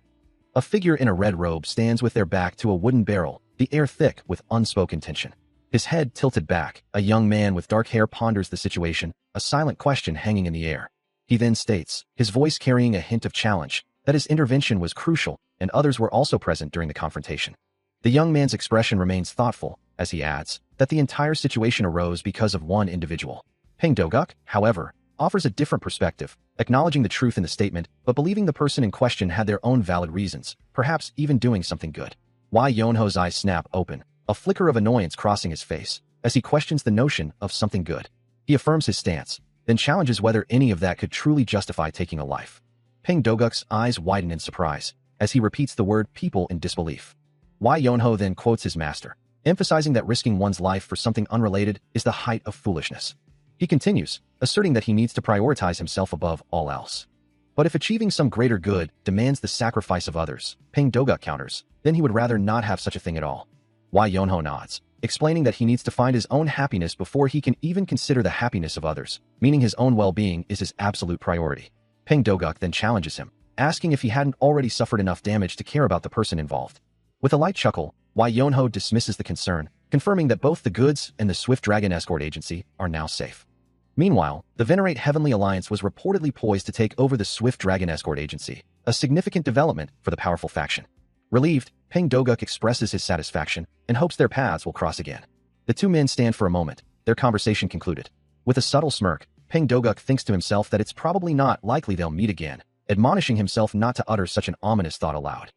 A figure in a red robe stands with their back to a wooden barrel, the air thick with unspoken tension. His head tilted back, a young man with dark hair ponders the situation, a silent question hanging in the air. He then states, his voice carrying a hint of challenge, that his intervention was crucial and others were also present during the confrontation. The young man's expression remains thoughtful, as he adds, that the entire situation arose because of one individual. Peng Doguk, however, offers a different perspective, acknowledging the truth in the statement, but believing the person in question had their own valid reasons, perhaps even doing something good. Wai Yonho's eyes snap open, a flicker of annoyance crossing his face, as he questions the notion of something good. He affirms his stance, then challenges whether any of that could truly justify taking a life. Peng Doguk's eyes widen in surprise, as he repeats the word people in disbelief. Wai Yonho then quotes his master, emphasizing that risking one's life for something unrelated is the height of foolishness. He continues, asserting that he needs to prioritize himself above all else. But if achieving some greater good demands the sacrifice of others, Peng Doguk counters, then he would rather not have such a thing at all. Wai Yonho nods, explaining that he needs to find his own happiness before he can even consider the happiness of others, meaning his own well-being is his absolute priority. Peng Doguk then challenges him, asking if he hadn't already suffered enough damage to care about the person involved. With a light chuckle, Wai Yonho dismisses the concern, confirming that both the goods and the Swift Dragon Escort Agency are now safe. Meanwhile, the Venerate Heavenly Alliance was reportedly poised to take over the Swift Dragon Escort Agency, a significant development for the powerful faction. Relieved, Peng Doguk expresses his satisfaction and hopes their paths will cross again. The two men stand for a moment, their conversation concluded. With a subtle smirk, Peng Doguk thinks to himself that it's probably not likely they'll meet again, admonishing himself not to utter such an ominous thought aloud.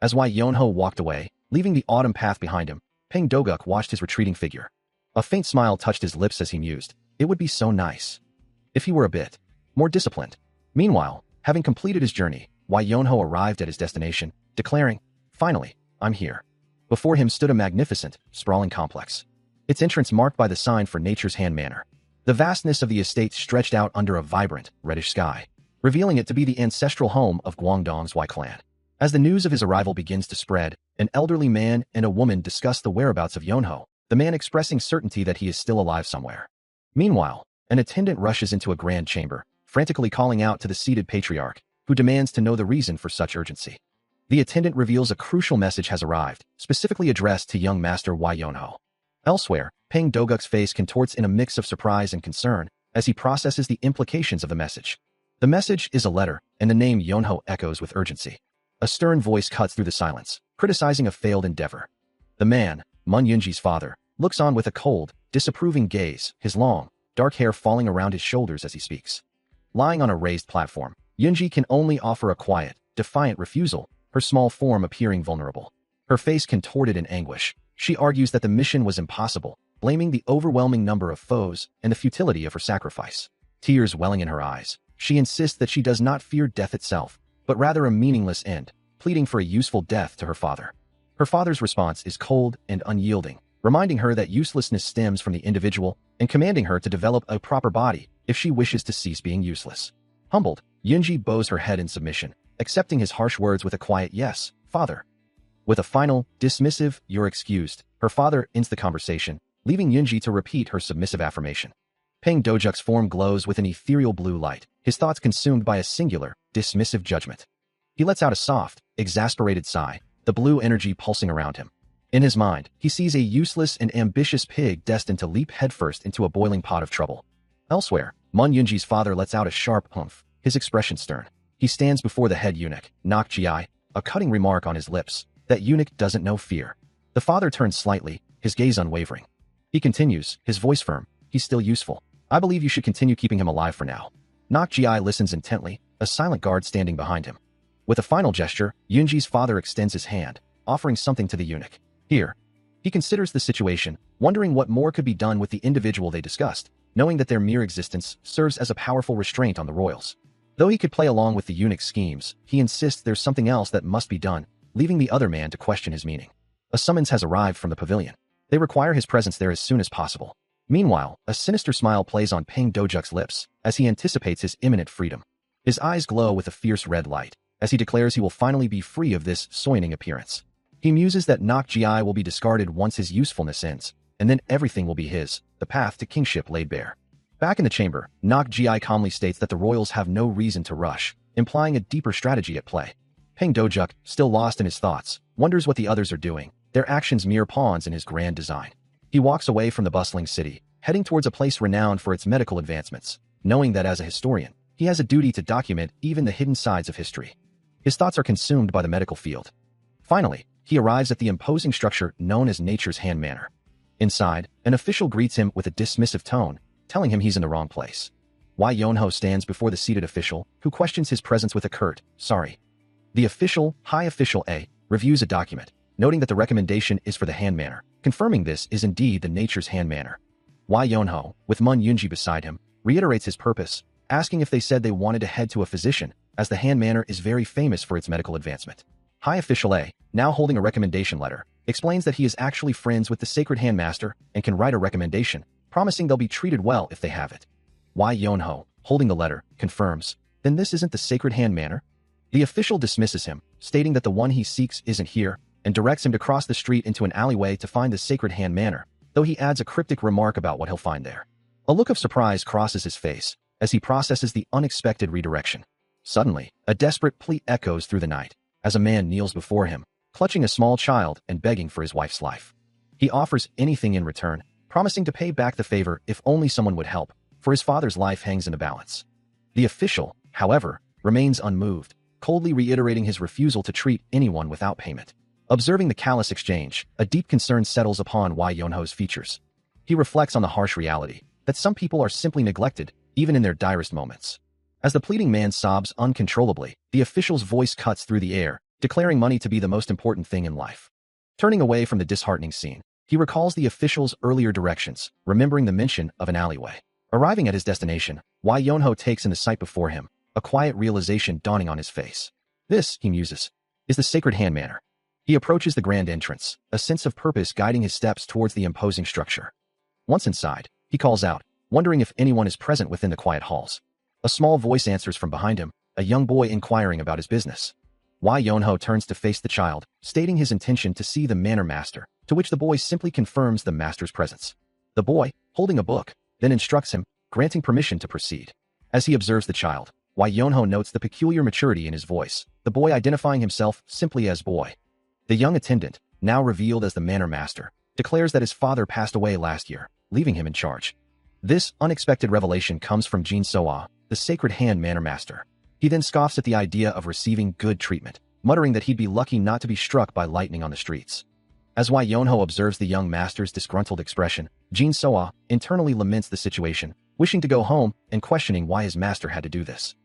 As Wai Yonho walked away, leaving the autumn path behind him, Peng Doguk watched his retreating figure. A faint smile touched his lips as he mused. It would be so nice if he were a bit more disciplined. Meanwhile, having completed his journey, Wai Yonho arrived at his destination, declaring, "Finally, I'm here." Before him stood a magnificent, sprawling complex. Its entrance marked by the sign for Nature's Hand Manor. The vastness of the estate stretched out under a vibrant, reddish sky, revealing it to be the ancestral home of Guangdong's Wai clan. As the news of his arrival begins to spread, an elderly man and a woman discuss the whereabouts of Yonho, the man expressing certainty that he is still alive somewhere. Meanwhile, an attendant rushes into a grand chamber, frantically calling out to the seated patriarch, who demands to know the reason for such urgency. The attendant reveals a crucial message has arrived, specifically addressed to young master Wai Yonho. Elsewhere, Peng Doguk's face contorts in a mix of surprise and concern as he processes the implications of the message. The message is a letter, and the name Yonho echoes with urgency. A stern voice cuts through the silence, criticizing a failed endeavor. The man, Mun Yunji's father, looks on with a cold, disapproving gaze, his long, dark hair falling around his shoulders as he speaks. Lying on a raised platform, Yunji can only offer a quiet, defiant refusal, her small form appearing vulnerable. Her face contorted in anguish, she argues that the mission was impossible, blaming the overwhelming number of foes and the futility of her sacrifice. Tears welling in her eyes, she insists that she does not fear death itself, but rather a meaningless end, pleading for a useful death to her father. Her father's response is cold and unyielding, reminding her that uselessness stems from the individual and commanding her to develop a proper body if she wishes to cease being useless. Humbled, Yunji bows her head in submission, accepting his harsh words with a quiet "Yes, father." With a final, dismissive "You're excused," her father ends the conversation, leaving Yunji to repeat her submissive affirmation. Peng Doguk's form glows with an ethereal blue light, his thoughts consumed by a singular, dismissive judgment. He lets out a soft, exasperated sigh, the blue energy pulsing around him. In his mind, he sees a useless and ambitious pig destined to leap headfirst into a boiling pot of trouble. Elsewhere, Mun Yunji's father lets out a sharp humph, his expression stern. He stands before the head eunuch, Nok Ji, a cutting remark on his lips. That eunuch doesn't know fear. The father turns slightly, his gaze unwavering. He continues, his voice firm, "He's still useful. I believe you should continue keeping him alive for now." Nok Ji listens intently, a silent guard standing behind him. With a final gesture, Yunji's father extends his hand, offering something to the eunuch. "Here." He considers the situation, wondering what more could be done with the individual they discussed, knowing that their mere existence serves as a powerful restraint on the royals. Though he could play along with the eunuch's schemes, he insists there's something else that must be done, leaving the other man to question his meaning. A summons has arrived from the pavilion. They require his presence there as soon as possible. Meanwhile, a sinister smile plays on Peng Doguk's lips as he anticipates his imminent freedom. His eyes glow with a fierce red light as he declares he will finally be free of this soiling appearance. He muses that Nok Ji will be discarded once his usefulness ends, and then everything will be his, the path to kingship laid bare. Back in the chamber, Nok Ji calmly states that the royals have no reason to rush, implying a deeper strategy at play. Peng Doguk, still lost in his thoughts, wonders what the others are doing, their actions mere pawns in his grand design. He walks away from the bustling city, heading towards a place renowned for its medical advancements, knowing that as a historian, he has a duty to document even the hidden sides of history. His thoughts are consumed by the medical field. Finally, he arrives at the imposing structure known as Nature's Hand Manor. Inside, an official greets him with a dismissive tone, telling him he's in the wrong place. Wai Yonho stands before the seated official, who questions his presence with a curt, "Sorry." The official, High Official A, reviews a document, noting that the recommendation is for the Hand Manor, confirming this is indeed the Nature's Hand Manor. Wai Yonho, with Mun Yunji beside him, reiterates his purpose, asking if they said they wanted to head to a physician, as the Hand Manor is very famous for its medical advancement. High Official A, now holding a recommendation letter, explains that he is actually friends with the Sacred Hand Master and can write a recommendation, promising they'll be treated well if they have it. Wai Yonho, holding the letter, confirms, "Then this isn't the Sacred Hand Manor?" The official dismisses him, stating that the one he seeks isn't here, and directs him to cross the street into an alleyway to find the Sacred Hand Manor, though he adds a cryptic remark about what he'll find there. A look of surprise crosses his face as he processes the unexpected redirection. Suddenly, a desperate plea echoes through the night as a man kneels before him, clutching a small child and begging for his wife's life. He offers anything in return, promising to pay back the favor if only someone would help, for his father's life hangs in the balance. The official, however, remains unmoved, coldly reiterating his refusal to treat anyone without payment. Observing the callous exchange, a deep concern settles upon Wai Yonho's features. He reflects on the harsh reality that some people are simply neglected, even in their direst moments. As the pleading man sobs uncontrollably, the official's voice cuts through the air, declaring money to be the most important thing in life. Turning away from the disheartening scene, he recalls the official's earlier directions, remembering the mention of an alleyway. Arriving at his destination, Wai Yonho takes in the sight before him, a quiet realization dawning on his face. This, he muses, is the Sacred Hand Manor. He approaches the grand entrance, a sense of purpose guiding his steps towards the imposing structure. Once inside, he calls out, wondering if anyone is present within the quiet halls. A small voice answers from behind him, a young boy inquiring about his business. Wai Yonho turns to face the child, stating his intention to see the manor master, to which the boy simply confirms the master's presence. The boy, holding a book, then instructs him, granting permission to proceed. As he observes the child, Wai Yonho notes the peculiar maturity in his voice, the boy identifying himself simply as boy. The young attendant, now revealed as the manor master, declares that his father passed away last year, leaving him in charge. This unexpected revelation comes from Jin Soa, the Sacred Hand Manor Master. He then scoffs at the idea of receiving good treatment, muttering that he'd be lucky not to be struck by lightning on the streets. As Wai Yonho observes the young master's disgruntled expression, Jin Soa internally laments the situation, wishing to go home and questioning why his master had to do this.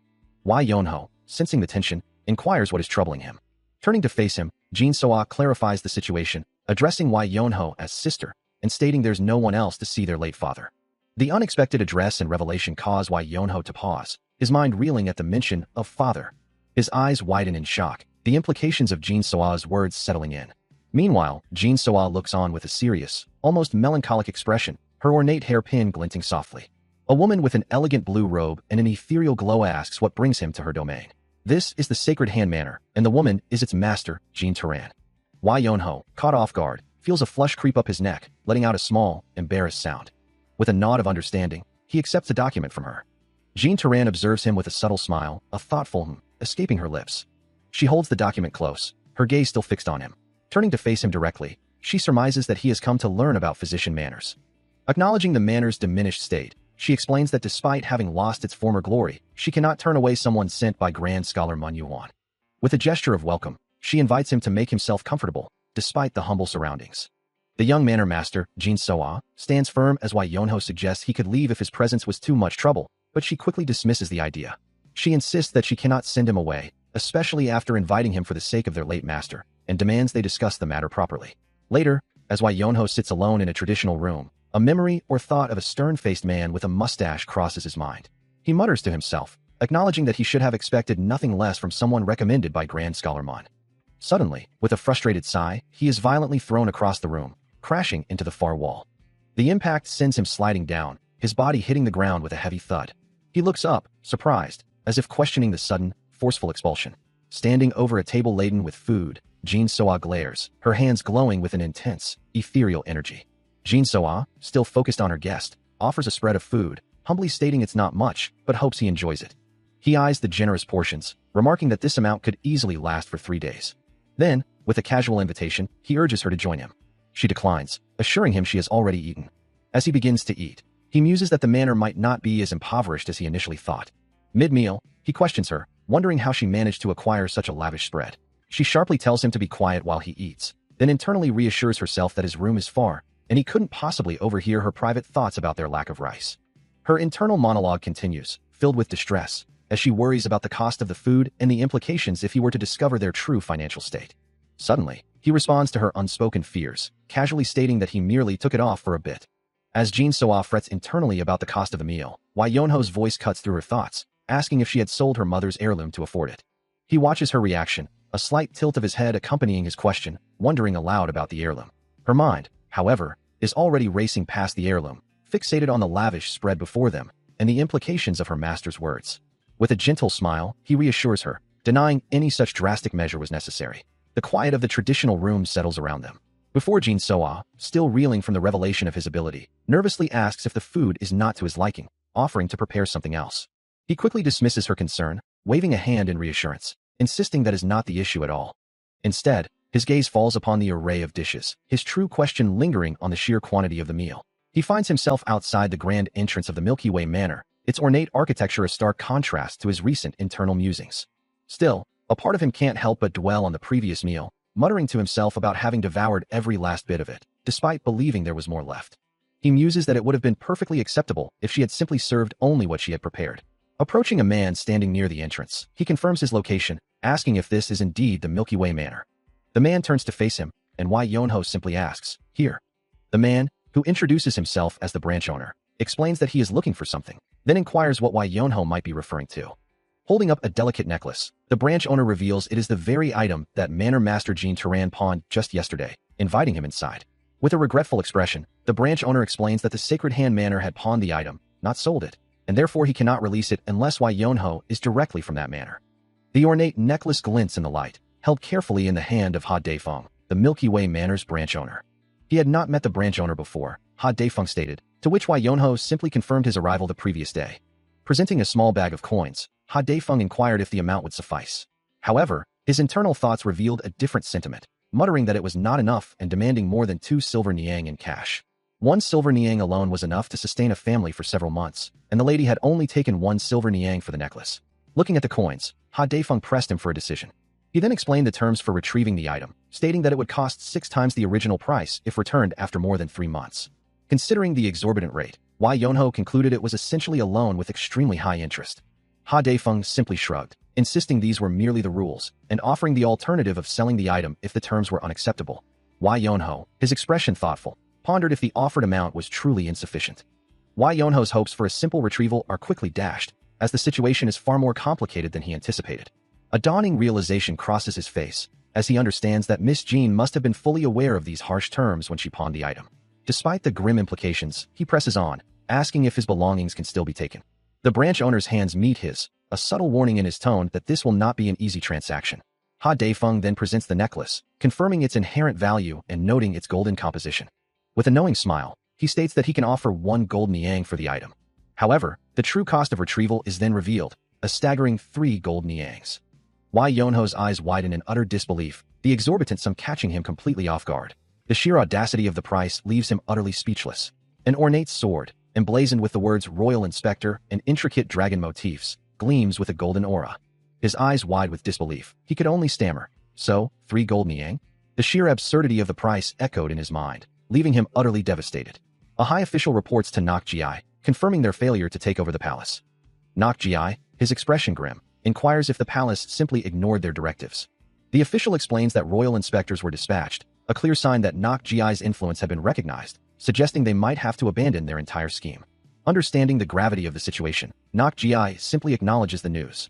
Wai Yonho, sensing the tension, inquires what is troubling him. Turning to face him, Jin Soa clarifies the situation, addressing Wai Yonho as sister, and stating there's no one else to see their late father. The unexpected address and revelation cause Wai Yonho to pause, his mind reeling at the mention of father. His eyes widen in shock, the implications of Jin Soa's words settling in. Meanwhile, Jin Soa looks on with a serious, almost melancholic expression, her ornate hairpin glinting softly. A woman with an elegant blue robe and an ethereal glow asks what brings him to her domain. This is the Sacred Hand Manor, and the woman is its master, Jin Taran. Wai Yonho, caught off guard, feels a flush creep up his neck, letting out a small, embarrassed sound. With a nod of understanding, he accepts a document from her. Jin Taran observes him with a subtle smile, a thoughtful escaping her lips. She holds the document close, her gaze still fixed on him. Turning to face him directly, she surmises that he has come to learn about physician manners. Acknowledging the manor's diminished state, she explains that despite having lost its former glory, she cannot turn away someone sent by Grand Scholar Manhwa. With a gesture of welcome, she invites him to make himself comfortable, despite the humble surroundings. The young manor master, Jin Soa, stands firm as Wai Yonho suggests he could leave if his presence was too much trouble, but she quickly dismisses the idea. She insists that she cannot send him away, especially after inviting him for the sake of their late master, and demands they discuss the matter properly. Later, as Wai Yonho sits alone in a traditional room, a memory or thought of a stern-faced man with a mustache crosses his mind. He mutters to himself, acknowledging that he should have expected nothing less from someone recommended by Grand Scholar Mon. Suddenly, with a frustrated sigh, he is violently thrown across the room, crashing into the far wall. The impact sends him sliding down, his body hitting the ground with a heavy thud. He looks up, surprised, as if questioning the sudden, forceful expulsion. Standing over a table laden with food, Jin Soa glares, her hands glowing with an intense, ethereal energy. Jin Soa, still focused on her guest, offers a spread of food, humbly stating it's not much, but hopes he enjoys it. He eyes the generous portions, remarking that this amount could easily last for 3 days. Then, with a casual invitation, he urges her to join him. She declines, assuring him she has already eaten. As he begins to eat, he muses that the manor might not be as impoverished as he initially thought. Mid-meal, he questions her, wondering how she managed to acquire such a lavish spread. She sharply tells him to be quiet while he eats, then internally reassures herself that his room is far, and he couldn't possibly overhear her private thoughts about their lack of rice. Her internal monologue continues, filled with distress, as she worries about the cost of the food and the implications if he were to discover their true financial state. Suddenly, he responds to her unspoken fears, casually stating that he merely took it off for a bit. As Jin Soa frets internally about the cost of the meal, Wai Yonho's voice cuts through her thoughts, asking if she had sold her mother's heirloom to afford it. He watches her reaction, a slight tilt of his head accompanying his question, wondering aloud about the heirloom. Her mind, however, is already racing past the heirloom, fixated on the lavish spread before them, and the implications of her master's words. With a gentle smile, he reassures her, denying any such drastic measure was necessary. The quiet of the traditional room settles around them. Before Jin Soa, still reeling from the revelation of his ability, nervously asks if the food is not to his liking, offering to prepare something else. He quickly dismisses her concern, waving a hand in reassurance, insisting that is not the issue at all. Instead, his gaze falls upon the array of dishes, his true question lingering on the sheer quantity of the meal. He finds himself outside the grand entrance of the Milky Way Manor, its ornate architecture a stark contrast to his recent internal musings. Still, a part of him can't help but dwell on the previous meal, muttering to himself about having devoured every last bit of it, despite believing there was more left. He muses that it would have been perfectly acceptable if she had simply served only what she had prepared. Approaching a man standing near the entrance, he confirms his location, asking if this is indeed the Milky Way Manor. The man turns to face him, and Wai Yonho simply asks, "Here." The man, who introduces himself as the branch owner, explains that he is looking for something, then inquires what Wai Yonho might be referring to. Holding up a delicate necklace, the branch owner reveals it is the very item that Manor Master Jean Turan pawned just yesterday, inviting him inside. With a regretful expression, the branch owner explains that the Sacred Hand Manor had pawned the item, not sold it, and therefore he cannot release it unless Wai Yonho is directly from that manor. The ornate necklace glints in the light, held carefully in the hand of Ha Daifeng, the Milky Way Manor's branch owner. He had not met the branch owner before, Ha Daifeng stated, to which Wai Yonho simply confirmed his arrival the previous day. Presenting a small bag of coins, Ha Daifeng inquired if the amount would suffice. However, his internal thoughts revealed a different sentiment, muttering that it was not enough and demanding more than 2 silver niang in cash. 1 silver niang alone was enough to sustain a family for several months, and the lady had only taken 1 silver niang for the necklace. Looking at the coins, Ha Daifeng pressed him for a decision. He then explained the terms for retrieving the item, stating that it would cost 6 times the original price if returned after more than 3 months. Considering the exorbitant rate, Wai Yonho concluded it was essentially a loan with extremely high interest. Ha Daifeng simply shrugged, insisting these were merely the rules, and offering the alternative of selling the item if the terms were unacceptable. Wai Yonho, his expression thoughtful, pondered if the offered amount was truly insufficient. Wai Yonho's hopes for a simple retrieval are quickly dashed, as the situation is far more complicated than he anticipated. A dawning realization crosses his face, as he understands that Miss Jean must have been fully aware of these harsh terms when she pawned the item. Despite the grim implications, he presses on, asking if his belongings can still be taken. The branch owner's hands meet his, a subtle warning in his tone that this will not be an easy transaction. Ha Daifeng then presents the necklace, confirming its inherent value and noting its golden composition. With a knowing smile, he states that he can offer 1 gold niang for the item. However, the true cost of retrieval is then revealed, a staggering 3 gold niangs. Wai Yonho's eyes widen in utter disbelief, the exorbitant sum catching him completely off guard. The sheer audacity of the price leaves him utterly speechless. An ornate sword, emblazoned with the words Royal Inspector and intricate dragon motifs, gleams with a golden aura. His eyes wide with disbelief, he could only stammer, "So, 3 gold niang?" The sheer absurdity of the price echoed in his mind, leaving him utterly devastated. A high official reports to Nok Ji, confirming their failure to take over the palace. Nok Ji, his expression grim, inquires if the palace simply ignored their directives. The official explains that royal inspectors were dispatched, a clear sign that Nok Ji's influence had been recognized, suggesting they might have to abandon their entire scheme. Understanding the gravity of the situation, Nok Ji simply acknowledges the news.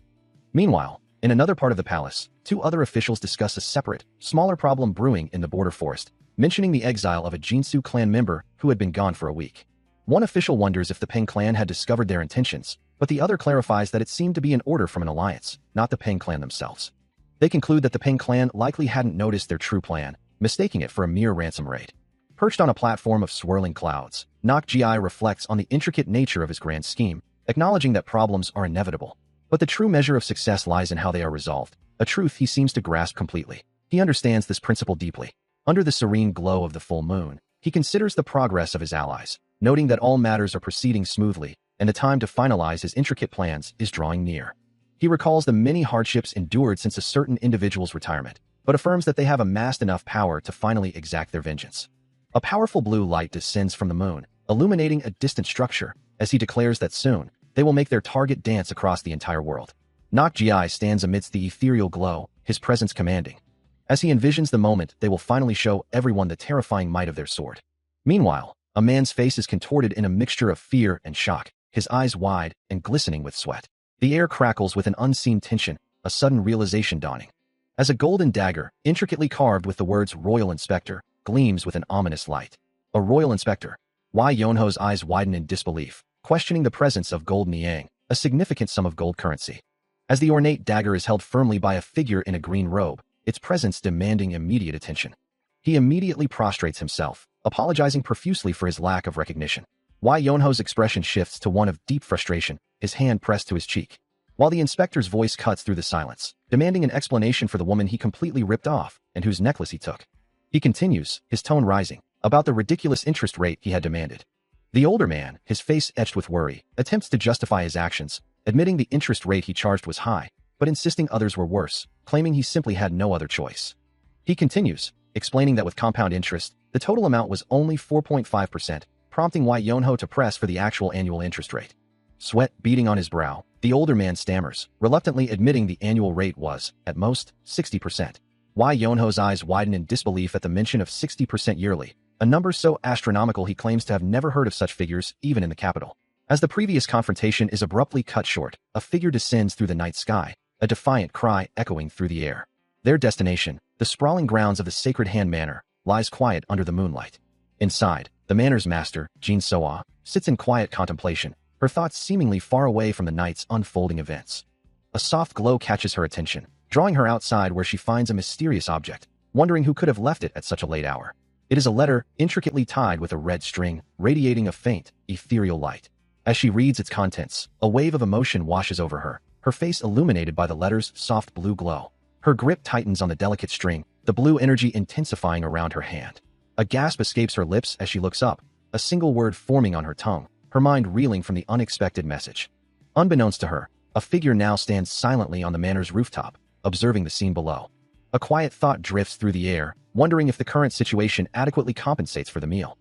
Meanwhile, in another part of the palace, 2 other officials discuss a separate, smaller problem brewing in the border forest, mentioning the exile of a Jinsu clan member who had been gone for a week. One official wonders if the Peng clan had discovered their intentions, but the other clarifies that it seemed to be an order from an alliance, not the Peng clan themselves. They conclude that the Peng clan likely hadn't noticed their true plan, mistaking it for a mere ransom raid. Perched on a platform of swirling clouds, Nok Ji reflects on the intricate nature of his grand scheme, acknowledging that problems are inevitable. But the true measure of success lies in how they are resolved, a truth he seems to grasp completely. He understands this principle deeply. Under the serene glow of the full moon, he considers the progress of his allies, noting that all matters are proceeding smoothly, and the time to finalize his intricate plans is drawing near. He recalls the many hardships endured since a certain individual's retirement, but affirms that they have amassed enough power to finally exact their vengeance. A powerful blue light descends from the moon, illuminating a distant structure, as he declares that soon, they will make their target dance across the entire world. Nok Ji stands amidst the ethereal glow, his presence commanding. As he envisions the moment they will finally show everyone the terrifying might of their sword. Meanwhile, a man's face is contorted in a mixture of fear and shock, his eyes wide and glistening with sweat. The air crackles with an unseen tension, a sudden realization dawning. As a golden dagger, intricately carved with the words Royal Inspector, gleams with an ominous light. A Royal Inspector. Wai Yonho's eyes widen in disbelief, questioning the presence of gold niang, a significant sum of gold currency. As the ornate dagger is held firmly by a figure in a green robe, its presence demanding immediate attention. He immediately prostrates himself, apologizing profusely for his lack of recognition. Wai Yonho's expression shifts to one of deep frustration, his hand pressed to his cheek. While the inspector's voice cuts through the silence, demanding an explanation for the woman he completely ripped off and whose necklace he took. He continues, his tone rising, about the ridiculous interest rate he had demanded. The older man, his face etched with worry, attempts to justify his actions, admitting the interest rate he charged was high, but insisting others were worse, claiming he simply had no other choice. He continues, explaining that with compound interest, the total amount was only 4.5%, prompting Wai Yonho to press for the actual annual interest rate. Sweat beading on his brow, the older man stammers, reluctantly admitting the annual rate was, at most, 60%. Wai Yonho's eyes widen in disbelief at the mention of 60% yearly, a number so astronomical he claims to have never heard of such figures, even in the capital. As the previous confrontation is abruptly cut short, a figure descends through the night sky, a defiant cry echoing through the air. Their destination, the sprawling grounds of the Sacred Hand Manor, lies quiet under the moonlight. Inside, the manor's master, Jin Soa, sits in quiet contemplation, her thoughts seemingly far away from the night's unfolding events. A soft glow catches her attention, drawing her outside where she finds a mysterious object, wondering who could have left it at such a late hour. It is a letter intricately tied with a red string, radiating a faint, ethereal light. As she reads its contents, a wave of emotion washes over her, her face illuminated by the letter's soft blue glow. Her grip tightens on the delicate string, the blue energy intensifying around her hand. A gasp escapes her lips as she looks up, a single word forming on her tongue, her mind reeling from the unexpected message. Unbeknownst to her, a figure now stands silently on the manor's rooftop, observing the scene below. A quiet thought drifts through the air, wondering if the current situation adequately compensates for the meal.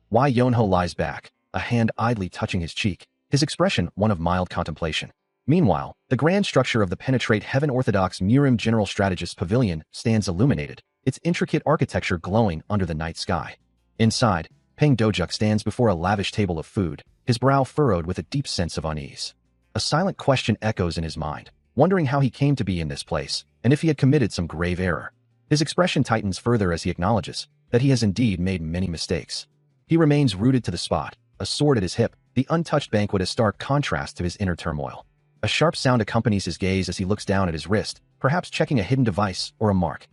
Wai Yonho lies back, a hand idly touching his cheek, his expression one of mild contemplation. Meanwhile, the grand structure of the Penetrate Heaven Orthodox Murim General Strategist Pavilion stands illuminated, its intricate architecture glowing under the night sky. Inside, Peng Dojuk stands before a lavish table of food, his brow furrowed with a deep sense of unease. A silent question echoes in his mind, wondering how he came to be in this place, and if he had committed some grave error. His expression tightens further as he acknowledges that he has indeed made many mistakes. He remains rooted to the spot, a sword at his hip, the untouched banquet a stark contrast to his inner turmoil. A sharp sound accompanies his gaze as he looks down at his wrist, perhaps checking a hidden device or a mark.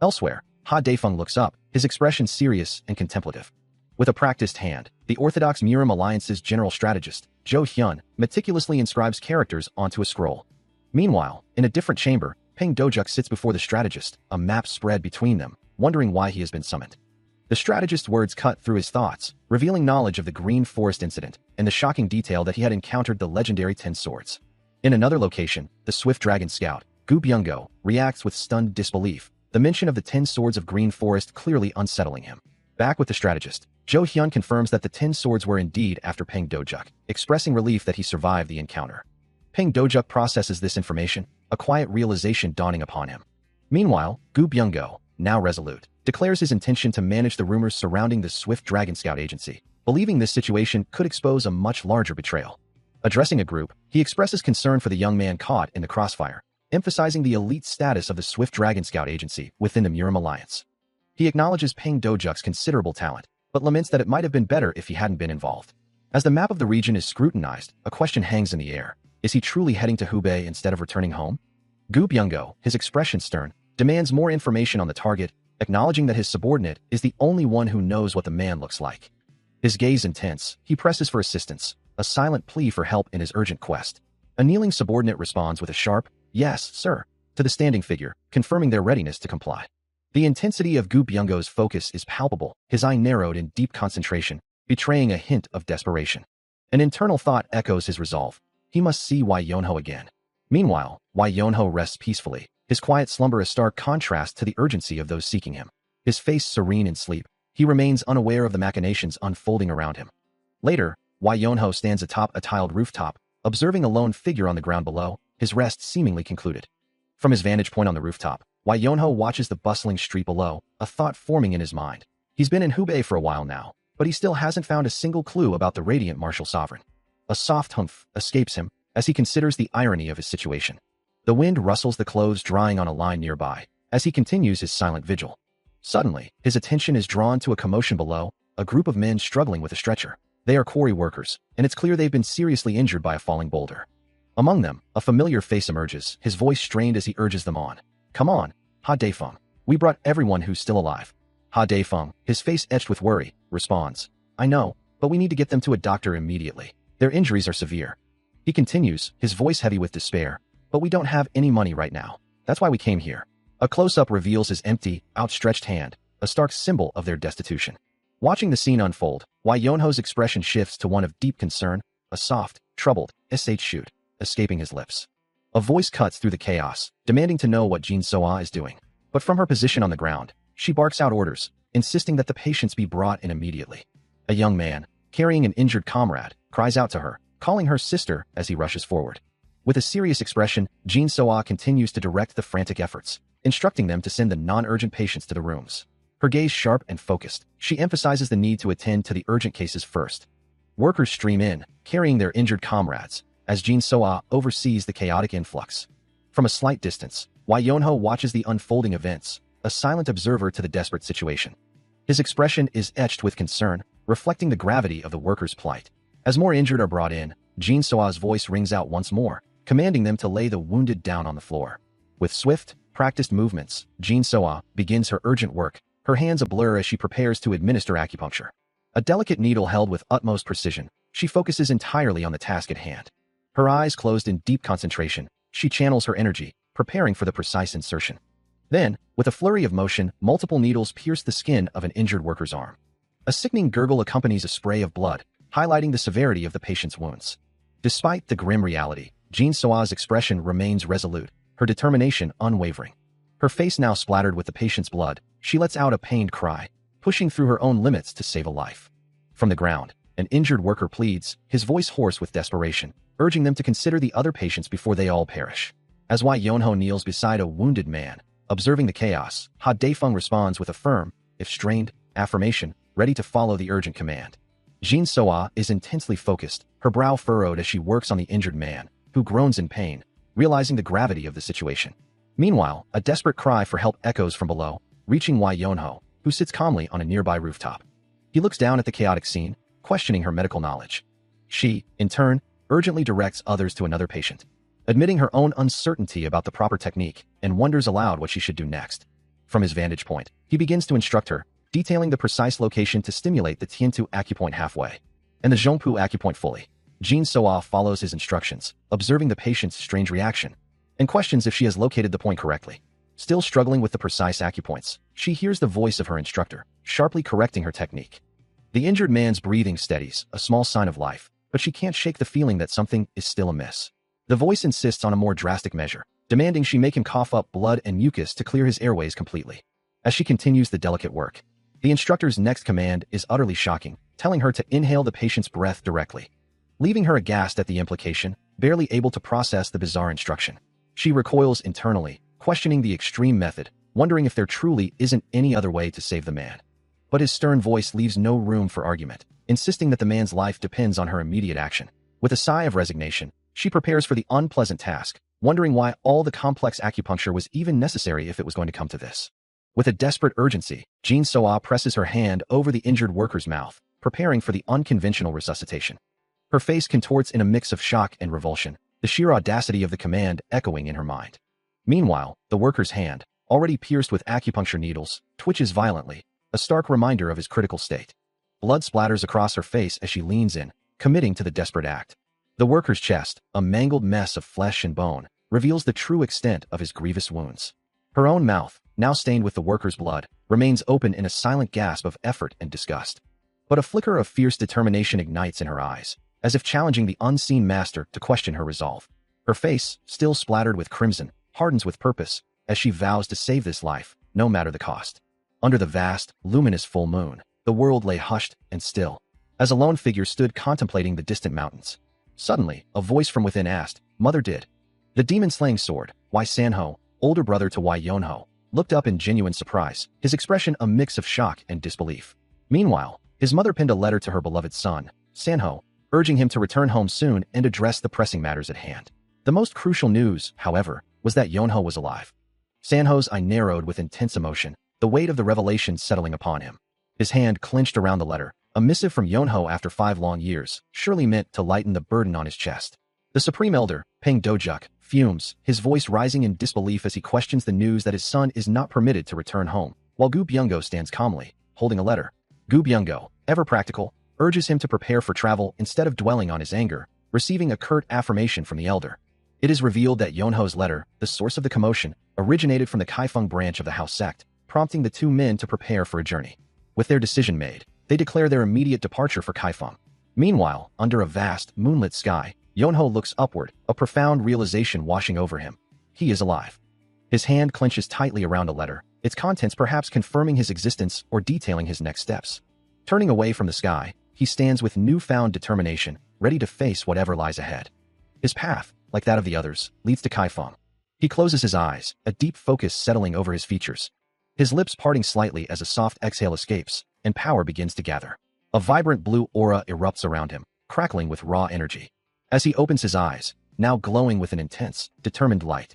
Elsewhere, Ha Daifeng looks up, his expression serious and contemplative. With a practiced hand, the Orthodox Murim Alliance's general strategist, Zhou Hyun, meticulously inscribes characters onto a scroll. Meanwhile, in a different chamber, Peng Dojuk sits before the strategist, a map spread between them, wondering why he has been summoned. The strategist's words cut through his thoughts, revealing knowledge of the Green Forest incident and the shocking detail that he had encountered the legendary 10 swords. In another location, the Swift Dragon Scout, Gu Byung-go, reacts with stunned disbelief, the mention of the 10 swords of Green Forest clearly unsettling him. Back with the strategist, Zhou Hyun confirms that the 10 swords were indeed after Peng Dojuk, expressing relief that he survived the encounter. Peng Dojuk processes this information, a quiet realization dawning upon him. Meanwhile, Gu Byung-go, now resolute, declares his intention to manage the rumors surrounding the Swift Dragon Scout agency, believing this situation could expose a much larger betrayal. Addressing a group, he expresses concern for the young man caught in the crossfire, emphasizing the elite status of the Swift Dragon Scout agency within the Murim Alliance. He acknowledges Peng Dojuk's considerable talent, but laments that it might have been better if he hadn't been involved. As the map of the region is scrutinized, a question hangs in the air. Is he truly heading to Hubei instead of returning home? Gu Byung-go, his expression stern, demands more information on the target, acknowledging that his subordinate is the only one who knows what the man looks like. His gaze intense, he presses for assistance, a silent plea for help in his urgent quest. A kneeling subordinate responds with a sharp, "Yes, sir," to the standing figure, confirming their readiness to comply. The intensity of Gu Byung-go's focus is palpable, his eye narrowed in deep concentration, betraying a hint of desperation. An internal thought echoes his resolve. He must see Wai Yonho again. Meanwhile, Wai Yonho rests peacefully, his quiet slumber a stark contrast to the urgency of those seeking him. His face serene in sleep, he remains unaware of the machinations unfolding around him. Later, Wai Yonho stands atop a tiled rooftop, observing a lone figure on the ground below, his rest seemingly concluded. From his vantage point on the rooftop, Wai Yonho watches the bustling street below, a thought forming in his mind. He's been in Hubei for a while now, but he still hasn't found a single clue about the radiant martial sovereign. A soft humph escapes him as he considers the irony of his situation. The wind rustles the clothes drying on a line nearby, as he continues his silent vigil. Suddenly, his attention is drawn to a commotion below, a group of men struggling with a stretcher. They are quarry workers, and it's clear they've been seriously injured by a falling boulder. Among them, a familiar face emerges, his voice strained as he urges them on. "Come on, Ha Daifeng. We brought everyone who's still alive." Ha Daifeng, his face etched with worry, responds, I know, but we need to get them to a doctor immediately. Their injuries are severe. He continues, his voice heavy with despair, but we don't have any money right now. That's why we came here. A close-up reveals his empty, outstretched hand, a stark symbol of their destitution. Watching the scene unfold, Wai Yonho's expression shifts to one of deep concern, a soft, troubled, shoot, escaping his lips. A voice cuts through the chaos, demanding to know what Jin Soa is doing. But from her position on the ground, she barks out orders, insisting that the patients be brought in immediately. A young man, carrying an injured comrade, cries out to her, calling her sister as he rushes forward. With a serious expression, Jin Soa continues to direct the frantic efforts, instructing them to send the non-urgent patients to the rooms. Her gaze sharp and focused, she emphasizes the need to attend to the urgent cases first. Workers stream in, carrying their injured comrades, as Jin Soa oversees the chaotic influx. From a slight distance, Wai Yonho watches the unfolding events, a silent observer to the desperate situation. His expression is etched with concern, reflecting the gravity of the workers' plight. As more injured are brought in, Jin Soa's voice rings out once more, commanding them to lay the wounded down on the floor. With swift, practiced movements, Jin Soa begins her urgent work, her hands a blur as she prepares to administer acupuncture. A delicate needle held with utmost precision, she focuses entirely on the task at hand. Her eyes closed in deep concentration, she channels her energy, preparing for the precise insertion. Then, with a flurry of motion, multiple needles pierce the skin of an injured worker's arm. A sickening gurgle accompanies a spray of blood, highlighting the severity of the patient's wounds. Despite the grim reality, Jin Soa's expression remains resolute, her determination unwavering. Her face now splattered with the patient's blood, she lets out a pained cry, pushing through her own limits to save a life. From the ground, an injured worker pleads, his voice hoarse with desperation, urging them to consider the other patients before they all perish. As Wai Yonho kneels beside a wounded man, observing the chaos, Ha Daifeng responds with a firm, if strained, affirmation, ready to follow the urgent command. Jin Soa is intensely focused, her brow furrowed as she works on the injured man, who groans in pain, realizing the gravity of the situation. Meanwhile, a desperate cry for help echoes from below, reaching Wai Yonho, who sits calmly on a nearby rooftop. He looks down at the chaotic scene, questioning her medical knowledge. She, in turn, urgently directs others to another patient, admitting her own uncertainty about the proper technique, and wonders aloud what she should do next. From his vantage point, he begins to instruct her, detailing the precise location to stimulate the Tiantu acupoint halfway, and the Zhongpu acupoint fully. Jin Soa follows his instructions, observing the patient's strange reaction, and questions if she has located the point correctly. Still struggling with the precise acupoints, she hears the voice of her instructor, sharply correcting her technique. The injured man's breathing steadies, a small sign of life, but she can't shake the feeling that something is still amiss. The voice insists on a more drastic measure, demanding she make him cough up blood and mucus to clear his airways completely. As she continues the delicate work, the instructor's next command is utterly shocking, telling her to inhale the patient's breath directly. Leaving her aghast at the implication, barely able to process the bizarre instruction. She recoils internally, questioning the extreme method, wondering if there truly isn't any other way to save the man. But his stern voice leaves no room for argument, insisting that the man's life depends on her immediate action. With a sigh of resignation, she prepares for the unpleasant task, wondering why all the complex acupuncture was even necessary if it was going to come to this. With a desperate urgency, Jin Soa presses her hand over the injured worker's mouth, preparing for the unconventional resuscitation. Her face contorts in a mix of shock and revulsion, the sheer audacity of the command echoing in her mind. Meanwhile, the worker's hand, already pierced with acupuncture needles, twitches violently, a stark reminder of his critical state. Blood splatters across her face as she leans in, committing to the desperate act. The worker's chest, a mangled mess of flesh and bone, reveals the true extent of his grievous wounds. Her own mouth, now stained with the worker's blood, remains open in a silent gasp of effort and disgust. But a flicker of fierce determination ignites in her eyes, as if challenging the unseen master to question her resolve. Her face, still splattered with crimson, hardens with purpose, as she vows to save this life, no matter the cost. Under the vast, luminous full moon, the world lay hushed and still, as a lone figure stood contemplating the distant mountains. Suddenly, a voice from within asked, "Mother did?" The demon-slaying sword, Wai Sanho, older brother to Wai Yonho, looked up in genuine surprise, his expression a mix of shock and disbelief. Meanwhile, his mother penned a letter to her beloved son, Sanho, urging him to return home soon and address the pressing matters at hand. The most crucial news, however, was that Yonho was alive. Sanho's eye narrowed with intense emotion, the weight of the revelation settling upon him. His hand clenched around the letter, a missive from Yonho after 5 long years, surely meant to lighten the burden on his chest. The Supreme Elder, Peng Dojuk, fumes, his voice rising in disbelief as he questions the news that his son is not permitted to return home, while Gu Byung-go stands calmly, holding a letter. Gu Byung-go, ever practical, urges him to prepare for travel instead of dwelling on his anger, receiving a curt affirmation from the elder. It is revealed that Yeonho's letter, the source of the commotion, originated from the Kaifeng branch of the house sect, prompting the two men to prepare for a journey. With their decision made, they declare their immediate departure for Kaifeng. Meanwhile, under a vast, moonlit sky, Yeonho looks upward, a profound realization washing over him. He is alive. His hand clenches tightly around a letter, its contents perhaps confirming his existence or detailing his next steps. Turning away from the sky, he stands with newfound determination, ready to face whatever lies ahead. His path, like that of the others, leads to Kaifeng. He closes his eyes, a deep focus settling over his features. His lips parting slightly as a soft exhale escapes, and power begins to gather. A vibrant blue aura erupts around him, crackling with raw energy. As he opens his eyes, now glowing with an intense, determined light.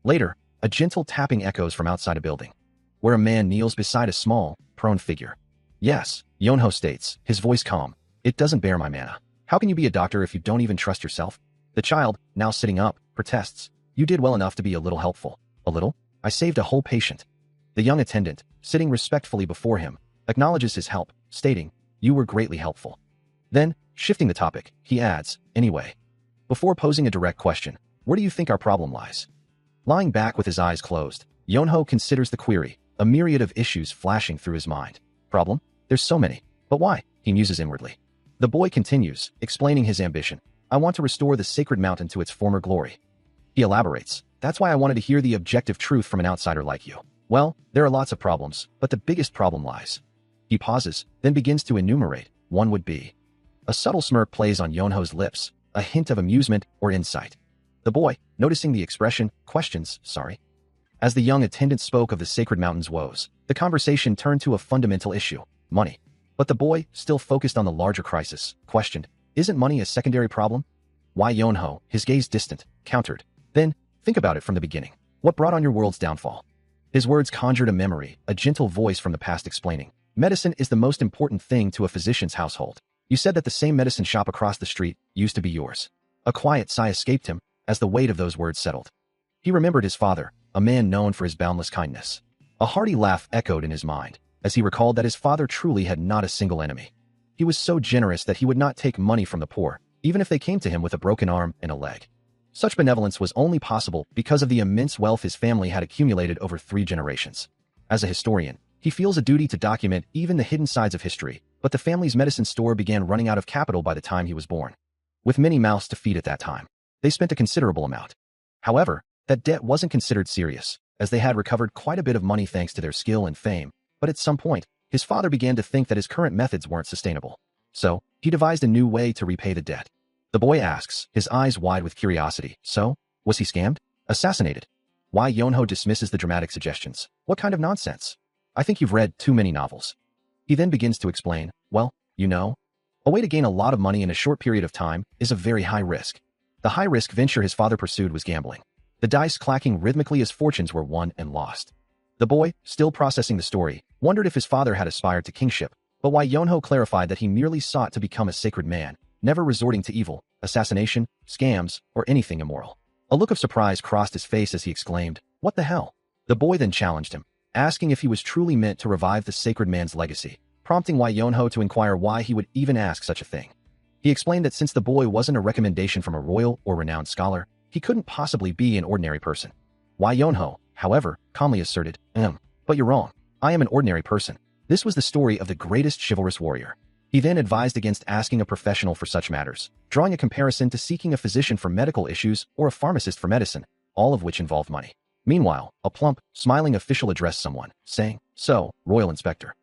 Later, a gentle tapping echoes from outside a building, where a man kneels beside a small, prone figure. Yes, Yeonho states, his voice calm. It doesn't bear my mana. How can you be a doctor if you don't even trust yourself? The child, now sitting up, protests. You did well enough to be a little helpful. A little? I saved a whole patient. The young attendant, sitting respectfully before him, acknowledges his help, stating, you were greatly helpful. Then, shifting the topic, he adds, anyway. Before posing a direct question, where do you think our problem lies? Lying back with his eyes closed, Yeonho considers the query, a myriad of issues flashing through his mind. Problem? There's so many. But why? He muses inwardly. The boy continues, explaining his ambition. I want to restore the sacred mountain to its former glory. He elaborates. That's why I wanted to hear the objective truth from an outsider like you. Well, there are lots of problems, but the biggest problem lies. He pauses, then begins to enumerate. One would be. A subtle smirk plays on Yeonho's lips, a hint of amusement or insight. The boy, noticing the expression, questions, sorry. As the young attendant spoke of the sacred mountain's woes, the conversation turned to a fundamental issue, money. But the boy, still focused on the larger crisis, questioned, isn't money a secondary problem? Why Yeonho, his gaze distant, countered. Then, think about it from the beginning. What brought on your world's downfall? His words conjured a memory, a gentle voice from the past explaining. Medicine is the most important thing to a physician's household. You said that the same medicine shop across the street used to be yours. A quiet sigh escaped him as the weight of those words settled. He remembered his father, a man known for his boundless kindness. A hearty laugh echoed in his mind as he recalled that his father truly had not a single enemy. He was so generous that he would not take money from the poor, even if they came to him with a broken arm and a leg. Such benevolence was only possible because of the immense wealth his family had accumulated over 3 generations. As a historian, he feels a duty to document even the hidden sides of history, but the family's medicine store began running out of capital by the time he was born. With many mouths to feed at that time, they spent a considerable amount. However, that debt wasn't considered serious, as they had recovered quite a bit of money thanks to their skill and fame, but at some point, his father began to think that his current methods weren't sustainable. So, he devised a new way to repay the debt. The boy asks, his eyes wide with curiosity, so, was he scammed? Assassinated? Why Yeonho dismisses the dramatic suggestions. What kind of nonsense? I think you've read too many novels. He then begins to explain, well, you know, a way to gain a lot of money in a short period of time is a very high risk. The high-risk venture his father pursued was gambling. The dice clacking rhythmically as fortunes were won and lost. The boy, still processing the story, wondered if his father had aspired to kingship, but why Yeonho clarified that he merely sought to become a sacred man, never resorting to evil, assassination, scams, or anything immoral. A look of surprise crossed his face as he exclaimed, what the hell? The boy then challenged him, asking if he was truly meant to revive the sacred man's legacy, prompting Wai Yeonho to inquire why he would even ask such a thing. He explained that since the boy wasn't a recommendation from a royal or renowned scholar, he couldn't possibly be an ordinary person. Wai Yeonho, however, calmly asserted, but you're wrong. I am an ordinary person. This was the story of the greatest chivalrous warrior. He then advised against asking a professional for such matters, drawing a comparison to seeking a physician for medical issues or a pharmacist for medicine, all of which involved money. Meanwhile, a plump, smiling official addressed someone, saying, so, Royal Inspector.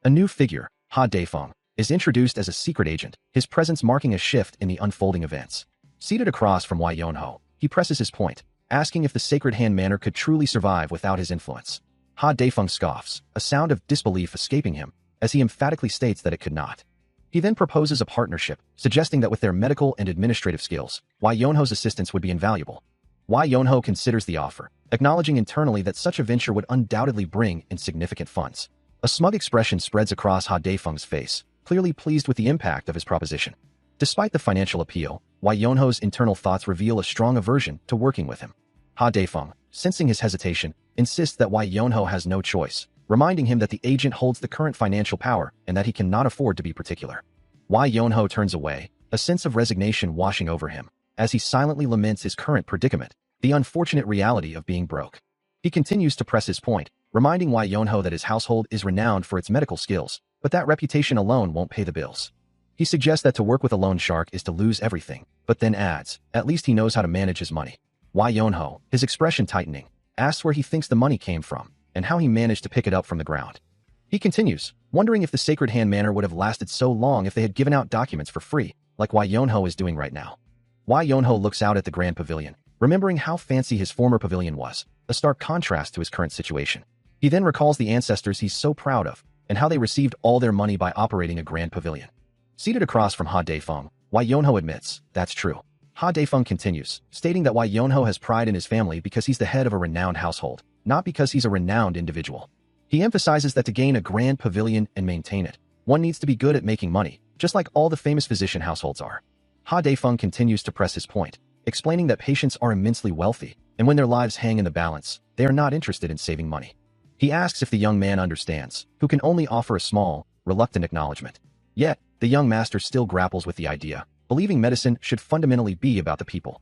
A new figure, Ha Daefeng, is introduced as a secret agent, his presence marking a shift in the unfolding events. Seated across from Wai Yeonho, he presses his point, asking if the Sacred Hand Manor could truly survive without his influence. Ha Daefeng scoffs, a sound of disbelief escaping him, as he emphatically states that it could not. He then proposes a partnership, suggesting that with their medical and administrative skills, Wai Yeonho's assistance would be invaluable. Wai Yeonho considers the offer, acknowledging internally that such a venture would undoubtedly bring in significant funds. A smug expression spreads across Ha Daefeng's face, clearly pleased with the impact of his proposition. Despite the financial appeal, Wai Yeonho's internal thoughts reveal a strong aversion to working with him. Ha Daefeng, sensing his hesitation, insists that Wai Yeonho has no choice, reminding him that the agent holds the current financial power and that he cannot afford to be particular. Why Yonho turns away, a sense of resignation washing over him, as he silently laments his current predicament, the unfortunate reality of being broke. He continues to press his point, reminding Why Yonho that his household is renowned for its medical skills, but that reputation alone won't pay the bills. He suggests that to work with a loan shark is to lose everything, but then adds, at least he knows how to manage his money. Why Yonho, his expression tightening, asks where he thinks the money came from, and how he managed to pick it up from the ground. He continues, wondering if the Sacred Hand Manor would have lasted so long if they had given out documents for free, like Why Yonho is doing right now. Why Yonho looks out at the Grand Pavilion, remembering how fancy his former pavilion was, a stark contrast to his current situation. He then recalls the ancestors he's so proud of, and how they received all their money by operating a Grand Pavilion. Seated across from Ha Daifeng, Why Yonho admits, that's true. Ha Daifeng continues, stating that Why Yonho has pride in his family because he's the head of a renowned household, not because he's a renowned individual. He emphasizes that to gain a Grand Pavilion and maintain it, one needs to be good at making money, just like all the famous physician households are. Ha Daifeng continues to press his point, explaining that patients are immensely wealthy, and when their lives hang in the balance, they are not interested in saving money. He asks if the young man understands, who can only offer a small, reluctant acknowledgement. Yet, the young master still grapples with the idea, believing medicine should fundamentally be about the people.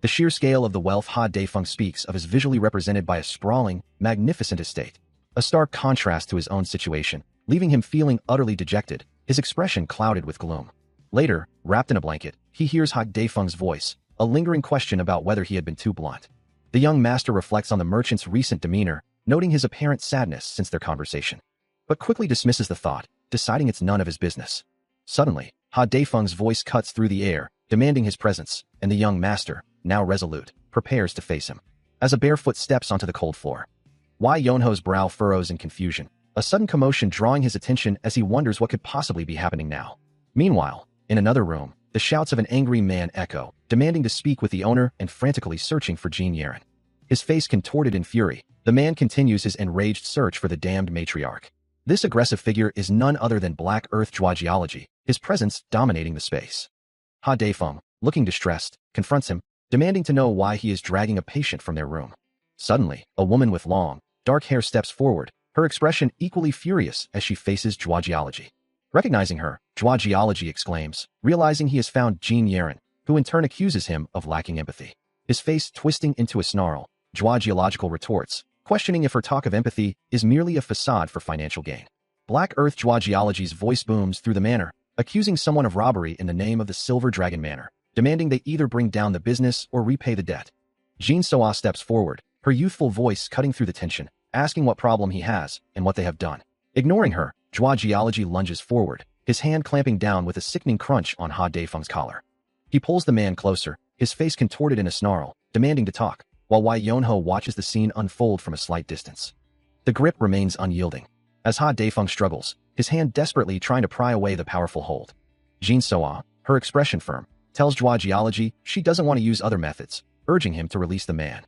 The sheer scale of the wealth Ha Daifeng speaks of is visually represented by a sprawling, magnificent estate, a stark contrast to his own situation, leaving him feeling utterly dejected, his expression clouded with gloom. Later, wrapped in a blanket, he hears Ha Daifeng's voice, a lingering question about whether he had been too blunt. The young master reflects on the merchant's recent demeanor, noting his apparent sadness since their conversation, but quickly dismisses the thought, deciding it's none of his business. Suddenly, Ha Daifeng's voice cuts through the air, demanding his presence, and the young master, now resolute, prepares to face him. As a barefoot steps onto the cold floor, Why Yonho's brow furrows in confusion, a sudden commotion drawing his attention as he wonders what could possibly be happening now. Meanwhile, in another room, the shouts of an angry man echo, demanding to speak with the owner and frantically searching for Jean Yeren. His face contorted in fury, the man continues his enraged search for the damned matriarch. This aggressive figure is none other than Black Earth Geology, his presence dominating the space. Ha Daifeng, looking distressed, confronts him, demanding to know why he is dragging a patient from their room. Suddenly, a woman with long, dark hair steps forward, her expression equally furious as she faces Geology. Recognizing her, Geology exclaims, realizing he has found Jean Yeren, who in turn accuses him of lacking empathy. His face twisting into a snarl, Geological retorts, questioning if her talk of empathy is merely a facade for financial gain. Black Earth Geology's voice booms through the manor, accusing someone of robbery in the name of the Silver Dragon Manor, demanding they either bring down the business or repay the debt. Jean Soa steps forward, her youthful voice cutting through the tension, asking what problem he has and what they have done. Ignoring her, Geology lunges forward, his hand clamping down with a sickening crunch on Ha Daifeng's collar. He pulls the man closer, his face contorted in a snarl, demanding to talk, while Why Yonho watches the scene unfold from a slight distance. The grip remains unyielding, as Ha Daifeng struggles, his hand desperately trying to pry away the powerful hold. Jean Soa, her expression firm, tells Geology she doesn't want to use other methods, urging him to release the man.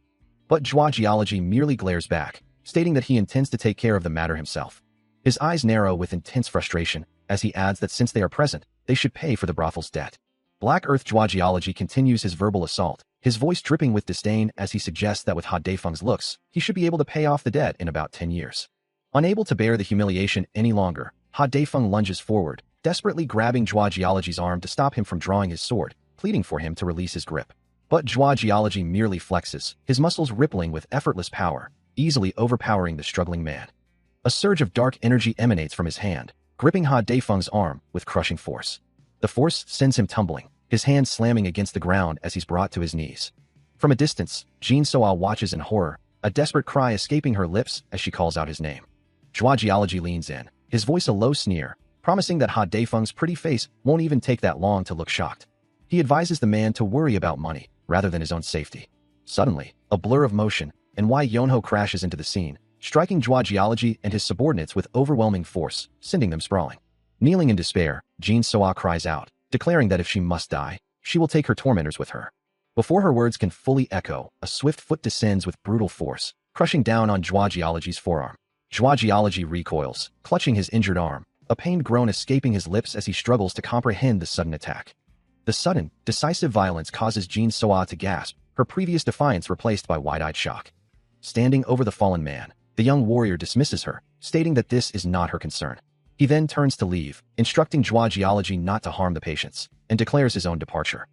But Geology merely glares back, stating that he intends to take care of the matter himself. His eyes narrow with intense frustration, as he adds that since they are present, they should pay for the brothel's debt. Black Earth Geology continues his verbal assault, his voice dripping with disdain as he suggests that with Ha Daifeng's looks, he should be able to pay off the debt in about 10 years. Unable to bear the humiliation any longer, Ha Daifeng lunges forward, desperately grabbing Geology's arm to stop him from drawing his sword, pleading for him to release his grip. But Geology merely flexes, his muscles rippling with effortless power, easily overpowering the struggling man. A surge of dark energy emanates from his hand, gripping Ha Daifeng's arm with crushing force. The force sends him tumbling, his hand slamming against the ground as he's brought to his knees. From a distance, Jean Soa watches in horror, a desperate cry escaping her lips as she calls out his name. Geology leans in, his voice a low sneer, promising that Ha Daifeng's pretty face won't even take that long to look shocked. He advises the man to worry about money, rather than his own safety. Suddenly, a blur of motion, and Why Yonho crashes into the scene, striking Geology and his subordinates with overwhelming force, sending them sprawling. Kneeling in despair, Jean Soa cries out, declaring that if she must die, she will take her tormentors with her. Before her words can fully echo, a swift foot descends with brutal force, crushing down on Geology's forearm. Geology recoils, clutching his injured arm, a pained groan escaping his lips as he struggles to comprehend the sudden attack. The sudden, decisive violence causes Jean Soa to gasp, her previous defiance replaced by wide-eyed shock. Standing over the fallen man, The young warrior dismisses her, stating that this is not her concern. He then turns to leave, instructing Jua Geology not to harm the patients, and declares his own departure.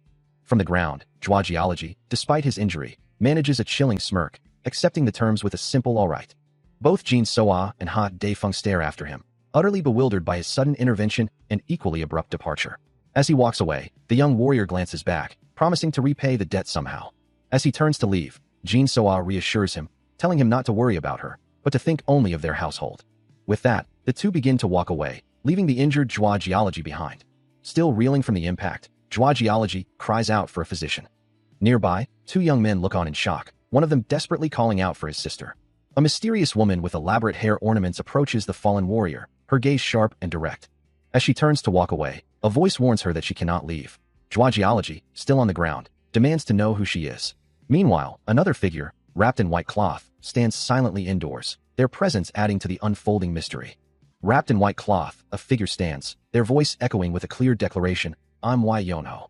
From the ground, Jua Geology, despite his injury, manages a chilling smirk, accepting the terms with a simple all right. Both Jin Soa and Ha Daifeng stare after him, utterly bewildered by his sudden intervention and equally abrupt departure. As he walks away, the young warrior glances back, promising to repay the debt somehow. As he turns to leave, Jin Soa reassures him, telling him not to worry about her, but to think only of their household. With that, the two begin to walk away, leaving the injured Jua Geology behind. Still reeling from the impact, Jua Geology cries out for a physician. Nearby, two young men look on in shock, one of them desperately calling out for his sister. A mysterious woman with elaborate hair ornaments approaches the fallen warrior, her gaze sharp and direct. As she turns to walk away, a voice warns her that she cannot leave. Jua Geology, still on the ground, demands to know who she is. Meanwhile, another figure, wrapped in white cloth, stands silently indoors, their presence adding to the unfolding mystery. Wrapped in white cloth, a figure stands, their voice echoing with a clear declaration, "I'm Wai Yonho."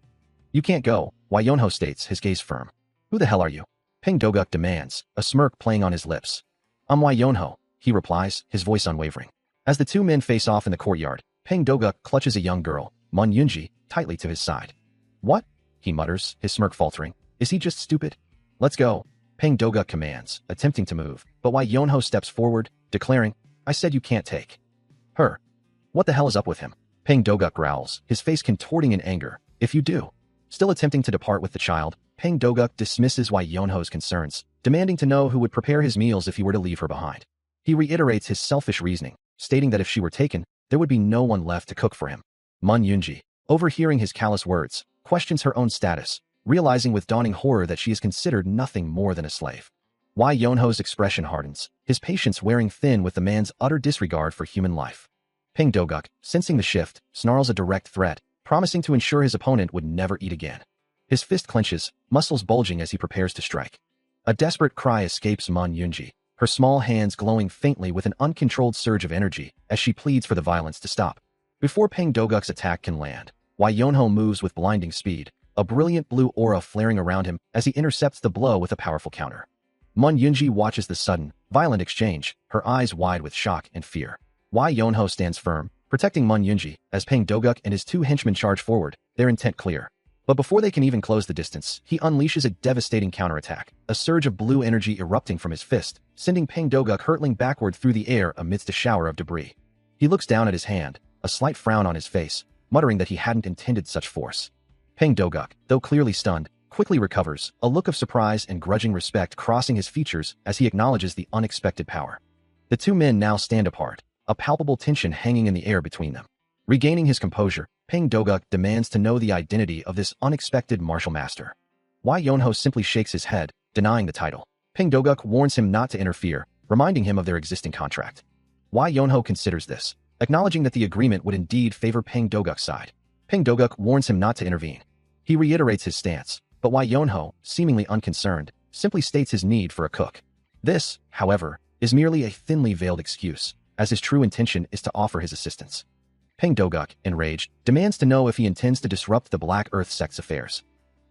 "You can't go," Wai Yonho states, his gaze firm. "Who the hell are you?" Peng Doguk demands, a smirk playing on his lips. "I'm Wai Yonho," he replies, his voice unwavering. As the two men face off in the courtyard, Peng Doguk clutches a young girl, Mun Yunji, tightly to his side. "What?" he mutters, his smirk faltering. "Is he just stupid?" "Let's go," Peng Doguk commands, attempting to move, but Wai Yonho steps forward, declaring, "I said you can't take her." "What the hell is up with him?" Peng Doguk growls, his face contorting in anger. "If you do." Still attempting to depart with the child, Peng Doguk dismisses Wai Yonho's concerns, demanding to know who would prepare his meals if he were to leave her behind. He reiterates his selfish reasoning, stating that if she were taken, there would be no one left to cook for him. Mun Yunji, overhearing his callous words, questions her own status, realizing with dawning horror that she is considered nothing more than a slave. Wai Yonho's expression hardens, his patience wearing thin with the man's utter disregard for human life. Peng Doguk, sensing the shift, snarls a direct threat, promising to ensure his opponent would never eat again. His fist clenches, muscles bulging as he prepares to strike. A desperate cry escapes Mun Yunji, her small hands glowing faintly with an uncontrolled surge of energy as she pleads for the violence to stop. Before Peng Doguk's attack can land, Wai Yonho moves with blinding speed, a brilliant blue aura flaring around him as he intercepts the blow with a powerful counter. Mun Yunji watches the sudden, violent exchange, her eyes wide with shock and fear. Wai Yonho stands firm, protecting Mun Yunji, as Peng Doguk and his two henchmen charge forward, their intent clear. But before they can even close the distance, he unleashes a devastating counterattack, a surge of blue energy erupting from his fist, sending Peng Doguk hurtling backward through the air amidst a shower of debris. He looks down at his hand, a slight frown on his face, muttering that he hadn't intended such force. Peng Doguk, though clearly stunned, quickly recovers, a look of surprise and grudging respect crossing his features as he acknowledges the unexpected power. The two men now stand apart, a palpable tension hanging in the air between them. Regaining his composure, Peng Doguk demands to know the identity of this unexpected martial master. Wai Yonho simply shakes his head, denying the title. Peng Doguk warns him not to interfere, reminding him of their existing contract. Wai Yonho considers this, acknowledging that the agreement would indeed favor Peng Doguk's side. Peng Doguk warns him not to intervene. He reiterates his stance, but Wai Yonho, seemingly unconcerned, simply states his need for a cook. This, however, is merely a thinly veiled excuse, as his true intention is to offer his assistance. Peng Doguk, enraged, demands to know if he intends to disrupt the Black Earth sect's affairs.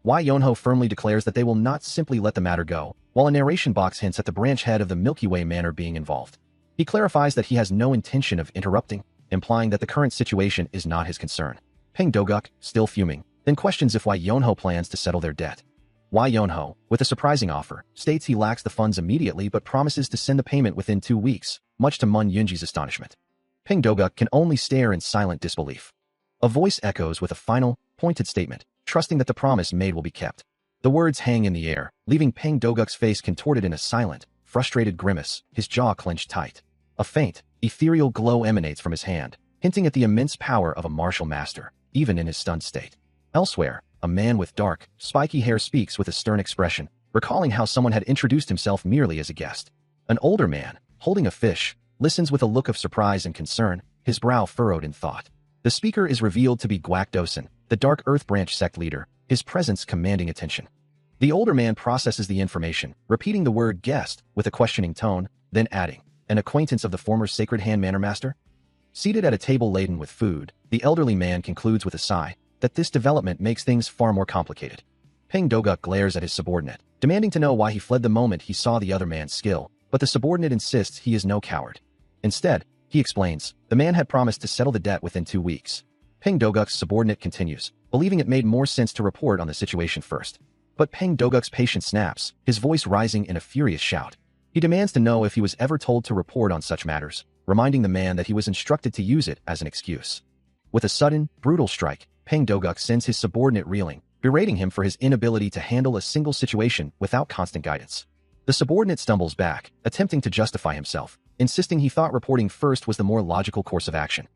Wai Yonho firmly declares that they will not simply let the matter go, while a narration box hints at the branch head of the Milky Way manor being involved. He clarifies that he has no intention of interrupting, implying that the current situation is not his concern. Peng Doguk, still fuming, then questions if Wai Yonho plans to settle their debt. Wai Yonho, with a surprising offer, states he lacks the funds immediately but promises to send the payment within 2 weeks, much to Mun Yunji's astonishment. Peng Doguk can only stare in silent disbelief. A voice echoes with a final, pointed statement, trusting that the promise made will be kept. The words hang in the air, leaving Peng Doguk's face contorted in a silent, frustrated grimace, his jaw clenched tight. A faint, ethereal glow emanates from his hand, hinting at the immense power of a martial master, even in his stunned state. Elsewhere, a man with dark, spiky hair speaks with a stern expression, recalling how someone had introduced himself merely as a guest. An older man, holding a fish, listens with a look of surprise and concern, his brow furrowed in thought. The speaker is revealed to be Guak Dosen, the Dark Earth Branch sect leader, his presence commanding attention. The older man processes the information, repeating the word guest with a questioning tone, then adding, "An acquaintance of the former Sacred Hand Manor Master?" Seated at a table laden with food, the elderly man concludes with a sigh that this development makes things far more complicated. Peng Doguk glares at his subordinate, demanding to know why he fled the moment he saw the other man's skill, but But the subordinate insists he is no coward. Instead, he explains, the man had promised to settle the debt within 2 weeks. Peng Doguk's subordinate continues, believing it made more sense to report on the situation first. But Peng Doguk's patience snaps, his voice rising in a furious shout. He demands to know if he was ever told to report on such matters, reminding the man that he was instructed to use it as an excuse. With a sudden, brutal strike, Peng Doguk sends his subordinate reeling, berating him for his inability to handle a single situation without constant guidance. The subordinate stumbles back, attempting to justify himself, insisting he thought reporting first was the more logical course of action.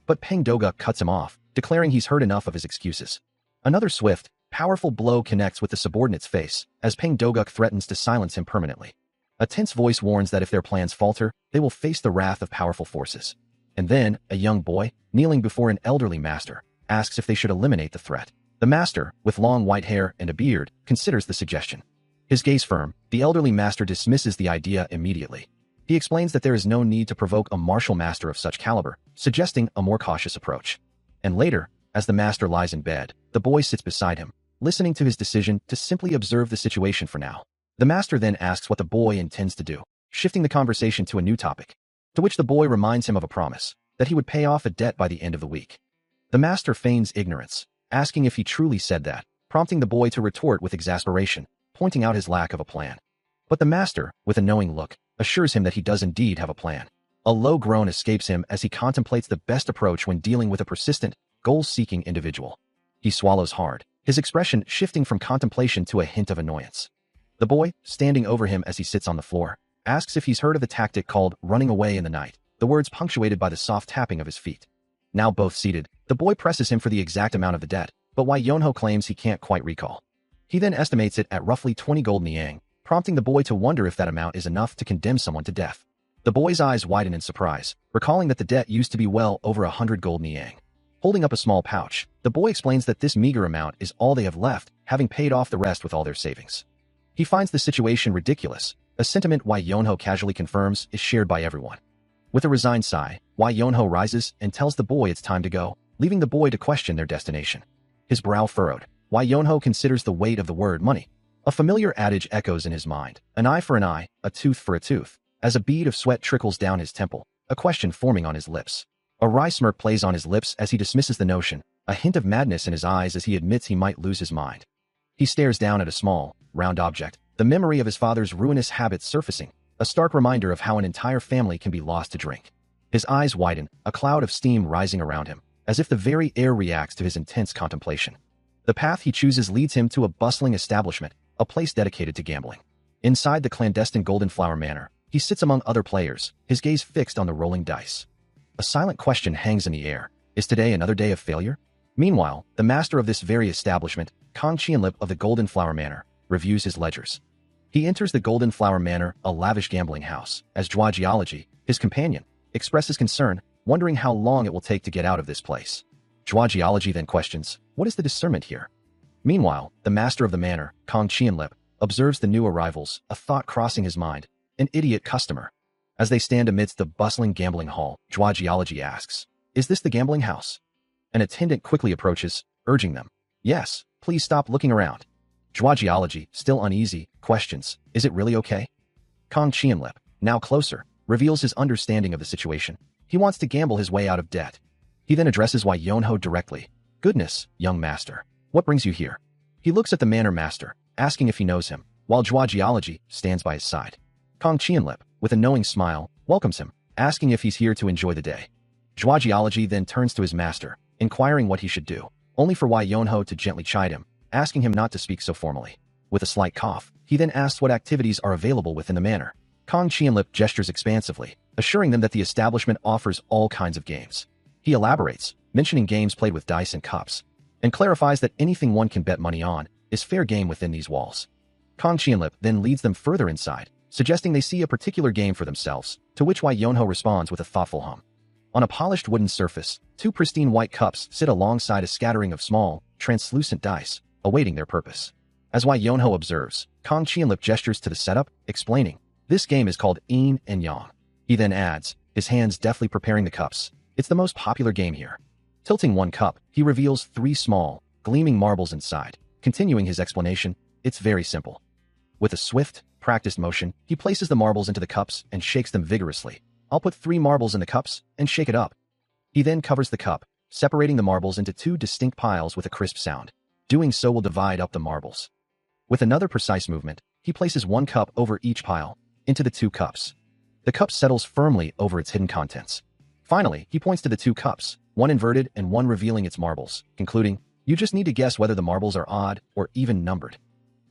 But Peng Doguk cuts him off, declaring he's heard enough of his excuses. Another swift, powerful blow connects with the subordinate's face, as Peng Doguk threatens to silence him permanently. A tense voice warns that if their plans falter, they will face the wrath of powerful forces. And then, a young boy, kneeling before an elderly master, asks if they should eliminate the threat. The master, with long white hair and a beard, considers the suggestion. His gaze firm, the elderly master dismisses the idea immediately. He explains that there is no need to provoke a martial master of such caliber, suggesting a more cautious approach. And later, as the master lies in bed, the boy sits beside him, listening to his decision to simply observe the situation for now. The master then asks what the boy intends to do, shifting the conversation to a new topic, to which the boy reminds him of a promise, that he would pay off a debt by the end of the week. The master feigns ignorance, asking if he truly said that, prompting the boy to retort with exasperation, pointing out his lack of a plan. But the master, with a knowing look, assures him that he does indeed have a plan. A low groan escapes him as he contemplates the best approach when dealing with a persistent, goal-seeking individual. He swallows hard, his expression shifting from contemplation to a hint of annoyance. The boy, standing over him as he sits on the floor, asks if he's heard of the tactic called running away in the night, the words punctuated by the soft tapping of his feet. Now both seated, the boy presses him for the exact amount of the debt, but Wai Yonho claims he can't quite recall. He then estimates it at roughly 20 gold niang, prompting the boy to wonder if that amount is enough to condemn someone to death. The boy's eyes widen in surprise, recalling that the debt used to be well over 100 gold niang. Holding up a small pouch, the boy explains that this meager amount is all they have left, having paid off the rest with all their savings. He finds the situation ridiculous, a sentiment Wai Yonho casually confirms is shared by everyone. With a resigned sigh, Wai Yonho rises and tells the boy it's time to go, leaving the boy to question their destination. His brow furrowed, Wai Yonho considers the weight of the word money. A familiar adage echoes in his mind, an eye for an eye, a tooth for a tooth. As a bead of sweat trickles down his temple, a question forming on his lips. A wry smirk plays on his lips as he dismisses the notion, a hint of madness in his eyes as he admits he might lose his mind. He stares down at a small, round object, the memory of his father's ruinous habits surfacing, a stark reminder of how an entire family can be lost to drink. His eyes widen, a cloud of steam rising around him, as if the very air reacts to his intense contemplation. The path he chooses leads him to a bustling establishment, a place dedicated to gambling. Inside the clandestine Golden Flower Manor, he sits among other players, his gaze fixed on the rolling dice. A silent question hangs in the air. Is today another day of failure? Meanwhile, the master of this very establishment, Kong Qianlip of the Golden Flower Manor, reviews his ledgers. He enters the Golden Flower Manor, a lavish gambling house, as Zhua Geology, his companion, expresses concern, wondering how long it will take to get out of this place. Zhua Geology then questions, what is the discernment here? Meanwhile, the master of the manor, Kong Qianlip, observes the new arrivals, a thought crossing his mind. An idiot customer. As they stand amidst the bustling gambling hall, Zhua Geology asks, is this the gambling house? An attendant quickly approaches, urging them. Yes, please stop looking around. Zhua Geology, still uneasy, questions, is it really okay? Kong Qianlip, now closer, reveals his understanding of the situation. He wants to gamble his way out of debt. He then addresses Wai Yonho directly. Goodness, young master, what brings you here? He looks at the manor master, asking if he knows him, while Zhua Geology stands by his side. Kong Qianlip, with a knowing smile, welcomes him, asking if he's here to enjoy the day. Zhua Geology then turns to his master, inquiring what he should do, only for Wai Yonho to gently chide him, asking him not to speak so formally. With a slight cough, he then asks what activities are available within the manor. Kong Qianlip gestures expansively, assuring them that the establishment offers all kinds of games. He elaborates, mentioning games played with dice and cups, and clarifies that anything one can bet money on is fair game within these walls. Kong Qianlip then leads them further inside, suggesting they see a particular game for themselves, to which Wai Yonho responds with a thoughtful hum. On a polished wooden surface, 2 pristine white cups sit alongside a scattering of small, translucent dice, awaiting their purpose. As Wai Yonho observes, Kong Qianlip gestures to the setup, explaining, this game is called yin and yang. He then adds, his hands deftly preparing the cups, it's the most popular game here. Tilting one cup, he reveals 3 small, gleaming marbles inside. Continuing his explanation, it's very simple. With a swift, practiced motion, he places the marbles into the cups and shakes them vigorously. I'll put 3 marbles in the cups and shake it up. He then covers the cup, separating the marbles into 2 distinct piles with a crisp sound. Doing so will divide up the marbles. With another precise movement, he places 1 cup over each pile, into the 2 cups. The cup settles firmly over its hidden contents. Finally, he points to the 2 cups, one inverted and one revealing its marbles, concluding, "You just need to guess whether the marbles are odd or even numbered."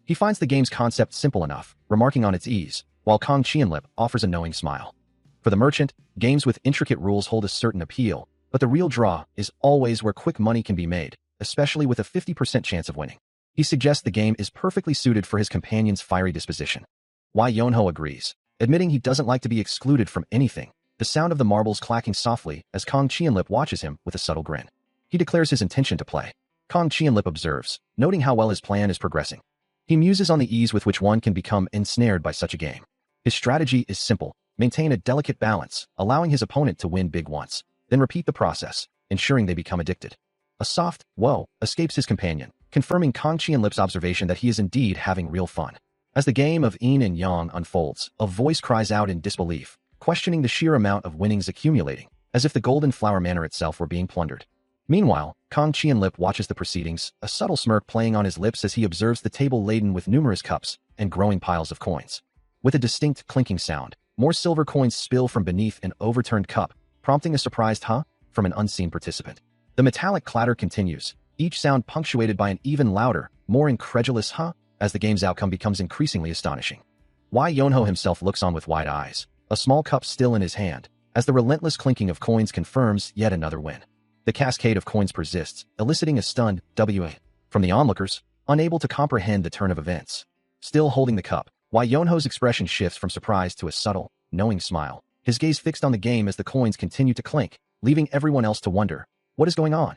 He finds the game's concept simple enough, remarking on its ease, while Kong Qianlip offers a knowing smile. For the merchant, games with intricate rules hold a certain appeal, but the real draw is always where quick money can be made, especially with a 50% chance of winning. He suggests the game is perfectly suited for his companion's fiery disposition. Wai Yonho agrees, admitting he doesn't like to be excluded from anything, the sound of the marbles clacking softly as Kong Qianlip watches him with a subtle grin. He declares his intention to play. Kong Qianlip observes, noting how well his plan is progressing. He muses on the ease with which one can become ensnared by such a game. His strategy is simple: maintain a delicate balance, allowing his opponent to win big once, then repeat the process, ensuring they become addicted. A soft "whoa" escapes his companion, confirming Kong Qianlip's observation that he is indeed having real fun. As the game of yin and yang unfolds, a voice cries out in disbelief, questioning the sheer amount of winnings accumulating, as if the Golden Flower Manor itself were being plundered. Meanwhile, Kong Qianlip watches the proceedings, a subtle smirk playing on his lips as he observes the table laden with numerous cups and growing piles of coins. With a distinct clinking sound, more silver coins spill from beneath an overturned cup, prompting a surprised "huh?" from an unseen participant. The metallic clatter continues, each sound punctuated by an even louder, more incredulous "huh?" as the game's outcome becomes increasingly astonishing. Wai Yonho himself looks on with wide eyes, a small cup still in his hand, as the relentless clinking of coins confirms yet another win. The cascade of coins persists, eliciting a stunned "WA" from the onlookers, unable to comprehend the turn of events. Still holding the cup, Wai Yonho's expression shifts from surprise to a subtle, knowing smile, his gaze fixed on the game as the coins continue to clink, leaving everyone else to wonder, what is going on?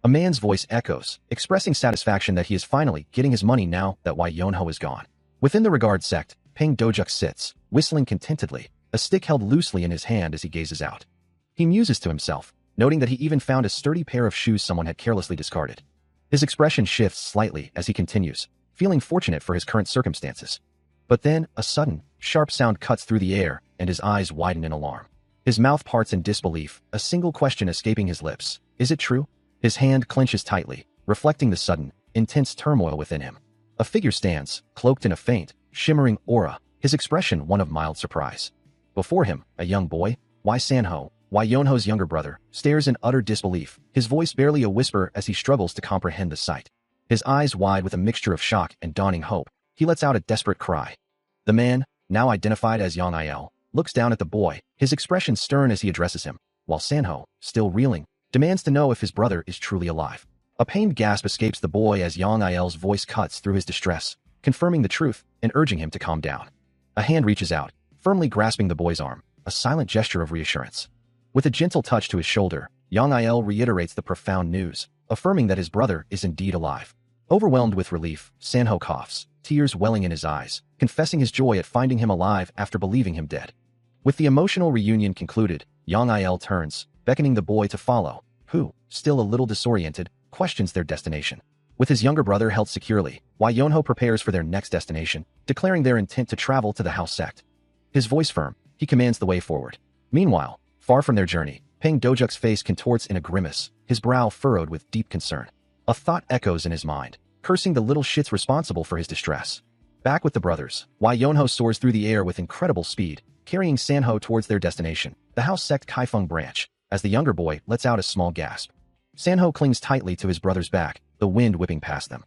A man's voice echoes, expressing satisfaction that he is finally getting his money now that Wai Yonho is gone. Within the Regard sect, Peng Dojuk sits, whistling contentedly, a stick held loosely in his hand as he gazes out. He muses to himself, noting that he even found a sturdy pair of shoes someone had carelessly discarded. His expression shifts slightly as he continues, feeling fortunate for his current circumstances. But then, a sudden, sharp sound cuts through the air, and his eyes widen in alarm. His mouth parts in disbelief, a single question escaping his lips. Is it true? His hand clenches tightly, reflecting the sudden, intense turmoil within him. A figure stands, cloaked in a faint, shimmering aura, his expression one of mild surprise. Before him, a young boy, Wai Sanho, Wai Yonho's younger brother, stares in utter disbelief, his voice barely a whisper as he struggles to comprehend the sight. His eyes wide with a mixture of shock and dawning hope, he lets out a desperate cry. The man, now identified as Yang Il, looks down at the boy, his expression stern as he addresses him, while Sanho, still reeling, demands to know if his brother is truly alive. A pained gasp escapes the boy as Yang Il's voice cuts through his distress, confirming the truth and urging him to calm down. A hand reaches out, firmly grasping the boy's arm, a silent gesture of reassurance. With a gentle touch to his shoulder, Yang Il reiterates the profound news, affirming that his brother is indeed alive. Overwhelmed with relief, Sanho coughs, tears welling in his eyes, confessing his joy at finding him alive after believing him dead. With the emotional reunion concluded, Yang Il turns, beckoning the boy to follow, who, still a little disoriented, questions their destination. With his younger brother held securely, Wai Yonho prepares for their next destination, declaring their intent to travel to the house sect. His voice firm, he commands the way forward. Meanwhile, far from their journey, Peng Dojuk's face contorts in a grimace, his brow furrowed with deep concern. A thought echoes in his mind, cursing the little shits responsible for his distress. Back with the brothers, Wai Yonho soars through the air with incredible speed, carrying Sanho towards their destination, the house sect Kaifeng branch, as the younger boy lets out a small gasp. Sanho clings tightly to his brother's back, the wind whipping past them.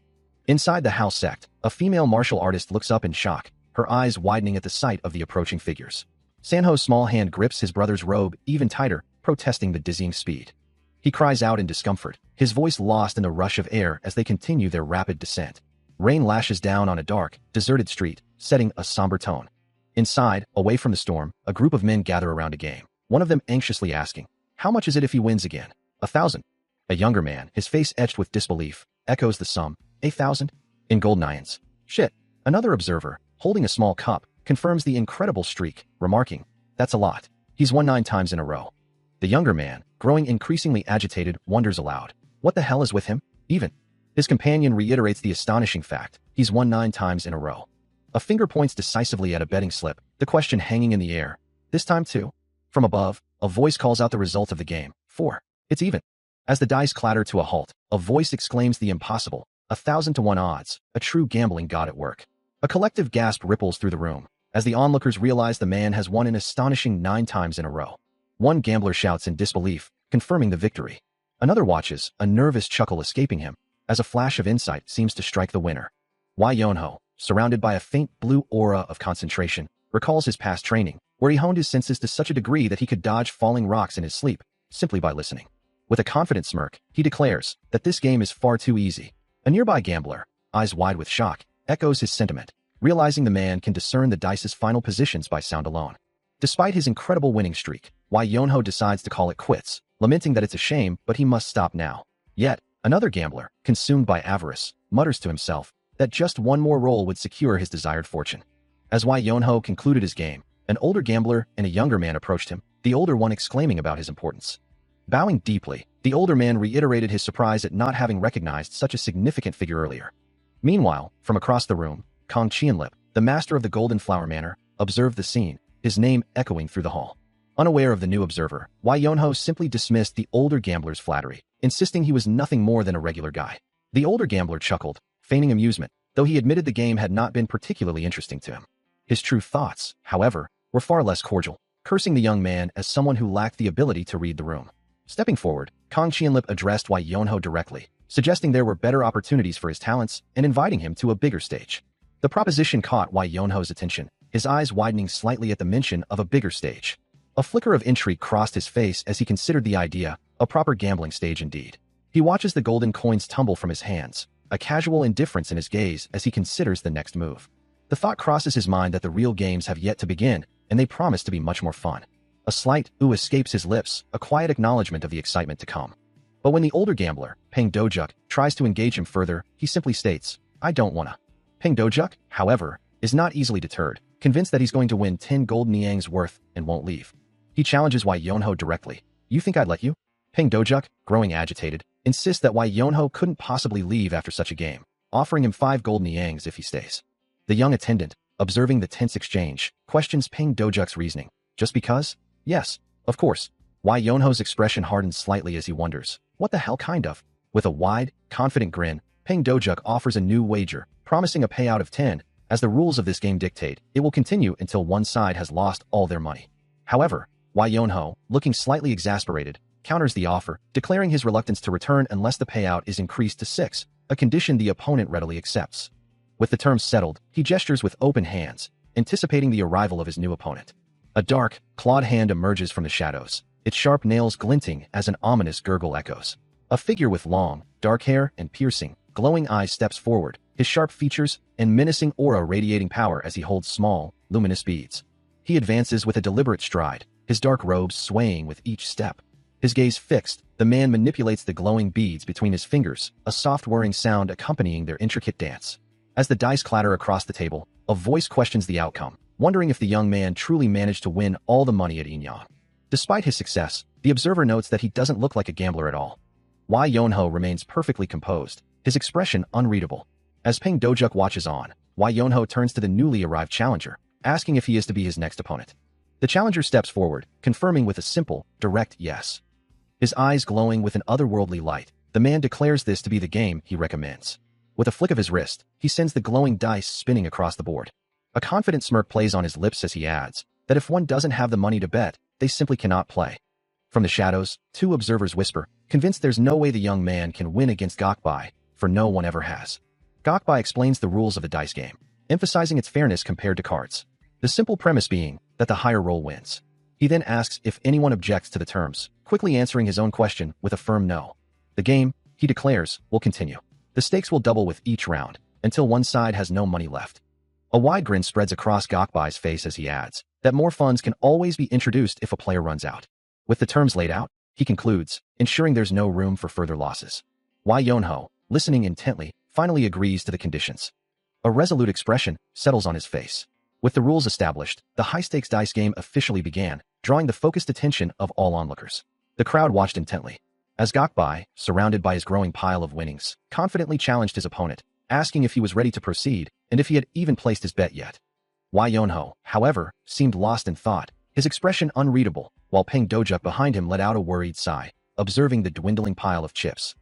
Inside the house sect, a female martial artist looks up in shock, her eyes widening at the sight of the approaching figures. Sanho's small hand grips his brother's robe even tighter, protesting the dizzying speed. He cries out in discomfort, his voice lost in the rush of air as they continue their rapid descent. Rain lashes down on a dark, deserted street, setting a somber tone. Inside, away from the storm, a group of men gather around a game, one of them anxiously asking, "How much is it if he wins again?" 1,000. A younger man, his face etched with disbelief, echoes the sum, 8,000? In golden ions. Shit. Another observer, holding a small cup, confirms the incredible streak, remarking, "That's a lot. He's won 9 times in a row." The younger man, growing increasingly agitated, wonders aloud, what the hell is with him, even? His companion reiterates the astonishing fact, he's won 9 times in a row. A finger points decisively at a betting slip, the question hanging in the air. This time too. From above, a voice calls out the result of the game. 4. It's even. As the dice clatter to a halt, a voice exclaims the impossible. 1,000 to 1 odds, a true gambling god at work. A collective gasp ripples through the room, as the onlookers realize the man has won an astonishing 9 times in a row. One gambler shouts in disbelief, confirming the victory. Another watches, a nervous chuckle escaping him, as a flash of insight seems to strike the winner. Wai Yonho, surrounded by a faint blue aura of concentration, recalls his past training, where he honed his senses to such a degree that he could dodge falling rocks in his sleep, simply by listening. With a confident smirk, he declares that this game is far too easy. A nearby gambler, eyes wide with shock, echoes his sentiment, realizing the man can discern the dice's final positions by sound alone. Despite his incredible winning streak, Wai Yonho decides to call it quits, lamenting that it's a shame, but he must stop now. Yet, another gambler, consumed by avarice, mutters to himself that just one more roll would secure his desired fortune. As Wai Yonho concluded his game, an older gambler and a younger man approached him, the older one exclaiming about his importance. Bowing deeply, the older man reiterated his surprise at not having recognized such a significant figure earlier. Meanwhile, from across the room, Kong Qianlip, the master of the Golden Flower Manor, observed the scene, his name echoing through the hall. Unaware of the new observer, Wai Yonho simply dismissed the older gambler's flattery, insisting he was nothing more than a regular guy. The older gambler chuckled, feigning amusement, though he admitted the game had not been particularly interesting to him. His true thoughts, however, were far less cordial, cursing the young man as someone who lacked the ability to read the room. Stepping forward, Kong Qianlip addressed Wai Yonho directly, suggesting there were better opportunities for his talents and inviting him to a bigger stage. The proposition caught Wai Yonho's attention, his eyes widening slightly at the mention of a bigger stage. A flicker of intrigue crossed his face as he considered the idea, a proper gambling stage indeed. He watches the golden coins tumble from his hands, a casual indifference in his gaze as he considers the next move. The thought crosses his mind that the real games have yet to begin, and they promise to be much more fun. A slight ooh escapes his lips, a quiet acknowledgement of the excitement to come. But when the older gambler, Peng Dojuk, tries to engage him further, he simply states, I don't wanna. Peng Dojuk, however, is not easily deterred, convinced that he's going to win 10 gold niangs worth and won't leave. He challenges Wai Yonho directly. You think I'd let you? Peng Dojuk, growing agitated, insists that Wai Yonho couldn't possibly leave after such a game, offering him 5 gold niangs if he stays. The young attendant, observing the tense exchange, questions Peng Dojak's reasoning. Just because? Yes, of course. Wai Yonho's expression hardens slightly as he wonders, what the hell kind of? With a wide, confident grin, Peng Dojuk offers a new wager, promising a payout of 10. As the rules of this game dictate, it will continue until one side has lost all their money. However, Wai Yonho, looking slightly exasperated, counters the offer, declaring his reluctance to return unless the payout is increased to 6, a condition the opponent readily accepts. With the terms settled, he gestures with open hands, anticipating the arrival of his new opponent. A dark, clawed hand emerges from the shadows, its sharp nails glinting as an ominous gurgle echoes. A figure with long, dark hair and piercing, glowing eyes steps forward, his sharp features and menacing aura radiating power as he holds small, luminous beads. He advances with a deliberate stride, his dark robes swaying with each step. His gaze fixed, the man manipulates the glowing beads between his fingers, a soft whirring sound accompanying their intricate dance. As the dice clatter across the table, a voice questions the outcome, wondering if the young man truly managed to win all the money at Inyan. Despite his success, the observer notes that he doesn't look like a gambler at all. Wai Yonho remains perfectly composed, his expression unreadable. As Peng Dojuk watches on, Wai Yonho turns to the newly arrived challenger, asking if he is to be his next opponent. The challenger steps forward, confirming with a simple, direct yes. His eyes glowing with an otherworldly light, the man declares this to be the game he recommends. With a flick of his wrist, he sends the glowing dice spinning across the board. A confident smirk plays on his lips as he adds that if one doesn't have the money to bet, they simply cannot play. From the shadows, 2 observers whisper, convinced there's no way the young man can win against Gokbai, for no one ever has. Gokbai explains the rules of the dice game, emphasizing its fairness compared to cards. The simple premise being that the higher roll wins. He then asks if anyone objects to the terms, quickly answering his own question with a firm no. The game, he declares, will continue. The stakes will double with each round, until one side has no money left. A wide grin spreads across Gokbai's face as he adds that more funds can always be introduced if a player runs out. With the terms laid out, he concludes, ensuring there's no room for further losses. Wai Yonho, listening intently, finally agrees to the conditions. A resolute expression settles on his face. With the rules established, the high-stakes dice game officially began, drawing the focused attention of all onlookers. The crowd watched intently. As Gokbai, surrounded by his growing pile of winnings, confidently challenged his opponent, asking if he was ready to proceed and if he had even placed his bet yet. Wai Yonho, however, seemed lost in thought, his expression unreadable, while Peng Dojuk behind him let out a worried sigh, observing the dwindling pile of chips.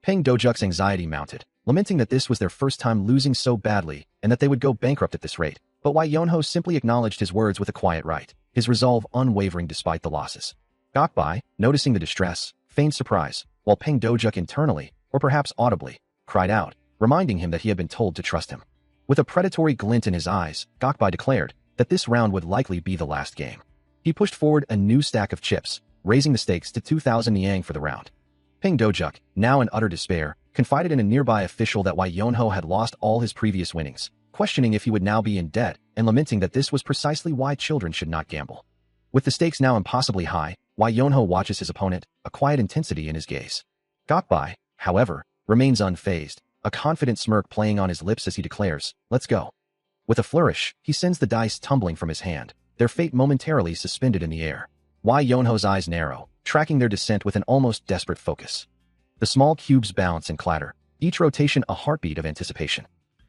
Peng Dojak's anxiety mounted, lamenting that this was their first time losing so badly and that they would go bankrupt at this rate, but Wai Yonho simply acknowledged his words with a quiet right, his resolve unwavering despite the losses. Gokbai, noticing the distress, feigned surprise, while Peng Dojuk internally, or perhaps audibly, cried out, reminding him that he had been told to trust him. With a predatory glint in his eyes, Gokbai declared that this round would likely be the last game. He pushed forward a new stack of chips, raising the stakes to 2,000 Niang for the round. Peng Dojuk, now in utter despair, confided in a nearby official that Wai Yonho had lost all his previous winnings, questioning if he would now be in debt and lamenting that this was precisely why children should not gamble. With the stakes now impossibly high, Wai Yonho watches his opponent, a quiet intensity in his gaze. Gokbai, however, remains unfazed, a confident smirk playing on his lips as he declares, "Let's go." With a flourish, he sends the dice tumbling from his hand, their fate momentarily suspended in the air. Wai Yonho's eyes narrow, tracking their descent with an almost desperate focus. The small cubes bounce and clatter, each rotation a heartbeat of anticipation.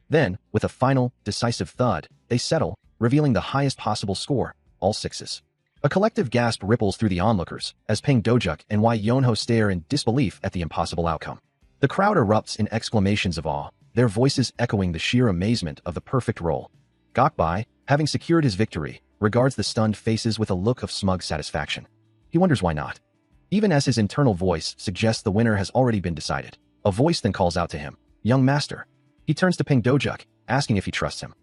Then, with a final, decisive thud, they settle, revealing the highest possible score, all sixes. A collective gasp ripples through the onlookers as Peng Dojuk and Wai Yonho stare in disbelief at the impossible outcome. The crowd erupts in exclamations of awe, their voices echoing the sheer amazement of the perfect roll. Gokbai, having secured his victory, regards the stunned faces with a look of smug satisfaction. He wonders why not. Even as his internal voice suggests the winner has already been decided, a voice then calls out to him, "Young master." He turns to Peng Dojuk, asking if he trusts him.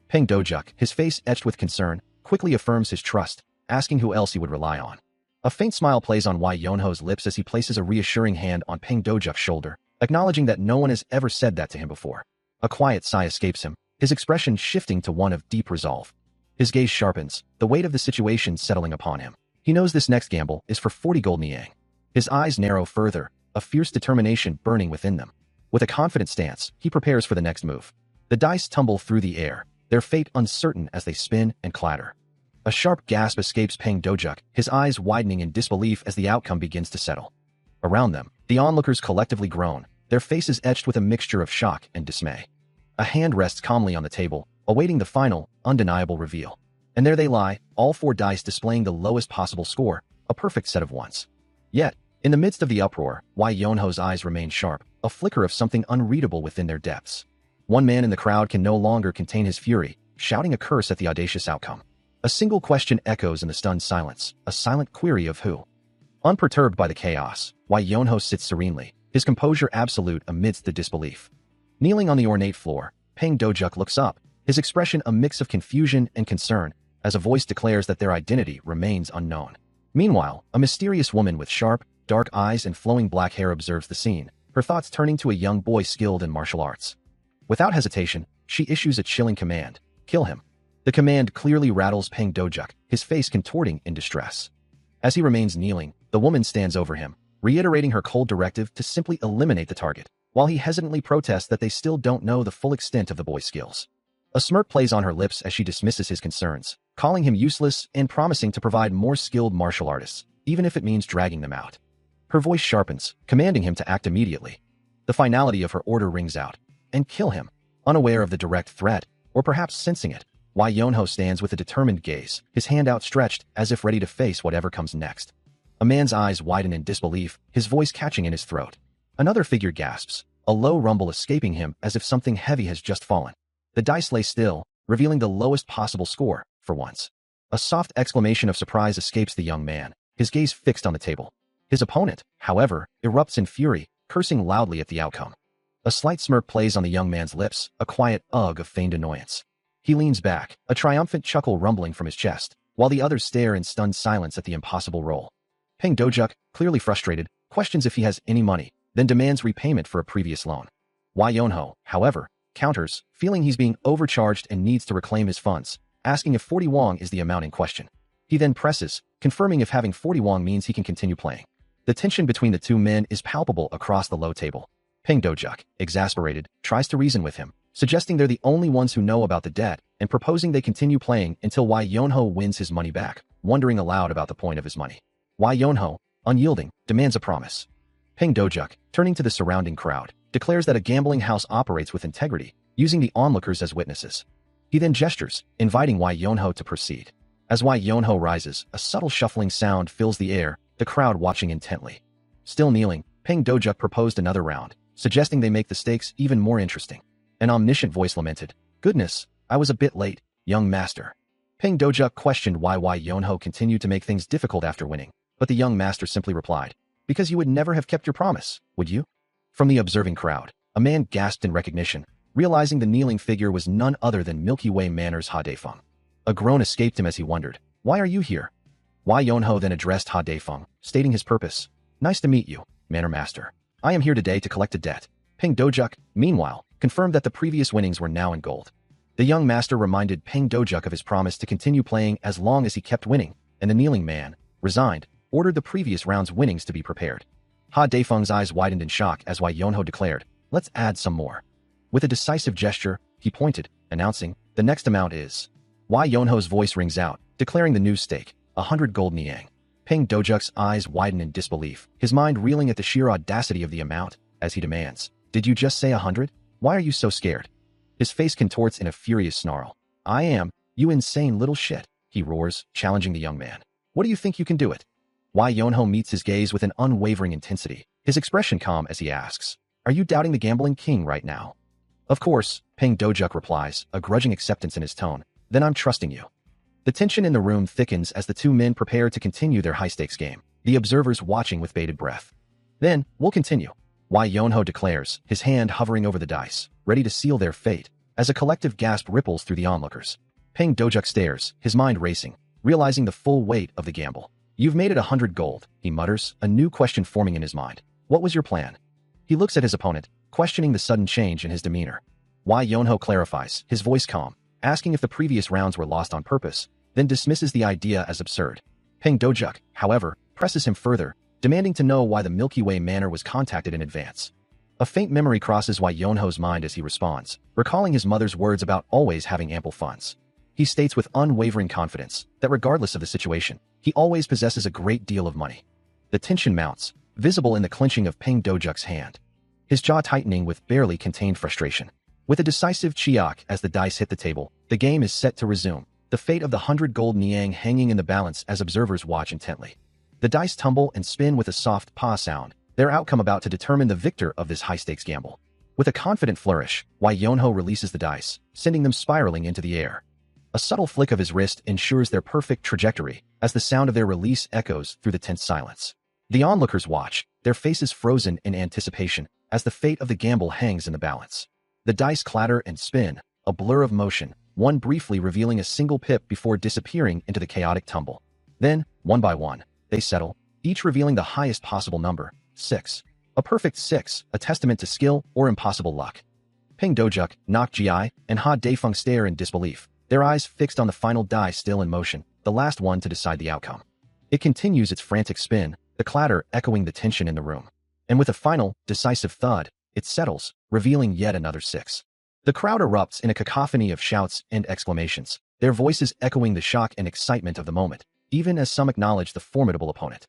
Peng Dojuk, his face etched with concern, quickly affirms his trust, asking who else he would rely on. A faint smile plays on Wai Yonho's lips as he places a reassuring hand on Peng Dojak's shoulder, acknowledging that no one has ever said that to him before. A quiet sigh escapes him, his expression shifting to one of deep resolve. His gaze sharpens, the weight of the situation settling upon him. He knows this next gamble is for 40 gold Niang. His eyes narrow further, a fierce determination burning within them. With a confident stance, he prepares for the next move. The dice tumble through the air, their fate uncertain as they spin and clatter. A sharp gasp escapes Peng Dojuk, his eyes widening in disbelief as the outcome begins to settle. Around them, the onlookers collectively groan, their faces etched with a mixture of shock and dismay. A hand rests calmly on the table, awaiting the final, undeniable reveal. And there they lie, all four dice displaying the lowest possible score, a perfect set of ones. Yet, in the midst of the uproar, Wai Yonho's eyes remain sharp, a flicker of something unreadable within their depths. One man in the crowd can no longer contain his fury, shouting a curse at the audacious outcome. A single question echoes in the stunned silence, a silent query of who. Unperturbed by the chaos, Wai Yonho sits serenely, his composure absolute amidst the disbelief. Kneeling on the ornate floor, Peng Dojuk looks up, his expression a mix of confusion and concern, as a voice declares that their identity remains unknown. Meanwhile, a mysterious woman with sharp, dark eyes and flowing black hair observes the scene, her thoughts turning to a young boy skilled in martial arts. Without hesitation, she issues a chilling command, "Kill him." The command clearly rattles Peng Dojuk, his face contorting in distress. As he remains kneeling, the woman stands over him, reiterating her cold directive to simply eliminate the target, while he hesitantly protests that they still don't know the full extent of the boy's skills. A smirk plays on her lips as she dismisses his concerns, calling him useless and promising to provide more skilled martial artists, even if it means dragging them out. Her voice sharpens, commanding him to act immediately. The finality of her order rings out, "And kill him." Unaware of the direct threat, or perhaps sensing it, Wai Yonho stands with a determined gaze, his hand outstretched as if ready to face whatever comes next. A man's eyes widen in disbelief, his voice catching in his throat. Another figure gasps, a low rumble escaping him as if something heavy has just fallen. The dice lay still, revealing the lowest possible score, for once. A soft exclamation of surprise escapes the young man, his gaze fixed on the table. His opponent, however, erupts in fury, cursing loudly at the outcome. A slight smirk plays on the young man's lips, a quiet ugh of feigned annoyance. He leans back, a triumphant chuckle rumbling from his chest, while the others stare in stunned silence at the impossible roll. Peng Dojuk, clearly frustrated, questions if he has any money, then demands repayment for a previous loan. Wai Yonho, however, counters, feeling he's being overcharged and needs to reclaim his funds, asking if 40 won is the amount in question. He then presses, confirming if having 40 won means he can continue playing. The tension between the two men is palpable across the low table. Peng Dojuk, exasperated, tries to reason with him, suggesting they're the only ones who know about the debt and proposing they continue playing until Wai Yonho wins his money back, wondering aloud about the point of his money. Wai Yonho, unyielding, demands a promise. Peng Dojuk, turning to the surrounding crowd, declares that a gambling house operates with integrity, using the onlookers as witnesses. He then gestures, inviting Wai Yonho to proceed. As Wai Yonho rises, a subtle shuffling sound fills the air, the crowd watching intently. Still kneeling, Peng Dojuk proposed another round, suggesting they make the stakes even more interesting. An omniscient voice lamented, "Goodness, I was a bit late, young master." Peng Dojuk questioned why Wai Yonho continued to make things difficult after winning, but the young master simply replied, "Because you would never have kept your promise, would you?" From the observing crowd, a man gasped in recognition, realizing the kneeling figure was none other than Milky Way Manor's Ha Daifeng. A groan escaped him as he wondered, "Why are you here?" Wai Yonho then addressed Ha Daifeng, stating his purpose. "Nice to meet you, Manor Master. I am here today to collect a debt." Peng Dojuk, meanwhile, confirmed that the previous winnings were now in gold. The young master reminded Peng Dojuk of his promise to continue playing as long as he kept winning, and the kneeling man, resigned, ordered the previous round's winnings to be prepared. Ha Daifeng's eyes widened in shock as Wai Yonho declared, "Let's add some more." With a decisive gesture, he pointed, announcing, "The next amount is." Wai Yonho's voice rings out, declaring the new stake, 100 gold niang. Peng Dojak's eyes widen in disbelief, his mind reeling at the sheer audacity of the amount, as he demands, "Did you just say 100? Why are you so scared?" His face contorts in a furious snarl. "I am, you insane little shit," he roars, challenging the young man. "What do you think you can do it?" Wai Yonho meets his gaze with an unwavering intensity, his expression calm as he asks, "Are you doubting the gambling king right now?" "Of course," Peng Dojuk replies, a grudging acceptance in his tone. "Then I'm trusting you." The tension in the room thickens as the two men prepare to continue their high-stakes game, the observers watching with bated breath. "Then, we'll continue," Wai Yonho declares, his hand hovering over the dice, ready to seal their fate, as a collective gasp ripples through the onlookers. Peng Dojuk stares, his mind racing, realizing the full weight of the gamble. "You've made it 100 gold," he mutters, a new question forming in his mind. "What was your plan?" He looks at his opponent, questioning the sudden change in his demeanor. Wai Yonho clarifies, his voice calm, asking if the previous rounds were lost on purpose, then dismisses the idea as absurd. Peng Dojuk, however, presses him further, demanding to know why the Milky Way Manor was contacted in advance. A faint memory crosses Wai Yonho's mind as he responds, recalling his mother's words about always having ample funds. He states with unwavering confidence that regardless of the situation, he always possesses a great deal of money. The tension mounts, visible in the clenching of Peng Dojak's hand, his jaw tightening with barely contained frustration. With a decisive chiak as the dice hit the table, the game is set to resume, the fate of the 100 gold niang hanging in the balance as observers watch intently. The dice tumble and spin with a soft pa sound, their outcome about to determine the victor of this high-stakes gamble. With a confident flourish, Wai Yonho releases the dice, sending them spiraling into the air. A subtle flick of his wrist ensures their perfect trajectory, as the sound of their release echoes through the tense silence. The onlookers watch, their faces frozen in anticipation, as the fate of the gamble hangs in the balance. The dice clatter and spin, a blur of motion, one briefly revealing a single pip before disappearing into the chaotic tumble. Then, one by one, they settle, each revealing the highest possible number, 6. A perfect 6, a testament to skill or impossible luck. Peng Dojuk, Nok Gi, and Ha Daifeng stare in disbelief, their eyes fixed on the final die still in motion, the last one to decide the outcome. It continues its frantic spin, the clatter echoing the tension in the room. And with a final, decisive thud, it settles, revealing yet another 6. The crowd erupts in a cacophony of shouts and exclamations, their voices echoing the shock and excitement of the moment, even as some acknowledge the formidable opponent.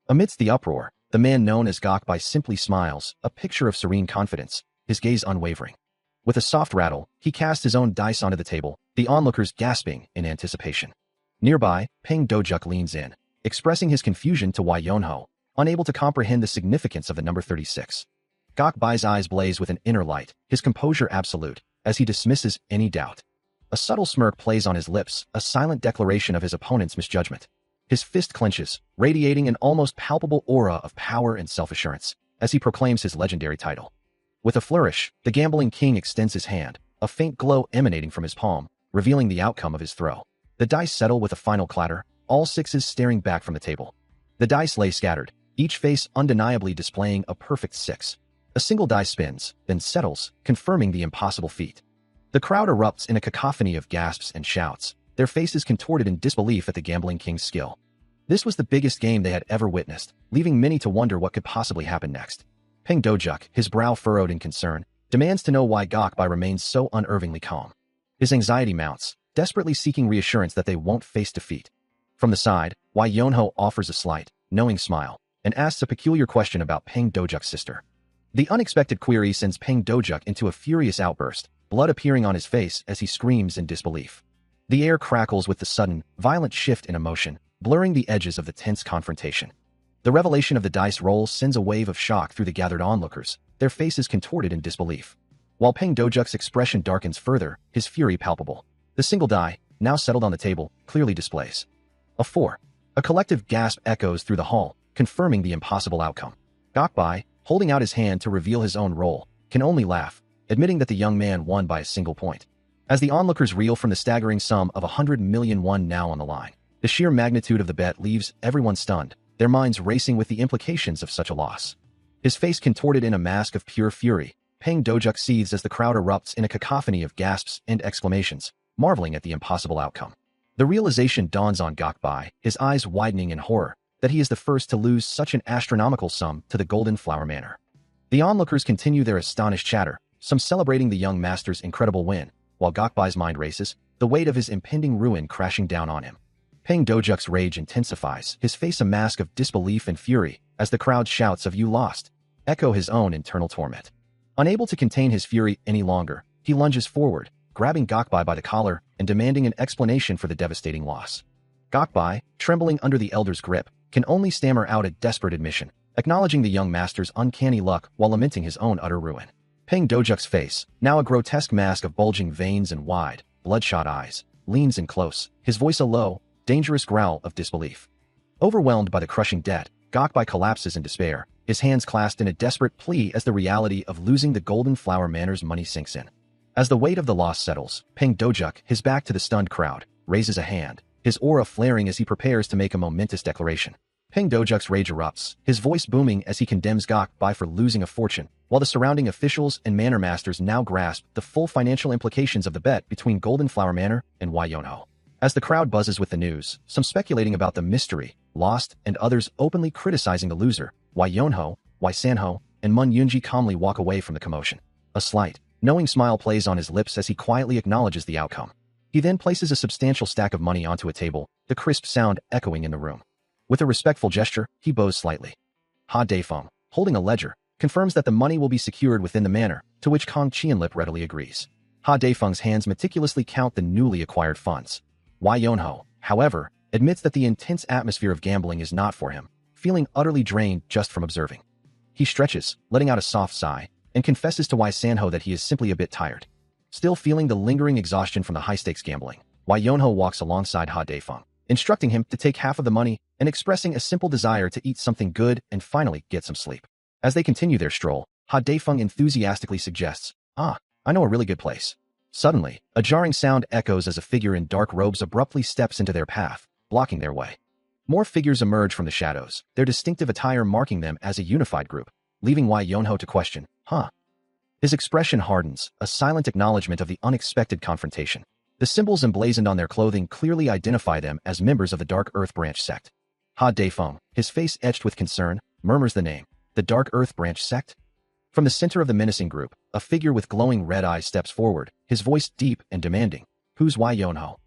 Amidst the uproar, the man known as Gokbai simply smiles, a picture of serene confidence, his gaze unwavering. With a soft rattle, he casts his own dice onto the table, the onlookers gasping in anticipation. Nearby, Peng Dojuk leans in, expressing his confusion to Wai Yonho, unable to comprehend the significance of the number 36. Gokbai's eyes blaze with an inner light, his composure absolute, as he dismisses any doubt. A subtle smirk plays on his lips, a silent declaration of his opponent's misjudgment. His fist clenches, radiating an almost palpable aura of power and self-assurance, as he proclaims his legendary title. With a flourish, the gambling king extends his hand, a faint glow emanating from his palm, revealing the outcome of his throw. The dice settle with a final clatter, all 6s staring back from the table. The dice lay scattered, each face undeniably displaying a perfect 6. A single die spins, then settles, confirming the impossible feat. The crowd erupts in a cacophony of gasps and shouts, their faces contorted in disbelief at the gambling king's skill. This was the biggest game they had ever witnessed, leaving many to wonder what could possibly happen next. Peng Dojuk, his brow furrowed in concern, demands to know why Gokbai remains so unervingly calm. His anxiety mounts, desperately seeking reassurance that they won't face defeat. From the side, Wai Yonho offers a slight, knowing smile, and asks a peculiar question about Peng Dojak's sister. The unexpected query sends Peng Dojuk into a furious outburst, blood appearing on his face as he screams in disbelief. The air crackles with the sudden, violent shift in emotion, blurring the edges of the tense confrontation. The revelation of the dice roll sends a wave of shock through the gathered onlookers, their faces contorted in disbelief. While Peng Dojuk's expression darkens further, his fury palpable. The single die, now settled on the table, clearly displays a 4. A collective gasp echoes through the hall, confirming the impossible outcome. Gokbai, holding out his hand to reveal his own roll, can only laugh, admitting that the young man won by a single point. As the onlookers reel from the staggering sum of 100 million won now on the line, the sheer magnitude of the bet leaves everyone stunned, their minds racing with the implications of such a loss. His face contorted in a mask of pure fury, Peng Dojuk seethes as the crowd erupts in a cacophony of gasps and exclamations, marveling at the impossible outcome. The realization dawns on Gokbai, his eyes widening in horror, that he is the first to lose such an astronomical sum to the Golden Flower Manor. The onlookers continue their astonished chatter, some celebrating the young master's incredible win, while Gokbai's mind races, the weight of his impending ruin crashing down on him. Peng Dojuk's rage intensifies, his face a mask of disbelief and fury, as the crowd's shouts of "You lost!" echo his own internal torment. Unable to contain his fury any longer, he lunges forward, grabbing Gokbai by the collar and demanding an explanation for the devastating loss. Gokbai, trembling under the elder's grip, can only stammer out a desperate admission, acknowledging the young master's uncanny luck while lamenting his own utter ruin. Peng Dojuk's face, now a grotesque mask of bulging veins and wide, bloodshot eyes, leans in close, his voice a low, dangerous growl of disbelief. Overwhelmed by the crushing debt, Gokbai collapses in despair, his hands clasped in a desperate plea as the reality of losing the Golden Flower Manor's money sinks in. As the weight of the loss settles, Peng Dojuk, his back to the stunned crowd, raises a hand, his aura flaring as he prepares to make a momentous declaration. Peng Dojuk's rage erupts, his voice booming as he condemns Gokbai for losing a fortune, while the surrounding officials and manor masters now grasp the full financial implications of the bet between Golden Flower Manor and Wayonho. As the crowd buzzes with the news, some speculating about the mystery, lost, and others openly criticizing the loser, Wayonho, Waisanho, and Mun Yunji calmly walk away from the commotion. A slight, knowing smile plays on his lips as he quietly acknowledges the outcome. He then places a substantial stack of money onto a table, the crisp sound echoing in the room. With a respectful gesture, he bows slightly. Ha Daifeng, holding a ledger, confirms that the money will be secured within the manor, to which Kong Qianlip readily agrees. Ha Daifeng's hands meticulously count the newly acquired funds. Wai Yonho, however, admits that the intense atmosphere of gambling is not for him, feeling utterly drained just from observing. He stretches, letting out a soft sigh, and confesses to Wai Sanho that he is simply a bit tired. Still feeling the lingering exhaustion from the high-stakes gambling, Wai Yonho walks alongside Ha Daifeng, instructing him to take half of the money and expressing a simple desire to eat something good and finally get some sleep. As they continue their stroll, Ha Daifeng enthusiastically suggests, "Ah, I know a really good place." Suddenly, a jarring sound echoes as a figure in dark robes abruptly steps into their path, blocking their way. More figures emerge from the shadows, their distinctive attire marking them as a unified group, leaving Wai Yonho to question, "Huh?" His expression hardens, a silent acknowledgement of the unexpected confrontation. The symbols emblazoned on their clothing clearly identify them as members of the Dark Earth Branch sect. Ha Daifeng, his face etched with concern, murmurs the name, the Dark Earth Branch sect? From the center of the menacing group, a figure with glowing red eyes steps forward, his voice deep and demanding. "Who's Wai Yonho?"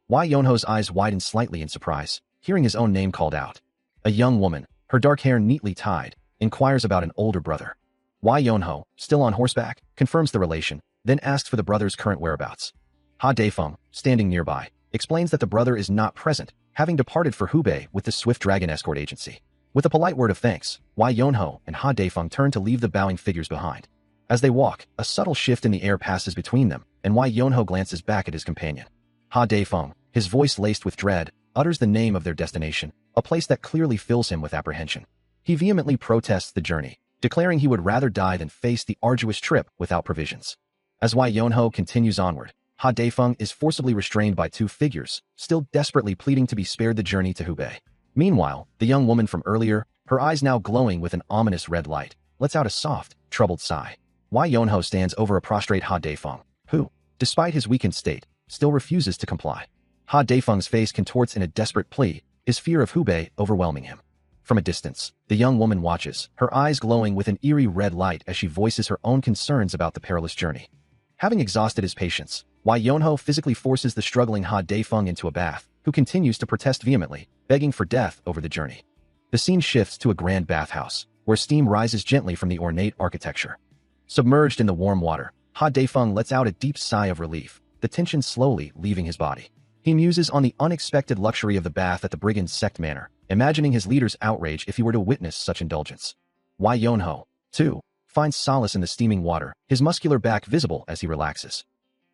Wai Yonho's eyes widen slightly in surprise, hearing his own name called out. A young woman, her dark hair neatly tied, inquires about an older brother. Wai Yonho, still on horseback, confirms the relation, then asks for the brother's current whereabouts. Ha Daifeng, standing nearby, explains that the brother is not present, having departed for Hubei with the Swift Dragon Escort Agency. With a polite word of thanks, Wai Yonho and Ha Daifeng turn to leave the bowing figures behind. As they walk, a subtle shift in the air passes between them, and Wai Yonho glances back at his companion. Ha Daifeng, his voice laced with dread, utters the name of their destination, a place that clearly fills him with apprehension. He vehemently protests the journey, declaring he would rather die than face the arduous trip without provisions. As Wai Yonho continues onward, Ha Daifeng is forcibly restrained by two figures, still desperately pleading to be spared the journey to Hubei. Meanwhile, the young woman from earlier, her eyes now glowing with an ominous red light, lets out a soft, troubled sigh. Wai Yonho stands over a prostrate Ha Daifeng, who, despite his weakened state, still refuses to comply. Ha Daifeng's face contorts in a desperate plea, his fear of Hubei overwhelming him. From a distance, the young woman watches, her eyes glowing with an eerie red light as she voices her own concerns about the perilous journey. Having exhausted his patience, Wai Yonho physically forces the struggling Ha Daifeng into a bath, who continues to protest vehemently, begging for death over the journey. The scene shifts to a grand bathhouse, where steam rises gently from the ornate architecture. Submerged in the warm water, Ha Daifeng lets out a deep sigh of relief, the tension slowly leaving his body. He muses on the unexpected luxury of the bath at the brigand's sect manor, imagining his leader's outrage if he were to witness such indulgence. Wai Yonho, too, finds solace in the steaming water, his muscular back visible as he relaxes.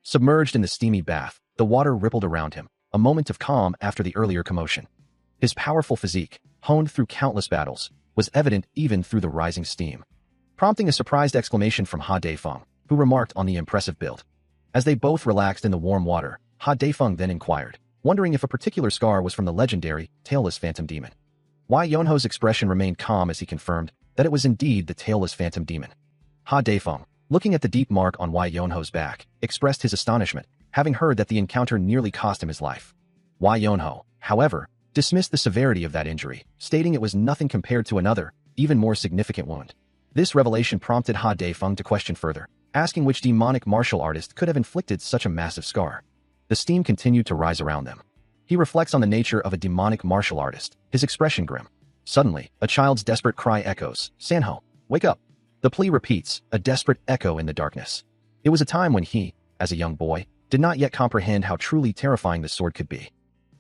Submerged in the steamy bath, the water rippled around him, a moment of calm after the earlier commotion. His powerful physique, honed through countless battles, was evident even through the rising steam, prompting a surprised exclamation from Ha Daifeng, who remarked on the impressive build. As they both relaxed in the warm water, Ha Daifeng then inquired, wondering if a particular scar was from the legendary, tailless phantom demon. Wai Yonho's expression remained calm as he confirmed that it was indeed the tailless phantom demon. Ha Daifeng, looking at the deep mark on Wai Yonho's back, expressed his astonishment, having heard that the encounter nearly cost him his life. Wai Yonho, however, dismissed the severity of that injury, stating it was nothing compared to another, even more significant wound. This revelation prompted Ha Daifeng to question further, asking which demonic martial artist could have inflicted such a massive scar. The steam continued to rise around them. He reflects on the nature of a demonic martial artist, his expression grim. Suddenly, a child's desperate cry echoes, "Sanho, wake up!" The plea repeats, a desperate echo in the darkness. It was a time when he, as a young boy, did not yet comprehend how truly terrifying the sword could be.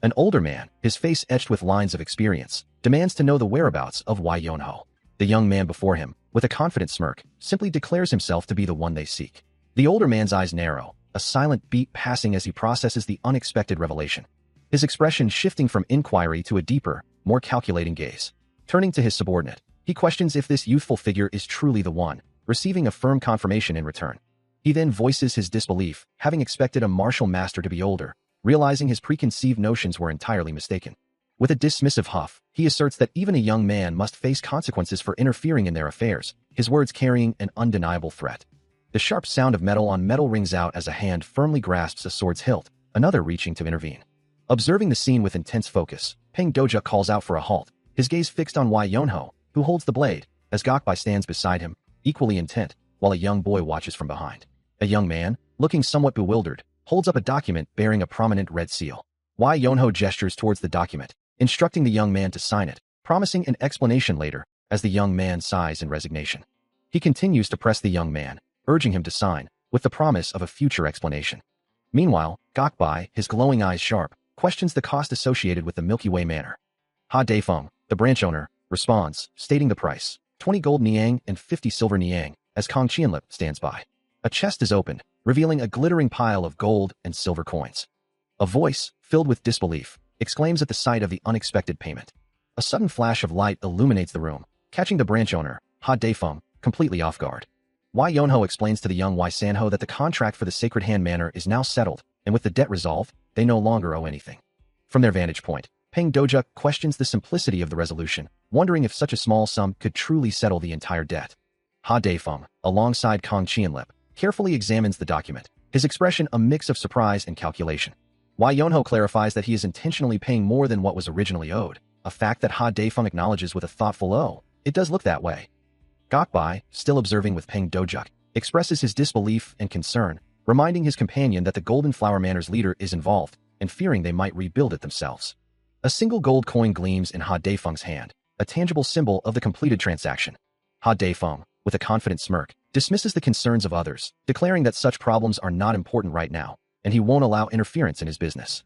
An older man, his face etched with lines of experience, demands to know the whereabouts of Wai Yonho. The young man before him, with a confident smirk, simply declares himself to be the one they seek. The older man's eyes narrow, a silent beat passing as he processes the unexpected revelation. His expression shifting from inquiry to a deeper, more calculating gaze. Turning to his subordinate, he questions if this youthful figure is truly the one, receiving a firm confirmation in return. He then voices his disbelief, having expected a martial master to be older, realizing his preconceived notions were entirely mistaken. With a dismissive huff, he asserts that even a young man must face consequences for interfering in their affairs, his words carrying an undeniable threat. The sharp sound of metal on metal rings out as a hand firmly grasps a sword's hilt, another reaching to intervene. Observing the scene with intense focus, Peng Doja calls out for a halt, his gaze fixed on Wai Yonho, who holds the blade, as Gokbai stands beside him, equally intent, while a young boy watches from behind. A young man, looking somewhat bewildered, holds up a document bearing a prominent red seal. Wai Yonho gestures towards the document, instructing the young man to sign it, promising an explanation later, as the young man sighs in resignation. He continues to press the young man, urging him to sign, with the promise of a future explanation. Meanwhile, Gokbai, his glowing eyes sharp, questions the cost associated with the Milky Way Manor. Ha Daifeng, the branch owner, responds, stating the price, 20 gold niang and 50 silver niang, as Kong Qianlip stands by. A chest is opened, revealing a glittering pile of gold and silver coins. A voice, filled with disbelief, exclaims at the sight of the unexpected payment. A sudden flash of light illuminates the room, catching the branch owner, Ha Daifeng, completely off guard. Wai Yonho explains to the young Wai Sanho that the contract for the Sacred Hand Manor is now settled, and with the debt resolved, they no longer owe anything. From their vantage point, Peng Doja questions the simplicity of the resolution, wondering if such a small sum could truly settle the entire debt. Ha Daifeng, alongside Kong Qianlip, carefully examines the document, his expression a mix of surprise and calculation. Wai Yonho clarifies that he is intentionally paying more than what was originally owed, a fact that Ha Daifeng acknowledges with a thoughtful "oh, it does look that way." Gokbai, still observing with Peng Dojuk, expresses his disbelief and concern, reminding his companion that the Golden Flower Manor's leader is involved, and fearing they might rebuild it themselves. A single gold coin gleams in Ha Daifeng's hand, a tangible symbol of the completed transaction. Ha Daifeng, with a confident smirk, dismisses the concerns of others, declaring that such problems are not important right now, and he won't allow interference in his business.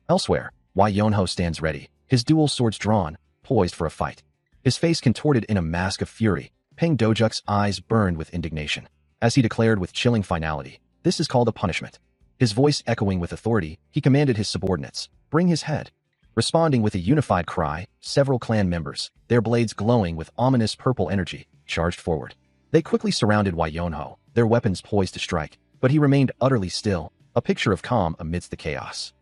Elsewhere, Wai Yonho stands ready, his dual swords drawn, poised for a fight. His face contorted in a mask of fury, Peng Dojuk's eyes burned with indignation. As he declared with chilling finality, "This is called a punishment." His voice echoing with authority, he commanded his subordinates, "Bring his head." Responding with a unified cry, several clan members, their blades glowing with ominous purple energy, charged forward. They quickly surrounded Wai Yonho, their weapons poised to strike, but he remained utterly still, a picture of calm amidst the chaos.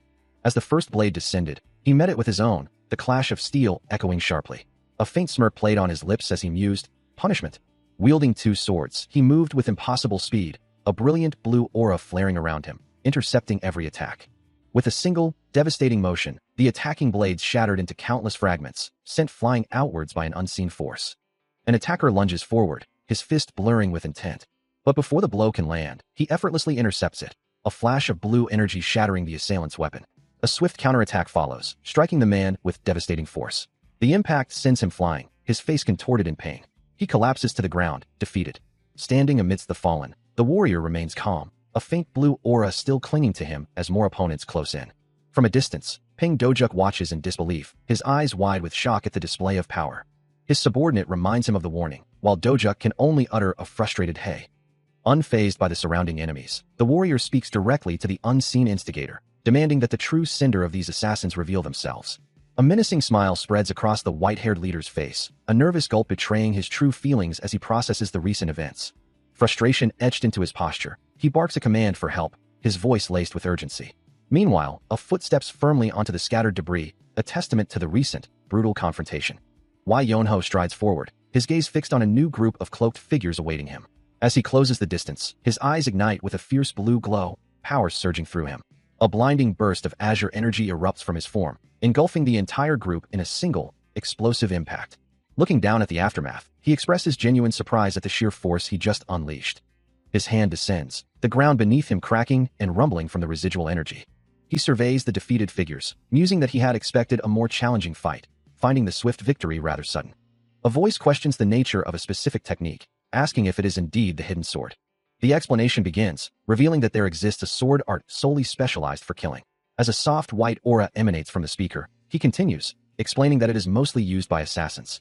As the first blade descended, he met it with his own, the clash of steel echoing sharply. A faint smirk played on his lips as he mused, "Punishment." Wielding two swords, he moved with impossible speed, a brilliant blue aura flaring around him, intercepting every attack. With a single, devastating motion, the attacking blades shattered into countless fragments, sent flying outwards by an unseen force. An attacker lunges forward, his fist blurring with intent. But before the blow can land, he effortlessly intercepts it, a flash of blue energy shattering the assailant's weapon. A swift counterattack follows, striking the man with devastating force. The impact sends him flying, his face contorted in pain. He collapses to the ground, defeated. Standing amidst the fallen, the warrior remains calm, a faint blue aura still clinging to him as more opponents close in. From a distance, Ping Dojuk watches in disbelief, his eyes wide with shock at the display of power. His subordinate reminds him of the warning, while Dojuk can only utter a frustrated hey. Unfazed by the surrounding enemies, the warrior speaks directly to the unseen instigator, demanding that the true sender of these assassins reveal themselves. A menacing smile spreads across the white-haired leader's face, a nervous gulp betraying his true feelings as he processes the recent events. Frustration etched into his posture, he barks a command for help, his voice laced with urgency. Meanwhile, a foot steps firmly onto the scattered debris, a testament to the recent, brutal confrontation. Wai Yonho strides forward, his gaze fixed on a new group of cloaked figures awaiting him. As he closes the distance, his eyes ignite with a fierce blue glow, power surging through him. A blinding burst of azure energy erupts from his form, engulfing the entire group in a single, explosive impact. Looking down at the aftermath, he expresses genuine surprise at the sheer force he just unleashed. His hand descends, the ground beneath him cracking and rumbling from the residual energy. He surveys the defeated figures, musing that he had expected a more challenging fight, finding the swift victory rather sudden. A voice questions the nature of a specific technique, asking if it is indeed the hidden sword. The explanation begins, revealing that there exists a sword art solely specialized for killing. As a soft white aura emanates from the speaker, he continues, explaining that it is mostly used by assassins.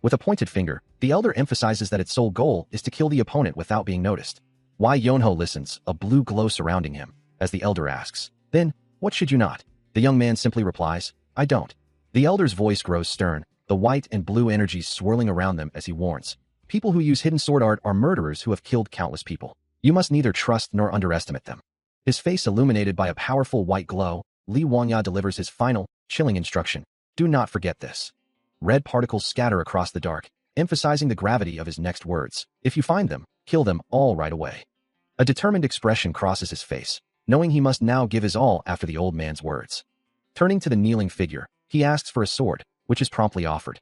With a pointed finger, the elder emphasizes that its sole goal is to kill the opponent without being noticed. Wai Yonho listens, a blue glow surrounding him, as the elder asks, "Then, what should you not?" The young man simply replies, "I don't." The elder's voice grows stern, the white and blue energies swirling around them as he warns. People who use hidden sword art are murderers who have killed countless people. You must neither trust nor underestimate them. His face illuminated by a powerful white glow, Li Wangya delivers his final, chilling instruction. Do not forget this. Red particles scatter across the dark, emphasizing the gravity of his next words. If you find them, kill them all right away. A determined expression crosses his face, knowing he must now give his all after the old man's words. Turning to the kneeling figure, he asks for a sword, which is promptly offered.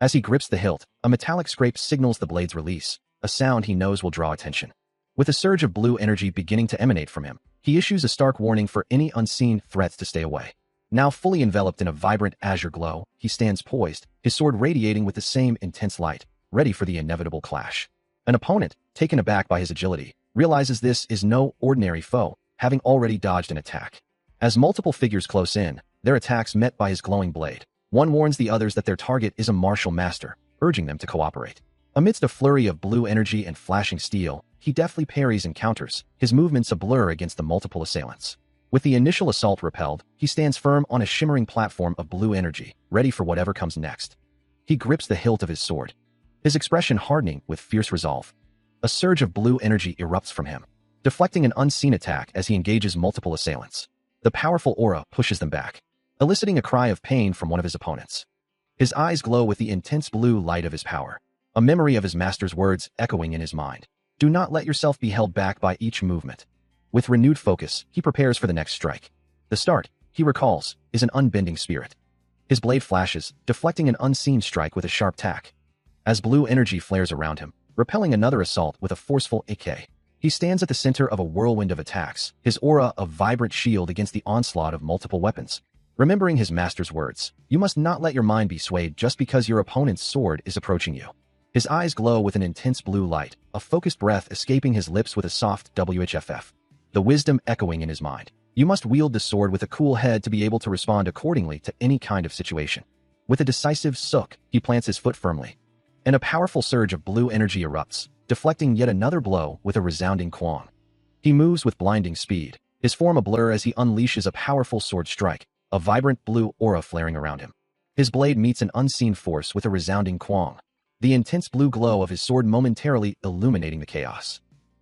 As he grips the hilt, a metallic scrape signals the blade's release, a sound he knows will draw attention. With a surge of blue energy beginning to emanate from him, he issues a stark warning for any unseen threats to stay away. Now fully enveloped in a vibrant azure glow, he stands poised, his sword radiating with the same intense light, ready for the inevitable clash. An opponent, taken aback by his agility, realizes this is no ordinary foe, having already dodged an attack. As multiple figures close in, their attacks met by his glowing blade, one warns the others that their target is a martial master, urging them to cooperate. Amidst a flurry of blue energy and flashing steel, he deftly parries and counters, his movements a blur against the multiple assailants. With the initial assault repelled, he stands firm on a shimmering platform of blue energy, ready for whatever comes next. He grips the hilt of his sword, his expression hardening with fierce resolve. A surge of blue energy erupts from him, deflecting an unseen attack as he engages multiple assailants. The powerful aura pushes them back, eliciting a cry of pain from one of his opponents. His eyes glow with the intense blue light of his power, a memory of his master's words echoing in his mind. Do not let yourself be held back by each movement. With renewed focus, he prepares for the next strike. The start, he recalls, is an unbending spirit. His blade flashes, deflecting an unseen strike with a sharp tack. As blue energy flares around him, repelling another assault with a forceful AK. He stands at the center of a whirlwind of attacks, his aura a vibrant shield against the onslaught of multiple weapons. Remembering his master's words, you must not let your mind be swayed just because your opponent's sword is approaching you. His eyes glow with an intense blue light, a focused breath escaping his lips with a soft WHFF. The wisdom echoing in his mind. You must wield the sword with a cool head to be able to respond accordingly to any kind of situation. With a decisive suk, he plants his foot firmly. And a powerful surge of blue energy erupts, deflecting yet another blow with a resounding kwang. He moves with blinding speed, his form a blur as he unleashes a powerful sword strike, a vibrant blue aura flaring around him. His blade meets an unseen force with a resounding kwang, the intense blue glow of his sword momentarily illuminating the chaos.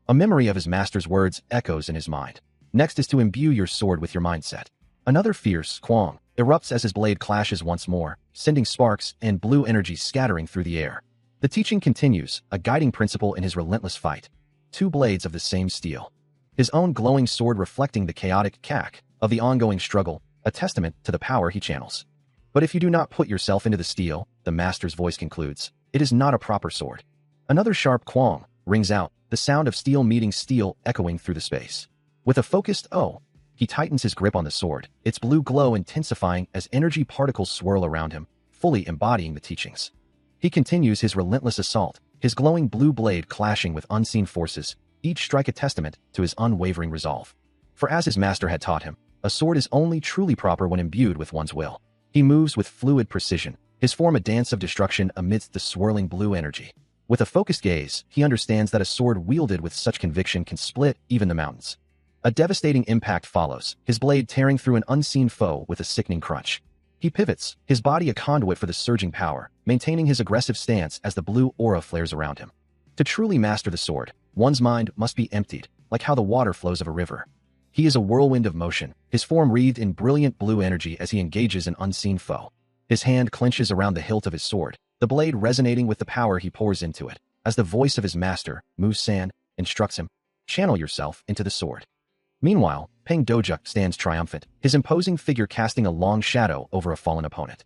A memory of his master's words echoes in his mind. Next is to imbue your sword with your mindset. Another fierce kwang erupts as his blade clashes once more, sending sparks and blue energy scattering through the air. The teaching continues, a guiding principle in his relentless fight. Two blades of the same steel. His own glowing sword reflecting the chaotic cack of the ongoing struggle, a testament to the power he channels. But if you do not put yourself into the steel, the master's voice concludes, it is not a proper sword. Another sharp kwang rings out, the sound of steel meeting steel echoing through the space. With a focused "oh," he tightens his grip on the sword, its blue glow intensifying as energy particles swirl around him, fully embodying the teachings. He continues his relentless assault, his glowing blue blade clashing with unseen forces, each strike a testament to his unwavering resolve. For as his master had taught him, a sword is only truly proper when imbued with one's will. He moves with fluid precision, his form a dance of destruction amidst the swirling blue energy. With a focused gaze, he understands that a sword wielded with such conviction can split even the mountains. A devastating impact follows, his blade tearing through an unseen foe with a sickening crunch. He pivots, his body a conduit for the surging power, maintaining his aggressive stance as the blue aura flares around him. To truly master the sword, one's mind must be emptied, like how the water flows of a river. He is a whirlwind of motion, his form wreathed in brilliant blue energy as he engages an unseen foe. His hand clenches around the hilt of his sword, the blade resonating with the power he pours into it, as the voice of his master, Mu-san, instructs him, "Channel yourself into the sword." Meanwhile, Peng Dojuk stands triumphant, his imposing figure casting a long shadow over a fallen opponent.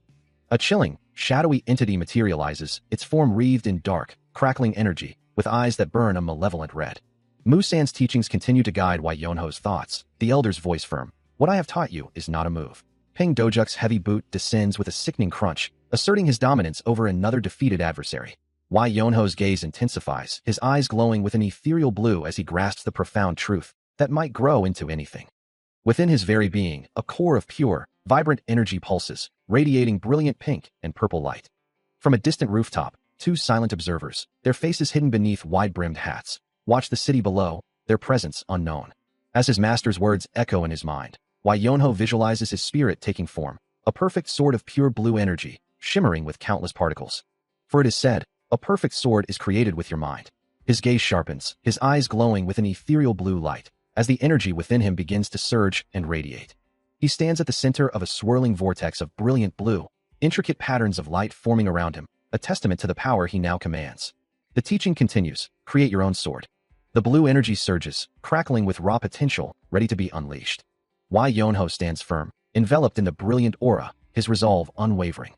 A chilling, shadowy entity materializes, its form wreathed in dark, crackling energy, with eyes that burn a malevolent red. Mu-san's teachings continue to guide Wai Yonho's thoughts, the elder's voice firm. "What I have taught you is not a move." Peng Dojuk's heavy boot descends with a sickening crunch, asserting his dominance over another defeated adversary. Wai Yonho's gaze intensifies, his eyes glowing with an ethereal blue as he grasps the profound truth that might grow into anything. Within his very being, a core of pure, vibrant energy pulses, radiating brilliant pink and purple light. From a distant rooftop, two silent observers, their faces hidden beneath wide-brimmed hats, watch the city below, their presence unknown. As his master's words echo in his mind, Wai Yonho visualizes his spirit taking form, a perfect sword of pure blue energy, shimmering with countless particles. For it is said, a perfect sword is created with your mind. His gaze sharpens, his eyes glowing with an ethereal blue light, as the energy within him begins to surge and radiate. He stands at the center of a swirling vortex of brilliant blue, intricate patterns of light forming around him, a testament to the power he now commands. The teaching continues, create your own sword. The blue energy surges, crackling with raw potential, ready to be unleashed. Wai Yonho stands firm, enveloped in the brilliant aura, his resolve unwavering.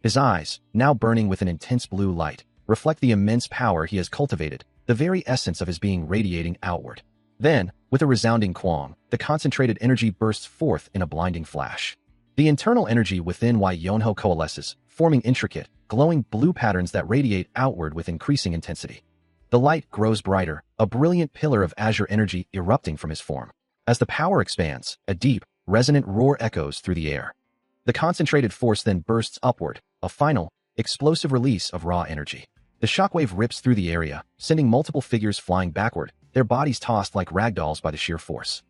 His eyes, now burning with an intense blue light, reflect the immense power he has cultivated, the very essence of his being radiating outward. Then, with a resounding quang, the concentrated energy bursts forth in a blinding flash. The internal energy within Wai Yonho coalesces, forming intricate, glowing blue patterns that radiate outward with increasing intensity. The light grows brighter, a brilliant pillar of azure energy erupting from his form. As the power expands, a deep, resonant roar echoes through the air. The concentrated force then bursts upward, a final, explosive release of raw energy. The shockwave rips through the area, sending multiple figures flying backward, their bodies tossed like ragdolls by the sheer force.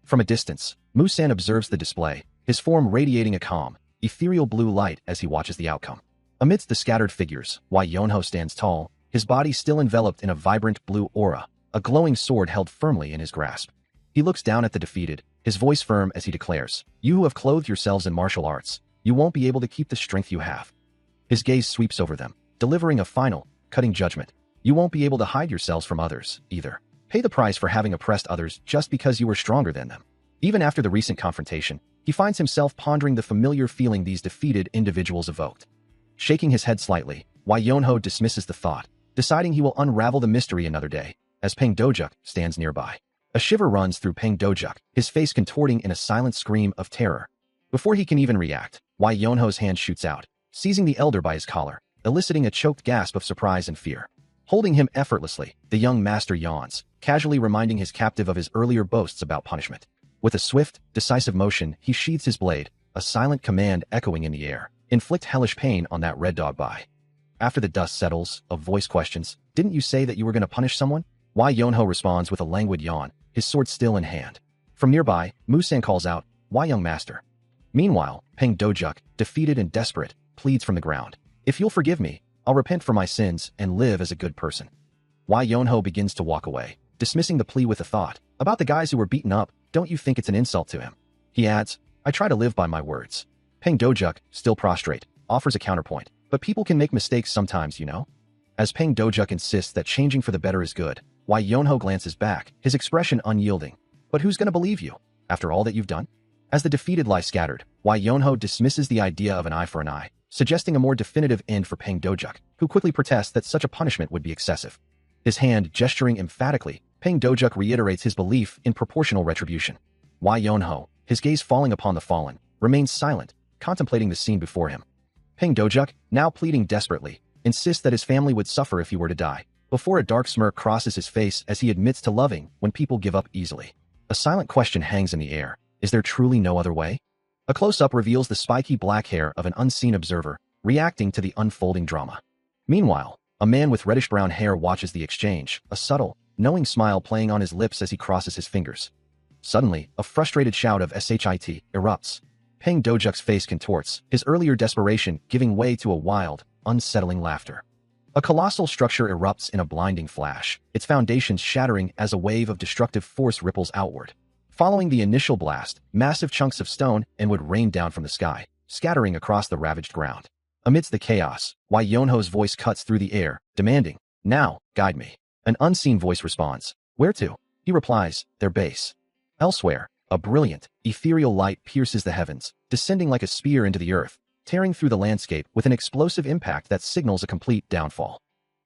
From a distance, Mu-san observes the display, his form radiating a calm, ethereal blue light as he watches the outcome. Amidst the scattered figures, Wai Yonho stands tall, his body still enveloped in a vibrant blue aura, a glowing sword held firmly in his grasp. He looks down at the defeated, his voice firm as he declares, "You who have clothed yourselves in martial arts, you won't be able to keep the strength you have." His gaze sweeps over them, delivering a final, cutting judgment. "You won't be able to hide yourselves from others, either. Pay the price for having oppressed others just because you were stronger than them." Even after the recent confrontation, he finds himself pondering the familiar feeling these defeated individuals evoked. Shaking his head slightly, Wai Yonho dismisses the thought, deciding he will unravel the mystery another day, as Peng Dojuk stands nearby. A shiver runs through Peng Dojuk, his face contorting in a silent scream of terror. Before he can even react, Wai Yonho's hand shoots out, seizing the elder by his collar, eliciting a choked gasp of surprise and fear. Holding him effortlessly, the young master yawns, casually reminding his captive of his earlier boasts about punishment. With a swift, decisive motion, he sheathes his blade, a silent command echoing in the air, "Inflict hellish pain on that red dog by." After the dust settles, a voice questions, "Didn't you say that you were going to punish someone?" Wai Yonho responds with a languid yawn, his sword still in hand. From nearby, Mu-san calls out, "Why, young master?" Meanwhile, Peng Dojuk, defeated and desperate, pleads from the ground, "If you'll forgive me, I'll repent for my sins and live as a good person." Wai Yonho begins to walk away, dismissing the plea with a thought, "About the guys who were beaten up, don't you think it's an insult to him?" He adds, "I try to live by my words." Peng Dojuk, still prostrate, offers a counterpoint, "But people can make mistakes sometimes, you know?" As Peng Dojuk insists that changing for the better is good, Wai Yonho glances back, his expression unyielding. "But who's gonna believe you, after all that you've done?" As the defeated lie scattered, Wai Yonho dismisses the idea of an eye for an eye, suggesting a more definitive end for Peng Dojuk, who quickly protests that such a punishment would be excessive. His hand gesturing emphatically, Peng Dojuk reiterates his belief in proportional retribution. Wai Yonho, his gaze falling upon the fallen, remains silent, contemplating the scene before him. Peng Dojuk, now pleading desperately, insists that his family would suffer if he were to die, before a dark smirk crosses his face as he admits to loving when people give up easily. A silent question hangs in the air. Is there truly no other way? A close-up reveals the spiky black hair of an unseen observer, reacting to the unfolding drama. Meanwhile, a man with reddish-brown hair watches the exchange, a subtle, knowing smile playing on his lips as he crosses his fingers. Suddenly, a frustrated shout of "shit" erupts. Peng Dojuk's face contorts, his earlier desperation giving way to a wild, unsettling laughter. A colossal structure erupts in a blinding flash, its foundations shattering as a wave of destructive force ripples outward. Following the initial blast, massive chunks of stone and wood rain down from the sky, scattering across the ravaged ground. Amidst the chaos, Wai Yonho's voice cuts through the air, demanding, "Now, guide me." An unseen voice responds, "Where to?" He replies, "Their base." Elsewhere, a brilliant, ethereal light pierces the heavens, descending like a spear into the earth, tearing through the landscape with an explosive impact that signals a complete downfall.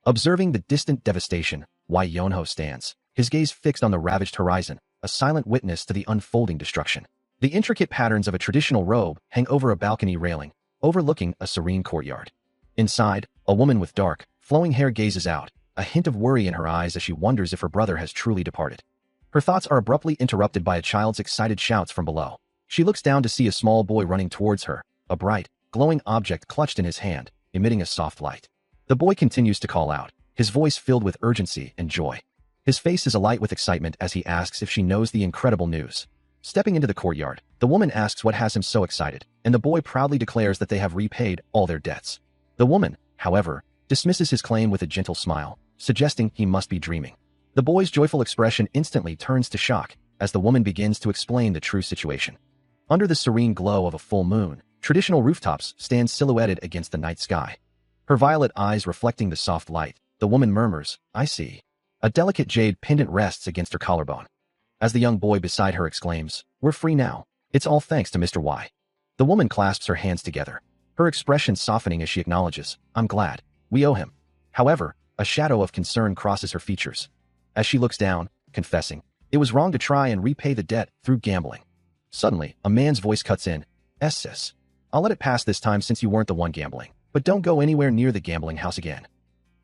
Observing the distant devastation, Wai Yonho stands, his gaze fixed on the ravaged horizon, a silent witness to the unfolding destruction. The intricate patterns of a traditional robe hang over a balcony railing, overlooking a serene courtyard. Inside, a woman with dark, flowing hair gazes out, a hint of worry in her eyes as she wonders if her brother has truly departed. Her thoughts are abruptly interrupted by a child's excited shouts from below. She looks down to see a small boy running towards her, a bright, glowing object clutched in his hand, emitting a soft light. The boy continues to call out, his voice filled with urgency and joy. His face is alight with excitement as he asks if she knows the incredible news. Stepping into the courtyard, the woman asks what has him so excited, and the boy proudly declares that they have repaid all their debts. The woman, however, dismisses his claim with a gentle smile, suggesting he must be dreaming. The boy's joyful expression instantly turns to shock as the woman begins to explain the true situation. Under the serene glow of a full moon, traditional rooftops stand silhouetted against the night sky. Her violet eyes reflecting the soft light, the woman murmurs, "I see." A delicate jade pendant rests against her collarbone. As the young boy beside her exclaims, "We're free now. It's all thanks to Mr. Y." The woman clasps her hands together, her expression softening as she acknowledges, "I'm glad. We owe him." However, a shadow of concern crosses her features. As she looks down, confessing, it was wrong to try and repay the debt through gambling. Suddenly, a man's voice cuts in, "Sis, I'll let it pass this time since you weren't the one gambling, but don't go anywhere near the gambling house again."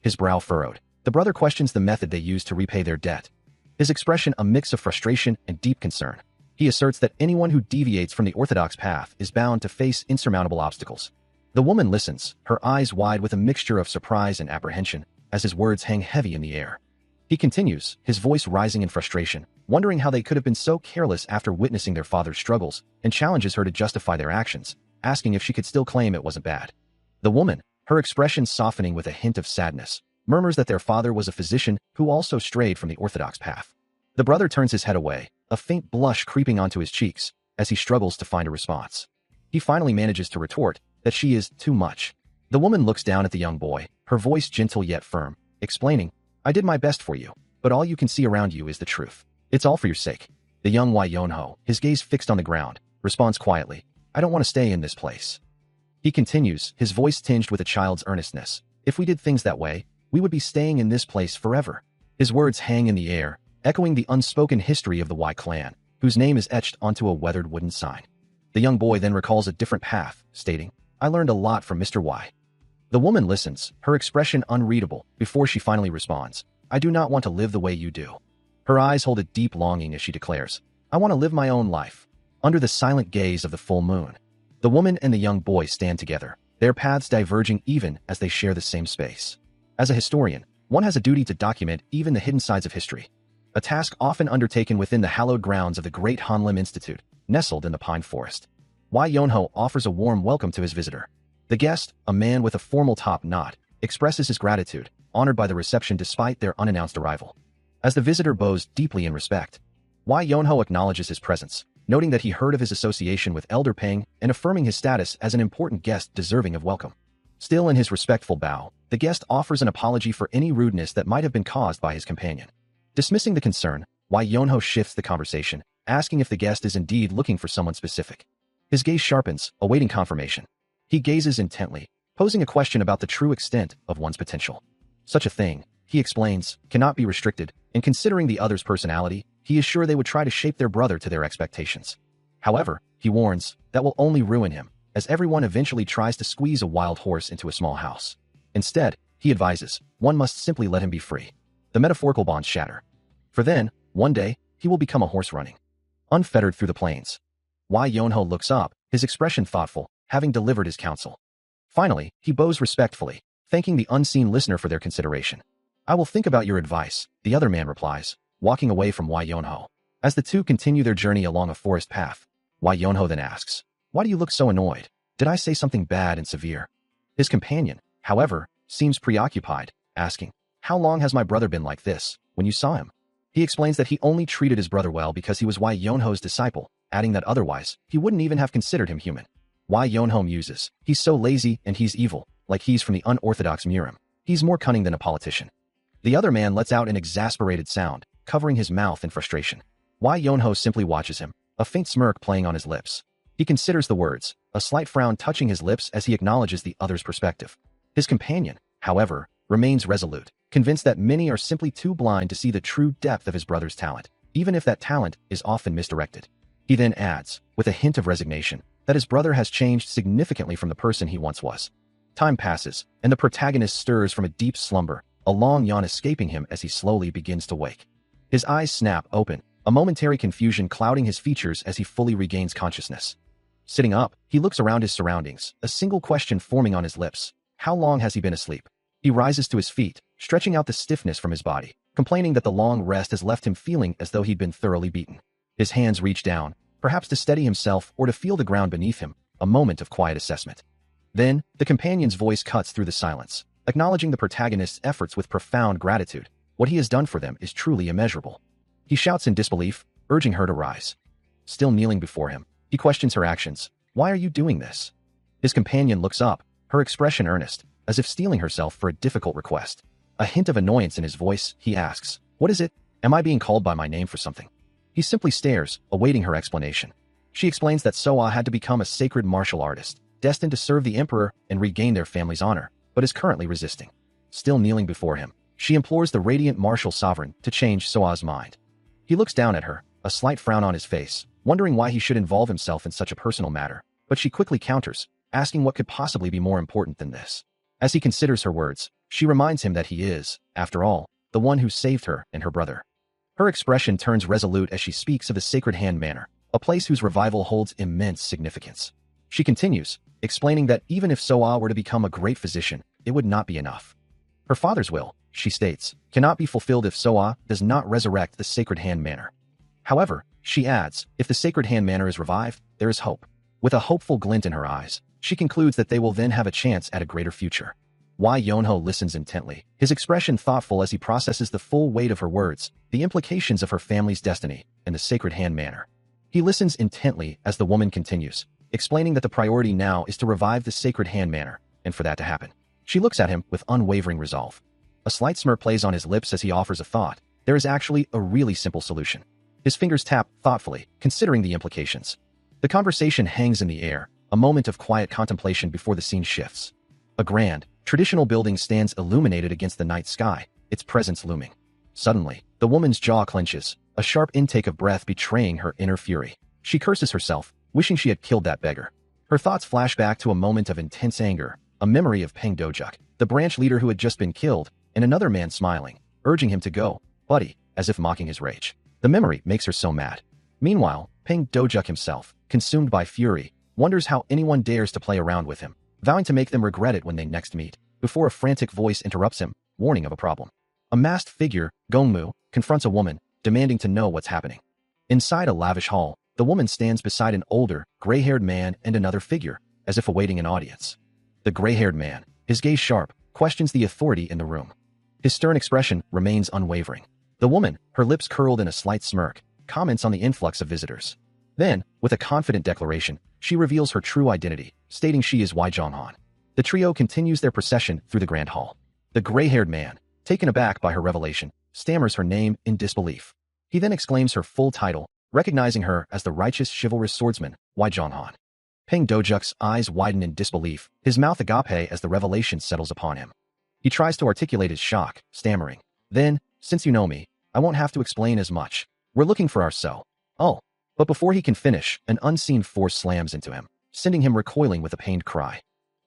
His brow furrowed. The brother questions the method they used to repay their debt. His expression a mix of frustration and deep concern. He asserts that anyone who deviates from the orthodox path is bound to face insurmountable obstacles. The woman listens, her eyes wide with a mixture of surprise and apprehension, as his words hang heavy in the air. He continues, his voice rising in frustration, wondering how they could have been so careless after witnessing their father's struggles, and challenges her to justify their actions, asking if she could still claim it wasn't bad. The woman, her expression softening with a hint of sadness, murmurs that their father was a physician who also strayed from the orthodox path. The brother turns his head away, a faint blush creeping onto his cheeks, as he struggles to find a response. He finally manages to retort that she is too much. The woman looks down at the young boy, her voice gentle yet firm, explaining, "I did my best for you, but all you can see around you is the truth. It's all for your sake." The young Wai Yonho, his gaze fixed on the ground, responds quietly, "I don't want to stay in this place." He continues, his voice tinged with a child's earnestness, "If we did things that way, we would be staying in this place forever." His words hang in the air, echoing the unspoken history of the Y clan, whose name is etched onto a weathered wooden sign. The young boy then recalls a different path, stating, "I learned a lot from Mr. Y." The woman listens, her expression unreadable, before she finally responds, "I do not want to live the way you do." Her eyes hold a deep longing as she declares, "I want to live my own life." Under the silent gaze of the full moon, the woman and the young boy stand together, their paths diverging even as they share the same space. As a historian, one has a duty to document even the hidden sides of history, a task often undertaken within the hallowed grounds of the Great Hanlim Institute, nestled in the pine forest. Wai Yonho offers a warm welcome to his visitor. The guest, a man with a formal top knot, expresses his gratitude, honored by the reception despite their unannounced arrival. As the visitor bows deeply in respect, Wai Yonho acknowledges his presence, noting that he heard of his association with Elder Peng and affirming his status as an important guest deserving of welcome. Still in his respectful bow, the guest offers an apology for any rudeness that might have been caused by his companion. Dismissing the concern, Wai Yonho shifts the conversation, asking if the guest is indeed looking for someone specific. His gaze sharpens, awaiting confirmation. He gazes intently, posing a question about the true extent of one's potential. Such a thing, he explains, cannot be restricted, and considering the other's personality, he is sure they would try to shape their brother to their expectations. However, he warns, that will only ruin him, as everyone eventually tries to squeeze a wild horse into a small house. Instead, he advises, one must simply let him be free. The metaphorical bonds shatter. For then, one day, he will become a horse running, unfettered through the plains. Wai Yonho looks up, his expression thoughtful, having delivered his counsel. Finally, he bows respectfully, thanking the unseen listener for their consideration. I will think about your advice, the other man replies, walking away from Wai Yonho. As the two continue their journey along a forest path, Wai Yonho then asks, why do you look so annoyed? Did I say something bad and severe? His companion, however, seems preoccupied, asking, how long has my brother been like this, when you saw him? He explains that he only treated his brother well because he was Wai Yonho's disciple, adding that otherwise, he wouldn't even have considered him human. Wai Yonho muses, he's so lazy and he's evil, like he's from the unorthodox Murim. He's more cunning than a politician. The other man lets out an exasperated sound, covering his mouth in frustration. Wai Yonho simply watches him, a faint smirk playing on his lips. He considers the words, a slight frown touching his lips as he acknowledges the other's perspective. His companion, however, remains resolute, convinced that many are simply too blind to see the true depth of his brother's talent, even if that talent is often misdirected. He then adds, with a hint of resignation, that his brother has changed significantly from the person he once was. Time passes, and the protagonist stirs from a deep slumber, a long yawn escaping him as he slowly begins to wake. His eyes snap open, a momentary confusion clouding his features as he fully regains consciousness. Sitting up, he looks around his surroundings, a single question forming on his lips. How long has he been asleep? He rises to his feet, stretching out the stiffness from his body, complaining that the long rest has left him feeling as though he'd been thoroughly beaten. His hands reach down, perhaps to steady himself or to feel the ground beneath him, a moment of quiet assessment. Then, the companion's voice cuts through the silence, acknowledging the protagonist's efforts with profound gratitude. What he has done for them is truly immeasurable. He shouts in disbelief, urging her to rise. Still kneeling before him, he questions her actions. Why are you doing this? His companion looks up, her expression earnest, as if steeling herself for a difficult request. A hint of annoyance in his voice, he asks, what is it? Am I being called by my name for something? He simply stares, awaiting her explanation. She explains that Soa had to become a sacred martial artist, destined to serve the emperor and regain their family's honor, but is currently resisting. Still kneeling before him, she implores the radiant martial sovereign to change Soa's mind. He looks down at her, a slight frown on his face, wondering why he should involve himself in such a personal matter, but she quickly counters, asking what could possibly be more important than this. As he considers her words, she reminds him that he is, after all, the one who saved her and her brother. Her expression turns resolute as she speaks of the Sacred Hand Manor, a place whose revival holds immense significance. She continues, explaining that even if Soa were to become a great physician, it would not be enough. Her father's will, she states, cannot be fulfilled if Soa does not resurrect the Sacred Hand Manor. However, she adds, if the Sacred Hand Manor is revived, there is hope. With a hopeful glint in her eyes, she concludes that they will then have a chance at a greater future. Wai Yonho listens intently, his expression thoughtful as he processes the full weight of her words, the implications of her family's destiny, and the Sacred Hand Manor. He listens intently as the woman continues, explaining that the priority now is to revive the Sacred Hand Manor, and for that to happen, she looks at him with unwavering resolve. A slight smirk plays on his lips as he offers a thought. There is actually a really simple solution. His fingers tap thoughtfully, considering the implications. The conversation hangs in the air, a moment of quiet contemplation before the scene shifts. A grand, traditional building stands illuminated against the night sky, its presence looming. Suddenly, the woman's jaw clenches, a sharp intake of breath betraying her inner fury. She curses herself, wishing she had killed that beggar. Her thoughts flash back to a moment of intense anger, a memory of Peng Dojuk, the branch leader who had just been killed, and another man smiling, urging him to go, buddy, as if mocking his rage. The memory makes her so mad. Meanwhile, Peng Dojuk himself, consumed by fury, wonders how anyone dares to play around with him, vowing to make them regret it when they next meet, before a frantic voice interrupts him, warning of a problem. A masked figure, Gongmu, confronts a woman, demanding to know what's happening. Inside a lavish hall, the woman stands beside an older, gray-haired man and another figure, as if awaiting an audience. The gray-haired man, his gaze sharp, questions the authority in the room. His stern expression remains unwavering. The woman, her lips curled in a slight smirk, comments on the influx of visitors. Then, with a confident declaration, she reveals her true identity, stating she is Wai Zhonghan. The trio continues their procession through the grand hall. The gray-haired man, taken aback by her revelation, stammers her name in disbelief. He then exclaims her full title, recognizing her as the righteous chivalrous swordsman, Wai Zhonghan. Peng Dojak's eyes widen in disbelief, his mouth agape as the revelation settles upon him. He tries to articulate his shock, stammering, then, since you know me, I won't have to explain as much. We're looking for our so. Oh. But before he can finish, an unseen force slams into him, sending him recoiling with a pained cry.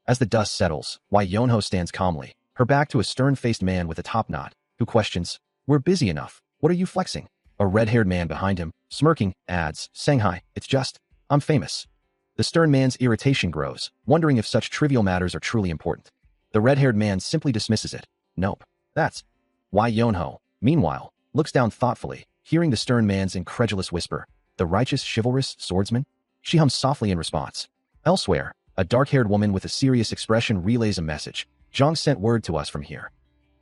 As the dust settles, Wai Yonho stands calmly, her back to a stern-faced man with a top knot, who questions, "We're busy enough. What are you flexing?" A red-haired man behind him, smirking, adds, "Shanghai, it's just, I'm famous." The stern man's irritation grows, wondering if such trivial matters are truly important. The red-haired man simply dismisses it. "Nope. That's..." Wai Yonho, meanwhile, looks down thoughtfully, hearing the stern man's incredulous whisper, "The righteous chivalrous swordsman?" She hums softly in response. Elsewhere, a dark-haired woman with a serious expression relays a message. "Zhang sent word to us from here."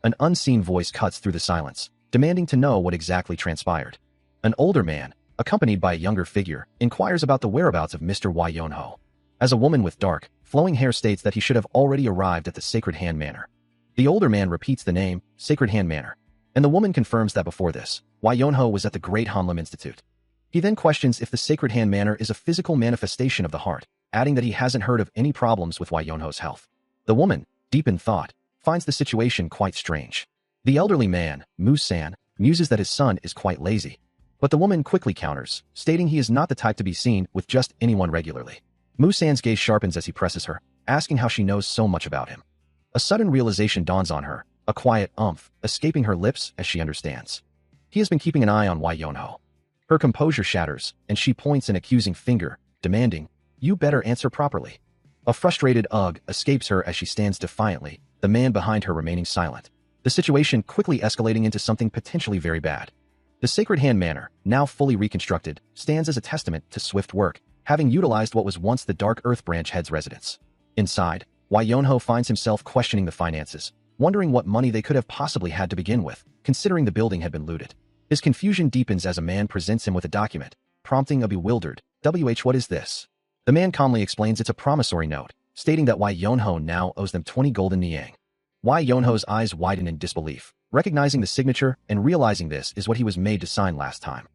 An unseen voice cuts through the silence, demanding to know what exactly transpired. An older man, accompanied by a younger figure, inquires about the whereabouts of Mr. Wai Yonho. As a woman with dark, flowing hair states that he should have already arrived at the Sacred Hand Manor. The older man repeats the name, Sacred Hand Manor, and the woman confirms that before this, Wai Yonho was at the Great Hanlim Institute. He then questions if the Sacred Hand Manor is a physical manifestation of the heart, adding that he hasn't heard of any problems with Wai Yonho's health. The woman, deep in thought, finds the situation quite strange. The elderly man, Mu-san, muses that his son is quite lazy. But the woman quickly counters, stating he is not the type to be seen with just anyone regularly. Mu-san's gaze sharpens as he presses her, asking how she knows so much about him. A sudden realization dawns on her, a quiet umph escaping her lips as she understands. He has been keeping an eye on Wai Yonho. Her composure shatters, and she points an accusing finger, demanding, "You better answer properly." A frustrated ugh escapes her as she stands defiantly, the man behind her remaining silent. The situation quickly escalating into something potentially very bad. The Sacred Hand Manor, now fully reconstructed, stands as a testament to swift work, having utilized what was once the Dark Earth Branch head's residence. Inside, Wai Yonho finds himself questioning the finances, wondering what money they could have possibly had to begin with, considering the building had been looted. His confusion deepens as a man presents him with a document, prompting a bewildered, "What is this?" The man calmly explains it's a promissory note, stating that Wai Yonho now owes them 20 golden niang. Wai Yonho's eyes widen in disbelief, recognizing the signature and realizing this is what he was made to sign last time.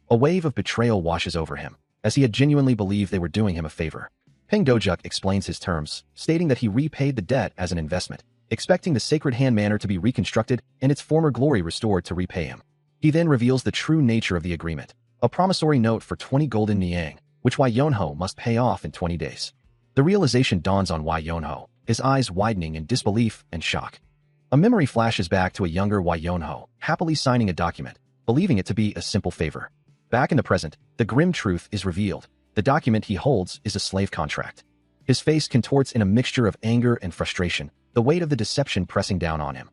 A wave of betrayal washes over him, as he had genuinely believed they were doing him a favor. Peng Dojuk explains his terms, stating that he repaid the debt as an investment, expecting the Sacred Hand Manor to be reconstructed and its former glory restored to repay him. He then reveals the true nature of the agreement, a promissory note for 20 golden niang, which Wai Yonho must pay off in 20 days. The realization dawns on Wai Yonho, his eyes widening in disbelief and shock. A memory flashes back to a younger Wai Yonho, happily signing a document, believing it to be a simple favor. Back in the present, the grim truth is revealed. The document he holds is a slave contract. His face contorts in a mixture of anger and frustration, the weight of the deception pressing down on him.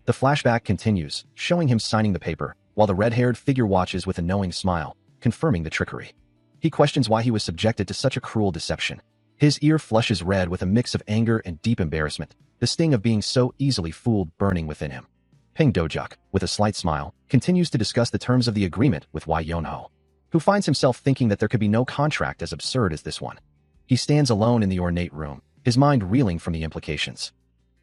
The flashback continues, showing him signing the paper, while the red-haired figure watches with a knowing smile, confirming the trickery. He questions why he was subjected to such a cruel deception. His ear flushes red with a mix of anger and deep embarrassment, the sting of being so easily fooled burning within him. Peng Dojuk, with a slight smile, continues to discuss the terms of the agreement with Wai Yonho, who finds himself thinking that there could be no contract as absurd as this one. He stands alone in the ornate room, his mind reeling from the implications.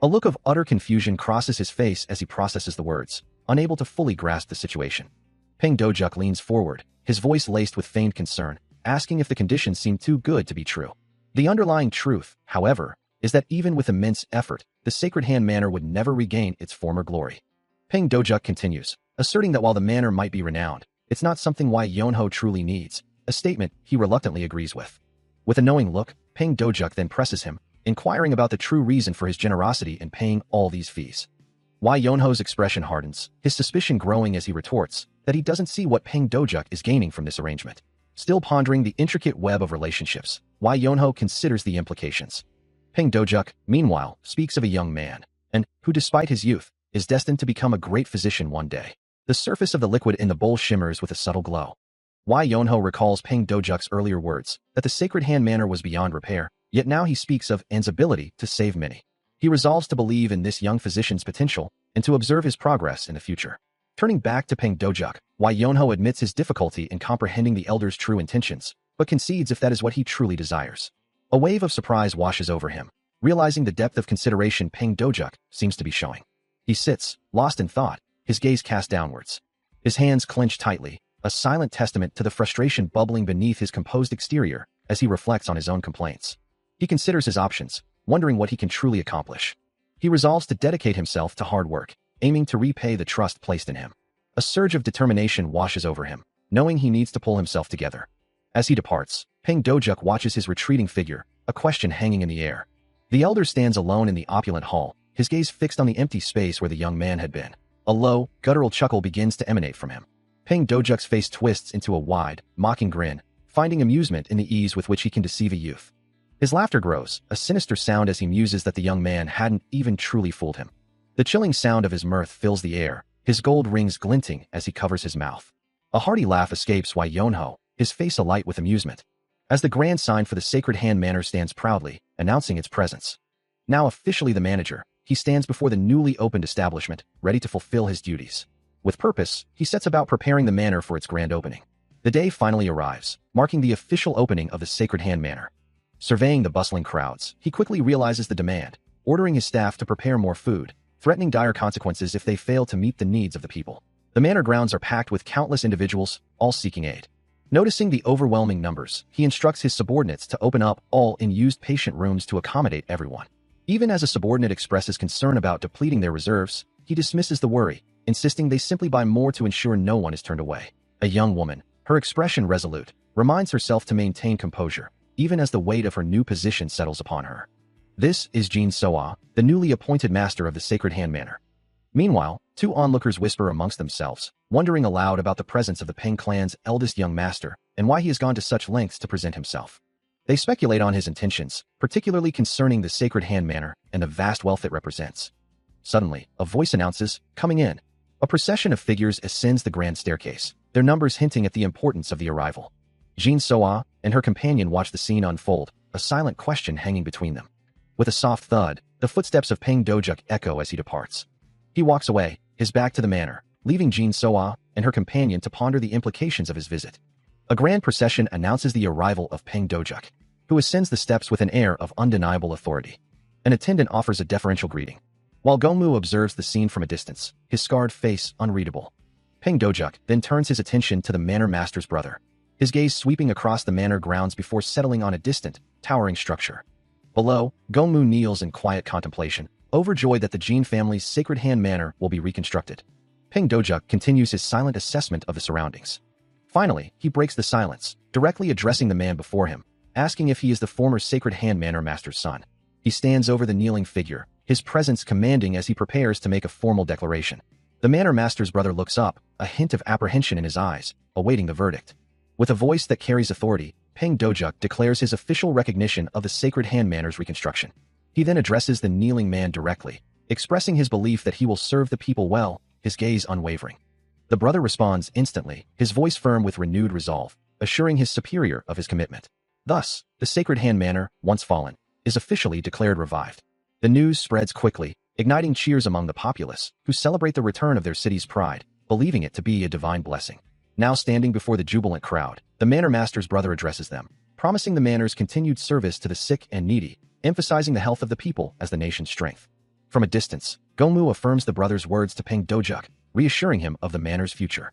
A look of utter confusion crosses his face as he processes the words, unable to fully grasp the situation. Peng Dojuk leans forward, his voice laced with feigned concern, asking if the conditions seem too good to be true. The underlying truth, however, is that even with immense effort, the Sacred Hand Manor would never regain its former glory. Peng Dojuk continues, asserting that while the manor might be renowned, it's not something Wai Yonho truly needs, a statement he reluctantly agrees with. With a knowing look, Peng Dojuk then presses him, inquiring about the true reason for his generosity in paying all these fees. Wai Yonho's expression hardens, his suspicion growing as he retorts that he doesn't see what Peng Dojuk is gaining from this arrangement. Still pondering the intricate web of relationships, Wai Yonho considers the implications. Peng Dojuk, meanwhile, speaks of a young man, and who despite his youth, is destined to become a great physician one day. The surface of the liquid in the bowl shimmers with a subtle glow. Wai Yonho recalls Peng Dojak's earlier words, that the Sacred Hand Manor was beyond repair, yet now he speaks of An's ability to save many. He resolves to believe in this young physician's potential, and to observe his progress in the future. Turning back to Peng Dojuk, Wai Yonho admits his difficulty in comprehending the elder's true intentions, but concedes if that is what he truly desires. A wave of surprise washes over him, realizing the depth of consideration Peng Dojuk seems to be showing. He sits, lost in thought, his gaze cast downwards. His hands clench tightly, a silent testament to the frustration bubbling beneath his composed exterior as he reflects on his own complaints. He considers his options, wondering what he can truly accomplish. He resolves to dedicate himself to hard work, aiming to repay the trust placed in him. A surge of determination washes over him, knowing he needs to pull himself together. As he departs, Peng Dojuk watches his retreating figure, a question hanging in the air. The elder stands alone in the opulent hall, his gaze fixed on the empty space where the young man had been. A low, guttural chuckle begins to emanate from him. Peng Dojuk's face twists into a wide, mocking grin, finding amusement in the ease with which he can deceive a youth. His laughter grows, a sinister sound as he muses that the young man hadn't even truly fooled him. The chilling sound of his mirth fills the air, his gold rings glinting as he covers his mouth. A hearty laugh escapes Wai Yonho, his face alight with amusement, as the grand sign for the Sacred Hand Manor stands proudly, announcing its presence. Now officially the manager, he stands before the newly opened establishment, ready to fulfill his duties. With purpose, he sets about preparing the manor for its grand opening. The day finally arrives, marking the official opening of the Sacred Hand Manor. Surveying the bustling crowds, he quickly realizes the demand, ordering his staff to prepare more food, threatening dire consequences if they fail to meet the needs of the people. The manor grounds are packed with countless individuals, all seeking aid. Noticing the overwhelming numbers, he instructs his subordinates to open up all unused patient rooms to accommodate everyone. Even as a subordinate expresses concern about depleting their reserves, he dismisses the worry, insisting they simply buy more to ensure no one is turned away. A young woman, her expression resolute, reminds herself to maintain composure, even as the weight of her new position settles upon her. This is Jin Soa, the newly appointed master of the Sacred Hand Manor. Meanwhile, two onlookers whisper amongst themselves, wondering aloud about the presence of the Peng clan's eldest young master and why he has gone to such lengths to present himself. They speculate on his intentions, particularly concerning the Sacred Hand Manor and the vast wealth it represents. Suddenly, a voice announces, "Coming in." A procession of figures ascends the grand staircase, their numbers hinting at the importance of the arrival. Jin Soa and her companion watch the scene unfold, a silent question hanging between them. With a soft thud, the footsteps of Peng Dojuk echo as he departs. He walks away, his back to the manor, leaving Jin Soa and her companion to ponder the implications of his visit. A grand procession announces the arrival of Peng Dojuk, who ascends the steps with an air of undeniable authority. An attendant offers a deferential greeting, while Gongmu observes the scene from a distance, his scarred face unreadable. Peng Dojuk then turns his attention to the manor master's brother, his gaze sweeping across the manor grounds before settling on a distant, towering structure. Below, Gongmu kneels in quiet contemplation, overjoyed that the Jin family's Sacred Hand Manor will be reconstructed. Peng Dojuk continues his silent assessment of the surroundings. Finally, he breaks the silence, directly addressing the man before him, asking if he is the former Sacred Hand Manor master's son. He stands over the kneeling figure, his presence commanding as he prepares to make a formal declaration. The manor master's brother looks up, a hint of apprehension in his eyes, awaiting the verdict. With a voice that carries authority, Peng Dojuk declares his official recognition of the Sacred Hand Manor's reconstruction. He then addresses the kneeling man directly, expressing his belief that he will serve the people well, his gaze unwavering. The brother responds instantly, his voice firm with renewed resolve, assuring his superior of his commitment. Thus, the Sacred Hand Manor, once fallen, is officially declared revived. The news spreads quickly, igniting cheers among the populace, who celebrate the return of their city's pride, believing it to be a divine blessing. Now standing before the jubilant crowd, the manor master's brother addresses them, promising the manor's continued service to the sick and needy, emphasizing the health of the people as the nation's strength. From a distance, Gongmu affirms the brother's words to Peng Dojuk, reassuring him of the manor's future.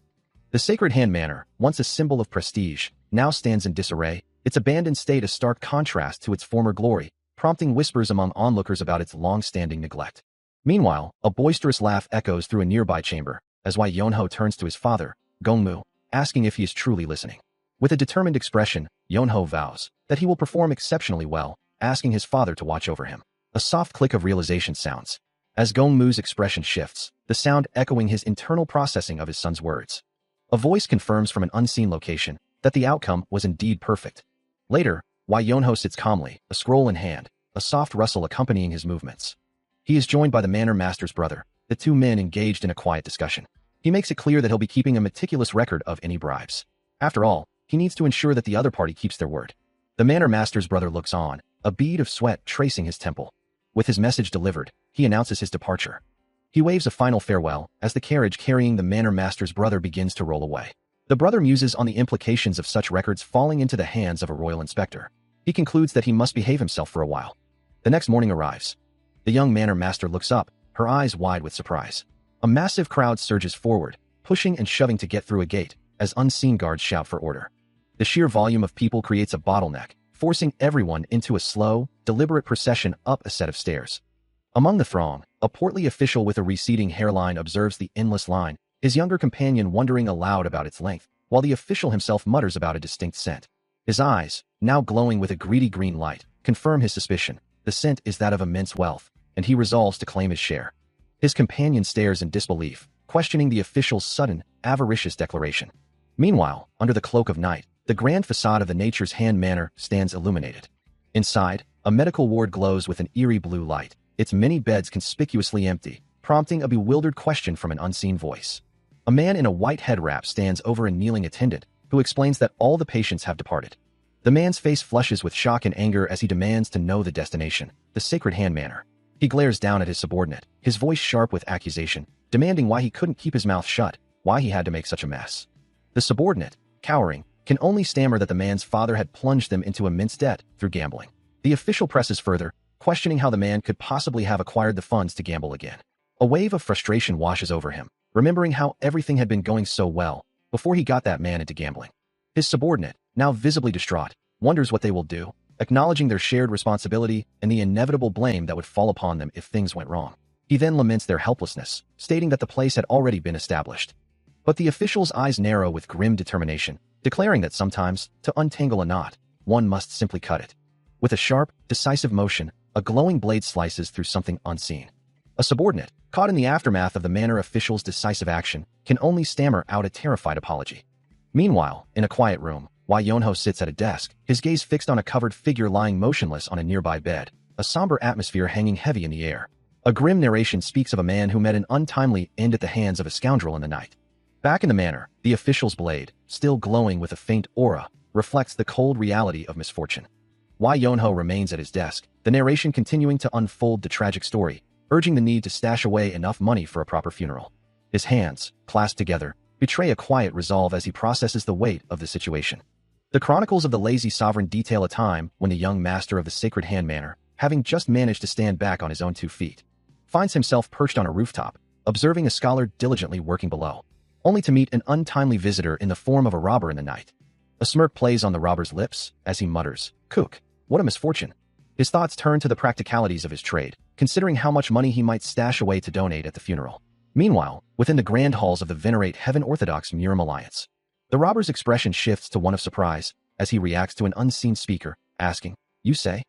The Sacred Hand Manor, once a symbol of prestige, now stands in disarray, its abandoned state a stark contrast to its former glory, prompting whispers among onlookers about its long-standing neglect. Meanwhile, a boisterous laugh echoes through a nearby chamber, as Wai Yonho turns to his father, Gongmu, asking if he is truly listening. With a determined expression, Yonho vows that he will perform exceptionally well, asking his father to watch over him. A soft click of realization sounds. As Gongmu's expression shifts, the sound echoing his internal processing of his son's words. A voice confirms from an unseen location that the outcome was indeed perfect. Later, Wai Yonho sits calmly, a scroll in hand, a soft rustle accompanying his movements. He is joined by the manor master's brother, the two men engaged in a quiet discussion. He makes it clear that he'll be keeping a meticulous record of any bribes. After all, he needs to ensure that the other party keeps their word. The manor master's brother looks on, a bead of sweat tracing his temple. With his message delivered, he announces his departure. He waves a final farewell as the carriage carrying the manor master's brother begins to roll away. The brother muses on the implications of such records falling into the hands of a royal inspector. He concludes that he must behave himself for a while. The next morning arrives. The young manor master looks up, her eyes wide with surprise. A massive crowd surges forward, pushing and shoving to get through a gate, as unseen guards shout for order. The sheer volume of people creates a bottleneck, forcing everyone into a slow, deliberate procession up a set of stairs. Among the throng, a portly official with a receding hairline observes the endless line, his younger companion wondering aloud about its length, while the official himself mutters about a distinct scent. His eyes, now glowing with a greedy green light, confirm his suspicion. The scent is that of immense wealth, and he resolves to claim his share. His companion stares in disbelief, questioning the official's sudden, avaricious declaration. Meanwhile, under the cloak of night, the grand facade of the Nature's Hand Manor stands illuminated. Inside, a medical ward glows with an eerie blue light, its many beds conspicuously empty, prompting a bewildered question from an unseen voice. A man in a white head wrap stands over a kneeling attendant, who explains that all the patients have departed. The man's face flushes with shock and anger as he demands to know the destination, the Sacred Hand Manor. He glares down at his subordinate, his voice sharp with accusation, demanding why he couldn't keep his mouth shut, why he had to make such a mess. The subordinate, cowering, can only stammer that the man's father had plunged them into immense debt through gambling. The official presses further, questioning how the man could possibly have acquired the funds to gamble again. A wave of frustration washes over him, remembering how everything had been going so well before he got that man into gambling. His subordinate, now visibly distraught, wonders what they will do, acknowledging their shared responsibility and the inevitable blame that would fall upon them if things went wrong. He then laments their helplessness, stating that the place had already been established. But the official's eyes narrow with grim determination, declaring that sometimes, to untangle a knot, one must simply cut it. With a sharp, decisive motion, a glowing blade slices through something unseen. A subordinate, caught in the aftermath of the manor official's decisive action, can only stammer out a terrified apology. Meanwhile, in a quiet room, Wai Yonho sits at a desk, his gaze fixed on a covered figure lying motionless on a nearby bed, a somber atmosphere hanging heavy in the air. A grim narration speaks of a man who met an untimely end at the hands of a scoundrel in the night. Back in the manor, the official's blade, still glowing with a faint aura, reflects the cold reality of misfortune. Wai Yonho remains at his desk, the narration continuing to unfold the tragic story, urging the need to stash away enough money for a proper funeral. His hands, clasped together, betray a quiet resolve as he processes the weight of the situation. The chronicles of the lazy sovereign detail a time when the young master of the Sacred Hand Manor, having just managed to stand back on his own 2 feet, finds himself perched on a rooftop, observing a scholar diligently working below, only to meet an untimely visitor in the form of a robber in the night. A smirk plays on the robber's lips as he mutters, "Cook, what a misfortune." His thoughts turn to the practicalities of his trade, considering how much money he might stash away to donate at the funeral. Meanwhile, within the grand halls of the Venerate Heaven Orthodox Murim Alliance, the robber's expression shifts to one of surprise as he reacts to an unseen speaker, asking, "You say?"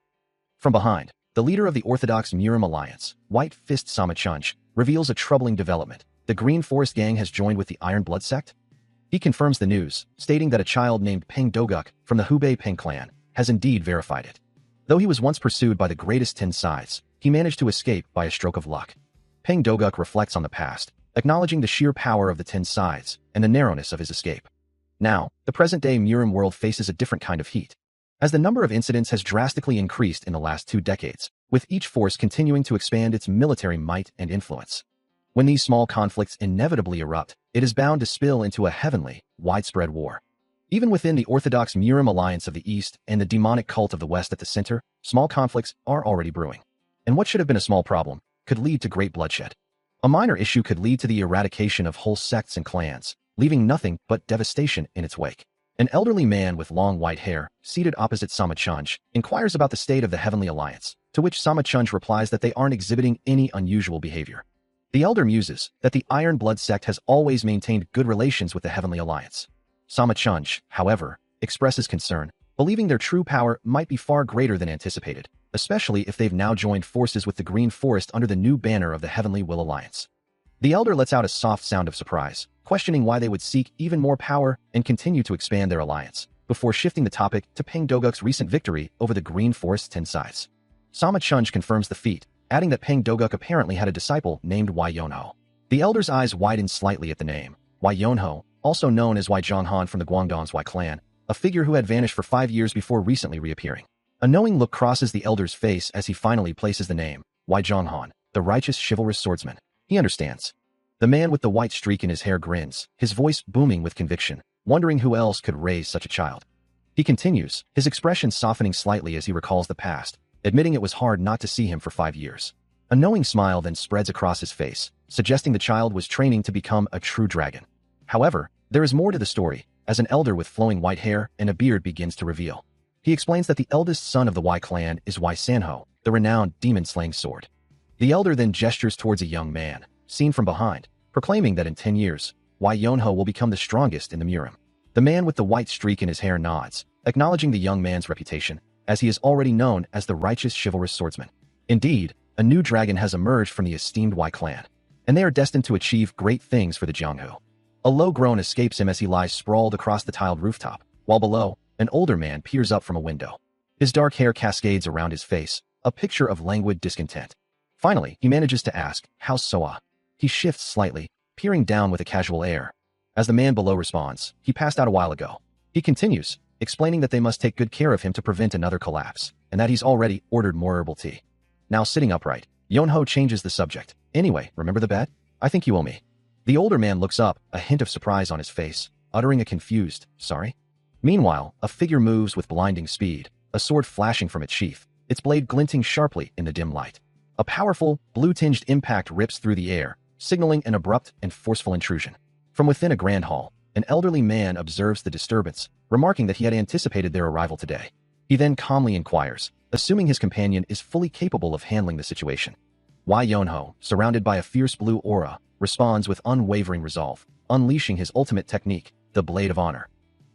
From behind, the leader of the Orthodox Murim Alliance, White Fist Samachunj, reveals a troubling development. The Green Forest Gang has joined with the Iron Blood sect? He confirms the news, stating that a child named Peng Doguk from the Hubei Peng clan has indeed verified it. Though he was once pursued by the greatest 10 sides, he managed to escape by a stroke of luck. Peng Doguk reflects on the past, acknowledging the sheer power of the 10 sides and the narrowness of his escape. Now, the present-day Murim world faces a different kind of heat. As the number of incidents has drastically increased in the last 2 decades, with each force continuing to expand its military might and influence. When these small conflicts inevitably erupt, it is bound to spill into a heavenly, widespread war. Even within the Orthodox Murim Alliance of the East and the demonic cult of the West at the center, small conflicts are already brewing. And what should have been a small problem could lead to great bloodshed. A minor issue could lead to the eradication of whole sects and clans, leaving nothing but devastation in its wake. An elderly man with long white hair, seated opposite Samachunj, inquires about the state of the Heavenly Alliance, to which Samachunj replies that they aren't exhibiting any unusual behavior. The elder muses that the Iron Blood sect has always maintained good relations with the Heavenly Alliance. Samachunj, however, expresses concern, believing their true power might be far greater than anticipated, especially if they've now joined forces with the Green Forest under the new banner of the Heavenly Will Alliance. The elder lets out a soft sound of surprise, questioning why they would seek even more power and continue to expand their alliance, before shifting the topic to Peng Doguk's recent victory over the Green Forest's 10 sides. Samachunj confirms the feat, adding that Peng Doguk apparently had a disciple named Wai Yonho. The elder's eyes widen slightly at the name. Wai Yonho, also known as Wai Zhonghan from the Guangdong's Wai clan, a figure who had vanished for 5 years before recently reappearing. A knowing look crosses the elder's face as he finally places the name, Wai Zhonghan, the righteous chivalrous swordsman. He understands. The man with the white streak in his hair grins, his voice booming with conviction, wondering who else could raise such a child. He continues, his expression softening slightly as he recalls the past, admitting it was hard not to see him for 5 years. A knowing smile then spreads across his face, suggesting the child was training to become a true dragon. However, there is more to the story, as an elder with flowing white hair and a beard begins to reveal. He explains that the eldest son of the Wai clan is Wai Sanho, the renowned demon-slaying sword. The elder then gestures towards a young man, seen from behind, proclaiming that in 10 years, Wai Yonho will become the strongest in the Murim. The man with the white streak in his hair nods, acknowledging the young man's reputation, as he is already known as the righteous chivalrous swordsman. Indeed, a new dragon has emerged from the esteemed Y clan, and they are destined to achieve great things for the Jianghu. A low groan escapes him as he lies sprawled across the tiled rooftop, while below, an older man peers up from a window. His dark hair cascades around his face, a picture of languid discontent. Finally, he manages to ask, "How's Soa?" He shifts slightly, peering down with a casual air. As the man below responds, "He passed out a while ago." He continues, explaining that they must take good care of him to prevent another collapse, and that he's already ordered more herbal tea. Now sitting upright, Yonho changes the subject. "Anyway, remember the bet? I think you owe me." The older man looks up, a hint of surprise on his face, uttering a confused, "Sorry?" Meanwhile, a figure moves with blinding speed, a sword flashing from its sheath, its blade glinting sharply in the dim light. A powerful, blue-tinged impact rips through the air, signaling an abrupt and forceful intrusion. From within a grand hall, an elderly man observes the disturbance, remarking that he had anticipated their arrival today. He then calmly inquires, assuming his companion is fully capable of handling the situation. Y Yonho, surrounded by a fierce blue aura, responds with unwavering resolve, unleashing his ultimate technique, the Blade of Honor.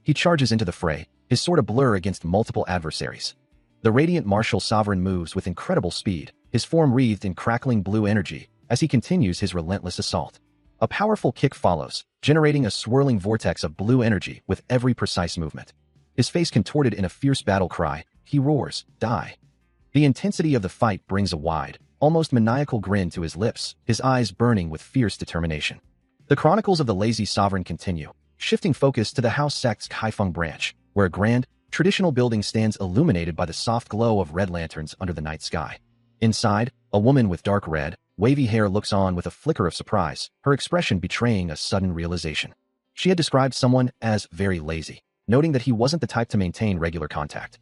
He charges into the fray, his sword ablur against multiple adversaries. The radiant martial sovereign moves with incredible speed, his form wreathed in crackling blue energy, as he continues his relentless assault. A powerful kick follows, generating a swirling vortex of blue energy with every precise movement. His face contorted in a fierce battle cry, he roars, "Die!" The intensity of the fight brings a wide, almost maniacal grin to his lips, his eyes burning with fierce determination. The chronicles of the lazy sovereign continue, shifting focus to the house sect's Kaifeng branch, where a grand, traditional building stands illuminated by the soft glow of red lanterns under the night sky. Inside, a woman with dark red, wavy hair looks on with a flicker of surprise, her expression betraying a sudden realization. She had described someone as very lazy, noting that he wasn't the type to maintain regular contact.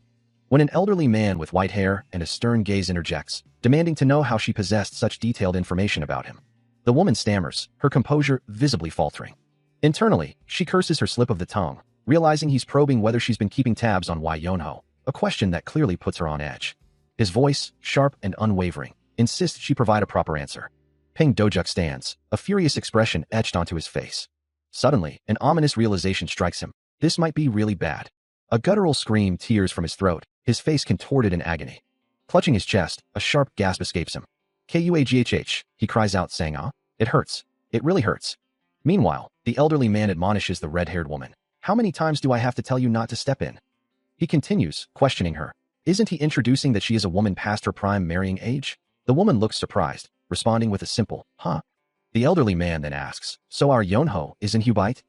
When an elderly man with white hair and a stern gaze interjects, demanding to know how she possessed such detailed information about him, the woman stammers, her composure visibly faltering. Internally, she curses her slip of the tongue, realizing he's probing whether she's been keeping tabs on Y Yonho, a question that clearly puts her on edge. His voice, sharp and unwavering, insists she provide a proper answer. Peng Dojuk stands, a furious expression etched onto his face. Suddenly, an ominous realization strikes him. This might be really bad. A guttural scream tears from his throat, his face contorted in agony. Clutching his chest, a sharp gasp escapes him. "Kuaghh," he cries out, saying, "Ah, it hurts. It really hurts." Meanwhile, the elderly man admonishes the red-haired woman. "How many times do I have to tell you not to step in?" He continues, questioning her. Isn't he introducing that she is a woman past her prime marrying age? The woman looks surprised, responding with a simple, "Huh?" The elderly man then asks, "So our Yonho is in Hubite?"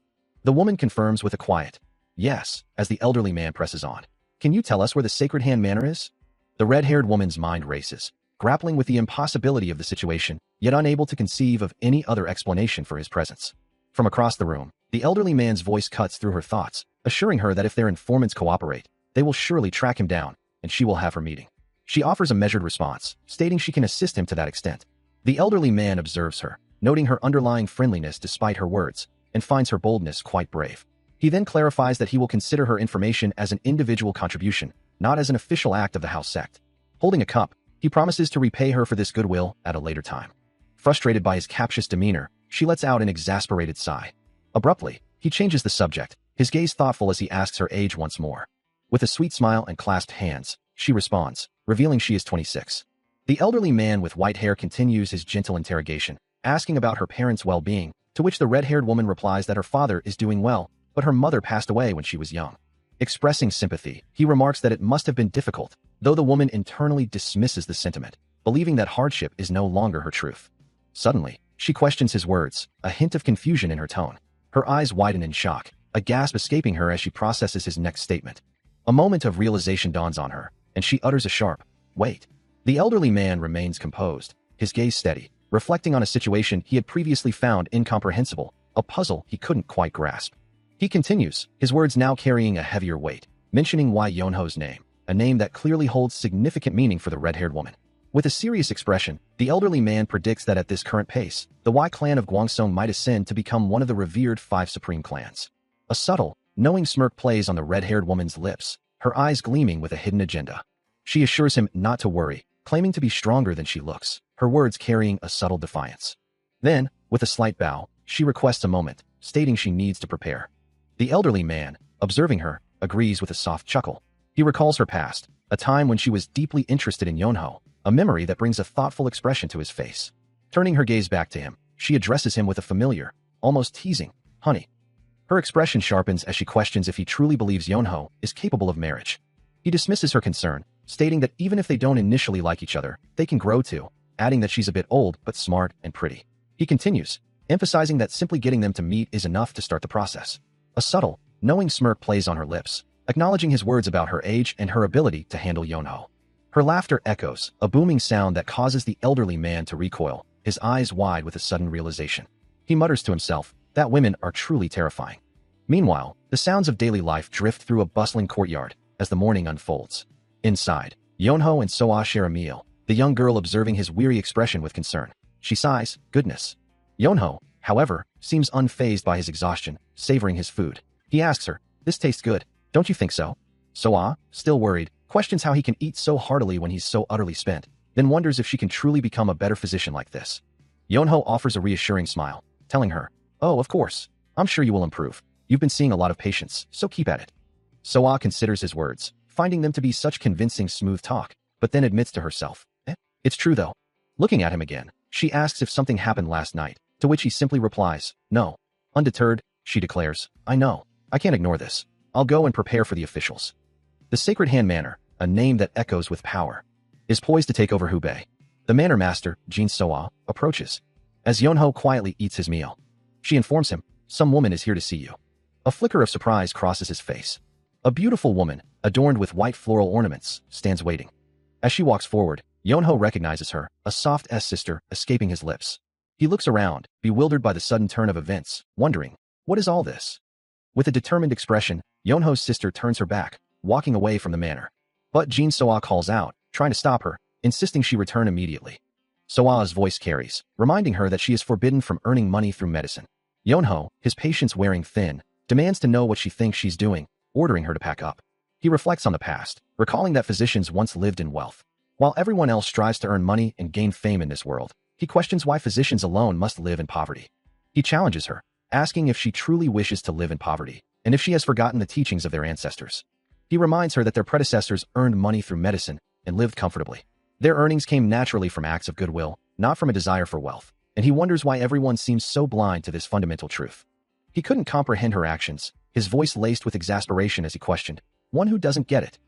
The woman confirms with a quiet, "Yes," as the elderly man presses on. "Can you tell us where the Sacred Hand Manor is?" The red-haired woman's mind races, grappling with the impossibility of the situation, yet unable to conceive of any other explanation for his presence. From across the room, the elderly man's voice cuts through her thoughts, assuring her that if their informants cooperate, they will surely track him down, and she will have her meeting. She offers a measured response, stating she can assist him to that extent. The elderly man observes her, noting her underlying friendliness despite her words, and finds her boldness quite brave. He then clarifies that he will consider her information as an individual contribution, not as an official act of the house sect. Holding a cup, he promises to repay her for this goodwill at a later time. Frustrated by his captious demeanor, she lets out an exasperated sigh. Abruptly, he changes the subject, his gaze thoughtful as he asks her age once more. With a sweet smile and clasped hands, she responds, revealing she is 26. The elderly man with white hair continues his gentle interrogation, asking about her parents' well-being, to which the red-haired woman replies that her father is doing well, but her mother passed away when she was young. Expressing sympathy, he remarks that it must have been difficult, though the woman internally dismisses the sentiment, believing that hardship is no longer her truth. Suddenly, she questions his words, a hint of confusion in her tone. Her eyes widen in shock, a gasp escaping her as she processes his next statement. A moment of realization dawns on her, and she utters a sharp, "Wait." The elderly man remains composed, his gaze steady, reflecting on a situation he had previously found incomprehensible, a puzzle he couldn't quite grasp. He continues, his words now carrying a heavier weight, mentioning Y Yonho's name, a name that clearly holds significant meaning for the red-haired woman. With a serious expression, the elderly man predicts that at this current pace, the Y clan of Guangsong might ascend to become one of the revered 5 supreme clans. A subtle, knowing smirk plays on the red-haired woman's lips, her eyes gleaming with a hidden agenda. She assures him not to worry, claiming to be stronger than she looks, her words carrying a subtle defiance. Then, with a slight bow, she requests a moment, stating she needs to prepare. The elderly man, observing her, agrees with a soft chuckle. He recalls her past, a time when she was deeply interested in Yonho, a memory that brings a thoughtful expression to his face. Turning her gaze back to him, she addresses him with a familiar, almost teasing, honey. Her expression sharpens as she questions if he truly believes Yonho is capable of marriage. He dismisses her concern, stating that even if they don't initially like each other, they can grow to, adding that she's a bit old but smart and pretty. He continues, emphasizing that simply getting them to meet is enough to start the process. A subtle, knowing smirk plays on her lips, acknowledging his words about her age and her ability to handle Yonho. Her laughter echoes, a booming sound that causes the elderly man to recoil, his eyes wide with a sudden realization. He mutters to himself that women are truly terrifying. Meanwhile, the sounds of daily life drift through a bustling courtyard as the morning unfolds. Inside, Yonho and Soa share a meal, the young girl observing his weary expression with concern. She sighs, goodness. Yonho, however, seems unfazed by his exhaustion, savoring his food. He asks her, this tastes good, don't you think so? Soa, still worried, questions how he can eat so heartily when he's so utterly spent, then wonders if she can truly become a better physician like this. Yonho offers a reassuring smile, telling her, oh, of course, I'm sure you will improve. You've been seeing a lot of patients, so keep at it. Soa considers his words, finding them to be such convincing smooth talk, but then admits to herself, it's true though. Looking at him again, she asks if something happened last night, to which he simply replies, no. Undeterred, she declares, I know, I can't ignore this. I'll go and prepare for the officials. The Sacred Hand Manor, a name that echoes with power, is poised to take over Hubei. The manor master, Jin Soa, approaches. As Yonho quietly eats his meal, she informs him, some woman is here to see you. A flicker of surprise crosses his face. A beautiful woman, adorned with white floral ornaments, stands waiting. As she walks forward, Yonho recognizes her, a soft S-sister, escaping his lips. He looks around, bewildered by the sudden turn of events, wondering, what is all this? With a determined expression, Yonho's sister turns her back, walking away from the manor. But Jin Soa calls out, trying to stop her, insisting she return immediately. Soa's voice carries, reminding her that she is forbidden from earning money through medicine. Yonho, his patience wearing thin, demands to know what she thinks she's doing, ordering her to pack up. He reflects on the past, recalling that physicians once lived in wealth. While everyone else strives to earn money and gain fame in this world, he questions why physicians alone must live in poverty. He challenges her, asking if she truly wishes to live in poverty, and if she has forgotten the teachings of their ancestors. He reminds her that their predecessors earned money through medicine and lived comfortably. Their earnings came naturally from acts of goodwill, not from a desire for wealth, and he wonders why everyone seems so blind to this fundamental truth. He couldn't comprehend her actions, his voice laced with exasperation as he questioned, one who doesn't get it.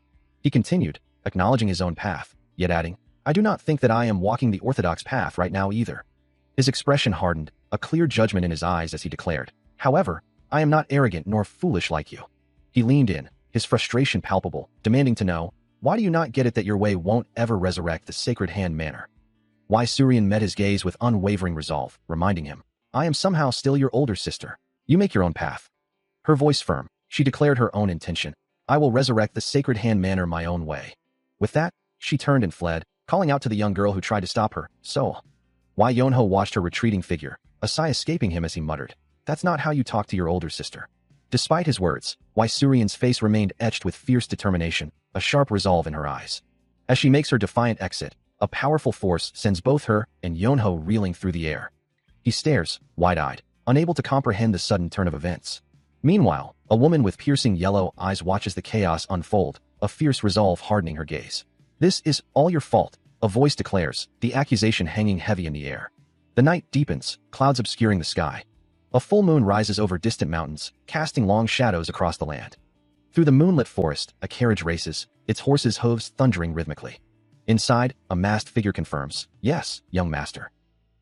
He continued, acknowledging his own path, yet adding, I do not think that I am walking the orthodox path right now either. His expression hardened, a clear judgment in his eyes as he declared, however, I am not arrogant nor foolish like you. He leaned in, his frustration palpable, demanding to know, why do you not get it that your way won't ever resurrect the Sacred Hand Manor? Why Surian met his gaze with unwavering resolve, reminding him, I am somehow still your older sister. You make your own path. Her voice firm, she declared her own intention. I will resurrect the Sacred Hand Manor my own way. With that, she turned and fled, calling out to the young girl who tried to stop her, so. Why Yonho watched her retreating figure, a sigh escaping him as he muttered, that's not how you talk to your older sister. Despite his words, Why Surian's face remained etched with fierce determination, a sharp resolve in her eyes. As she makes her defiant exit, a powerful force sends both her and Yonho reeling through the air. He stares, wide-eyed, unable to comprehend the sudden turn of events. Meanwhile, a woman with piercing yellow eyes watches the chaos unfold, a fierce resolve hardening her gaze. This is all your fault, a voice declares, the accusation hanging heavy in the air. The night deepens, clouds obscuring the sky. A full moon rises over distant mountains, casting long shadows across the land. Through the moonlit forest, a carriage races, its horses' hooves thundering rhythmically. Inside, a masked figure confirms, yes, young master.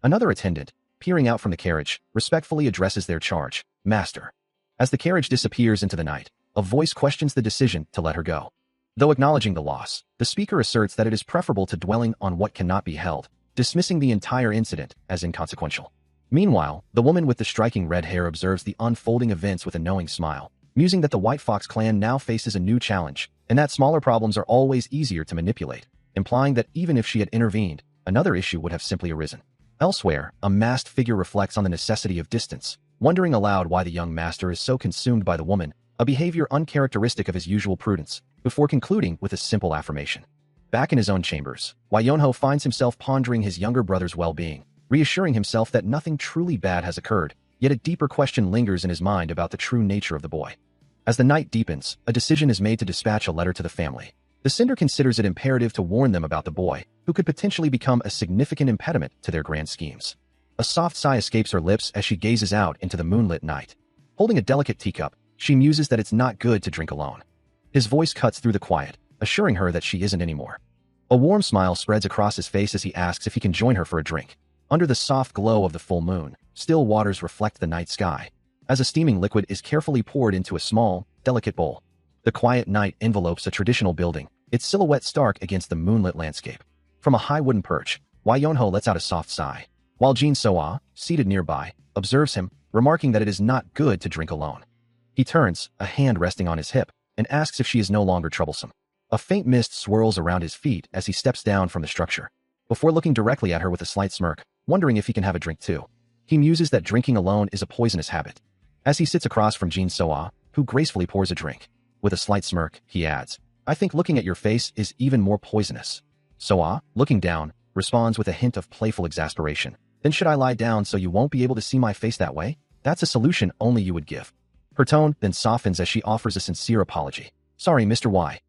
Another attendant, peering out from the carriage, respectfully addresses their charge, master. As the carriage disappears into the night, a voice questions the decision to let her go. Though acknowledging the loss, the speaker asserts that it is preferable to dwelling on what cannot be held, dismissing the entire incident as inconsequential. Meanwhile, the woman with the striking red hair observes the unfolding events with a knowing smile, musing that the White Fox clan now faces a new challenge, and that smaller problems are always easier to manipulate, implying that even if she had intervened, another issue would have simply arisen. Elsewhere, a masked figure reflects on the necessity of distance, wondering aloud why the young master is so consumed by the woman, a behavior uncharacteristic of his usual prudence, before concluding with a simple affirmation. Back in his own chambers, Yonho finds himself pondering his younger brother's well-being, reassuring himself that nothing truly bad has occurred, yet a deeper question lingers in his mind about the true nature of the boy. As the night deepens, a decision is made to dispatch a letter to the family. The sender considers it imperative to warn them about the boy, who could potentially become a significant impediment to their grand schemes. A soft sigh escapes her lips as she gazes out into the moonlit night. Holding a delicate teacup, she muses that it's not good to drink alone. His voice cuts through the quiet, assuring her that she isn't anymore. A warm smile spreads across his face as he asks if he can join her for a drink. Under the soft glow of the full moon, still waters reflect the night sky, as a steaming liquid is carefully poured into a small, delicate bowl. The quiet night envelopes a traditional building, its silhouette stark against the moonlit landscape. From a high wooden perch, Wai Yonho lets out a soft sigh, while Jin Soa, seated nearby, observes him, remarking that it is not good to drink alone. He turns, a hand resting on his hip, and asks if she is no longer troublesome. A faint mist swirls around his feet as he steps down from the structure, before looking directly at her with a slight smirk, wondering if he can have a drink too. He muses that drinking alone is a poisonous habit. As he sits across from Jin Soa, who gracefully pours a drink. With a slight smirk, he adds, "I think looking at your face is even more poisonous." Soa, looking down, responds with a hint of playful exasperation. "Then should I lie down so you won't be able to see my face that way? That's a solution only you would give." Her tone then softens as she offers a sincere apology. "Sorry, Mr. Y."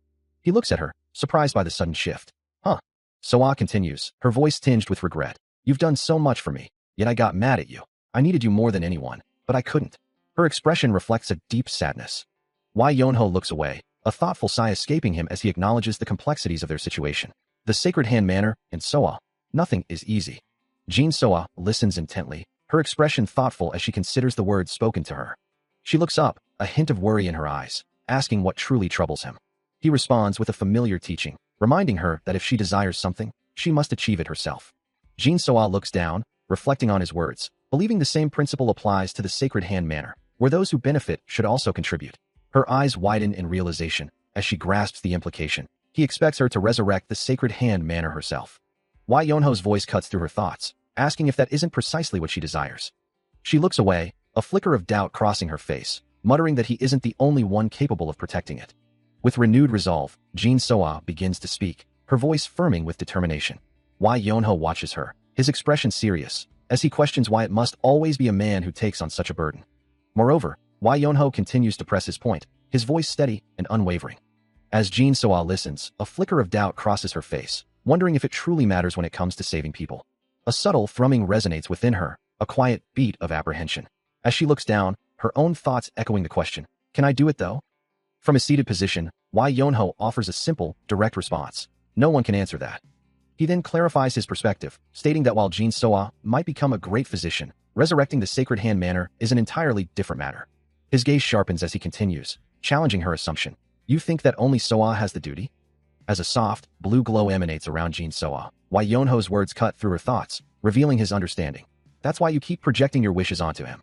He looks at her, surprised by the sudden shift. "Huh." Soa continues, her voice tinged with regret. "You've done so much for me, yet I got mad at you. I needed you more than anyone, but I couldn't." Her expression reflects a deep sadness. Wai Yonho looks away, a thoughtful sigh escaping him as he acknowledges the complexities of their situation. The Sacred Hand Manor, and Soa. Nothing is easy. Jin Soa listens intently, her expression thoughtful as she considers the words spoken to her. She looks up, a hint of worry in her eyes, asking what truly troubles him. He responds with a familiar teaching, reminding her that if she desires something, she must achieve it herself. Jin Soa looks down, reflecting on his words, believing the same principle applies to the Sacred Hand Manor, where those who benefit should also contribute. Her eyes widen in realization as she grasps the implication. He expects her to resurrect the Sacred Hand Manor herself. Wai Yonho's voice cuts through her thoughts, asking if that isn't precisely what she desires. She looks away, a flicker of doubt crossing her face, muttering that he isn't the only one capable of protecting it. With renewed resolve, Jin Soa begins to speak, her voice firming with determination. Wai Yonho watches her, his expression serious, as he questions why it must always be a man who takes on such a burden. Moreover, Wai Yonho continues to press his point, his voice steady and unwavering. As Jin Soa listens, a flicker of doubt crosses her face, wondering if it truly matters when it comes to saving people. A subtle thrumming resonates within her, a quiet beat of apprehension. As she looks down, her own thoughts echoing the question, "Can I do it though?" From his seated position, Wai Yonho offers a simple, direct response. "No one can answer that." He then clarifies his perspective, stating that while Jin Soa might become a great physician, resurrecting the Sacred Hand Manor is an entirely different matter. His gaze sharpens as he continues, challenging her assumption. "You think that only Soa has the duty?" As a soft, blue glow emanates around Jin Soa, Wai Yonho's words cut through her thoughts, revealing his understanding. "That's why you keep projecting your wishes onto him."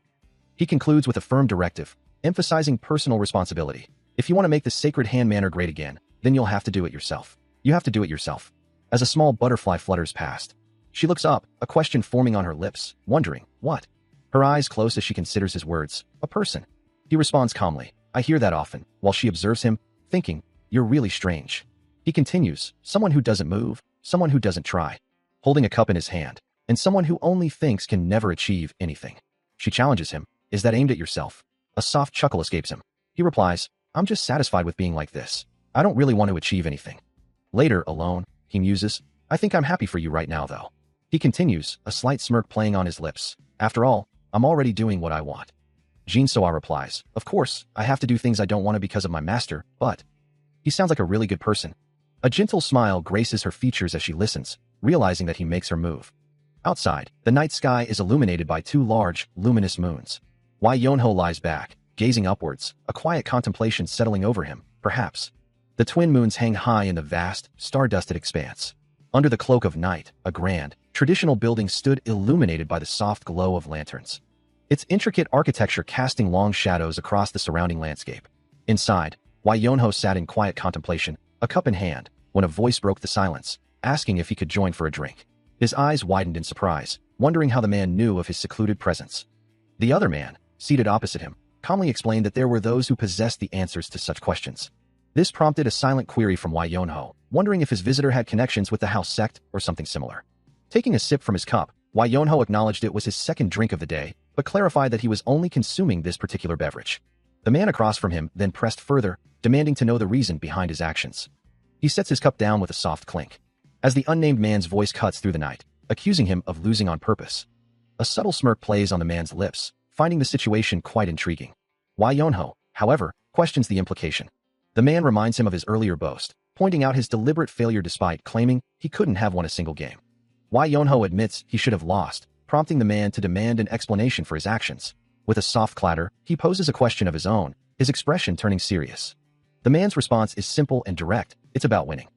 He concludes with a firm directive, emphasizing personal responsibility. "If you want to make the Sacred Hand Manor great again, then you'll have to do it yourself. You have to do it yourself." As a small butterfly flutters past, she looks up, a question forming on her lips, wondering, what? Her eyes close as she considers his words. "A person." He responds calmly, "I hear that often," while she observes him, thinking, "You're really strange." He continues, "Someone who doesn't move, someone who doesn't try." Holding a cup in his hand, and someone who only thinks can never achieve anything. She challenges him, "Is that aimed at yourself?" A soft chuckle escapes him. He replies, "I'm just satisfied with being like this. I don't really want to achieve anything." Later, alone, he muses, "I think I'm happy for you right now, though." He continues, a slight smirk playing on his lips. "After all, I'm already doing what I want." Jin Soa replies, "Of course, I have to do things I don't want to because of my master, but..." He sounds like a really good person. A gentle smile graces her features as she listens, realizing that he makes her move. Outside, the night sky is illuminated by two large, luminous moons. Wai Yonho lies back, gazing upwards, a quiet contemplation settling over him, perhaps. The twin moons hang high in the vast, star-dusted expanse. Under the cloak of night, a grand, traditional building stood illuminated by the soft glow of lanterns. Its intricate architecture casting long shadows across the surrounding landscape. Inside, Wai Yonho sat in quiet contemplation, a cup in hand, when a voice broke the silence, asking if he could join for a drink. His eyes widened in surprise, wondering how the man knew of his secluded presence. The other man, seated opposite him, calmly explained that there were those who possessed the answers to such questions. This prompted a silent query from Wai Yonho, wondering if his visitor had connections with the house sect or something similar. Taking a sip from his cup, Wai Yonho acknowledged it was his second drink of the day, but clarified that he was only consuming this particular beverage. The man across from him then pressed further, demanding to know the reason behind his actions. He sets his cup down with a soft clink. As the unnamed man's voice cuts through the night, accusing him of losing on purpose. A subtle smirk plays on the man's lips, finding the situation quite intriguing. Why Yonho, however, questions the implication. The man reminds him of his earlier boast, pointing out his deliberate failure despite claiming he couldn't have won a single game. Why Yonho admits he should have lost, prompting the man to demand an explanation for his actions. With a soft clatter, he poses a question of his own, his expression turning serious. The man's response is simple and direct: it's about winning.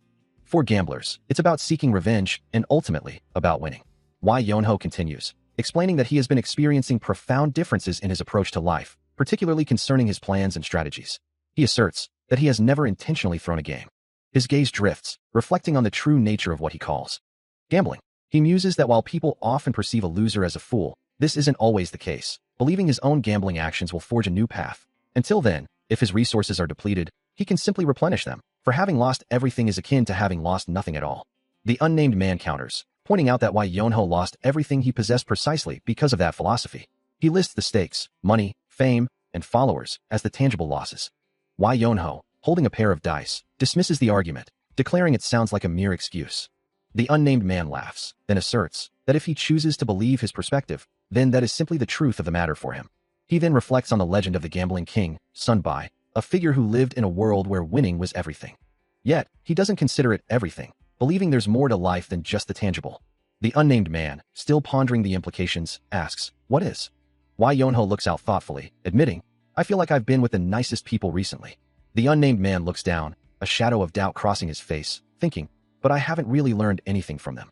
For gamblers, it's about seeking revenge and ultimately about winning. Why Yonho continues, explaining that he has been experiencing profound differences in his approach to life, particularly concerning his plans and strategies. He asserts that he has never intentionally thrown a game. His gaze drifts, reflecting on the true nature of what he calls gambling. He muses that while people often perceive a loser as a fool, this isn't always the case, believing his own gambling actions will forge a new path. Until then, if his resources are depleted, he can simply replenish them, for having lost everything is akin to having lost nothing at all. The unnamed man counters, pointing out that Why Yonho lost everything he possessed precisely because of that philosophy. He lists the stakes, money, fame, and followers as the tangible losses. Why Yonho, holding a pair of dice, dismisses the argument, declaring it sounds like a mere excuse. The unnamed man laughs, then asserts that if he chooses to believe his perspective, then that is simply the truth of the matter for him. He then reflects on the legend of the gambling king, Sunbai, a figure who lived in a world where winning was everything. Yet, he doesn't consider it everything, believing there's more to life than just the tangible. The unnamed man, still pondering the implications, asks, "What is?" Why Yonho looks out thoughtfully, admitting, "I feel like I've been with the nicest people recently." The unnamed man looks down, a shadow of doubt crossing his face, thinking, "But I haven't really learned anything from them."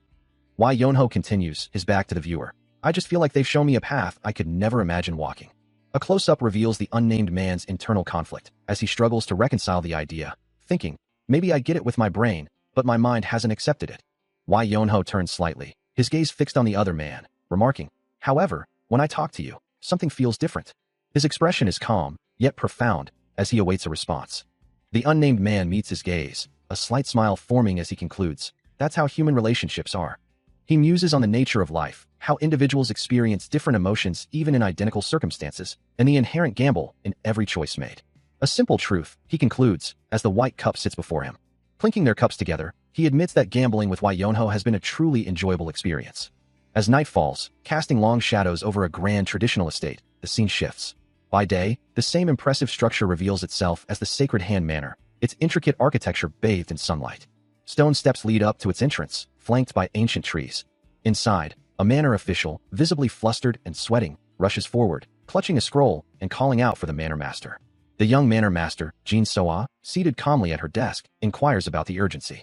Why Yonho continues, his back to the viewer, "I just feel like they've shown me a path I could never imagine walking." A close-up reveals the unnamed man's internal conflict as he struggles to reconcile the idea, thinking, "Maybe I get it with my brain, but my mind hasn't accepted it." Why Yonho turns slightly, his gaze fixed on the other man, remarking, "However, when I talk to you, something feels different." His expression is calm, yet profound, as he awaits a response. The unnamed man meets his gaze, a slight smile forming as he concludes, "That's how human relationships are." He muses on the nature of life, how individuals experience different emotions even in identical circumstances, and the inherent gamble in every choice made. A simple truth, he concludes, as the white cup sits before him. Clinking their cups together, he admits that gambling with Why Yonho has been a truly enjoyable experience. As night falls, casting long shadows over a grand traditional estate, the scene shifts. By day, the same impressive structure reveals itself as the Sacred Hand Manor, its intricate architecture bathed in sunlight. Stone steps lead up to its entrance, flanked by ancient trees. Inside, a manor official, visibly flustered and sweating, rushes forward, clutching a scroll and calling out for the manor master. The young manor master, Jin Soa, seated calmly at her desk, inquires about the urgency.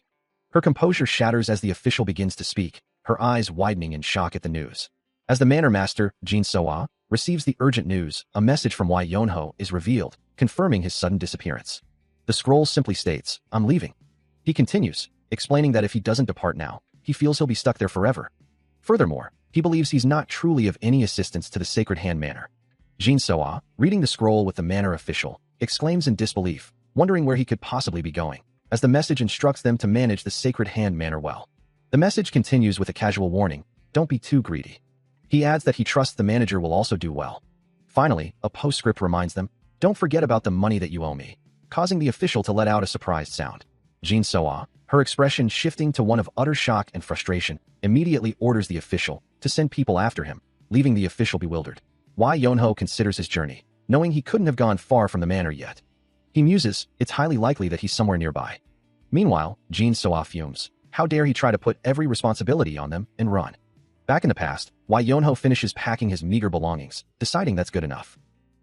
Her composure shatters as the official begins to speak, her eyes widening in shock at the news. As the manor master, Jin Soa, receives the urgent news, a message from Why Yonho is revealed, confirming his sudden disappearance. The scroll simply states, "I'm leaving." He continues, explaining that if he doesn't depart now, he feels he'll be stuck there forever. Furthermore, he believes he's not truly of any assistance to the Sacred Hand Manor. Jin Soa, reading the scroll with the manor official, exclaims in disbelief, wondering where he could possibly be going, as the message instructs them to manage the Sacred Hand Manor well. The message continues with a casual warning, "Don't be too greedy." He adds that he trusts the manager will also do well. Finally, a postscript reminds them, "Don't forget about the money that you owe me," causing the official to let out a surprised sound. Jin Soa, her expression shifting to one of utter shock and frustration, immediately orders the official to send people after him, leaving the official bewildered. Why Yonho considers his journey, knowing he couldn't have gone far from the manor yet. He muses, it's highly likely that he's somewhere nearby. Meanwhile, Jin Soa fumes. How dare he try to put every responsibility on them and run? Back in the past, Why Yonho finishes packing his meager belongings, deciding that's good enough.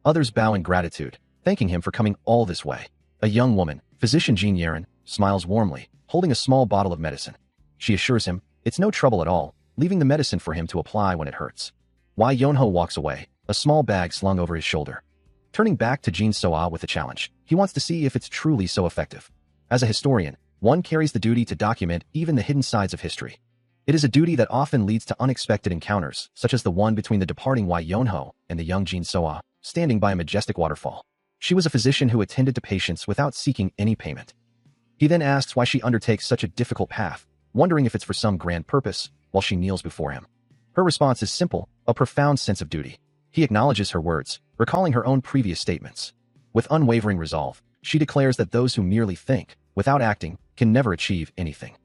Others bow in gratitude, thanking him for coming all this way. A young woman, physician Jean Yeren, smiles warmly, holding a small bottle of medicine. She assures him, it's no trouble at all, leaving the medicine for him to apply when it hurts. Why Yonho walks away, a small bag slung over his shoulder. Turning back to Jin Soa with a challenge, he wants to see if it's truly so effective. As a historian, one carries the duty to document even the hidden sides of history. It is a duty that often leads to unexpected encounters, such as the one between the departing Why Yonho and the young Jin Soa, standing by a majestic waterfall. She was a physician who attended to patients without seeking any payment. He then asks why she undertakes such a difficult path, wondering if it's for some grand purpose, while she kneels before him. Her response is simple, a profound sense of duty. He acknowledges her words, recalling her own previous statements. With unwavering resolve, she declares that those who merely think, without acting, can never achieve anything.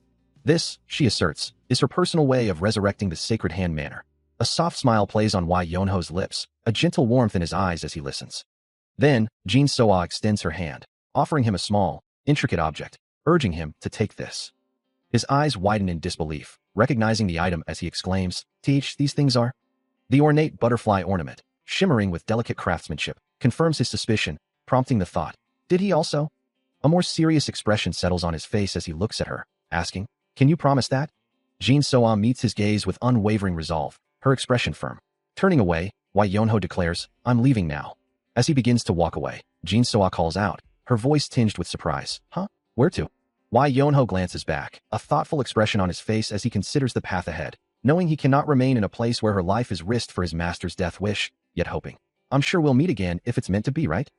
This, she asserts, is her personal way of resurrecting the sacred hand manner. A soft smile plays on Wai Yonho's lips, a gentle warmth in his eyes as he listens. Then, Jin Soa extends her hand, offering him a small, intricate object, urging him to take this. His eyes widen in disbelief, recognizing the item as he exclaims, these things are? The ornate butterfly ornament, shimmering with delicate craftsmanship, confirms his suspicion, prompting the thought, did he also? A more serious expression settles on his face as he looks at her, asking, can you promise that? Jin Soa meets his gaze with unwavering resolve, her expression firm. Turning away, Wai Yonho declares, I'm leaving now. As he begins to walk away, Jin Soa calls out, her voice tinged with surprise, huh? Where to? Wai Yonho glances back, a thoughtful expression on his face as he considers the path ahead, knowing he cannot remain in a place where her life is risked for his master's death wish, yet hoping. I'm sure we'll meet again if it's meant to be, right?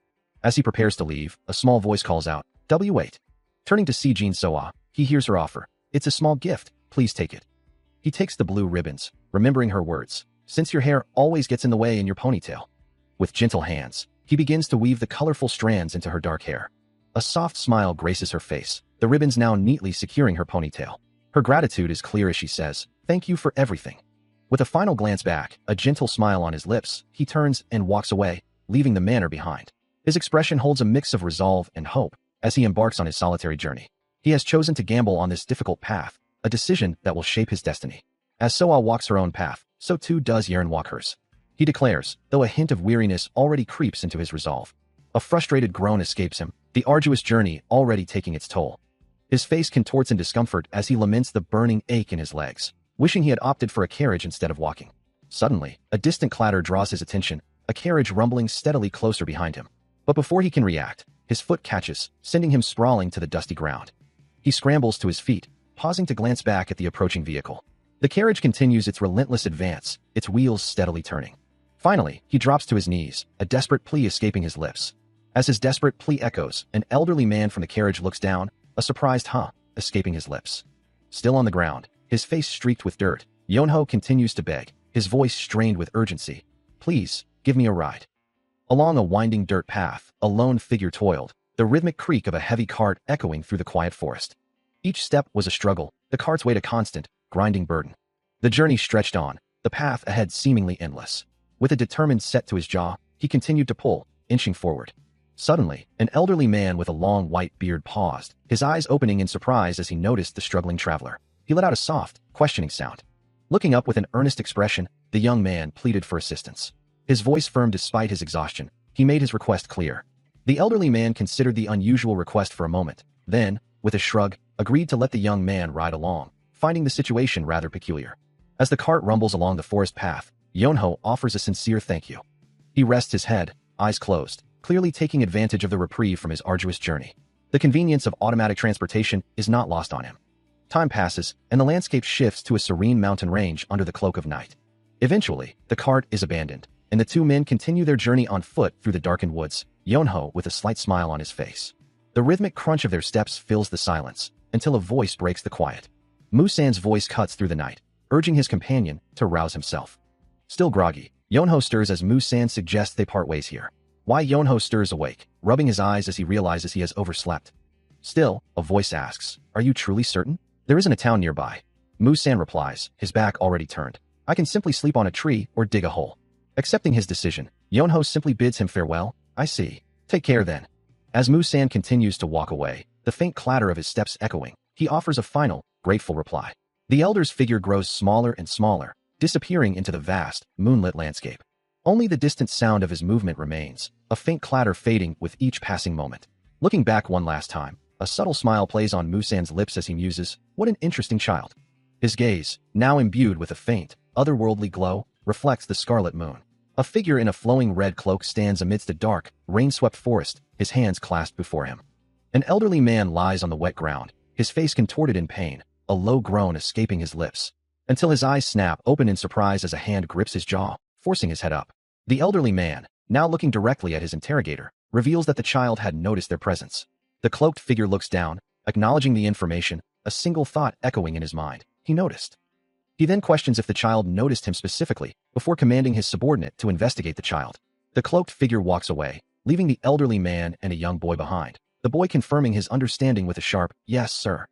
As he prepares to leave, a small voice calls out, wait. Turning to see Jin Soa, he hears her offer. It's a small gift, please take it. He takes the blue ribbons, remembering her words, since your hair always gets in the way in your ponytail. With gentle hands, he begins to weave the colorful strands into her dark hair. A soft smile graces her face, the ribbons now neatly securing her ponytail. Her gratitude is clear as she says, thank you for everything. With a final glance back, a gentle smile on his lips, he turns and walks away, leaving the manor behind. His expression holds a mix of resolve and hope as he embarks on his solitary journey. He has chosen to gamble on this difficult path, a decision that will shape his destiny. As Soa walks her own path, so too does Yeren walk hers. He declares, though a hint of weariness already creeps into his resolve. A frustrated groan escapes him, the arduous journey already taking its toll. His face contorts in discomfort as he laments the burning ache in his legs, wishing he had opted for a carriage instead of walking. Suddenly, a distant clatter draws his attention, a carriage rumbling steadily closer behind him. But before he can react, his foot catches, sending him sprawling to the dusty ground. He scrambles to his feet, pausing to glance back at the approaching vehicle. The carriage continues its relentless advance, its wheels steadily turning. Finally, he drops to his knees, a desperate plea escaping his lips. As his desperate plea echoes, an elderly man from the carriage looks down, a surprised huh escaping his lips. Still on the ground, his face streaked with dirt, Yonho continues to beg, his voice strained with urgency. Please, give me a ride. Along a winding dirt path, a lone figure toiled, the rhythmic creak of a heavy cart echoing through the quiet forest. Each step was a struggle, the cart's weight a constant, grinding burden. The journey stretched on, the path ahead seemingly endless. With a determined set to his jaw, he continued to pull, inching forward. Suddenly, an elderly man with a long white beard paused, his eyes opening in surprise as he noticed the struggling traveler. He let out a soft, questioning sound. Looking up with an earnest expression, the young man pleaded for assistance. His voice firm despite his exhaustion, he made his request clear. The elderly man considered the unusual request for a moment, then, with a shrug, agreed to let the young man ride along, finding the situation rather peculiar. As the cart rumbles along the forest path, Yonho offers a sincere thank you. He rests his head, eyes closed, clearly taking advantage of the reprieve from his arduous journey. The convenience of automatic transportation is not lost on him. Time passes, and the landscape shifts to a serene mountain range under the cloak of night. Eventually, the cart is abandoned, and the two men continue their journey on foot through the darkened woods, Yonho with a slight smile on his face. The rhythmic crunch of their steps fills the silence, until a voice breaks the quiet. Musan's voice cuts through the night, urging his companion to rouse himself. Still groggy, Yonho stirs as Musan suggests they part ways here. Wai Yonho stirs awake, rubbing his eyes as he realizes he has overslept. Still, a voice asks, are you truly certain? There isn't a town nearby. Musan replies, his back already turned. I can simply sleep on a tree or dig a hole. Accepting his decision, Yonho simply bids him farewell. I see. Take care then. As Musan continues to walk away, the faint clatter of his steps echoing, he offers a final, grateful reply. The elder's figure grows smaller and smaller, disappearing into the vast, moonlit landscape. Only the distant sound of his movement remains, a faint clatter fading with each passing moment. Looking back one last time, a subtle smile plays on Musan's lips as he muses, what an interesting child. His gaze, now imbued with a faint, otherworldly glow, reflects the scarlet moon. A figure in a flowing red cloak stands amidst a dark, rain-swept forest, his hands clasped before him. An elderly man lies on the wet ground, his face contorted in pain, a low groan escaping his lips, until his eyes snap open in surprise as a hand grips his jaw, forcing his head up. The elderly man, now looking directly at his interrogator, reveals that the child had noticed their presence. The cloaked figure looks down, acknowledging the information, a single thought echoing in his mind. He noticed. He then questions if the child noticed him specifically, before commanding his subordinate to investigate the child. The cloaked figure walks away, leaving the elderly man and a young boy behind, the boy confirming his understanding with a sharp, "Yes, sir."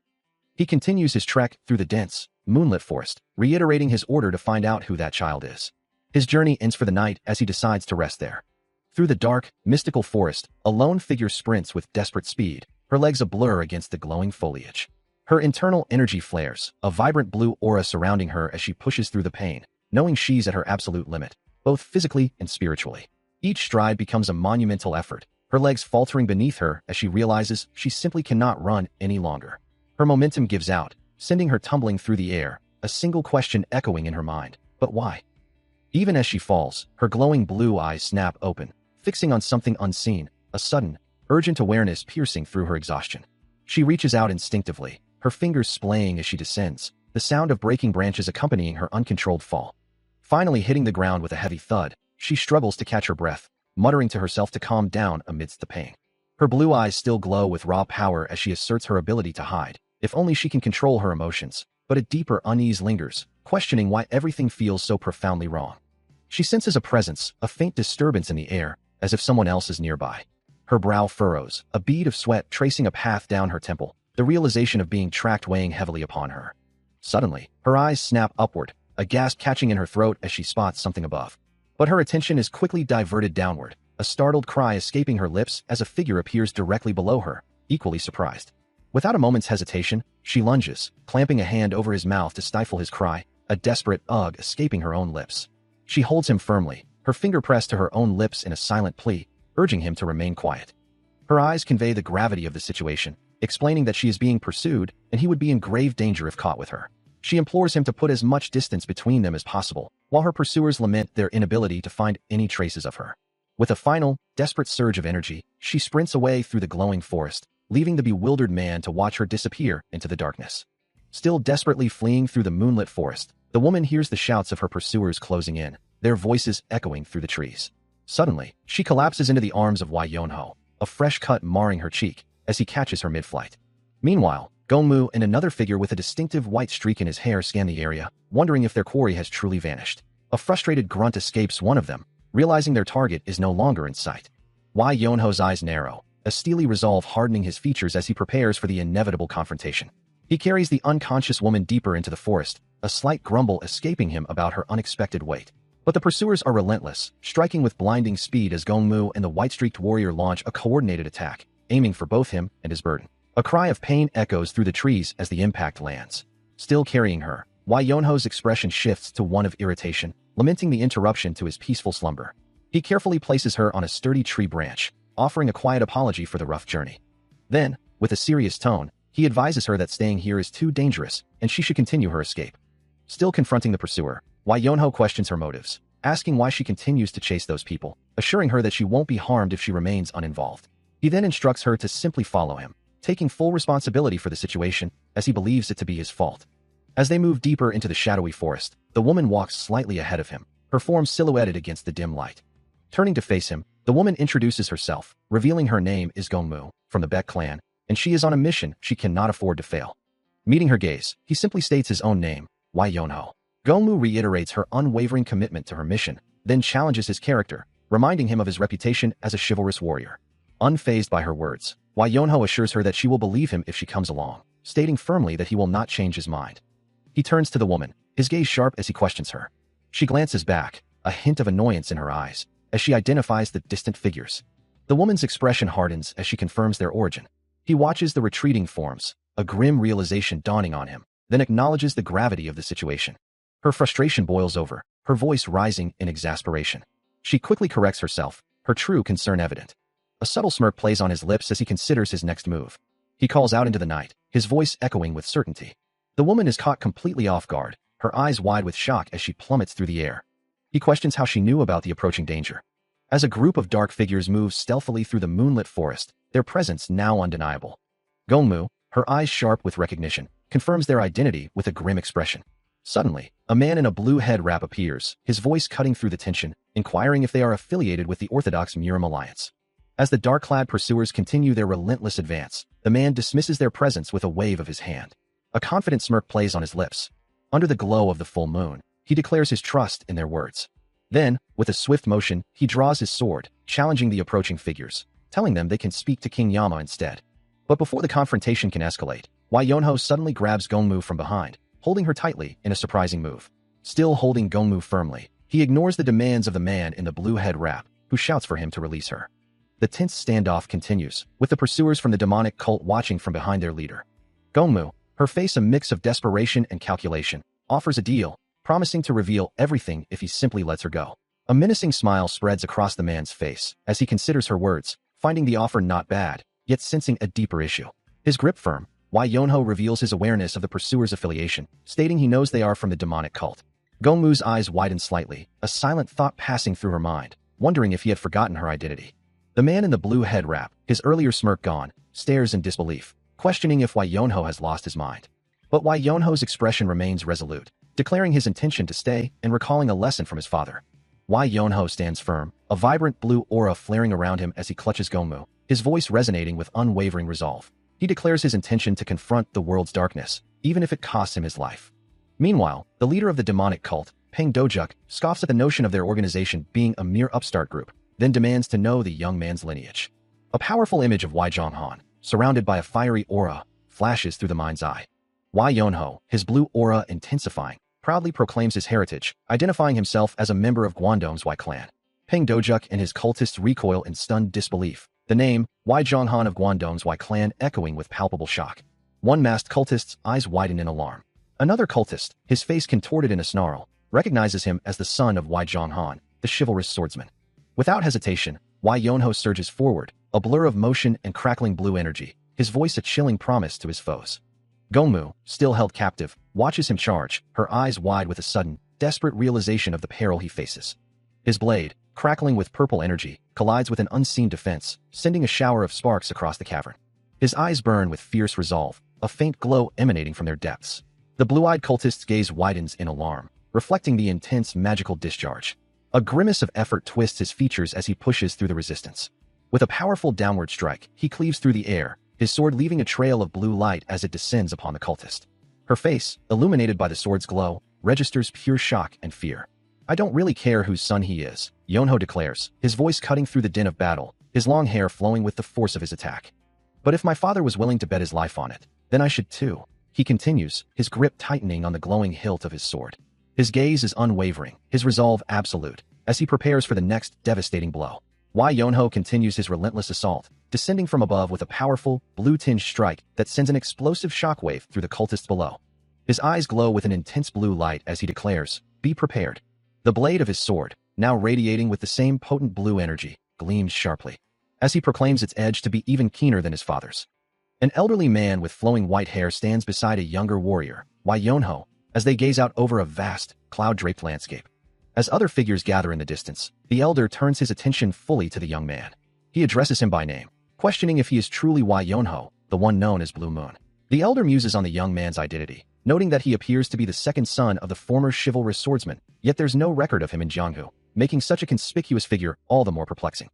He continues his trek through the dense, moonlit forest, reiterating his order to find out who that child is. His journey ends for the night as he decides to rest there. Through the dark, mystical forest, a lone figure sprints with desperate speed, her legs a blur against the glowing foliage. Her internal energy flares, a vibrant blue aura surrounding her as she pushes through the pain, knowing she's at her absolute limit, both physically and spiritually. Each stride becomes a monumental effort, her legs faltering beneath her as she realizes she simply cannot run any longer. Her momentum gives out, sending her tumbling through the air, a single question echoing in her mind: but why? Even as she falls, her glowing blue eyes snap open, fixing on something unseen, a sudden, urgent awareness piercing through her exhaustion. She reaches out instinctively, her fingers splaying as she descends, the sound of breaking branches accompanying her uncontrolled fall. Finally hitting the ground with a heavy thud, she struggles to catch her breath, muttering to herself to calm down amidst the pain. Her blue eyes still glow with raw power as she asserts her ability to hide, if only she can control her emotions, but a deeper unease lingers, questioning why everything feels so profoundly wrong. She senses a presence, a faint disturbance in the air, as if someone else is nearby. Her brow furrows, a bead of sweat tracing a path down her temple, the realization of being tracked weighing heavily upon her. Suddenly, her eyes snap upward, a gasp catching in her throat as she spots something above. But her attention is quickly diverted downward, a startled cry escaping her lips as a figure appears directly below her, equally surprised. Without a moment's hesitation, she lunges, clamping a hand over his mouth to stifle his cry, a desperate ugh escaping her own lips. She holds him firmly, her finger pressed to her own lips in a silent plea, urging him to remain quiet. Her eyes convey the gravity of the situation, explaining that she is being pursued and he would be in grave danger if caught with her. She implores him to put as much distance between them as possible, while her pursuers lament their inability to find any traces of her. With a final, desperate surge of energy, she sprints away through the glowing forest, leaving the bewildered man to watch her disappear into the darkness. Still desperately fleeing through the moonlit forest, the woman hears the shouts of her pursuers closing in, their voices echoing through the trees. Suddenly, she collapses into the arms of Wai Yonho, a fresh cut marring her cheek, as he catches her mid-flight. Meanwhile, Gongmu and another figure with a distinctive white streak in his hair scan the area, wondering if their quarry has truly vanished. A frustrated grunt escapes one of them, realizing their target is no longer in sight. Wai Yonho's eyes narrow, a steely resolve hardening his features as he prepares for the inevitable confrontation. He carries the unconscious woman deeper into the forest, a slight grumble escaping him about her unexpected weight. But the pursuers are relentless, striking with blinding speed as Gongmu and the white-streaked warrior launch a coordinated attack, aiming for both him and his burden. A cry of pain echoes through the trees as the impact lands. Still carrying her, Wai Yonho's expression shifts to one of irritation, lamenting the interruption to his peaceful slumber. He carefully places her on a sturdy tree branch, offering a quiet apology for the rough journey. Then, with a serious tone, he advises her that staying here is too dangerous and she should continue her escape. Still confronting the pursuer, Wai Yonho questions her motives, asking why she continues to chase those people, assuring her that she won't be harmed if she remains uninvolved. He then instructs her to simply follow him, taking full responsibility for the situation as he believes it to be his fault. As they move deeper into the shadowy forest, the woman walks slightly ahead of him, her form silhouetted against the dim light. Turning to face him, the woman introduces herself, revealing her name is Gongmu, from the Baek clan, and she is on a mission she cannot afford to fail. Meeting her gaze, he simply states his own name, Wai Yonho. Gongmu reiterates her unwavering commitment to her mission, then challenges his character, reminding him of his reputation as a chivalrous warrior. Unfazed by her words, Wai Yonho assures her that she will believe him if she comes along, stating firmly that he will not change his mind. He turns to the woman, his gaze sharp as he questions her. She glances back, a hint of annoyance in her eyes, as she identifies the distant figures. The woman's expression hardens as she confirms their origin. He watches the retreating forms, a grim realization dawning on him, then acknowledges the gravity of the situation. Her frustration boils over, her voice rising in exasperation. She quickly corrects herself, her true concern evident. A subtle smirk plays on his lips as he considers his next move. He calls out into the night, his voice echoing with certainty. The woman is caught completely off guard, her eyes wide with shock as she plummets through the air. He questions how she knew about the approaching danger. As a group of dark figures moves stealthily through the moonlit forest, their presence now undeniable. Gongmu, her eyes sharp with recognition, confirms their identity with a grim expression. Suddenly, a man in a blue head wrap appears, his voice cutting through the tension, inquiring if they are affiliated with the Orthodox Murim Alliance. As the dark-clad pursuers continue their relentless advance, the man dismisses their presence with a wave of his hand. A confident smirk plays on his lips. Under the glow of the full moon, he declares his trust in their words. Then, with a swift motion, he draws his sword, challenging the approaching figures. telling them they can speak to King Yama instead. But before the confrontation can escalate, Wai Yonho suddenly grabs Gongmu from behind, holding her tightly in a surprising move. Still holding Gongmu firmly, he ignores the demands of the man in the blue head wrap, who shouts for him to release her. The tense standoff continues, with the pursuers from the demonic cult watching from behind their leader. Gongmu, her face a mix of desperation and calculation, offers a deal, promising to reveal everything if he simply lets her go. A menacing smile spreads across the man's face as he considers her words, finding the offer not bad, yet sensing a deeper issue. His grip firm, Wai Yonho reveals his awareness of the pursuers' affiliation, stating he knows they are from the demonic cult. Gongmu's eyes widen slightly, a silent thought passing through her mind, wondering if he had forgotten her identity. The man in the blue head wrap, his earlier smirk gone, stares in disbelief, questioning if Wai Yonho has lost his mind. But Wai Yonho's expression remains resolute, declaring his intention to stay and recalling a lesson from his father. Wai Yonho stands firm, a vibrant blue aura flaring around him as he clutches Gongmu, his voice resonating with unwavering resolve. He declares his intention to confront the world's darkness, even if it costs him his life. Meanwhile, the leader of the demonic cult, Peng Dojuk, scoffs at the notion of their organization being a mere upstart group, then demands to know the young man's lineage. A powerful image of Wai Zhonghan, surrounded by a fiery aura, flashes through the mind's eye. Wai Yonho, his blue aura intensifying, proudly proclaims his heritage, identifying himself as a member of Guangdong's Wai clan. Peng Dojuk and his cultists recoil in stunned disbelief, the name, Wai Zhonghan of Guangdong's Wai clan echoing with palpable shock. One masked cultist's eyes widen in alarm. Another cultist, his face contorted in a snarl, recognizes him as the son of Wai Zhonghan, the chivalrous swordsman. Without hesitation, Wai Yonho surges forward, a blur of motion and crackling blue energy, his voice a chilling promise to his foes. Gongmu, still held captive, watches him charge, her eyes wide with a sudden, desperate realization of the peril he faces. His blade, crackling with purple energy, collides with an unseen defense, sending a shower of sparks across the cavern. His eyes burn with fierce resolve, a faint glow emanating from their depths. The blue-eyed cultist's gaze widens in alarm, reflecting the intense magical discharge. A grimace of effort twists his features as he pushes through the resistance. With a powerful downward strike, he cleaves through the air, his sword leaving a trail of blue light as it descends upon the cultist. Her face, illuminated by the sword's glow, registers pure shock and fear. "I don't really care whose son he is," Yonho declares, his voice cutting through the din of battle, his long hair flowing with the force of his attack. "But if my father was willing to bet his life on it, then I should too." He continues, his grip tightening on the glowing hilt of his sword. His gaze is unwavering, his resolve absolute, as he prepares for the next devastating blow. Wai Yonho continues his relentless assault, descending from above with a powerful, blue-tinged strike that sends an explosive shockwave through the cultists below. His eyes glow with an intense blue light as he declares, "Be prepared." The blade of his sword, now radiating with the same potent blue energy, gleams sharply, as he proclaims its edge to be even keener than his father's. An elderly man with flowing white hair stands beside a younger warrior, Wai Yonho, as they gaze out over a vast, cloud-draped landscape. As other figures gather in the distance, the elder turns his attention fully to the young man. He addresses him by name, questioning if he is truly Wai Yonho, the one known as Blue Moon. The elder muses on the young man's identity, noting that he appears to be the second son of the former chivalrous swordsman, yet there's no record of him in Jianghu, making such a conspicuous figure all the more perplexing.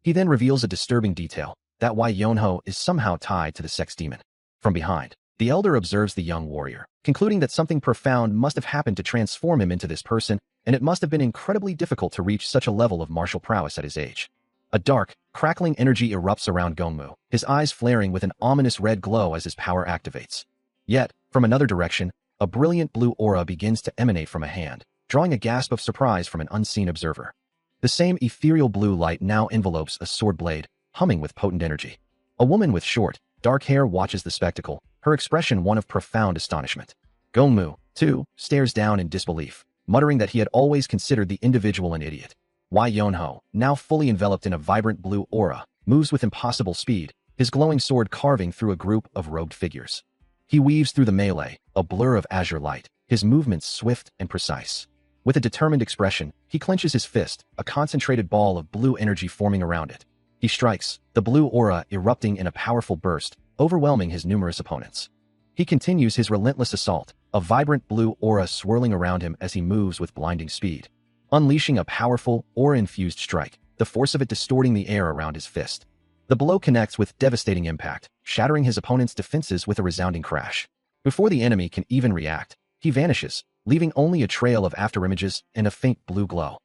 He then reveals a disturbing detail, that Wai Yonho is somehow tied to the sex demon. From behind, the elder observes the young warrior, concluding that something profound must have happened to transform him into this person, and it must have been incredibly difficult to reach such a level of martial prowess at his age. A dark, crackling energy erupts around Gongmu, his eyes flaring with an ominous red glow as his power activates. Yet, from another direction, a brilliant blue aura begins to emanate from a hand, drawing a gasp of surprise from an unseen observer. The same ethereal blue light now envelopes a sword blade, humming with potent energy. A woman with short, dark hair watches the spectacle, her expression one of profound astonishment. Gongmu, too, stares down in disbelief, muttering that he had always considered the individual an idiot. Wai Yonho, now fully enveloped in a vibrant blue aura, moves with impossible speed, his glowing sword carving through a group of robed figures. He weaves through the melee, a blur of azure light, his movements swift and precise. With a determined expression, he clenches his fist, a concentrated ball of blue energy forming around it. He strikes, the blue aura erupting in a powerful burst, overwhelming his numerous opponents. He continues his relentless assault, a vibrant blue aura swirling around him as he moves with blinding speed. Unleashing a powerful, aura-infused strike, the force of it distorting the air around his fist. The blow connects with devastating impact, shattering his opponent's defenses with a resounding crash. Before the enemy can even react, he vanishes, leaving only a trail of afterimages and a faint blue glow.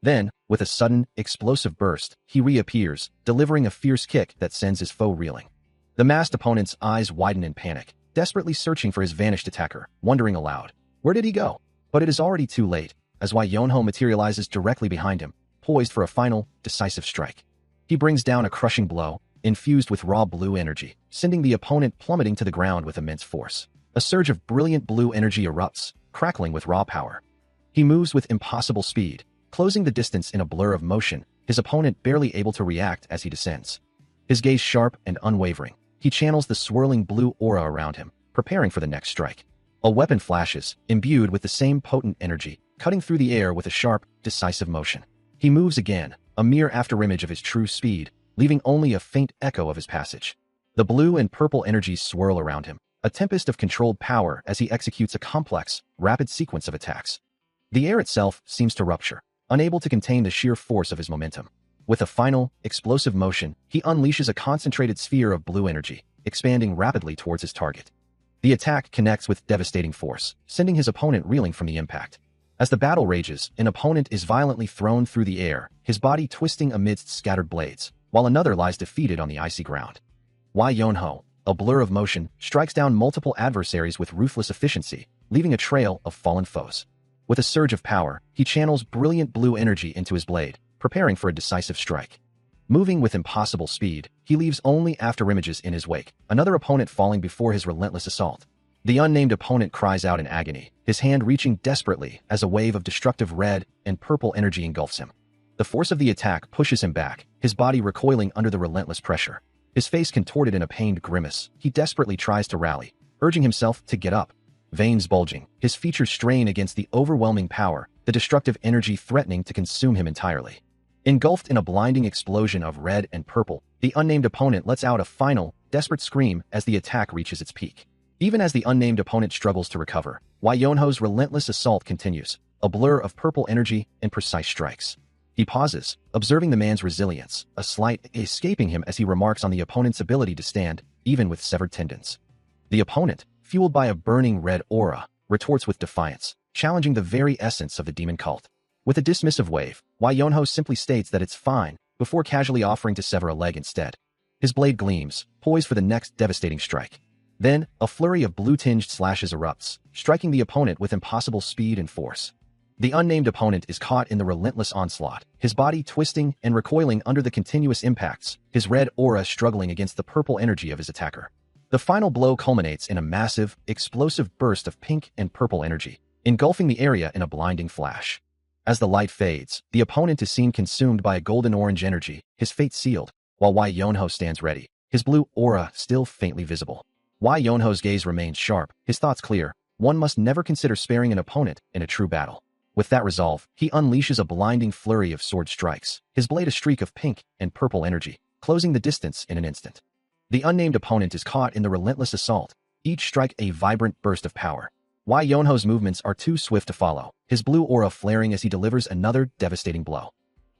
Then, with a sudden, explosive burst, he reappears, delivering a fierce kick that sends his foe reeling. The masked opponent's eyes widen in panic, desperately searching for his vanished attacker, wondering aloud, where did he go? But it is already too late, as Wai Yonho materializes directly behind him, poised for a final, decisive strike. He brings down a crushing blow, infused with raw blue energy, sending the opponent plummeting to the ground with immense force. A surge of brilliant blue energy erupts, crackling with raw power. He moves with impossible speed, closing the distance in a blur of motion, his opponent barely able to react as he descends. His gaze sharp and unwavering, he channels the swirling blue aura around him, preparing for the next strike. A weapon flashes, imbued with the same potent energy, cutting through the air with a sharp, decisive motion. He moves again, a mere afterimage of his true speed, leaving only a faint echo of his passage. The blue and purple energies swirl around him, a tempest of controlled power as he executes a complex, rapid sequence of attacks. The air itself seems to rupture, unable to contain the sheer force of his momentum. With a final, explosive motion, he unleashes a concentrated sphere of blue energy, expanding rapidly towards his target. The attack connects with devastating force, sending his opponent reeling from the impact. As the battle rages, an opponent is violently thrown through the air, his body twisting amidst scattered blades, while another lies defeated on the icy ground. Wai Yonho, a blur of motion, strikes down multiple adversaries with ruthless efficiency, leaving a trail of fallen foes. With a surge of power, he channels brilliant blue energy into his blade, preparing for a decisive strike. Moving with impossible speed, he leaves only afterimages in his wake, another opponent falling before his relentless assault. The unnamed opponent cries out in agony, his hand reaching desperately as a wave of destructive red and purple energy engulfs him. The force of the attack pushes him back, his body recoiling under the relentless pressure. His face contorted in a pained grimace, he desperately tries to rally, urging himself to get up. Veins bulging, his features strain against the overwhelming power, the destructive energy threatening to consume him entirely. Engulfed in a blinding explosion of red and purple, the unnamed opponent lets out a final, desperate scream as the attack reaches its peak. Even as the unnamed opponent struggles to recover, Wai Yonho's relentless assault continues, a blur of purple energy and precise strikes. He pauses, observing the man's resilience, a slight escaping him as he remarks on the opponent's ability to stand, even with severed tendons. The opponent, fueled by a burning red aura, retorts with defiance, challenging the very essence of the demon cult. With a dismissive wave, Wai Yonho simply states that it's fine, before casually offering to sever a leg instead. His blade gleams, poised for the next devastating strike. Then, a flurry of blue-tinged slashes erupts, striking the opponent with impossible speed and force. The unnamed opponent is caught in the relentless onslaught, his body twisting and recoiling under the continuous impacts, his red aura struggling against the purple energy of his attacker. The final blow culminates in a massive, explosive burst of pink and purple energy, engulfing the area in a blinding flash. As the light fades, the opponent is seen consumed by a golden-orange energy, his fate sealed, while Wai Yonho stands ready, his blue aura still faintly visible. Wai Yonho's gaze remains sharp, his thoughts clear. One must never consider sparing an opponent in a true battle. With that resolve, he unleashes a blinding flurry of sword strikes, his blade a streak of pink and purple energy, closing the distance in an instant. The unnamed opponent is caught in the relentless assault, each strike a vibrant burst of power. Wai Yonho's movements are too swift to follow, his blue aura flaring as he delivers another devastating blow.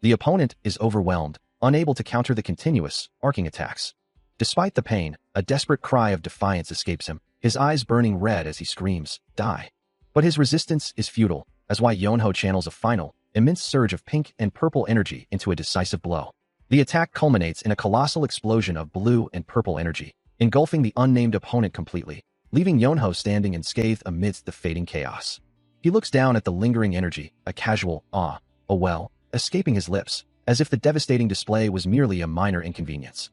The opponent is overwhelmed, unable to counter the continuous, arcing attacks. Despite the pain, a desperate cry of defiance escapes him, his eyes burning red as he screams, "Die!" But his resistance is futile, as Wai Yonho channels a final, immense surge of pink and purple energy into a decisive blow. The attack culminates in a colossal explosion of blue and purple energy, engulfing the unnamed opponent completely, leaving Yonho standing unscathed amidst the fading chaos. He looks down at the lingering energy, a casual a well, escaping his lips, as if the devastating display was merely a minor inconvenience.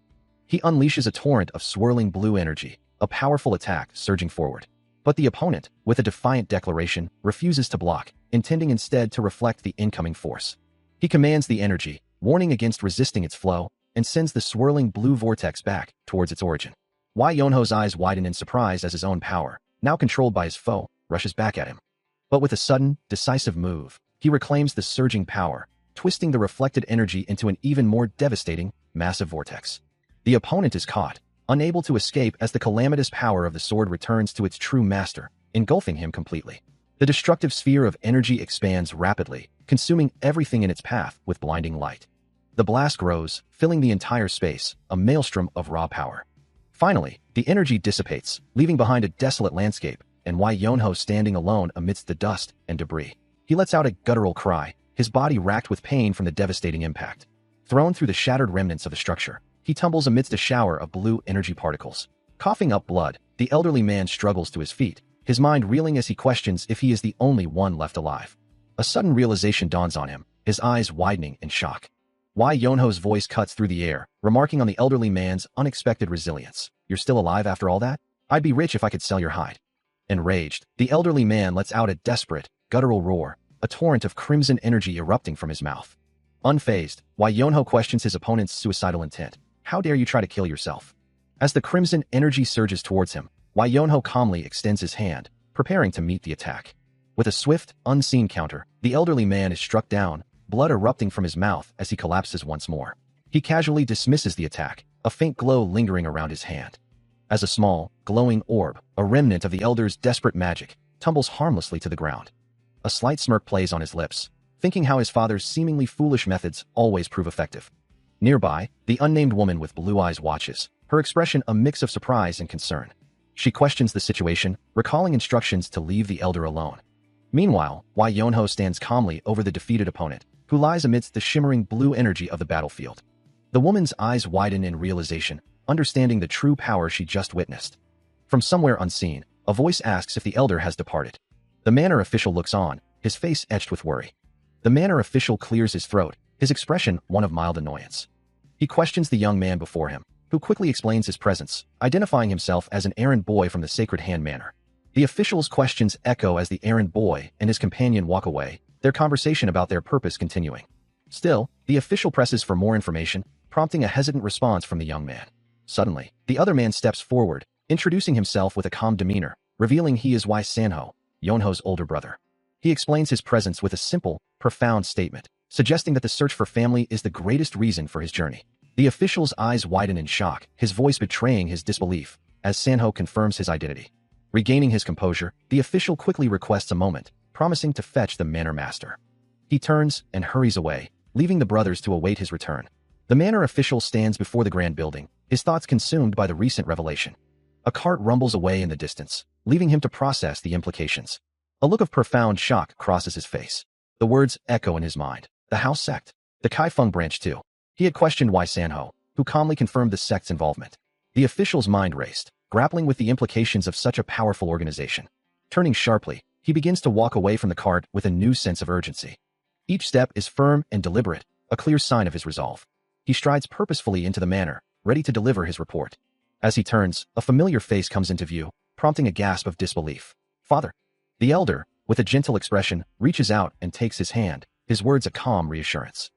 He unleashes a torrent of swirling blue energy, a powerful attack surging forward. But the opponent, with a defiant declaration, refuses to block, intending instead to reflect the incoming force. He commands the energy, warning against resisting its flow, and sends the swirling blue vortex back towards its origin. Wai Yonho's eyes widen in surprise as his own power, now controlled by his foe, rushes back at him. But with a sudden, decisive move, he reclaims the surging power, twisting the reflected energy into an even more devastating, massive vortex. The opponent is caught, unable to escape as the calamitous power of the sword returns to its true master, engulfing him completely. The destructive sphere of energy expands rapidly, consuming everything in its path with blinding light. The blast grows, filling the entire space, a maelstrom of raw power. Finally, the energy dissipates, leaving behind a desolate landscape, and Wai Yonho standing alone amidst the dust and debris. He lets out a guttural cry, his body racked with pain from the devastating impact. Thrown through the shattered remnants of the structure, he tumbles amidst a shower of blue energy particles. Coughing up blood, the elderly man struggles to his feet, his mind reeling as he questions if he is the only one left alive. A sudden realization dawns on him, his eyes widening in shock. Why Yonho's voice cuts through the air, remarking on the elderly man's unexpected resilience. You're still alive after all that? I'd be rich if I could sell your hide. Enraged, the elderly man lets out a desperate, guttural roar, a torrent of crimson energy erupting from his mouth. Unfazed, Why Yonho questions his opponent's suicidal intent. How dare you try to kill yourself? As the crimson energy surges towards him, Why Yonho calmly extends his hand, preparing to meet the attack. With a swift, unseen counter, the elderly man is struck down, blood erupting from his mouth as he collapses once more. He casually dismisses the attack, a faint glow lingering around his hand. As a small, glowing orb, a remnant of the elder's desperate magic, tumbles harmlessly to the ground. A slight smirk plays on his lips, thinking how his father's seemingly foolish methods always prove effective. Nearby, the unnamed woman with blue eyes watches, her expression a mix of surprise and concern. She questions the situation, recalling instructions to leave the elder alone. Meanwhile, Why Yonho stands calmly over the defeated opponent, who lies amidst the shimmering blue energy of the battlefield. The woman's eyes widen in realization, understanding the true power she just witnessed. From somewhere unseen, a voice asks if the elder has departed. The manor official looks on, his face etched with worry. The manor official clears his throat, his expression one of mild annoyance. He questions the young man before him, who quickly explains his presence, identifying himself as an errand boy from the Sacred Hand Manor. The official's questions echo as the errand boy and his companion walk away, their conversation about their purpose continuing. Still, the official presses for more information, prompting a hesitant response from the young man. Suddenly, the other man steps forward, introducing himself with a calm demeanor, revealing he is Wai Sanho, Yonho's older brother. He explains his presence with a simple, profound statement, suggesting that the search for family is the greatest reason for his journey. The official's eyes widen in shock, his voice betraying his disbelief, as Sanho confirms his identity. Regaining his composure, the official quickly requests a moment, promising to fetch the manor master. He turns and hurries away, leaving the brothers to await his return. The manor official stands before the grand building, his thoughts consumed by the recent revelation. A cart rumbles away in the distance, leaving him to process the implications. A look of profound shock crosses his face. The words echo in his mind. The house sect. The Kaifeng branch too. He had questioned Wai Sanho, who calmly confirmed the sect's involvement. The official's mind raced, grappling with the implications of such a powerful organization. Turning sharply, he begins to walk away from the cart with a new sense of urgency. Each step is firm and deliberate, a clear sign of his resolve. He strides purposefully into the manor, ready to deliver his report. As he turns, a familiar face comes into view, prompting a gasp of disbelief. Father. The elder, with a gentle expression, reaches out and takes his hand, his words a calm reassurance.